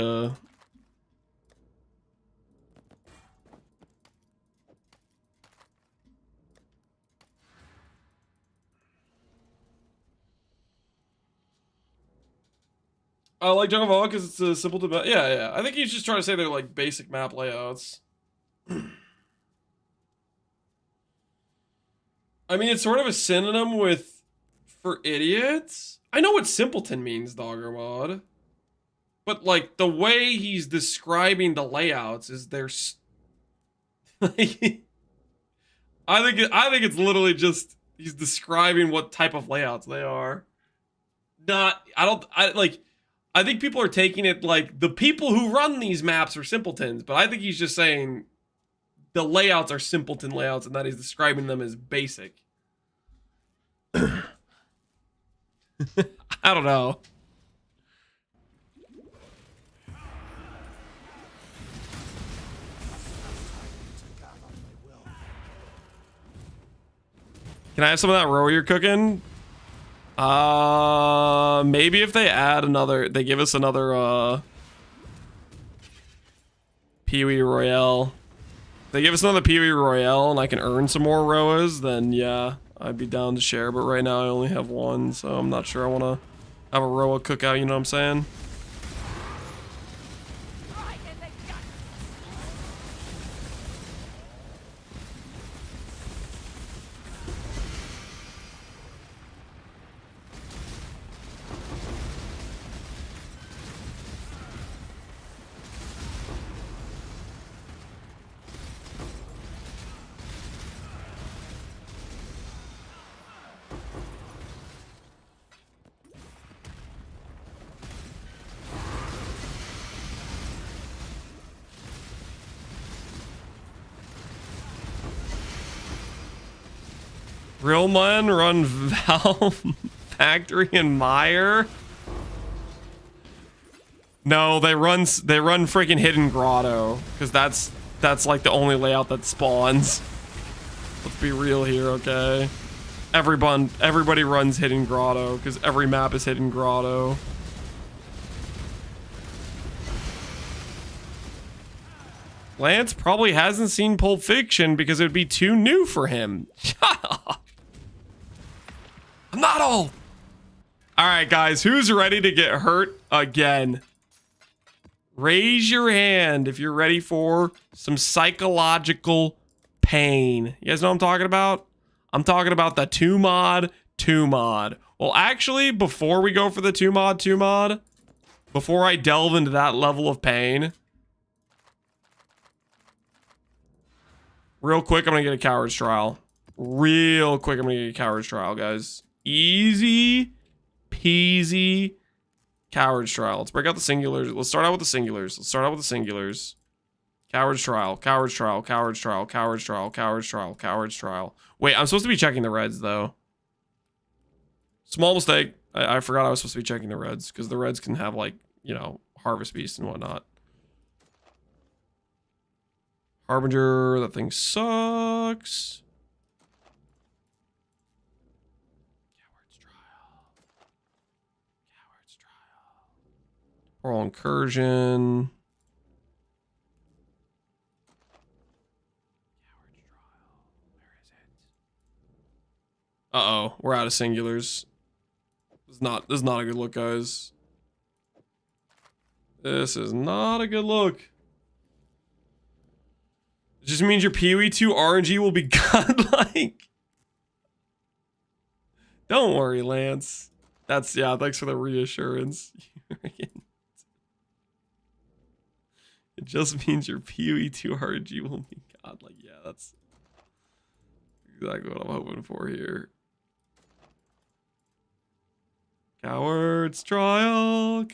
I like Jungle Vault because it's a simple to yeah. I think he's just trying to say they're like basic map layouts. I mean, it's sort of a synonym with for idiots. I know what simpleton means, Dogger Mod. But like the way he's describing the layouts is there's like I think it's literally just he's describing what type of layouts they are. I think people are taking it like the people who run these maps are simpletons, but I think he's just saying the layouts are simpleton layouts and that he's describing them as basic. I don't know. Can I have some of that roe you're cooking? Maybe if they add another, they give us another, Pee-wee Royale. If they give us another Pee-wee Royale and I can earn some more roas, then yeah, I'd be down to share. But right now I only have one, so I'm not sure I want to have a roa cookout, you know what I'm saying? Real men run Valve Factory and Mire. No, they run freaking Hidden Grotto because that's like the only layout that spawns. Let's be real here, okay? Everybody runs Hidden Grotto because every map is Hidden Grotto. Lance probably hasn't seen Pulp Fiction because it would be too new for him. Shut up. I'm not old. All right, guys, who's ready to get hurt again? Raise your hand if you're ready for some psychological pain. You guys know what I'm talking about? I'm talking about the 2-mod. Well, actually, before we go for the 2-mod, before I delve into that level of pain, real quick, I'm gonna get a coward's trial. Real quick, I'm gonna get a coward's trial, guys. Easy peasy coward's trial. Let's break out the singulars. Let's start out with the singulars. Coward's trial. Wait, I'm supposed to be checking the reds, though. Small mistake. I forgot I was supposed to be checking the reds, because the reds can have, like, you know, Harvest Beast and whatnot. Harbinger, that thing sucks. Oral Incursion. Uh-oh, we're out of singulars. This is not a good look, guys. This is not a good look. It just means your PoE 2 RNG will be godlike. Don't worry, Lance. That's, yeah, thanks for the reassurance. It just means your PoE 2 RNG will be godlike. Yeah, that's exactly what I'm hoping for here. Coward's trial.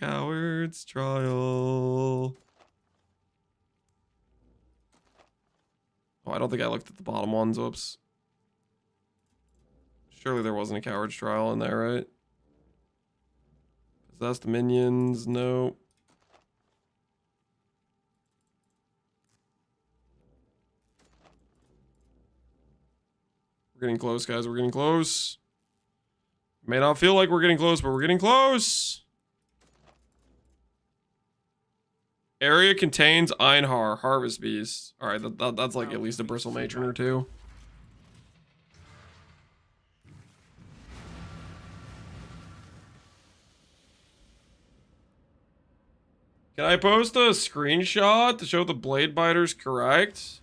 Oh, I don't think I looked at the bottom ones. Oops. Surely there wasn't a coward's trial in there, right? Possess the minions. No. We're getting close, guys. We're getting close. May not feel like we're getting close, but we're getting close. Area contains Einhar, Harvest Beast. All right, that's like at least a Bristle Matron or two. Can I post a screenshot to show the Blade Biter's correct?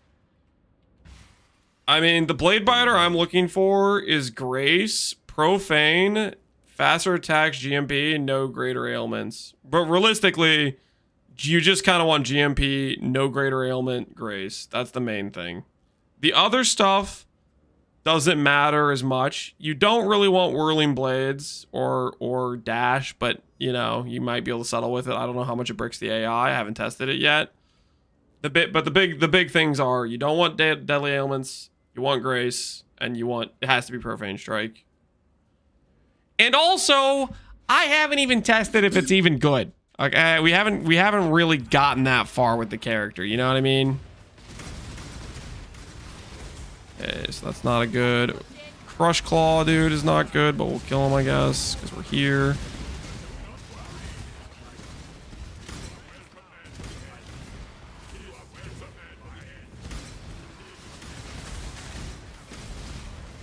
I mean, the blade biter I'm looking for is Grace, Profane, faster attacks, GMP, no greater ailments. But realistically, you just kind of want GMP, no greater ailment, Grace. That's the main thing. The other stuff doesn't matter as much. You don't really want Whirling Blades or Dash, but you know, you might be able to settle with it. I don't know how much it breaks the AI. I haven't tested it yet. The big things are you don't want deadly ailments, you want Grace, and it has to be Profane Strike. And also, I haven't even tested if it's even good. Like we haven't really gotten that far with the character, you know what I mean? Okay, so that's not a good. Crush Claw, dude, is not good, but we'll kill him, I guess, because we're here.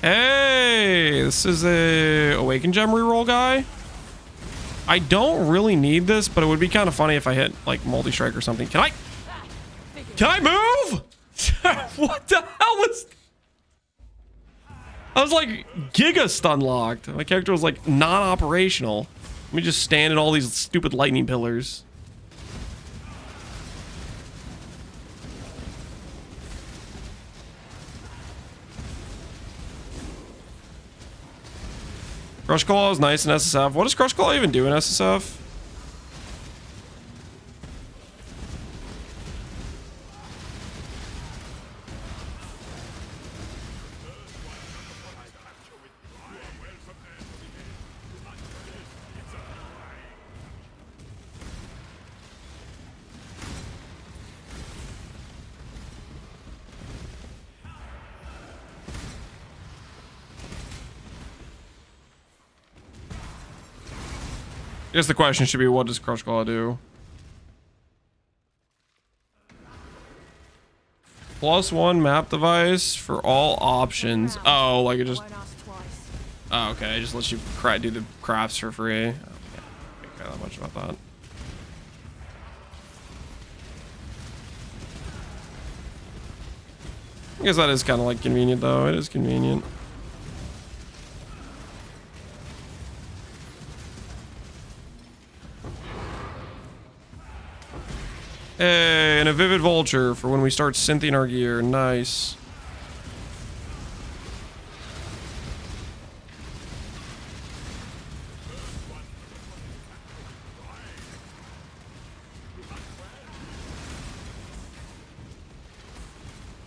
Hey, this is a Awaken Gem reroll guy. I don't really need this, but it would be kind of funny if I hit like multi-strike or something. Can I move? What the hell was... I was like giga stun locked. My character was like non-operational. Let me just stand in all these stupid lightning pillars. Crush Claw is nice in SSF. What does Crush Claw even do in SSF? I guess the question should be, what does Crush Claw do? +1 map device for all options. Oh, like it just... Oh, okay. It just lets you do the crafts for free. Oh, yeah. I don't care that much about that. I guess that is kind of like convenient, though. It is convenient. Hey, and a Vivid Vulture for when we start synthing our gear. Nice.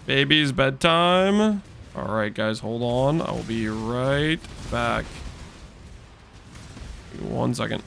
Baby's bedtime. All right, guys, hold on. I will be right back. Give me 1 second.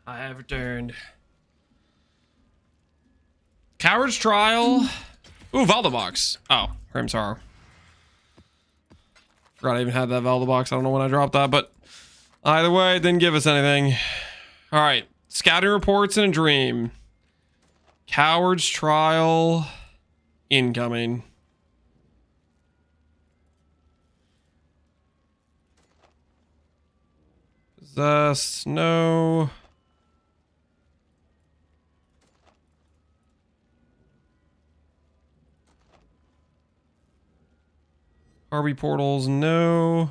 I have returned. Coward's Trial. Ooh, Valdabox. Oh, Crimsar. Forgot I even had that Valdabox. I don't know when I dropped that, but either way, it didn't give us anything. All right. Scouting reports in a dream. Coward's Trial. Incoming. Possessed. No. RB portals, no.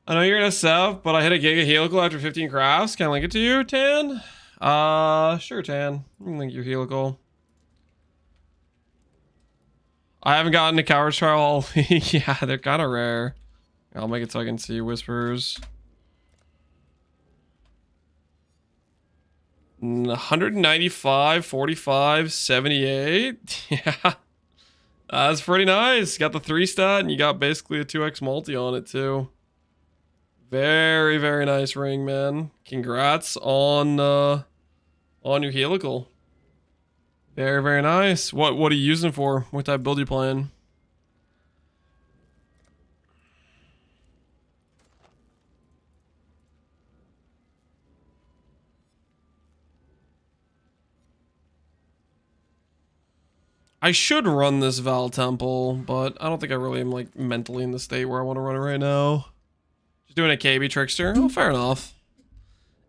I know you're in SF, but I hit a Giga Helical after 15 crafts. Can I link it to you, Tan? Sure, Tan. You can link your helical. I haven't gotten a Coward's Trial all week. Yeah, they're kind of rare. I'll make it so I can see whispers. 195, 45, 78. Yeah. That's pretty nice. Got the 3 stat and you got basically a 2x multi on it too. Very, very nice ring, man. Congrats on your helical. Very, very nice. What are you using for? What type of build you playing? I should run this Val Temple, but I don't think I really am like mentally in the state where I want to run it right now. Just doing a KB Trickster. Oh, fair enough.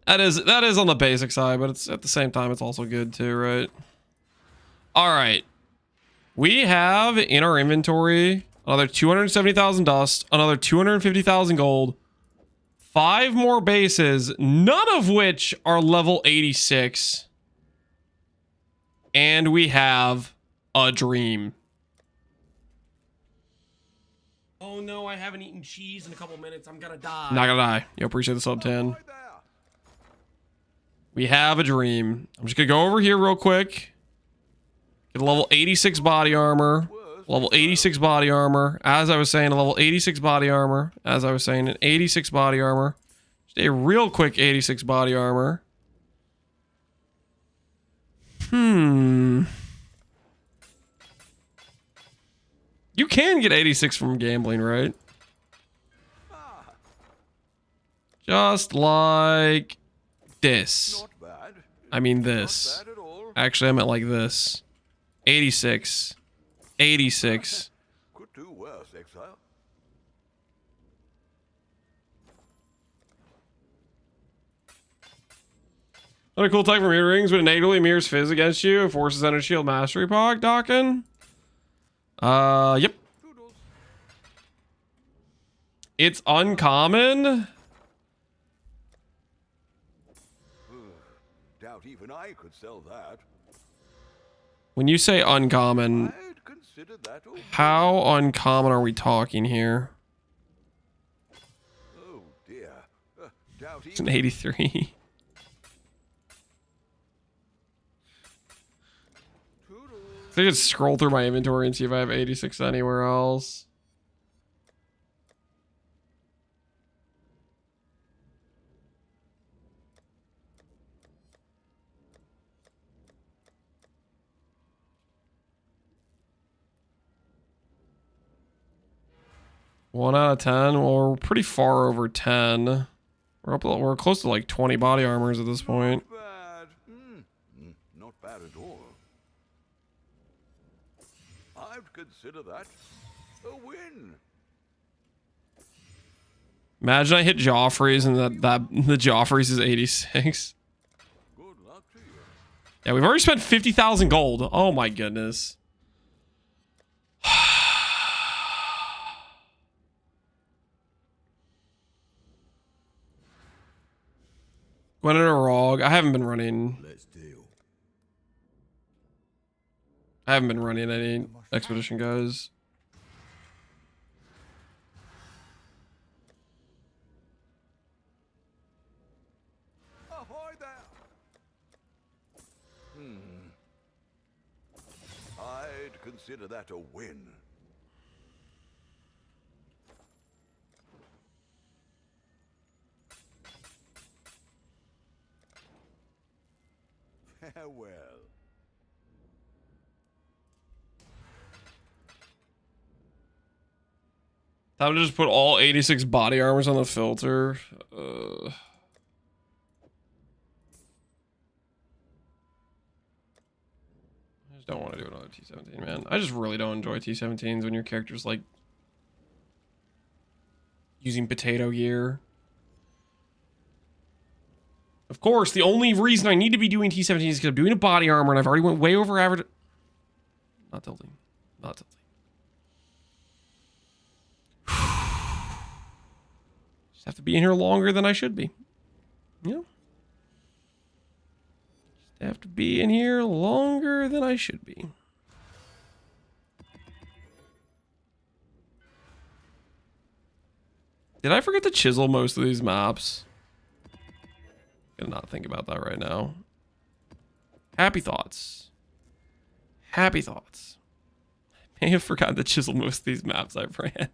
That is on the basic side, but it's at the same time it's also good too, right? All right. We have in our inventory another 270,000 dust, another 250,000 gold, 5 more bases, none of which are level 86. And we have a dream. Oh no, I haven't eaten cheese in a couple minutes. I'm gonna die. Not gonna die. Yo, appreciate the sub 10. We have a dream. I'm just gonna go over here real quick. Get a level 86 body armor. Level 86 body armor. As I was saying, a level 86 body armor. As I was saying, an 86 body armor. Just a real quick 86 body armor. You can get 86 from gambling, right? Just like this. Not bad. I mean this. Not bad at all. Actually, I meant like this. 86. 86. Could do worse, Exile. What a cool type for mirror rings, but it negatively mirrors fizz against you. It forces energy shield mastery pog, Dawkin. Yep. Doodles. It's uncommon. Doubt even I could sell that. When you say uncommon, I'd consider that okay. how uncommon are we talking here? Oh dear. Doubt It's an even 83. Toodles. I could scroll through my inventory and see if I have 86 anywhere else. One out of 10. Well, we're pretty far over 10. We're close to like 20 body armors at this point. Not bad. Not bad at all. I'd consider that a win. Imagine I hit Joffrey's and that the Joffrey's is 86. Good luck to you. Yeah, we've already spent 50,000 gold. Oh my goodness. Went in a ROG. I haven't been running. Let's deal. I haven't been running any expedition guys. Ahoy there. I'd consider that a win. Farewell. Time to just put all 86 body armors on the filter. I just don't want to do another T17, man. I just really don't enjoy T17s when your character's like using potato gear. Of course, the only reason I need to be doing T17 is because I'm doing a body armor and I've already went way over average. Not tilting. Not tilting. Just have to be in here longer than I should be. Yeah. Just have to be in here longer than I should be. Did I forget to chisel most of these maps? I'm gonna not think about that right now. Happy thoughts. Happy thoughts. I may have forgotten to chisel most of these maps I've ran.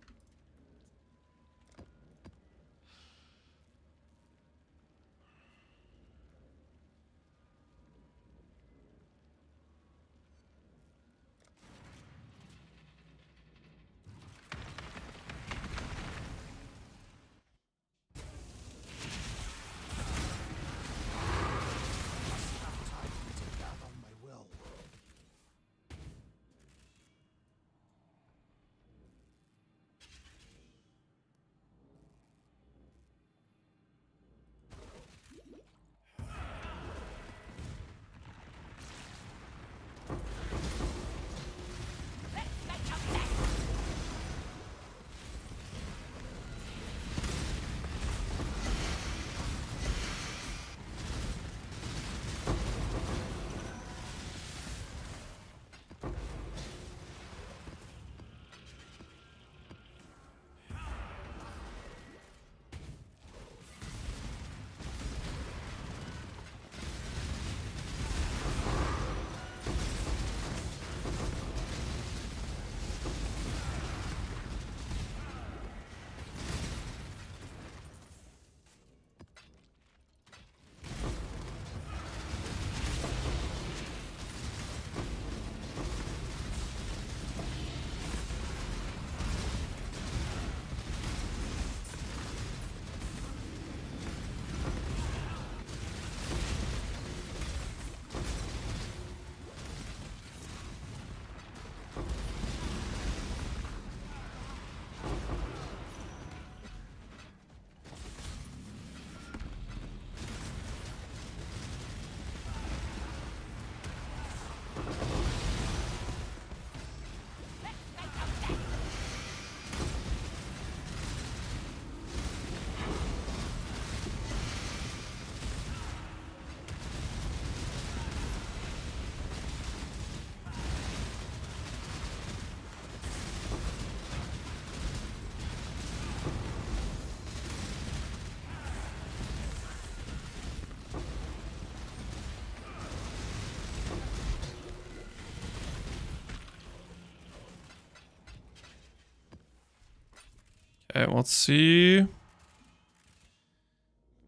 Okay, let's see.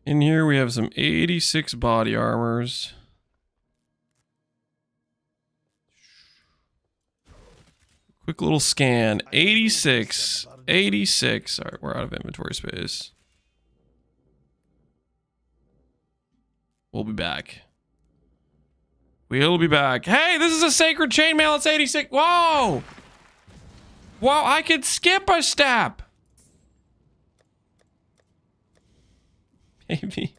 In here we have some 86 body armors. Quick little scan. 86. 86. Alright, we're out of inventory space. We'll be back. We'll be back. Hey, this is a sacred chainmail. It's 86. Whoa! Wow, I could skip a step. Maybe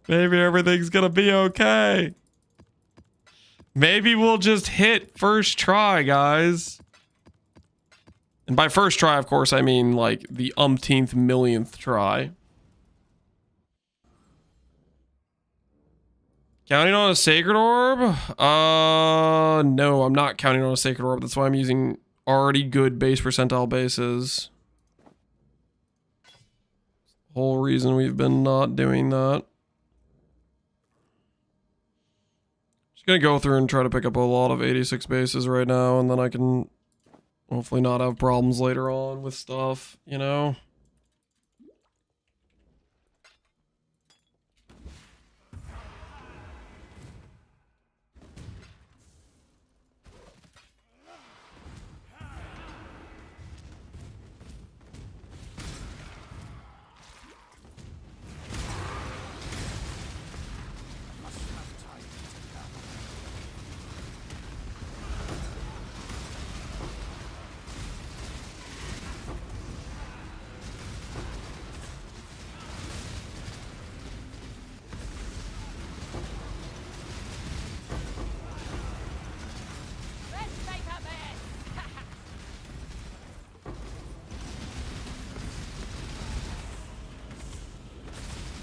everything's gonna be okay. Maybe we'll just hit first try, guys. And by first try, of course, I mean like the umpteenth millionth try. Counting on a sacred orb? No, I'm not counting on a sacred orb. That's why I'm using already good base percentile bases. Whole reason we've been not doing that. Just gonna go through and try to pick up a lot of 86 bases right now, and then I can hopefully not have problems later on with stuff, you know?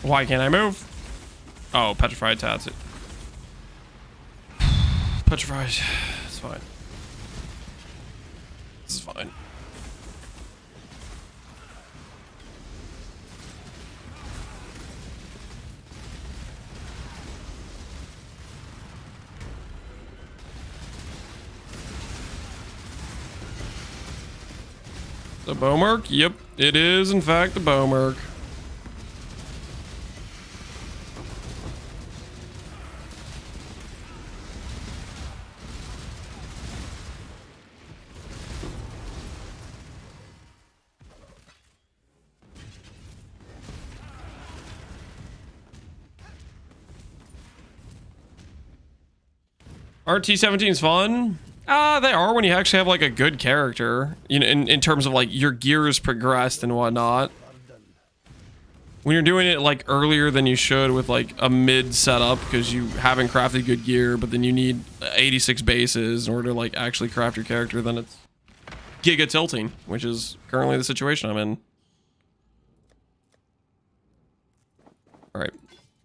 Why can't I move? Oh, petrified tats it. Petrified. It's fine. This is fine. The Merc? Yep, it is in fact the Merc. Aren't T-17s fun? They are when you actually have like a good character, you know, in terms of like your gears progressed and whatnot. When you're doing it like earlier than you should with like a mid setup because you haven't crafted good gear, but then you need 86 bases in order to like actually craft your character, then it's giga tilting, which is currently the situation I'm in. All right,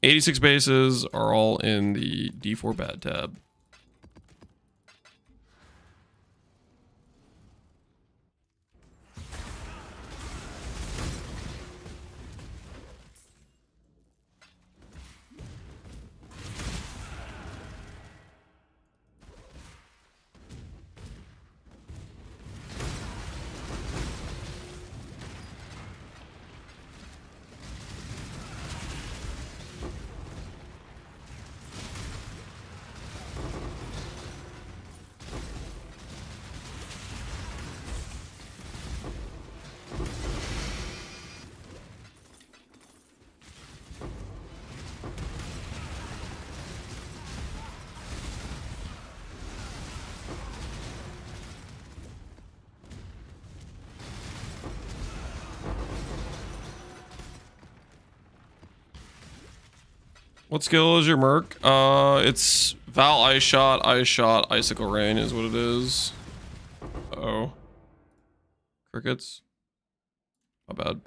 86 bases are all in the D4 bad tab. What skill is your Merc? It's Val Ice Shot, Icicle Rain is what it is. Uh-oh. Crickets. My bad.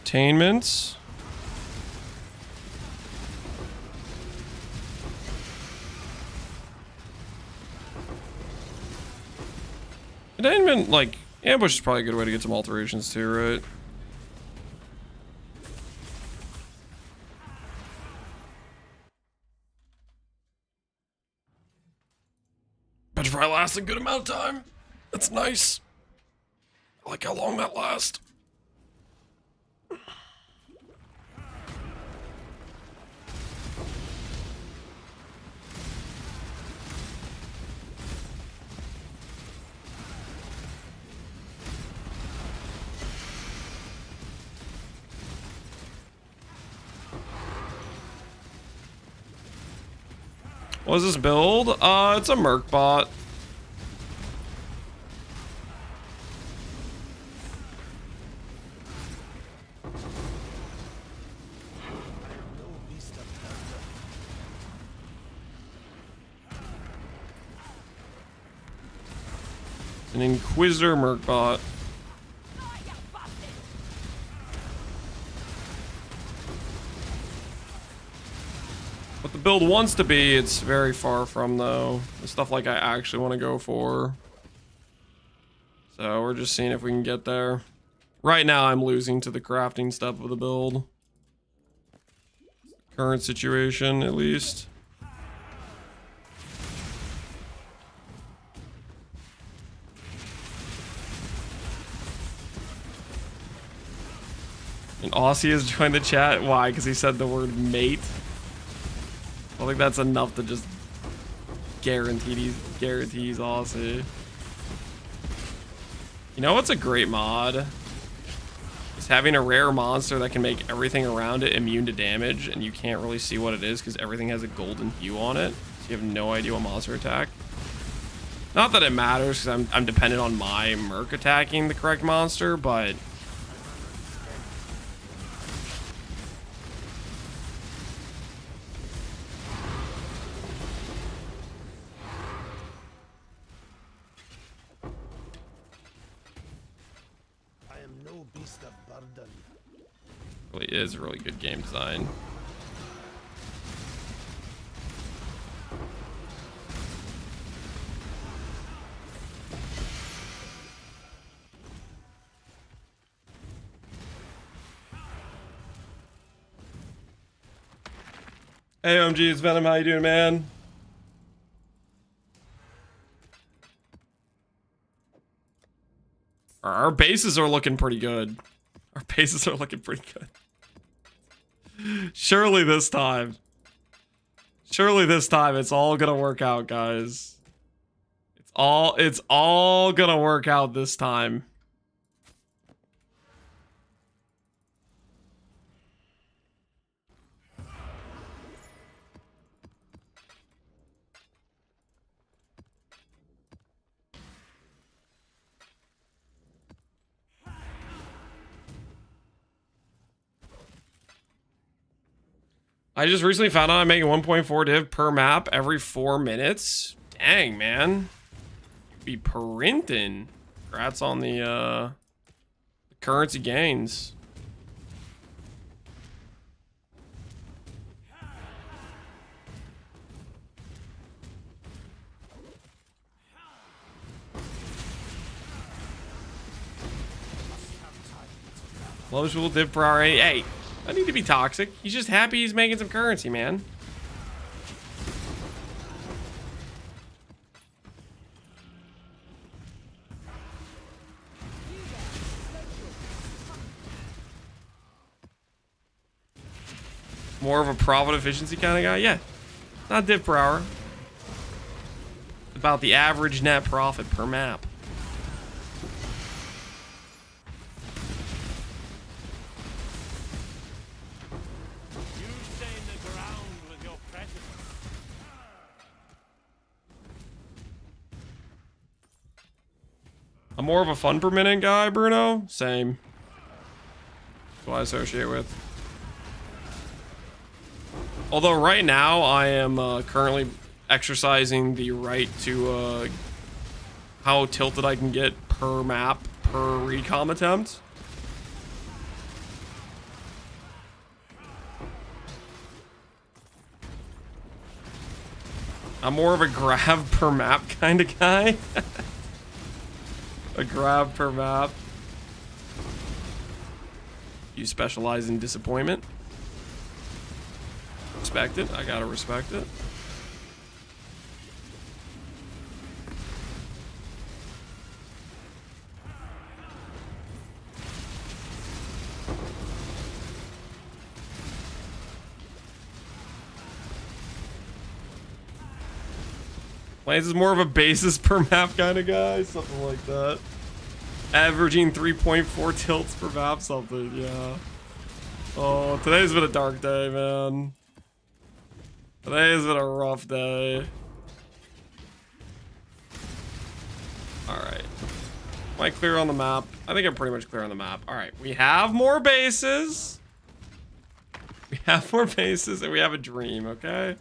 Containments. Containment, like, ambush is probably a good way to get some alterations too, right? Petrify lasts a good amount of time. That's nice. I like how long that lasts. What is this build? It's a Merc bot. An Inquisitor Merc bot. What the build wants to be, it's very far from though. The stuff like I actually want to go for. So we're just seeing if we can get there. Right now I'm losing to the crafting step of the build. Current situation, at least. And Aussie has joined the chat. Why? Because he said the word mate. I think that's enough to just guarantees Aussie. You know what's a great mod? It's having a rare monster that can make everything around it immune to damage, and you can't really see what it is because everything has a golden hue on it. So you have no idea what monster attack. Not that it matters because I'm dependent on my Merc attacking the correct monster, but Really is really good game design. Hey, OMG, it's Venom. How you doing, man? Our bases are looking pretty good. Our bases are looking pretty good. Surely this time. Surely this time it's all gonna work out, guys. It's all gonna work out this time. I just recently found out I'm making 1.4 div per map every 4 minutes. Dang, man. Be printing. Congrats on the currency gains. Lowest rule div per hour. Hey, I need to be toxic. He's just happy he's making some currency, man. More of a profit efficiency kind of guy? Yeah. Not div per hour. About the average net profit per map. I'm more of a fun per minute guy, Bruno. Same. That's what I associate with. Although right now I am currently exercising the right to how tilted I can get per map, per recom attempt. I'm more of a grab per map kind of guy. A grab per map. You specialize in disappointment. Respect it. I gotta respect it. Lance is more of a basis per map kind of guy, something like that. Averaging 3.4 tilts per map, something, yeah. Oh, today's been a dark day, man. Today's been a rough day. Alright. Am I clear on the map? I think I'm pretty much clear on the map. Alright, we have more bases. We have more bases and we have a dream, okay?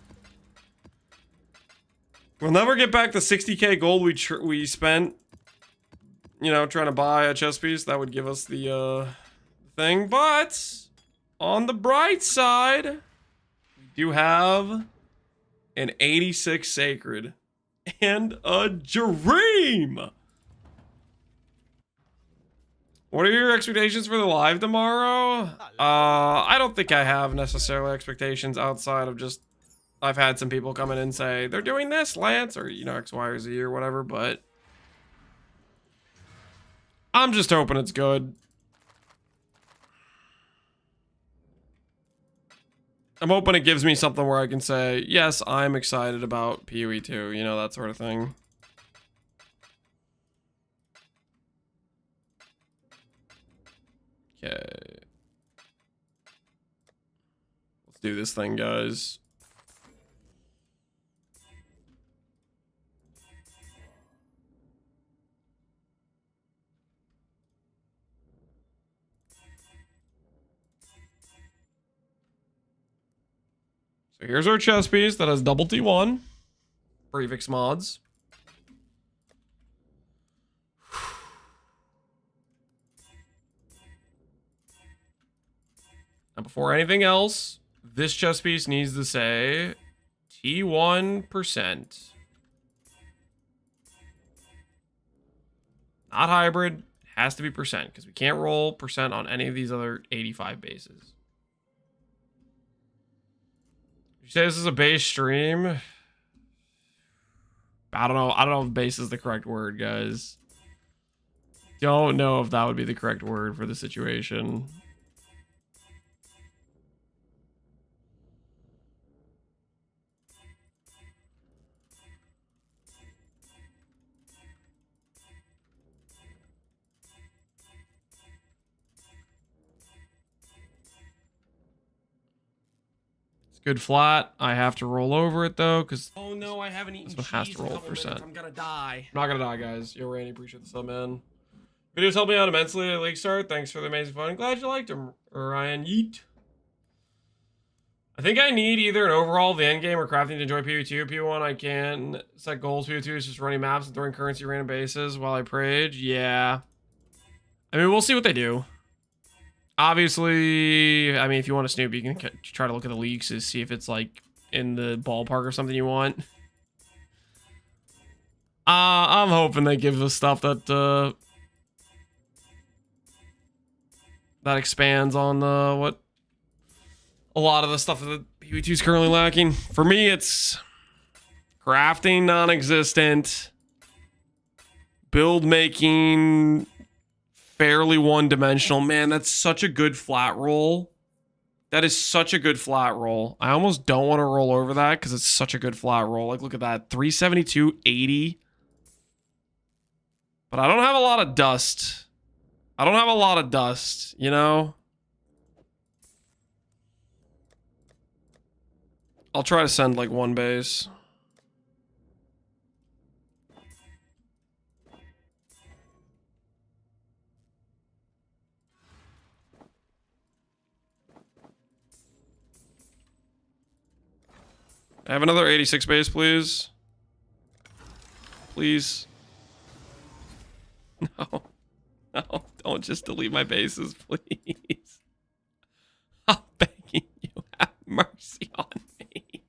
We'll never get back the 60k gold we spent, you know, trying to buy a chess piece. That would give us the thing. But on the bright side, we do have an 86 sacred and a dream. What are your expectations for the live tomorrow? I don't think I have necessarily expectations outside of just I've had some people come in and say they're doing this, Lance, or you know, X, Y, or Z or whatever, but I'm just hoping it's good. I'm hoping it gives me something where I can say, yes, I'm excited about PoE 2, you know, that sort of thing. Okay. Let's do this thing, guys. So here's our chess piece that has double T1. Prefix mods. And before anything else, this chess piece needs to say T1%. Not hybrid, has to be percent, because we can't roll percent on any of these other 85 bases. You say this is a base stream? I don't know if base is the correct word, guys. Don't know if that would be the correct word for the situation. Good flat. I have to roll over it though, because Oh no, I haven't eaten this one cheese has to in a roll couple minutes. percent. I'm gonna die. I'm not gonna die, guys. Yo, Randy, appreciate the sub, man. Videos helped me out immensely at League Start. Thanks for the amazing fun. Glad you liked them, Ryan. Yeet. I think I need either an overhaul of the endgame or crafting to enjoy PvE or P1. I can set goals. PvE is just running maps and throwing currency random bases while I prage. Yeah. I mean, we'll see what they do. Obviously, I mean, if you want to snoop, you can try to look at the leaks to see if it's like in the ballpark or something you want. I'm hoping they give us stuff that that expands on what a lot of the stuff that PvE2 is currently lacking. For me, it's crafting non-existent, build making fairly one-dimensional. Man, that's such a good flat roll. That is such a good flat roll. I almost don't want to roll over that because it's such a good flat roll. Like, look at that. 372, 80. But I don't have a lot of dust. I don't have a lot of dust, you know? I'll try to send like one base. I have another 86 base, please. Please. No. No, don't just delete my bases, please. I'm begging you, have mercy on me.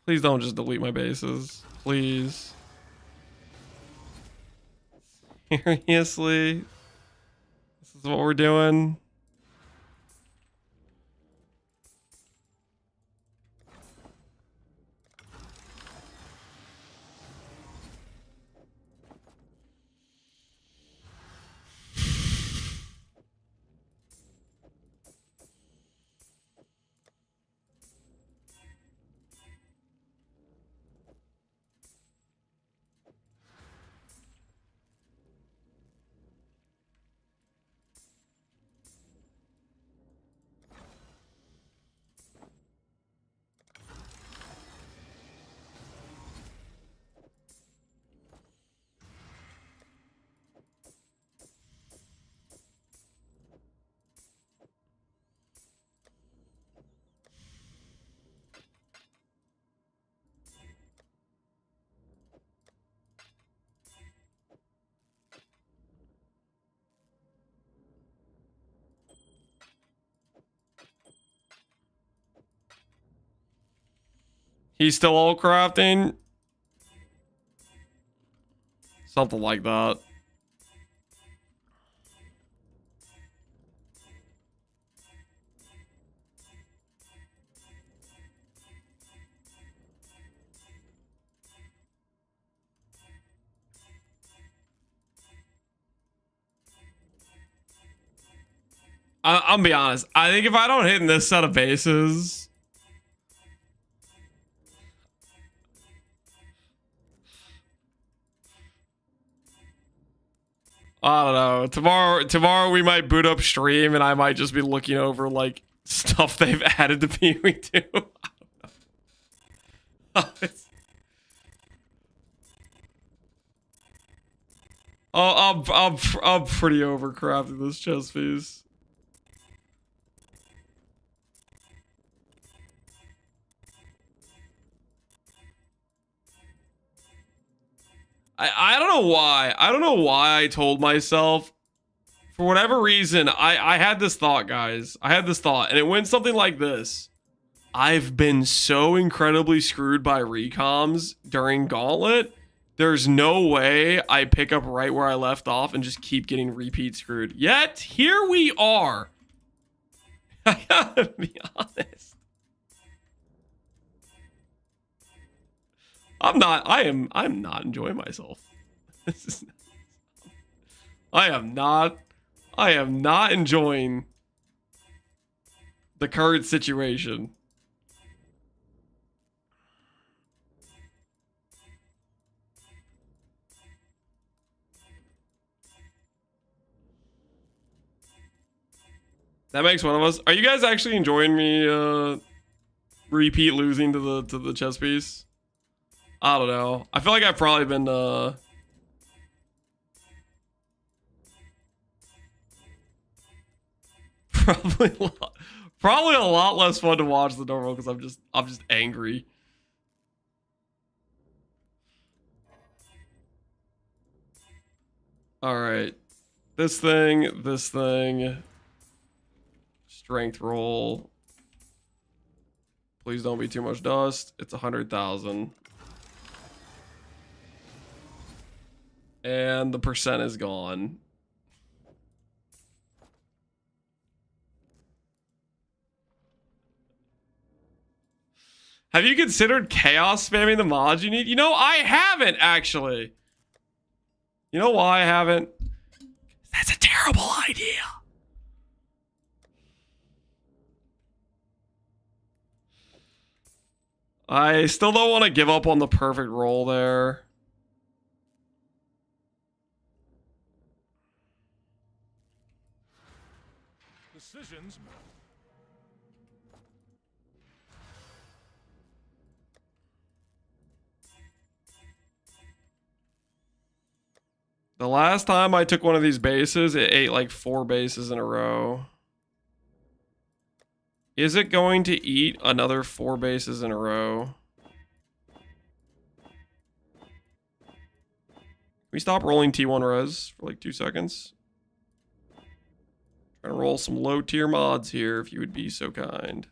Please don't just delete my bases. Please. Seriously? This is what we're doing? He's still all crafting? Something like that. I'll be honest. I think if I don't hit in this set of bases, I don't know. Tomorrow we might boot up stream and I might just be looking over like stuff they've added to PvE2. I don't know. I'm pretty overcrafting this chess piece. I don't know why. I don't know why I told myself. For whatever reason, I had this thought, guys. I had this thought, and it went something like this. I've been so incredibly screwed by recoms during Gauntlet. There's no way I pick up right where I left off and just keep getting repeat screwed. Yet, here we are. I gotta be honest. I'm not enjoying myself. This is I am not enjoying the current situation. That makes one of us. Are you guys actually enjoying me repeat losing to the chess piece? I don't know. I feel like I've probably been probably a lot less fun to watch than normal because I'm just angry. All right. This thing. Strength roll. Please don't be too much dust. It's 100,000. And the percent is gone. Have you considered chaos spamming the mods you need? You know, I haven't actually. You know why I haven't? That's a terrible idea. I still don't want to give up on the perfect roll there. Decisions. The last time I took one of these bases, it ate like 4 bases in a row. Is it going to eat another 4 bases in a row? Can we stop rolling T1 res for like 2 seconds? Trying to roll some low tier mods here if you would be so kind.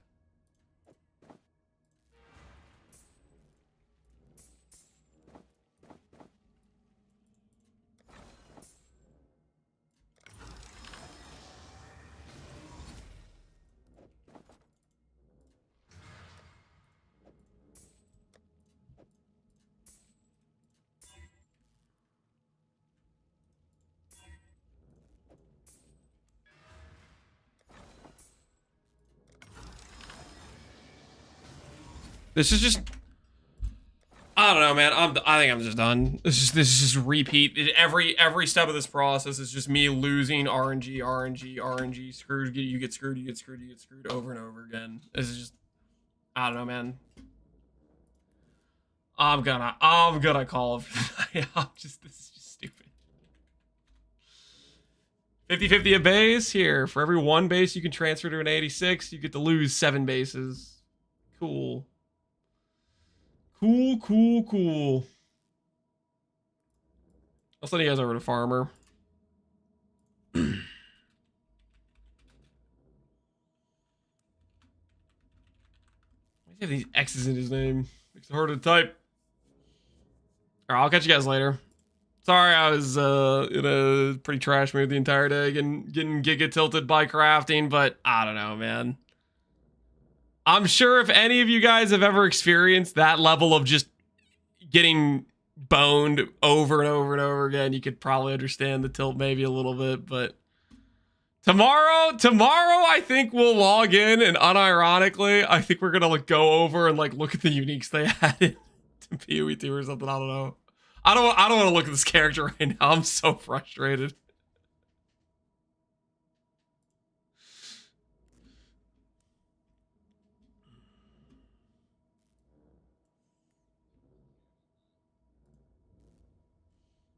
This is just, I don't know, man. I think I'm just done. This is just repeat. Every step of this process is just me losing RNG. Screwed. You get screwed. You get screwed. You get screwed over and over again. This is just, I don't know, man. I'm gonna call it. This is just stupid. 50-50 a base here. For every 1 base you can transfer to an 86, you get to lose 7 bases. Cool. Cool. I'll send you guys over to Farmer. Why does he have these X's in his name? Makes it hard to type. Alright, I'll catch you guys later. Sorry, I was in a pretty trash mood the entire day, getting giga tilted by crafting, but I don't know, man. I'm sure if any of you guys have ever experienced that level of just getting boned over and over again, you could probably understand the tilt maybe a little bit, but tomorrow I think we'll log in, and unironically, I think we're gonna go over and like look at the uniques they added to PoE2 or something. I don't know. I don't want to look at this character right now. I'm so frustrated.